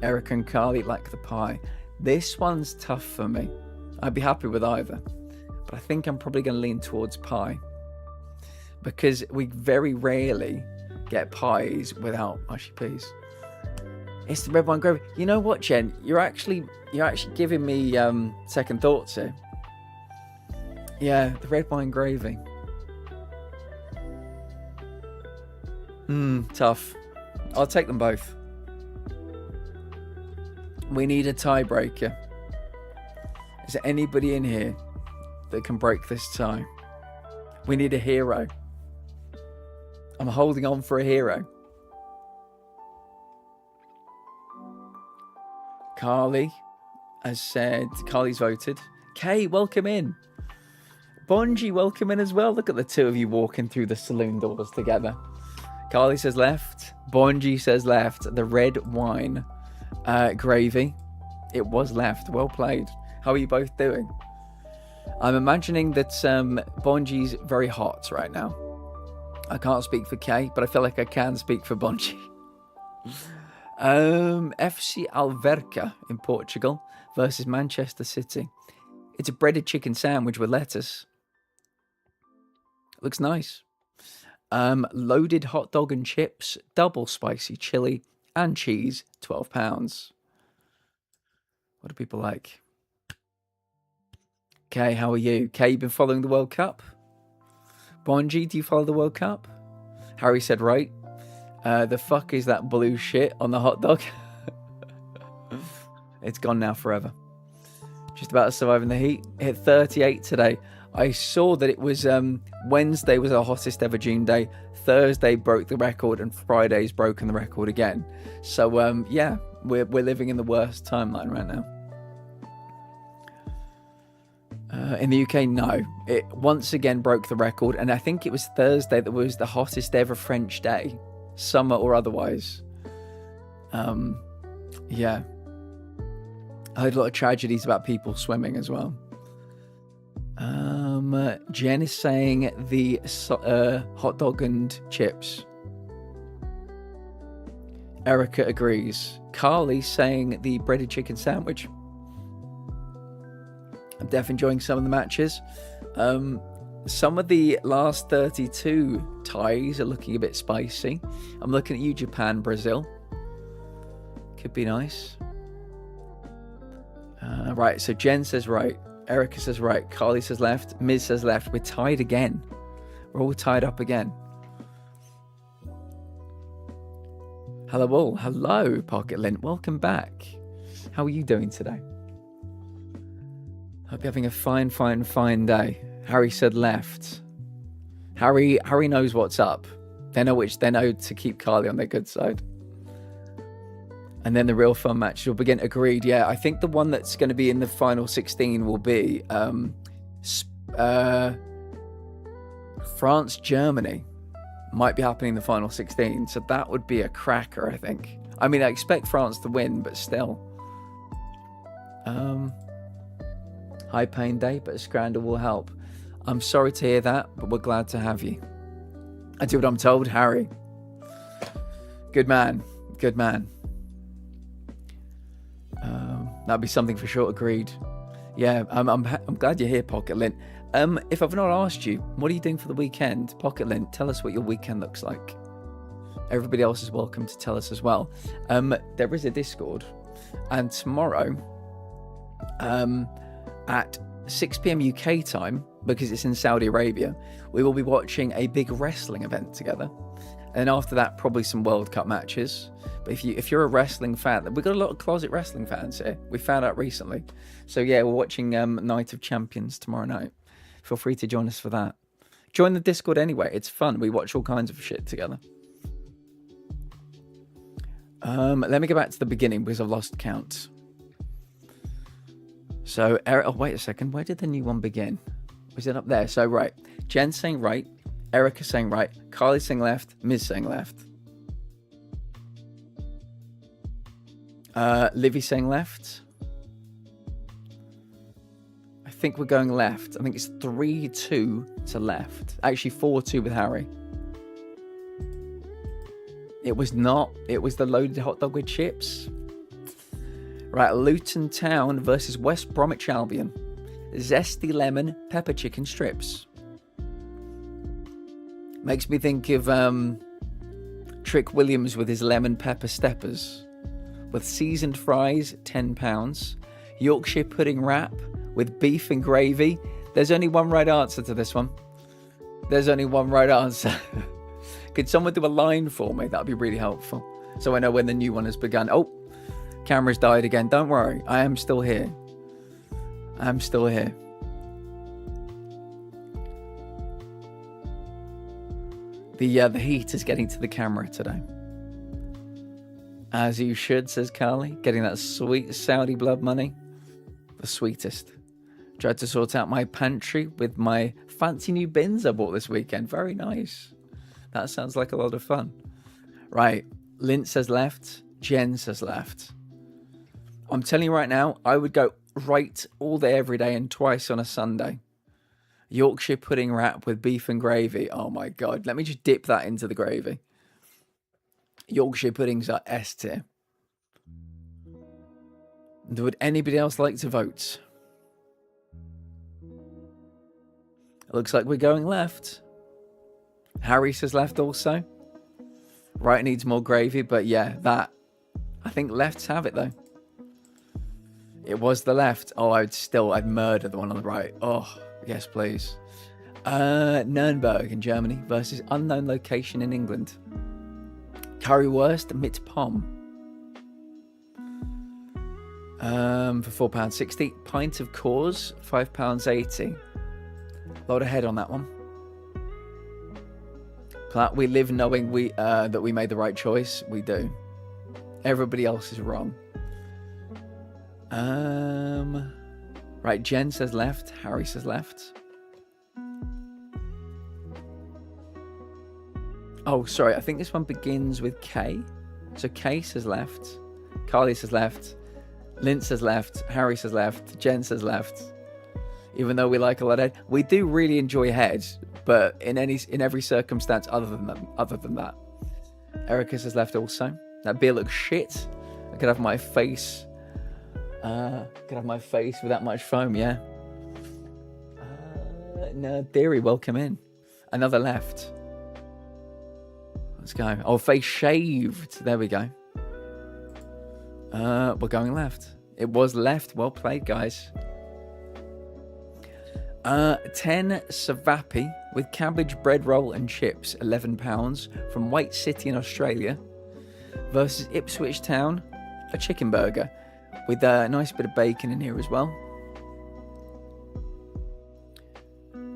Erica and Carly like the pie. This one's tough for me. I'd be happy with either, but I think I'm probably going to lean towards pie because we very rarely get pies without mushy peas. It's the red wine gravy. You know what, Jen? You're actually giving me second thoughts here. Yeah, the red wine gravy. Tough. I'll take them both. We need a tiebreaker. Is there anybody in here that can break this tie? We need a hero. I'm holding on for a hero. Carly's voted. Kay, welcome in. Bonji, welcome in as well. Look at the two of you walking through the saloon doors together. Carly says left. Bonji says left. The red wine. Gravy. It was left. Well played. How are you both doing? I'm imagining that Bonji's very hot right now. I can't speak for Kay, but I feel like I can speak for Bonji. FC Alverca in Portugal versus Manchester City. It's a breaded chicken sandwich with lettuce. Looks nice. Loaded hot dog and chips, double spicy chili and cheese, £12. What do people like? Kay, how are you? Kay, you been following the World Cup? Bonji, do you follow the World Cup? Harry said right. The fuck is that blue shit on the hot dog? It's gone now forever. Just about surviving the heat. Hit 38 today. I saw that it was Wednesday was our hottest ever June day. Thursday broke the record and Friday's broken the record again. So yeah, we're living in the worst timeline right now. In the UK, no. It once again broke the record, and I think it was Thursday that was the hottest ever French day, summer or otherwise. Yeah. I heard a lot of tragedies about people swimming as well. Jen is saying the hot dog and chips. Erica agrees. Carly's saying the breaded chicken sandwich. I'm definitely enjoying some of the matches. Some of the last 32 ties are looking a bit spicy. I'm looking at you, Japan, Brazil. Could be nice. Right, so Jen says right. Erica says right. Carly says left. Miz says left. We're tied again. We're all tied up again. Hello all. Hello, Pocket Lint. Welcome back. How are you doing today? Hope you're having a fine day. Harry said left. Harry knows what's up. They know to keep Carly on their good side. And then the real fun matches will begin. Agreed. Yeah, I think the one that's going to be in the final 16 will be France, Germany. Might be happening in the final 16. So that would be a cracker, I think. I mean, I expect France to win, but still. High pain day, but a scandal will help. I'm sorry to hear that, but we're glad to have you. I do what I'm told, Harry. Good man. Good man. That'd be something for sure. Agreed. Yeah, I'm glad you're here, Pocket Lint. If I've not asked you, what are you doing for the weekend? Pocket Lint, tell us what your weekend looks like. Everybody else is welcome to tell us as well. There is a Discord, and tomorrow, at 6 p.m. UK time, because it's in Saudi Arabia, we will be watching a big wrestling event together. And after that, probably some World Cup matches. But if you're a wrestling fan, we've got a lot of closet wrestling fans here. We found out recently. So yeah, we're watching Night of Champions tomorrow night. Feel free to join us for that. Join the Discord anyway. It's fun. We watch all kinds of shit together. Let me go back to the beginning because I've lost count. So, oh, wait a second. Where did the new one begin? Was it up there? So, right. Jen saying right. Erica saying right. Carly saying left. Miz saying left. Livy saying left. I think we're going left. I think it's 3-2 to left. Actually, 4-2 with Harry. It was not. It was the loaded hot dog with chips. Right, Luton Town versus West Bromwich Albion. Zesty lemon pepper chicken strips. Makes me think of Trick Williams with his lemon pepper steppers. With seasoned fries, £10. Yorkshire pudding wrap with beef and gravy. There's only one right answer to this one. There's only one right answer. Could someone do a line for me? That'd be really helpful. So I know when the new one has begun. Oh, camera's died again. Don't worry. I am still here. I'm still here. The heat is getting to the camera today. As you should, says Carly. Getting that sweet Saudi blood money. The sweetest. Tried to sort out my pantry with my fancy new bins I bought this weekend. Very nice. That sounds like a lot of fun. Right. Lint says left. Jen says left. I'm telling you right now, I would go right all day, every day, and twice on a Sunday. Yorkshire pudding wrap with beef and gravy. Oh my God. Let me just dip that into the gravy. Yorkshire puddings are S tier. Would anybody else like to vote? Looks like we're going left. Harry says left also. Right needs more gravy, but yeah, that. I think lefts have it though. It was the left. Oh, I'd murder the one on the right. Oh, yes, please. Nuremberg in Germany versus unknown location in England. Currywurst mit Pom. For £4.60. Pint of Coors, £5.80. Load ahead on that one. We live knowing that we made the right choice. We do. Everybody else is wrong. Right, Jen says left. Harry says left. Oh, sorry. I think this one begins with K. So K says left. Carly says left. Lint says left. Harry says left. Jen says left. Even though we like a lot of head, we do really enjoy head, but in every circumstance other than that. Erica says left also. That beer looks shit. I could have my face. With that much foam, yeah. Nerd Theory, welcome in. Another left. Let's go. Oh, face shaved. There we go. We're going left. It was left. Well played, guys. 10 Savapi with cabbage bread roll and chips, £11 from White City in Australia versus Ipswich Town, a chicken burger with a nice bit of bacon in here as well.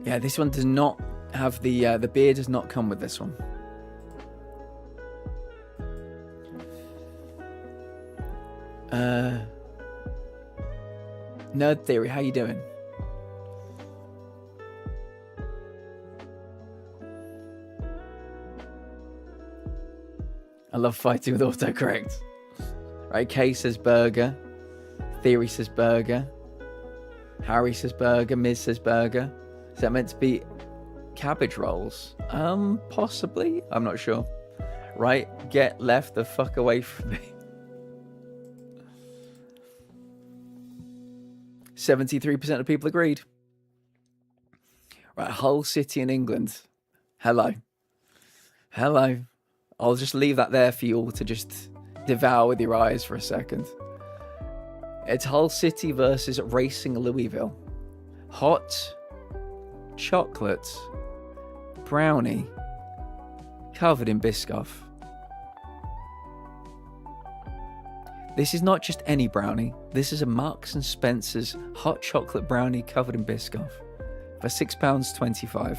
Yeah, this one does not have the beer does not come with this one. Nerd Theory, how you doing? I love fighting with autocorrect. Right, Kay says burger. Theory says burger. Harry says burger. Miz says burger. Is that meant to be cabbage rolls? Possibly. I'm not sure. Right, get left the fuck away from me. 73% of people agreed. Right, Hull City in England. Hello. Hello. I'll just leave that there for you all to just devour with your eyes for a second. It's Hull City versus Racing Louisville. Hot chocolate brownie covered in Biscoff. This is not just any brownie. This is a Marks and Spencer's hot chocolate brownie covered in Biscoff for £6.25.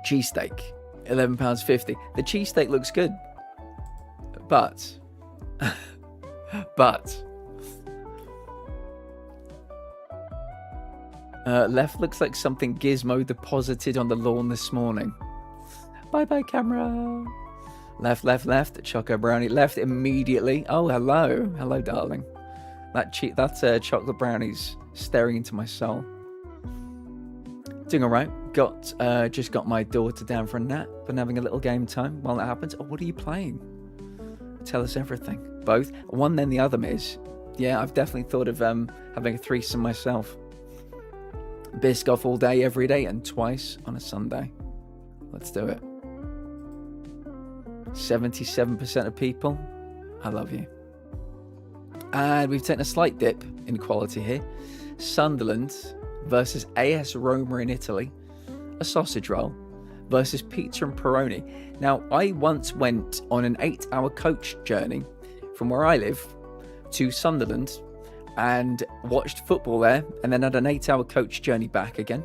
Cheesesteak, £11.50. The cheesesteak looks good, but left looks like something Gizmo deposited on the lawn this morning. Bye bye camera. Left, choco brownie. Left immediately. Oh, hello, darling. That chocolate brownie's staring into my soul. Doing all right. Just got my daughter down for a nap. Been having a little game time while that happens. Oh, what are you playing? Tell us everything. Both. One, then the other is. Yeah, I've definitely thought of having a threesome myself. Biscoff all day, every day, and twice on a Sunday. Let's do it. 77% of people, I love you. And we've taken a slight dip in quality here. Sunderland versus AS Roma in Italy, a sausage roll, versus pizza and Peroni. Now, I once went on an 8-hour coach journey from where I live to Sunderland and watched football there, and then had an 8-hour coach journey back again.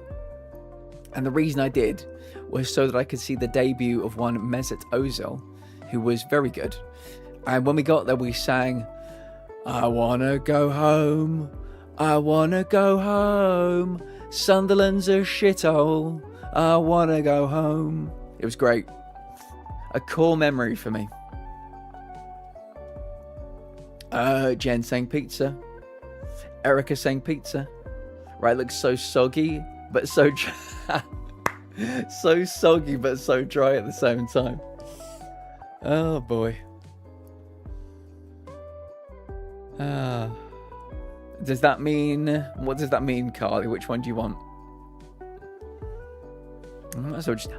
And the reason I did was so that I could see the debut of one Mesut Ozil who was very good. And when we got there, we sang, I wanna go home, I wanna go home, Sunderland's a shithole, I wanna go home. It was great. A core memory for me. Jen saying pizza. Erica saying pizza. Right, looks so soggy, but so so soggy, but so dry at the same time. Oh boy. Does that mean... What does that mean, Carly? Which one do you want?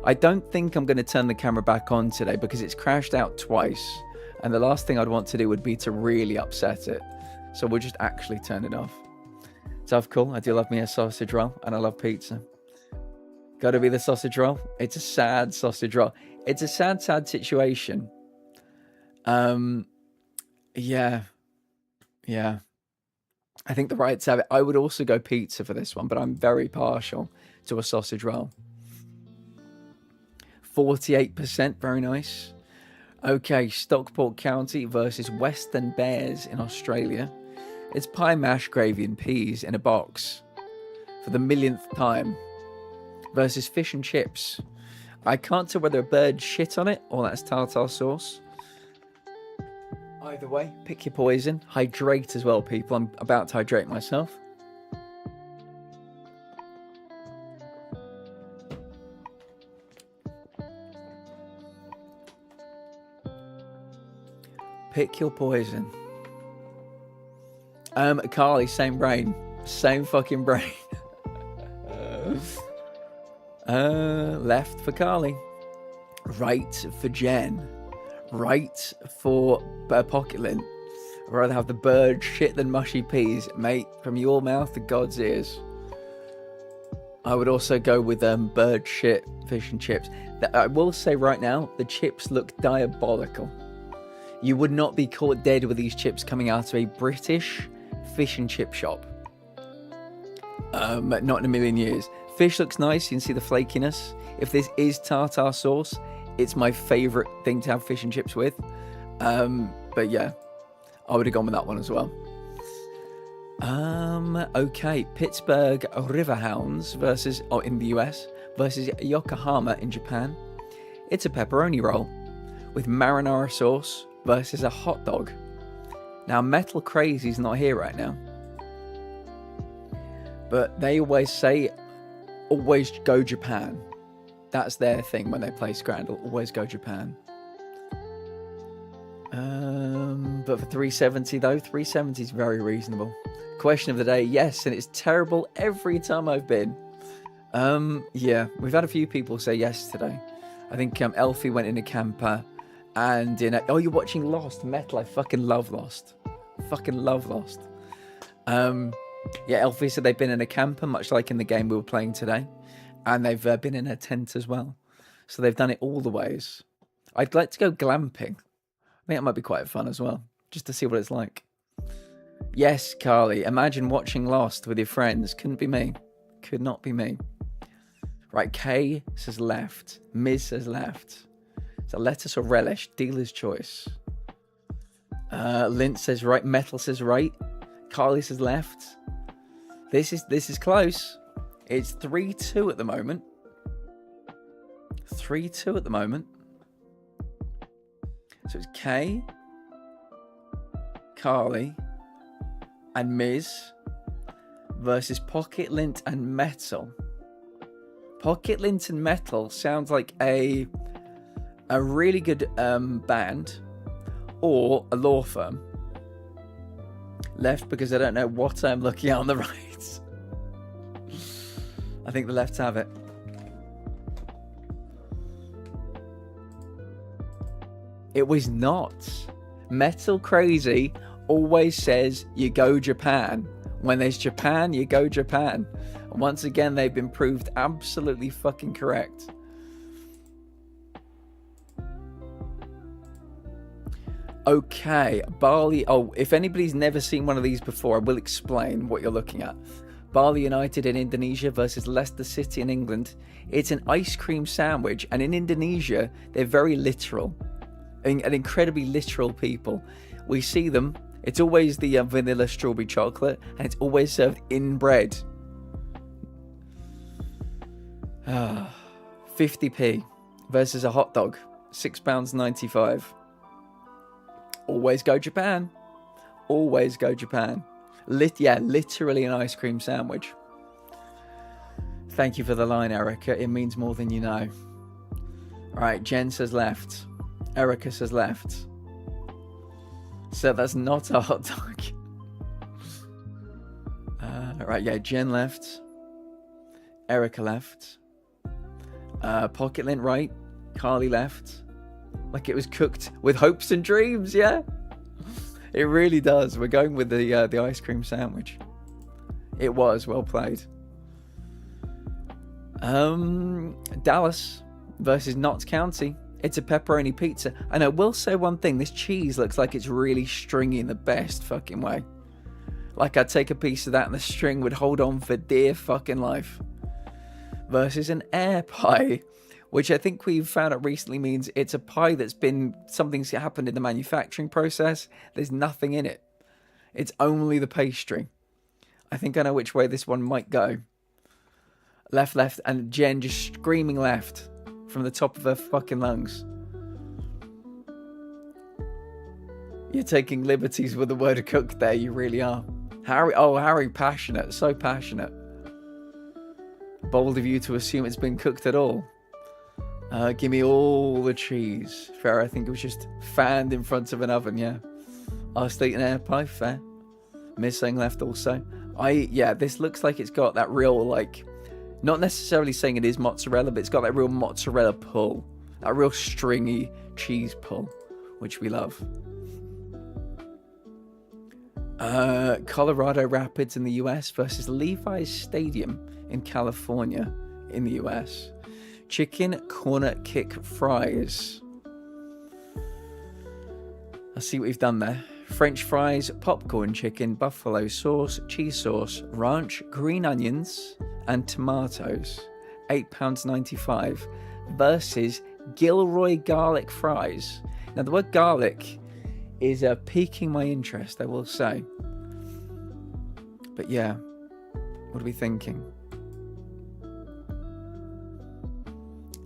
I don't think I'm going to turn the camera back on today because it's crashed out twice. And the last thing I'd want to do would be to really upset it. So we'll just actually turn it off. Tough call. I do love me a sausage roll. And I love pizza. Gotta be the sausage roll. It's a sad sausage roll. It's a sad situation. Yeah. I think the rights have it. I would also go pizza for this one, but I'm very partial to a sausage roll. 48%, very nice. Okay, Stockport County versus Western Bears in Australia. It's pie, mash, gravy and peas in a box for the millionth time. Versus fish and chips. I can't tell whether a bird shit on it or that's tartar sauce. Either way, pick your poison. Hydrate as well, people. I'm about to hydrate myself. Pick your poison. Carly, same brain. Same fucking brain. Left for Carly. Right for Jen. Right for Pocket Lint. I'd rather have the bird shit than mushy peas. Mate, from your mouth to God's ears. I would also go with bird shit, fish and chips. I will say right now, the chips look diabolical. You would not be caught dead with these chips coming out of a British fish and chip shop. Not in a million years. Fish looks nice, you can see the flakiness. If this is tartar sauce, it's my favourite thing to have fish and chips with. But yeah, I would have gone with that one as well. Okay, Pittsburgh Riverhounds versus, in the US, versus Yokohama in Japan. It's a pepperoni roll with marinara sauce versus a hot dog. Now, Metal Crazy's not here right now. But they always say, always go Japan. That's their thing when they play Scrandle. Always go Japan. But for 370 though, 370 is very reasonable. Question of the day, yes, and it's terrible every time I've been. Yeah, we've had a few people say yes today. I think Elfie went in a camper, and oh, you're watching Lost Metal. I fucking love Lost. Fucking love Lost. Yeah, Elfie said they've been in a camper, much like in the game we were playing today. And they've been in a tent as well. So they've done it all the ways. I'd like to go glamping. I think that might be quite fun as well. Just to see what it's like. Yes, Carly. Imagine watching Lost with your friends. Couldn't be me. Could not be me. Right, Kay says left. Miz says left. So lettuce or relish? Dealer's choice. Lint says right. Metal says right. Carly says left. This is close. It's 3-2 at the moment. 3-2 at the moment. So it's Kay, Carly, and Miz versus Pocket Lint and Metal. Pocket Lint and Metal sounds like a really good band or a law firm. Left because I don't know what I'm looking at on the right. I think the left have it. It was not. Metal Crazy always says you go Japan. When there's Japan, you go Japan. And once again, they've been proved absolutely fucking correct. Okay, Bali. Oh, if anybody's never seen one of these before, I will explain what you're looking at. Bali United in Indonesia versus Leicester City in England. It's an ice cream sandwich, and in Indonesia, they're very literal. and incredibly literal people. We see them. It's always the vanilla strawberry chocolate, and it's always served in bread. 50p versus a hot dog, £6.95. Always go Japan. Always go Japan. Literally an ice cream sandwich. Thank you for the line, Erica. It means more than you know. All right, Jen says left. Erica says left. So that's not a hot dog. Right, yeah, Jen left. Erica left. Pocket lint right. Carly left. Like it was cooked with hopes and dreams, yeah? It really does. We're going with the ice cream sandwich. It was well played. Dallas versus Notts County. It's a pepperoni pizza. And I will say one thing. This cheese looks like it's really stringy in the best fucking way. Like I'd take a piece of that and the string would hold on for dear fucking life. Versus an air pie, which I think we've found out recently means it's a pie that's been, something's happened in the manufacturing process. There's nothing in it. It's only the pastry. I think I know which way this one might go. Left, and Jen just screaming left from the top of her fucking lungs. You're taking liberties with the word cook there, you really are. Harry, passionate, so passionate. Bold of you to assume it's been cooked at all. Give me all the cheese. Fair, I think it was just fanned in front of an oven, yeah. I was eating air pie, fair. Miss saying left also. This looks like it's got that real, like, not necessarily saying it is mozzarella, but it's got that real mozzarella pull. That real stringy cheese pull, which we love. Colorado Rapids in the US versus Levi's Stadium in California in the US. Chicken corner kick fries. Let's see what we've done there. French fries, popcorn chicken, buffalo sauce, cheese sauce, ranch, green onions, and tomatoes. £8.95 versus Gilroy garlic fries. Now the word garlic is piquing my interest, I will say. But yeah, what are we thinking?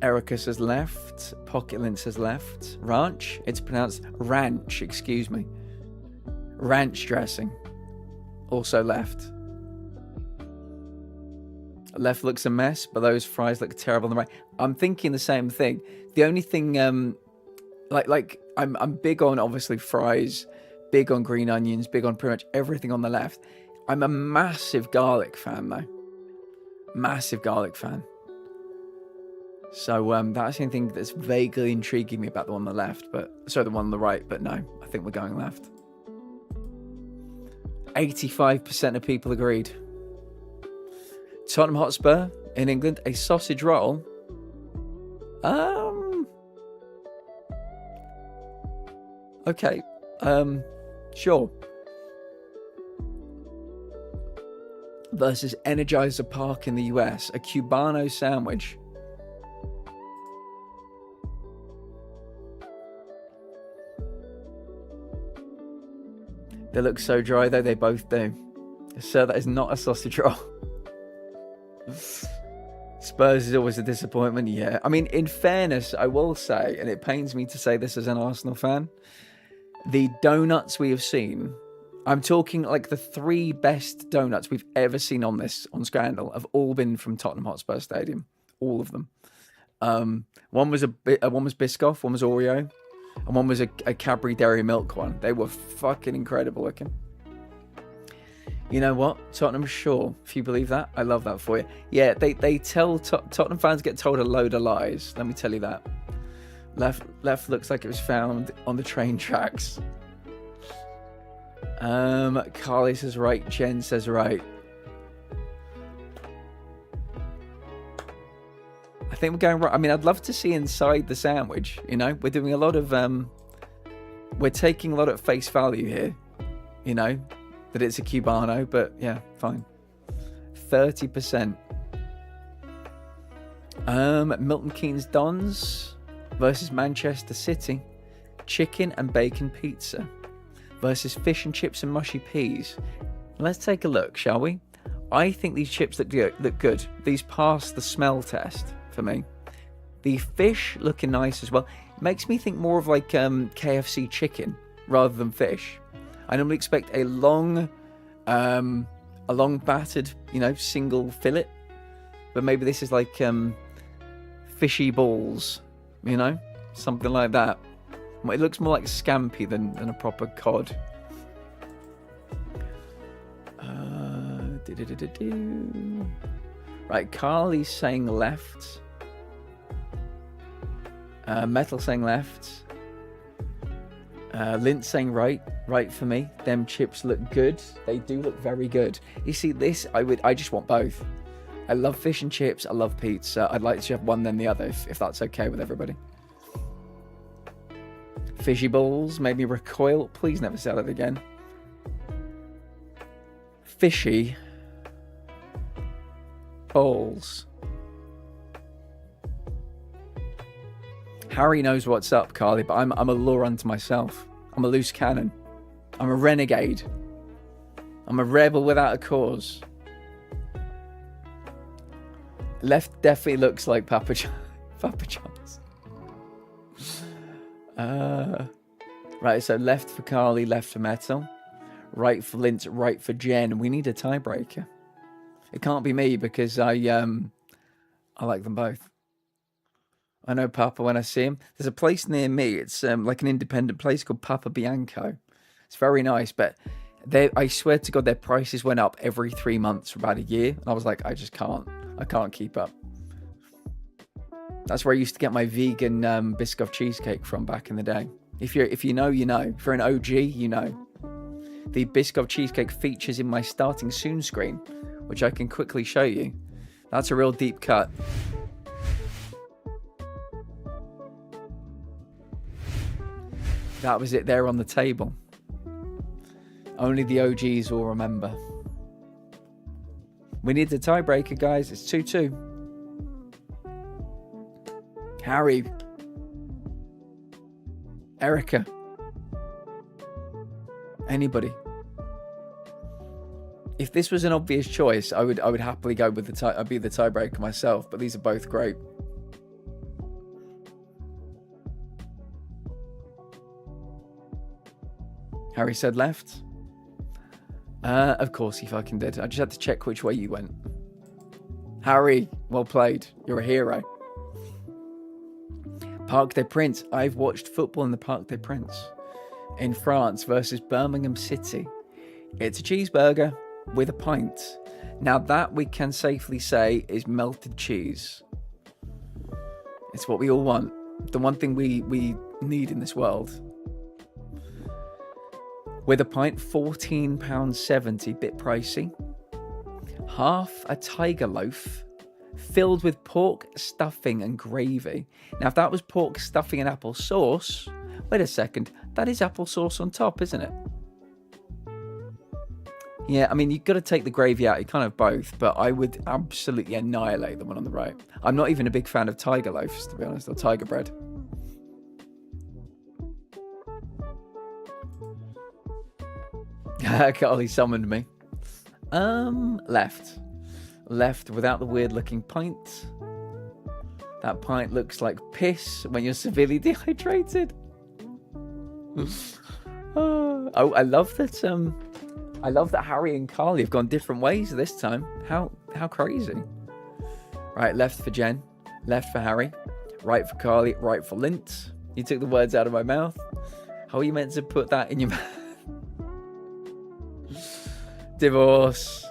Erica says left. Pocket Lint says left. Ranch. It's pronounced ranch, excuse me. Ranch dressing. Also left. Left looks a mess, but those fries look terrible on the right. I'm thinking the same thing. The only thing, I'm big on, obviously, fries, big on green onions, big on pretty much everything on the left. I'm a massive garlic fan, though. Massive garlic fan. So that's the only thing that's vaguely intriguing me about the one on the left, the one on the right, but no, I think we're going left. 85% of people agreed. Tottenham Hotspur in England, a sausage roll. Okay. Sure. Versus Energizer Park in the US, a Cubano sandwich. They look so dry, though. They both do. Sir, that is not a sausage roll. Spurs is always a disappointment, yeah. I mean, in fairness, I will say, and it pains me to say this as an Arsenal fan, the donuts we have seen, I'm talking like the 3 best donuts we've ever seen on Scandal, have all been from Tottenham Hotspur Stadium. All of them. One was Biscoff, one was Oreo, and one was a Cadbury Dairy Milk one. They were fucking incredible looking. You know what? Tottenham, sure. If you believe that, I love that for you. Yeah, they tell Tottenham fans get told a load of lies. Let me tell you that. Left looks like it was found on the train tracks. Carly says right. Jen says right. I think we're going right. I mean, I'd love to see inside the sandwich. You know, we're doing a lot of we're taking a lot at face value here. You know, that it's a Cubano, but yeah, fine. 30%. Milton Keynes Dons versus Manchester City. chicken and bacon pizza versus fish and chips and mushy peas. Let's take a look, shall we? I think these chips look good. These pass the smell test for me. The fish looking nice as well. Makes me think more of like KFC chicken rather than fish. I normally expect a long battered, single fillet, but maybe this is like fishy balls, something like that. It looks more like scampi than a proper cod. Right, Carly's saying left. Metal saying left. Lint saying right. Right for me. Them chips look good. They do look very good. You see, this, I just want both. I love fish and chips. I love pizza. I'd like to have one then the other, if that's okay with everybody. Fishy balls made me recoil. Please never say that again. Fishy balls. Harry knows what's up, Carly, but I'm a law unto myself. I'm a loose cannon. I'm a renegade. I'm a rebel without a cause. Left definitely looks like Papa John's. Right, so left for Carly, left for Metal. Right for Lint, right for Jen. We need a tiebreaker. It can't be me because I like them both. I know Papa when I see him. There's a place near me. It's like an independent place called Papa Bianco. It's very nice, but I swear to God, their prices went up every 3 months for about a year. And I was like, I just can't. I can't keep up. That's where I used to get my vegan Biscoff cheesecake from back in the day. If you know, you know. If you're an OG, you know. The Biscoff cheesecake features in my starting soon screen, which I can quickly show you. That's a real deep cut. That was it there on the table. Only the OGs will remember. We need the tiebreaker, guys. It's 2-2. Harry. Erica. Anybody. If this was an obvious choice, I would happily go with I'd be the tiebreaker myself, but these are both great. Harry said left. Of course he fucking did. I just had to check which way you went. Harry, well played. You're a hero. Parc des Princes. I've watched football in the Parc des Princes in France versus Birmingham City. It's a cheeseburger with a pint. Now that we can safely say is melted cheese. It's what we all want. The one thing we need in this world. With a pint, £14.70, bit pricey. Half a tiger loaf filled with pork stuffing and gravy. Now, if that was pork stuffing and apple sauce, wait a second, that is apple sauce on top, isn't it? Yeah, I mean, you've got to take the gravy out. You can't have both, but I would absolutely annihilate the one on the right. I'm not even a big fan of tiger loaves, to be honest, or tiger bread. Carly summoned me. Left. Left without the weird looking pint. That pint looks like piss when you're severely dehydrated. Oh, I love that. I love that Harry and Carly have gone different ways this time. How crazy. Right, left for Jen. Left for Harry. Right for Carly. Right for Lint. You took the words out of my mouth. How are you meant to put that in your mouth? Divorce.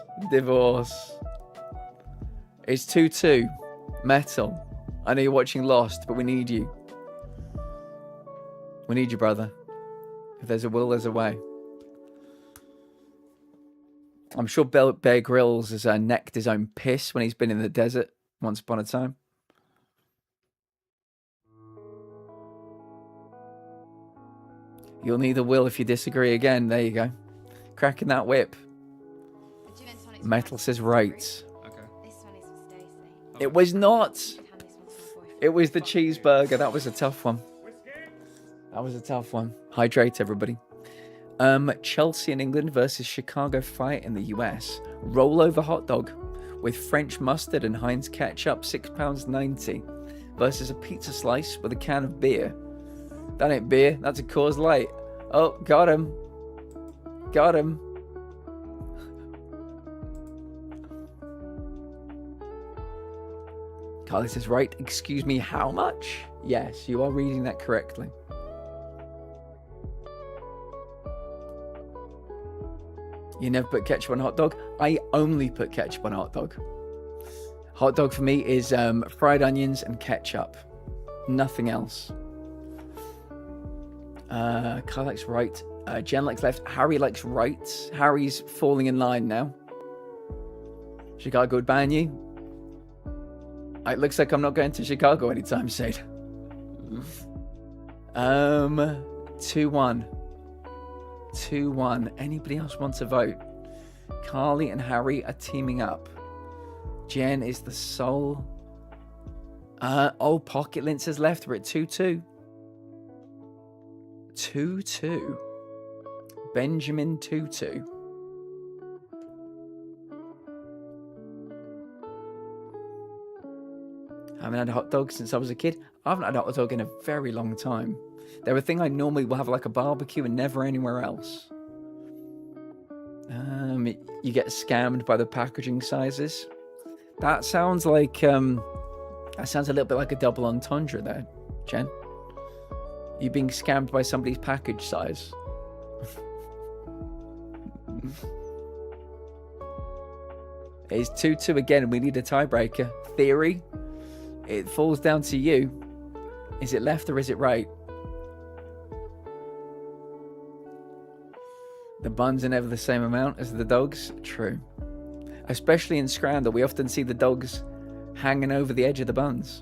It's 2-2. Metal. I know you're watching Lost, but we need you. We need you, brother. If there's a will, there's a way. I'm sure Bear Grylls has necked his own piss when he's been in the desert once upon a time. You'll need a will if you disagree again. There you go. Cracking that whip. Metal says right. Okay. This one is for Stacey. It was not. And this one's for the boyfriend. It was the cheeseburger. That was a tough one. Whiskey. That was a tough one. Hydrate, everybody. Chelsea in England versus Chicago Fire in the US. Rollover hot dog with French mustard and Heinz ketchup, £6.90 versus a pizza slice with a can of beer. That ain't beer, that's a Coors Light. Oh, got him. Got him. Carly says, right, excuse me, how much? Yes, you are reading that correctly. You never put ketchup on a hot dog? I only put ketchup on a hot dog. Hot dog for me is fried onions and ketchup. Nothing else. Carl likes right. Jen likes left. Harry likes right. Harry's falling in line now. Chicago would ban you. It looks like I'm not going to Chicago anytime soon. 2-1. 2-1. Anybody else want to vote? Carly and Harry are teaming up. Jen is the sole. Pocket Lint has left. We're at 2-2. 2-2. Benjamin 2-2. I haven't had a hot dog since I was a kid. I haven't had a hot dog in a very long time. They're a thing I normally will have like a barbecue and never anywhere else. You get scammed by the packaging sizes. That sounds like that sounds a little bit like a double entendre there, Jen. You're being scammed by somebody's package size. It's 2-2 again, and we need a tiebreaker. Theory. It falls down to you. Is it left or is it right? The buns are never the same amount as the dogs. True. Especially in Scrandal, we often see the dogs hanging over the edge of the buns.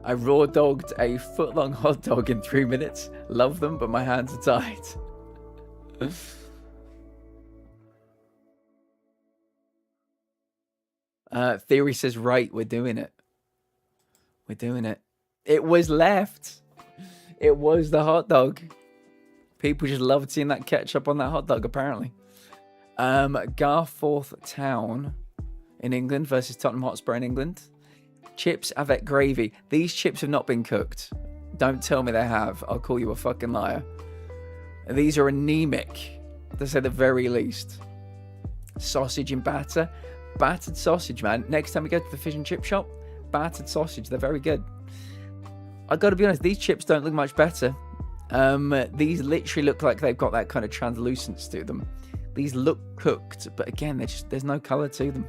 I raw dogged a foot-long hot dog in 3 minutes. Love them, but my hands are tied. Theory says, right, we're doing it. We're doing it. It was left. It was the hot dog. People just loved seeing that ketchup on that hot dog, apparently. Garforth Town in England versus Tottenham Hotspur in England. Chips avec gravy. These chips have not been cooked. Don't tell me they have. I'll call you a fucking liar. These are anemic, to say the very least. Sausage and batter. Battered sausage, man. Next time we go to the fish and chip shop, battered sausage. They're very good. I've got to be honest, these chips don't look much better. These literally look like they've got that kind of translucence to them. These look cooked, but again, there's no colour to them.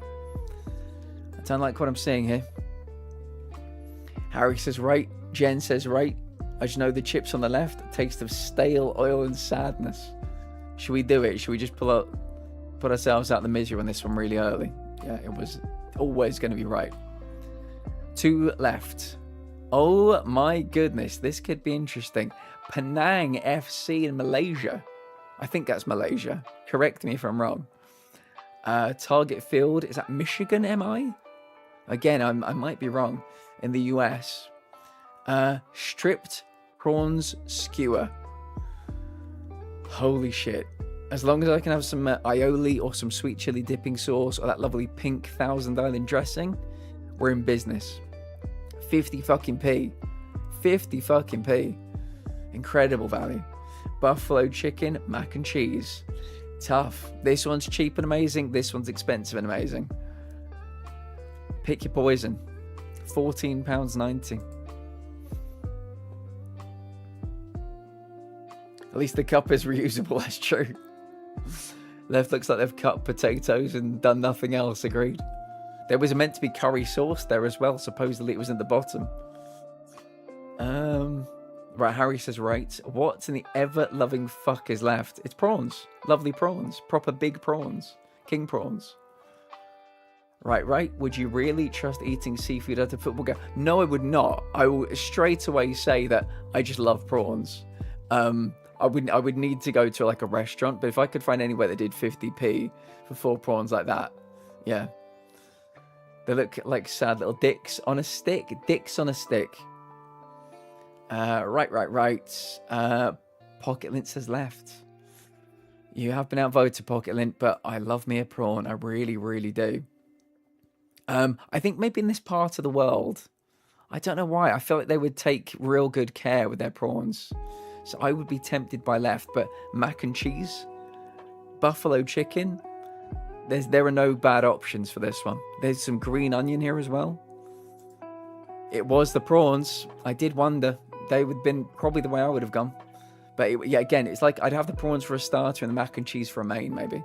I don't like what I'm seeing here. Harry says right. Jen says right. I just know the chips on the left, taste of stale oil and sadness. Should we do it? Should we just put ourselves out of the misery on this one really early? Yeah, it was always going to be right. 2 left. Oh my goodness, this could be interesting. Penang FC in Malaysia. I think that's Malaysia. Correct me if I'm wrong. Target Field, is that Michigan, am I? Again, I might be wrong. In the US. Stripped prawns skewer. Holy shit. As long as I can have some aioli or some sweet chili dipping sauce or that lovely pink Thousand Island dressing, we're in business. 50 fucking p. 50 fucking p. Incredible value. Buffalo chicken, mac and cheese. Tough. This one's cheap and amazing. This one's expensive and amazing. Pick your poison. £14.90. At least the cup is reusable, that's true. Left looks like they've cut potatoes and done nothing else, agreed. There was meant to be curry sauce there as well, supposedly it was at the bottom. Right, Harry says right. What's in the ever-loving fuck is left? It's prawns. Lovely prawns. Proper big prawns. King prawns. Right. Would you really trust eating seafood at a football game? No, I would not. I will straight away say that I just love prawns. I would need to go to like a restaurant, but if I could find anywhere that did 50p for 4 prawns like that, yeah. They look like sad little dicks on a stick. Dicks on a stick. Right. Pocket Lint says left. You have been outvoted, Pocket Lint, but I love me a prawn. I really, really do. I think maybe in this part of the world, I don't know why, I feel like they would take real good care with their prawns. So I would be tempted by left, but mac and cheese, buffalo chicken, there are no bad options for this one. There's some green onion here as well. It was the prawns. I did wonder. They would have been probably the way I would have gone. But yeah, again, it's like I'd have the prawns for a starter and the mac and cheese for a main, maybe.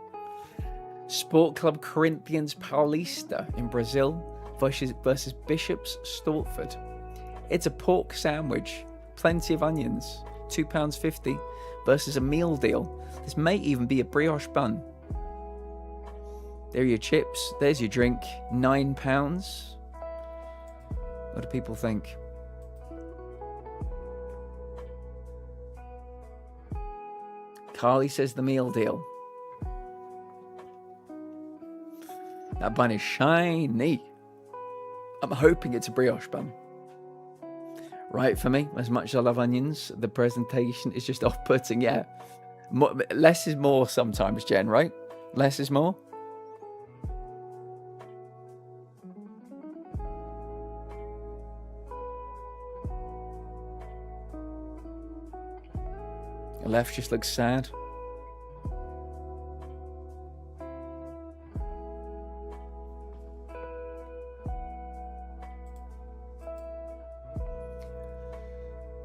Sport Club Corinthians Paulista in Brazil versus Bishops Stortford. It's a pork sandwich, plenty of onions, £2.50 versus a meal deal. This may even be a brioche bun. There are your chips. There's your drink. £9. What do people think? Carly says the meal deal. That bun is shiny. I'm hoping it's a brioche bun. Right, for me, as much as I love onions, the presentation is just off-putting. Yeah, less is more sometimes, Jen, right? Less is more. The left just looks sad.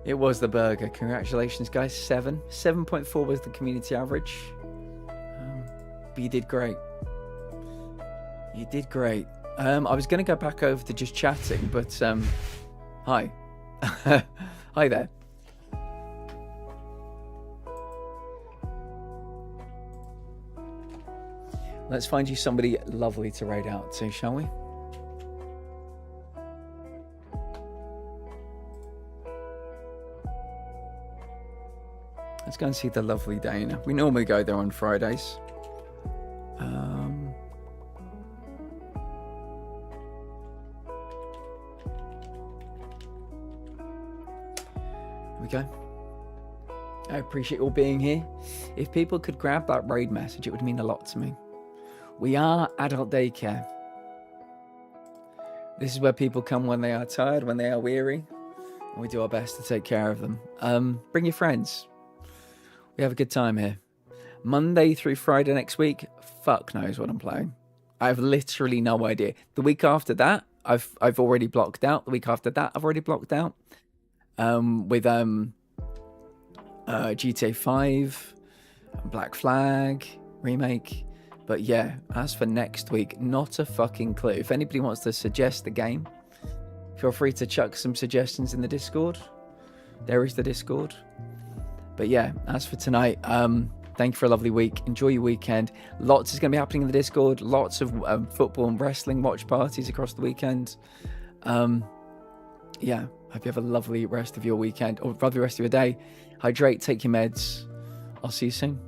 It was the burger. Congratulations, guys. 7.4 was the community average. But you did great. You did great. I was going to go back over to just chatting, but hi. Hi there. Let's find you somebody lovely to raid out to, shall we? Let's go and see the lovely Dana. We normally go there on Fridays. Here we go. I appreciate you all being here. If people could grab that raid message, it would mean a lot to me. We are adult daycare. This is where people come when they are tired, when they are weary, and we do our best to take care of them. Bring your friends. We have a good time here. Monday through Friday next week, fuck knows what I'm playing. I have literally no idea. The week after that, I've already blocked out. The week after that, I've already blocked out. With GTA 5, Black Flag, remake. But yeah, as for next week, not a fucking clue. If anybody wants to suggest the game, feel free to chuck some suggestions in the Discord. There is the Discord. But yeah, as for tonight, thank you for a lovely week. Enjoy your weekend. Lots is going to be happening in the Discord. Lots of football and wrestling watch parties across the weekend. Yeah, hope you have a lovely rest of your weekend, or rather the rest of your day. Hydrate, take your meds. I'll see you soon.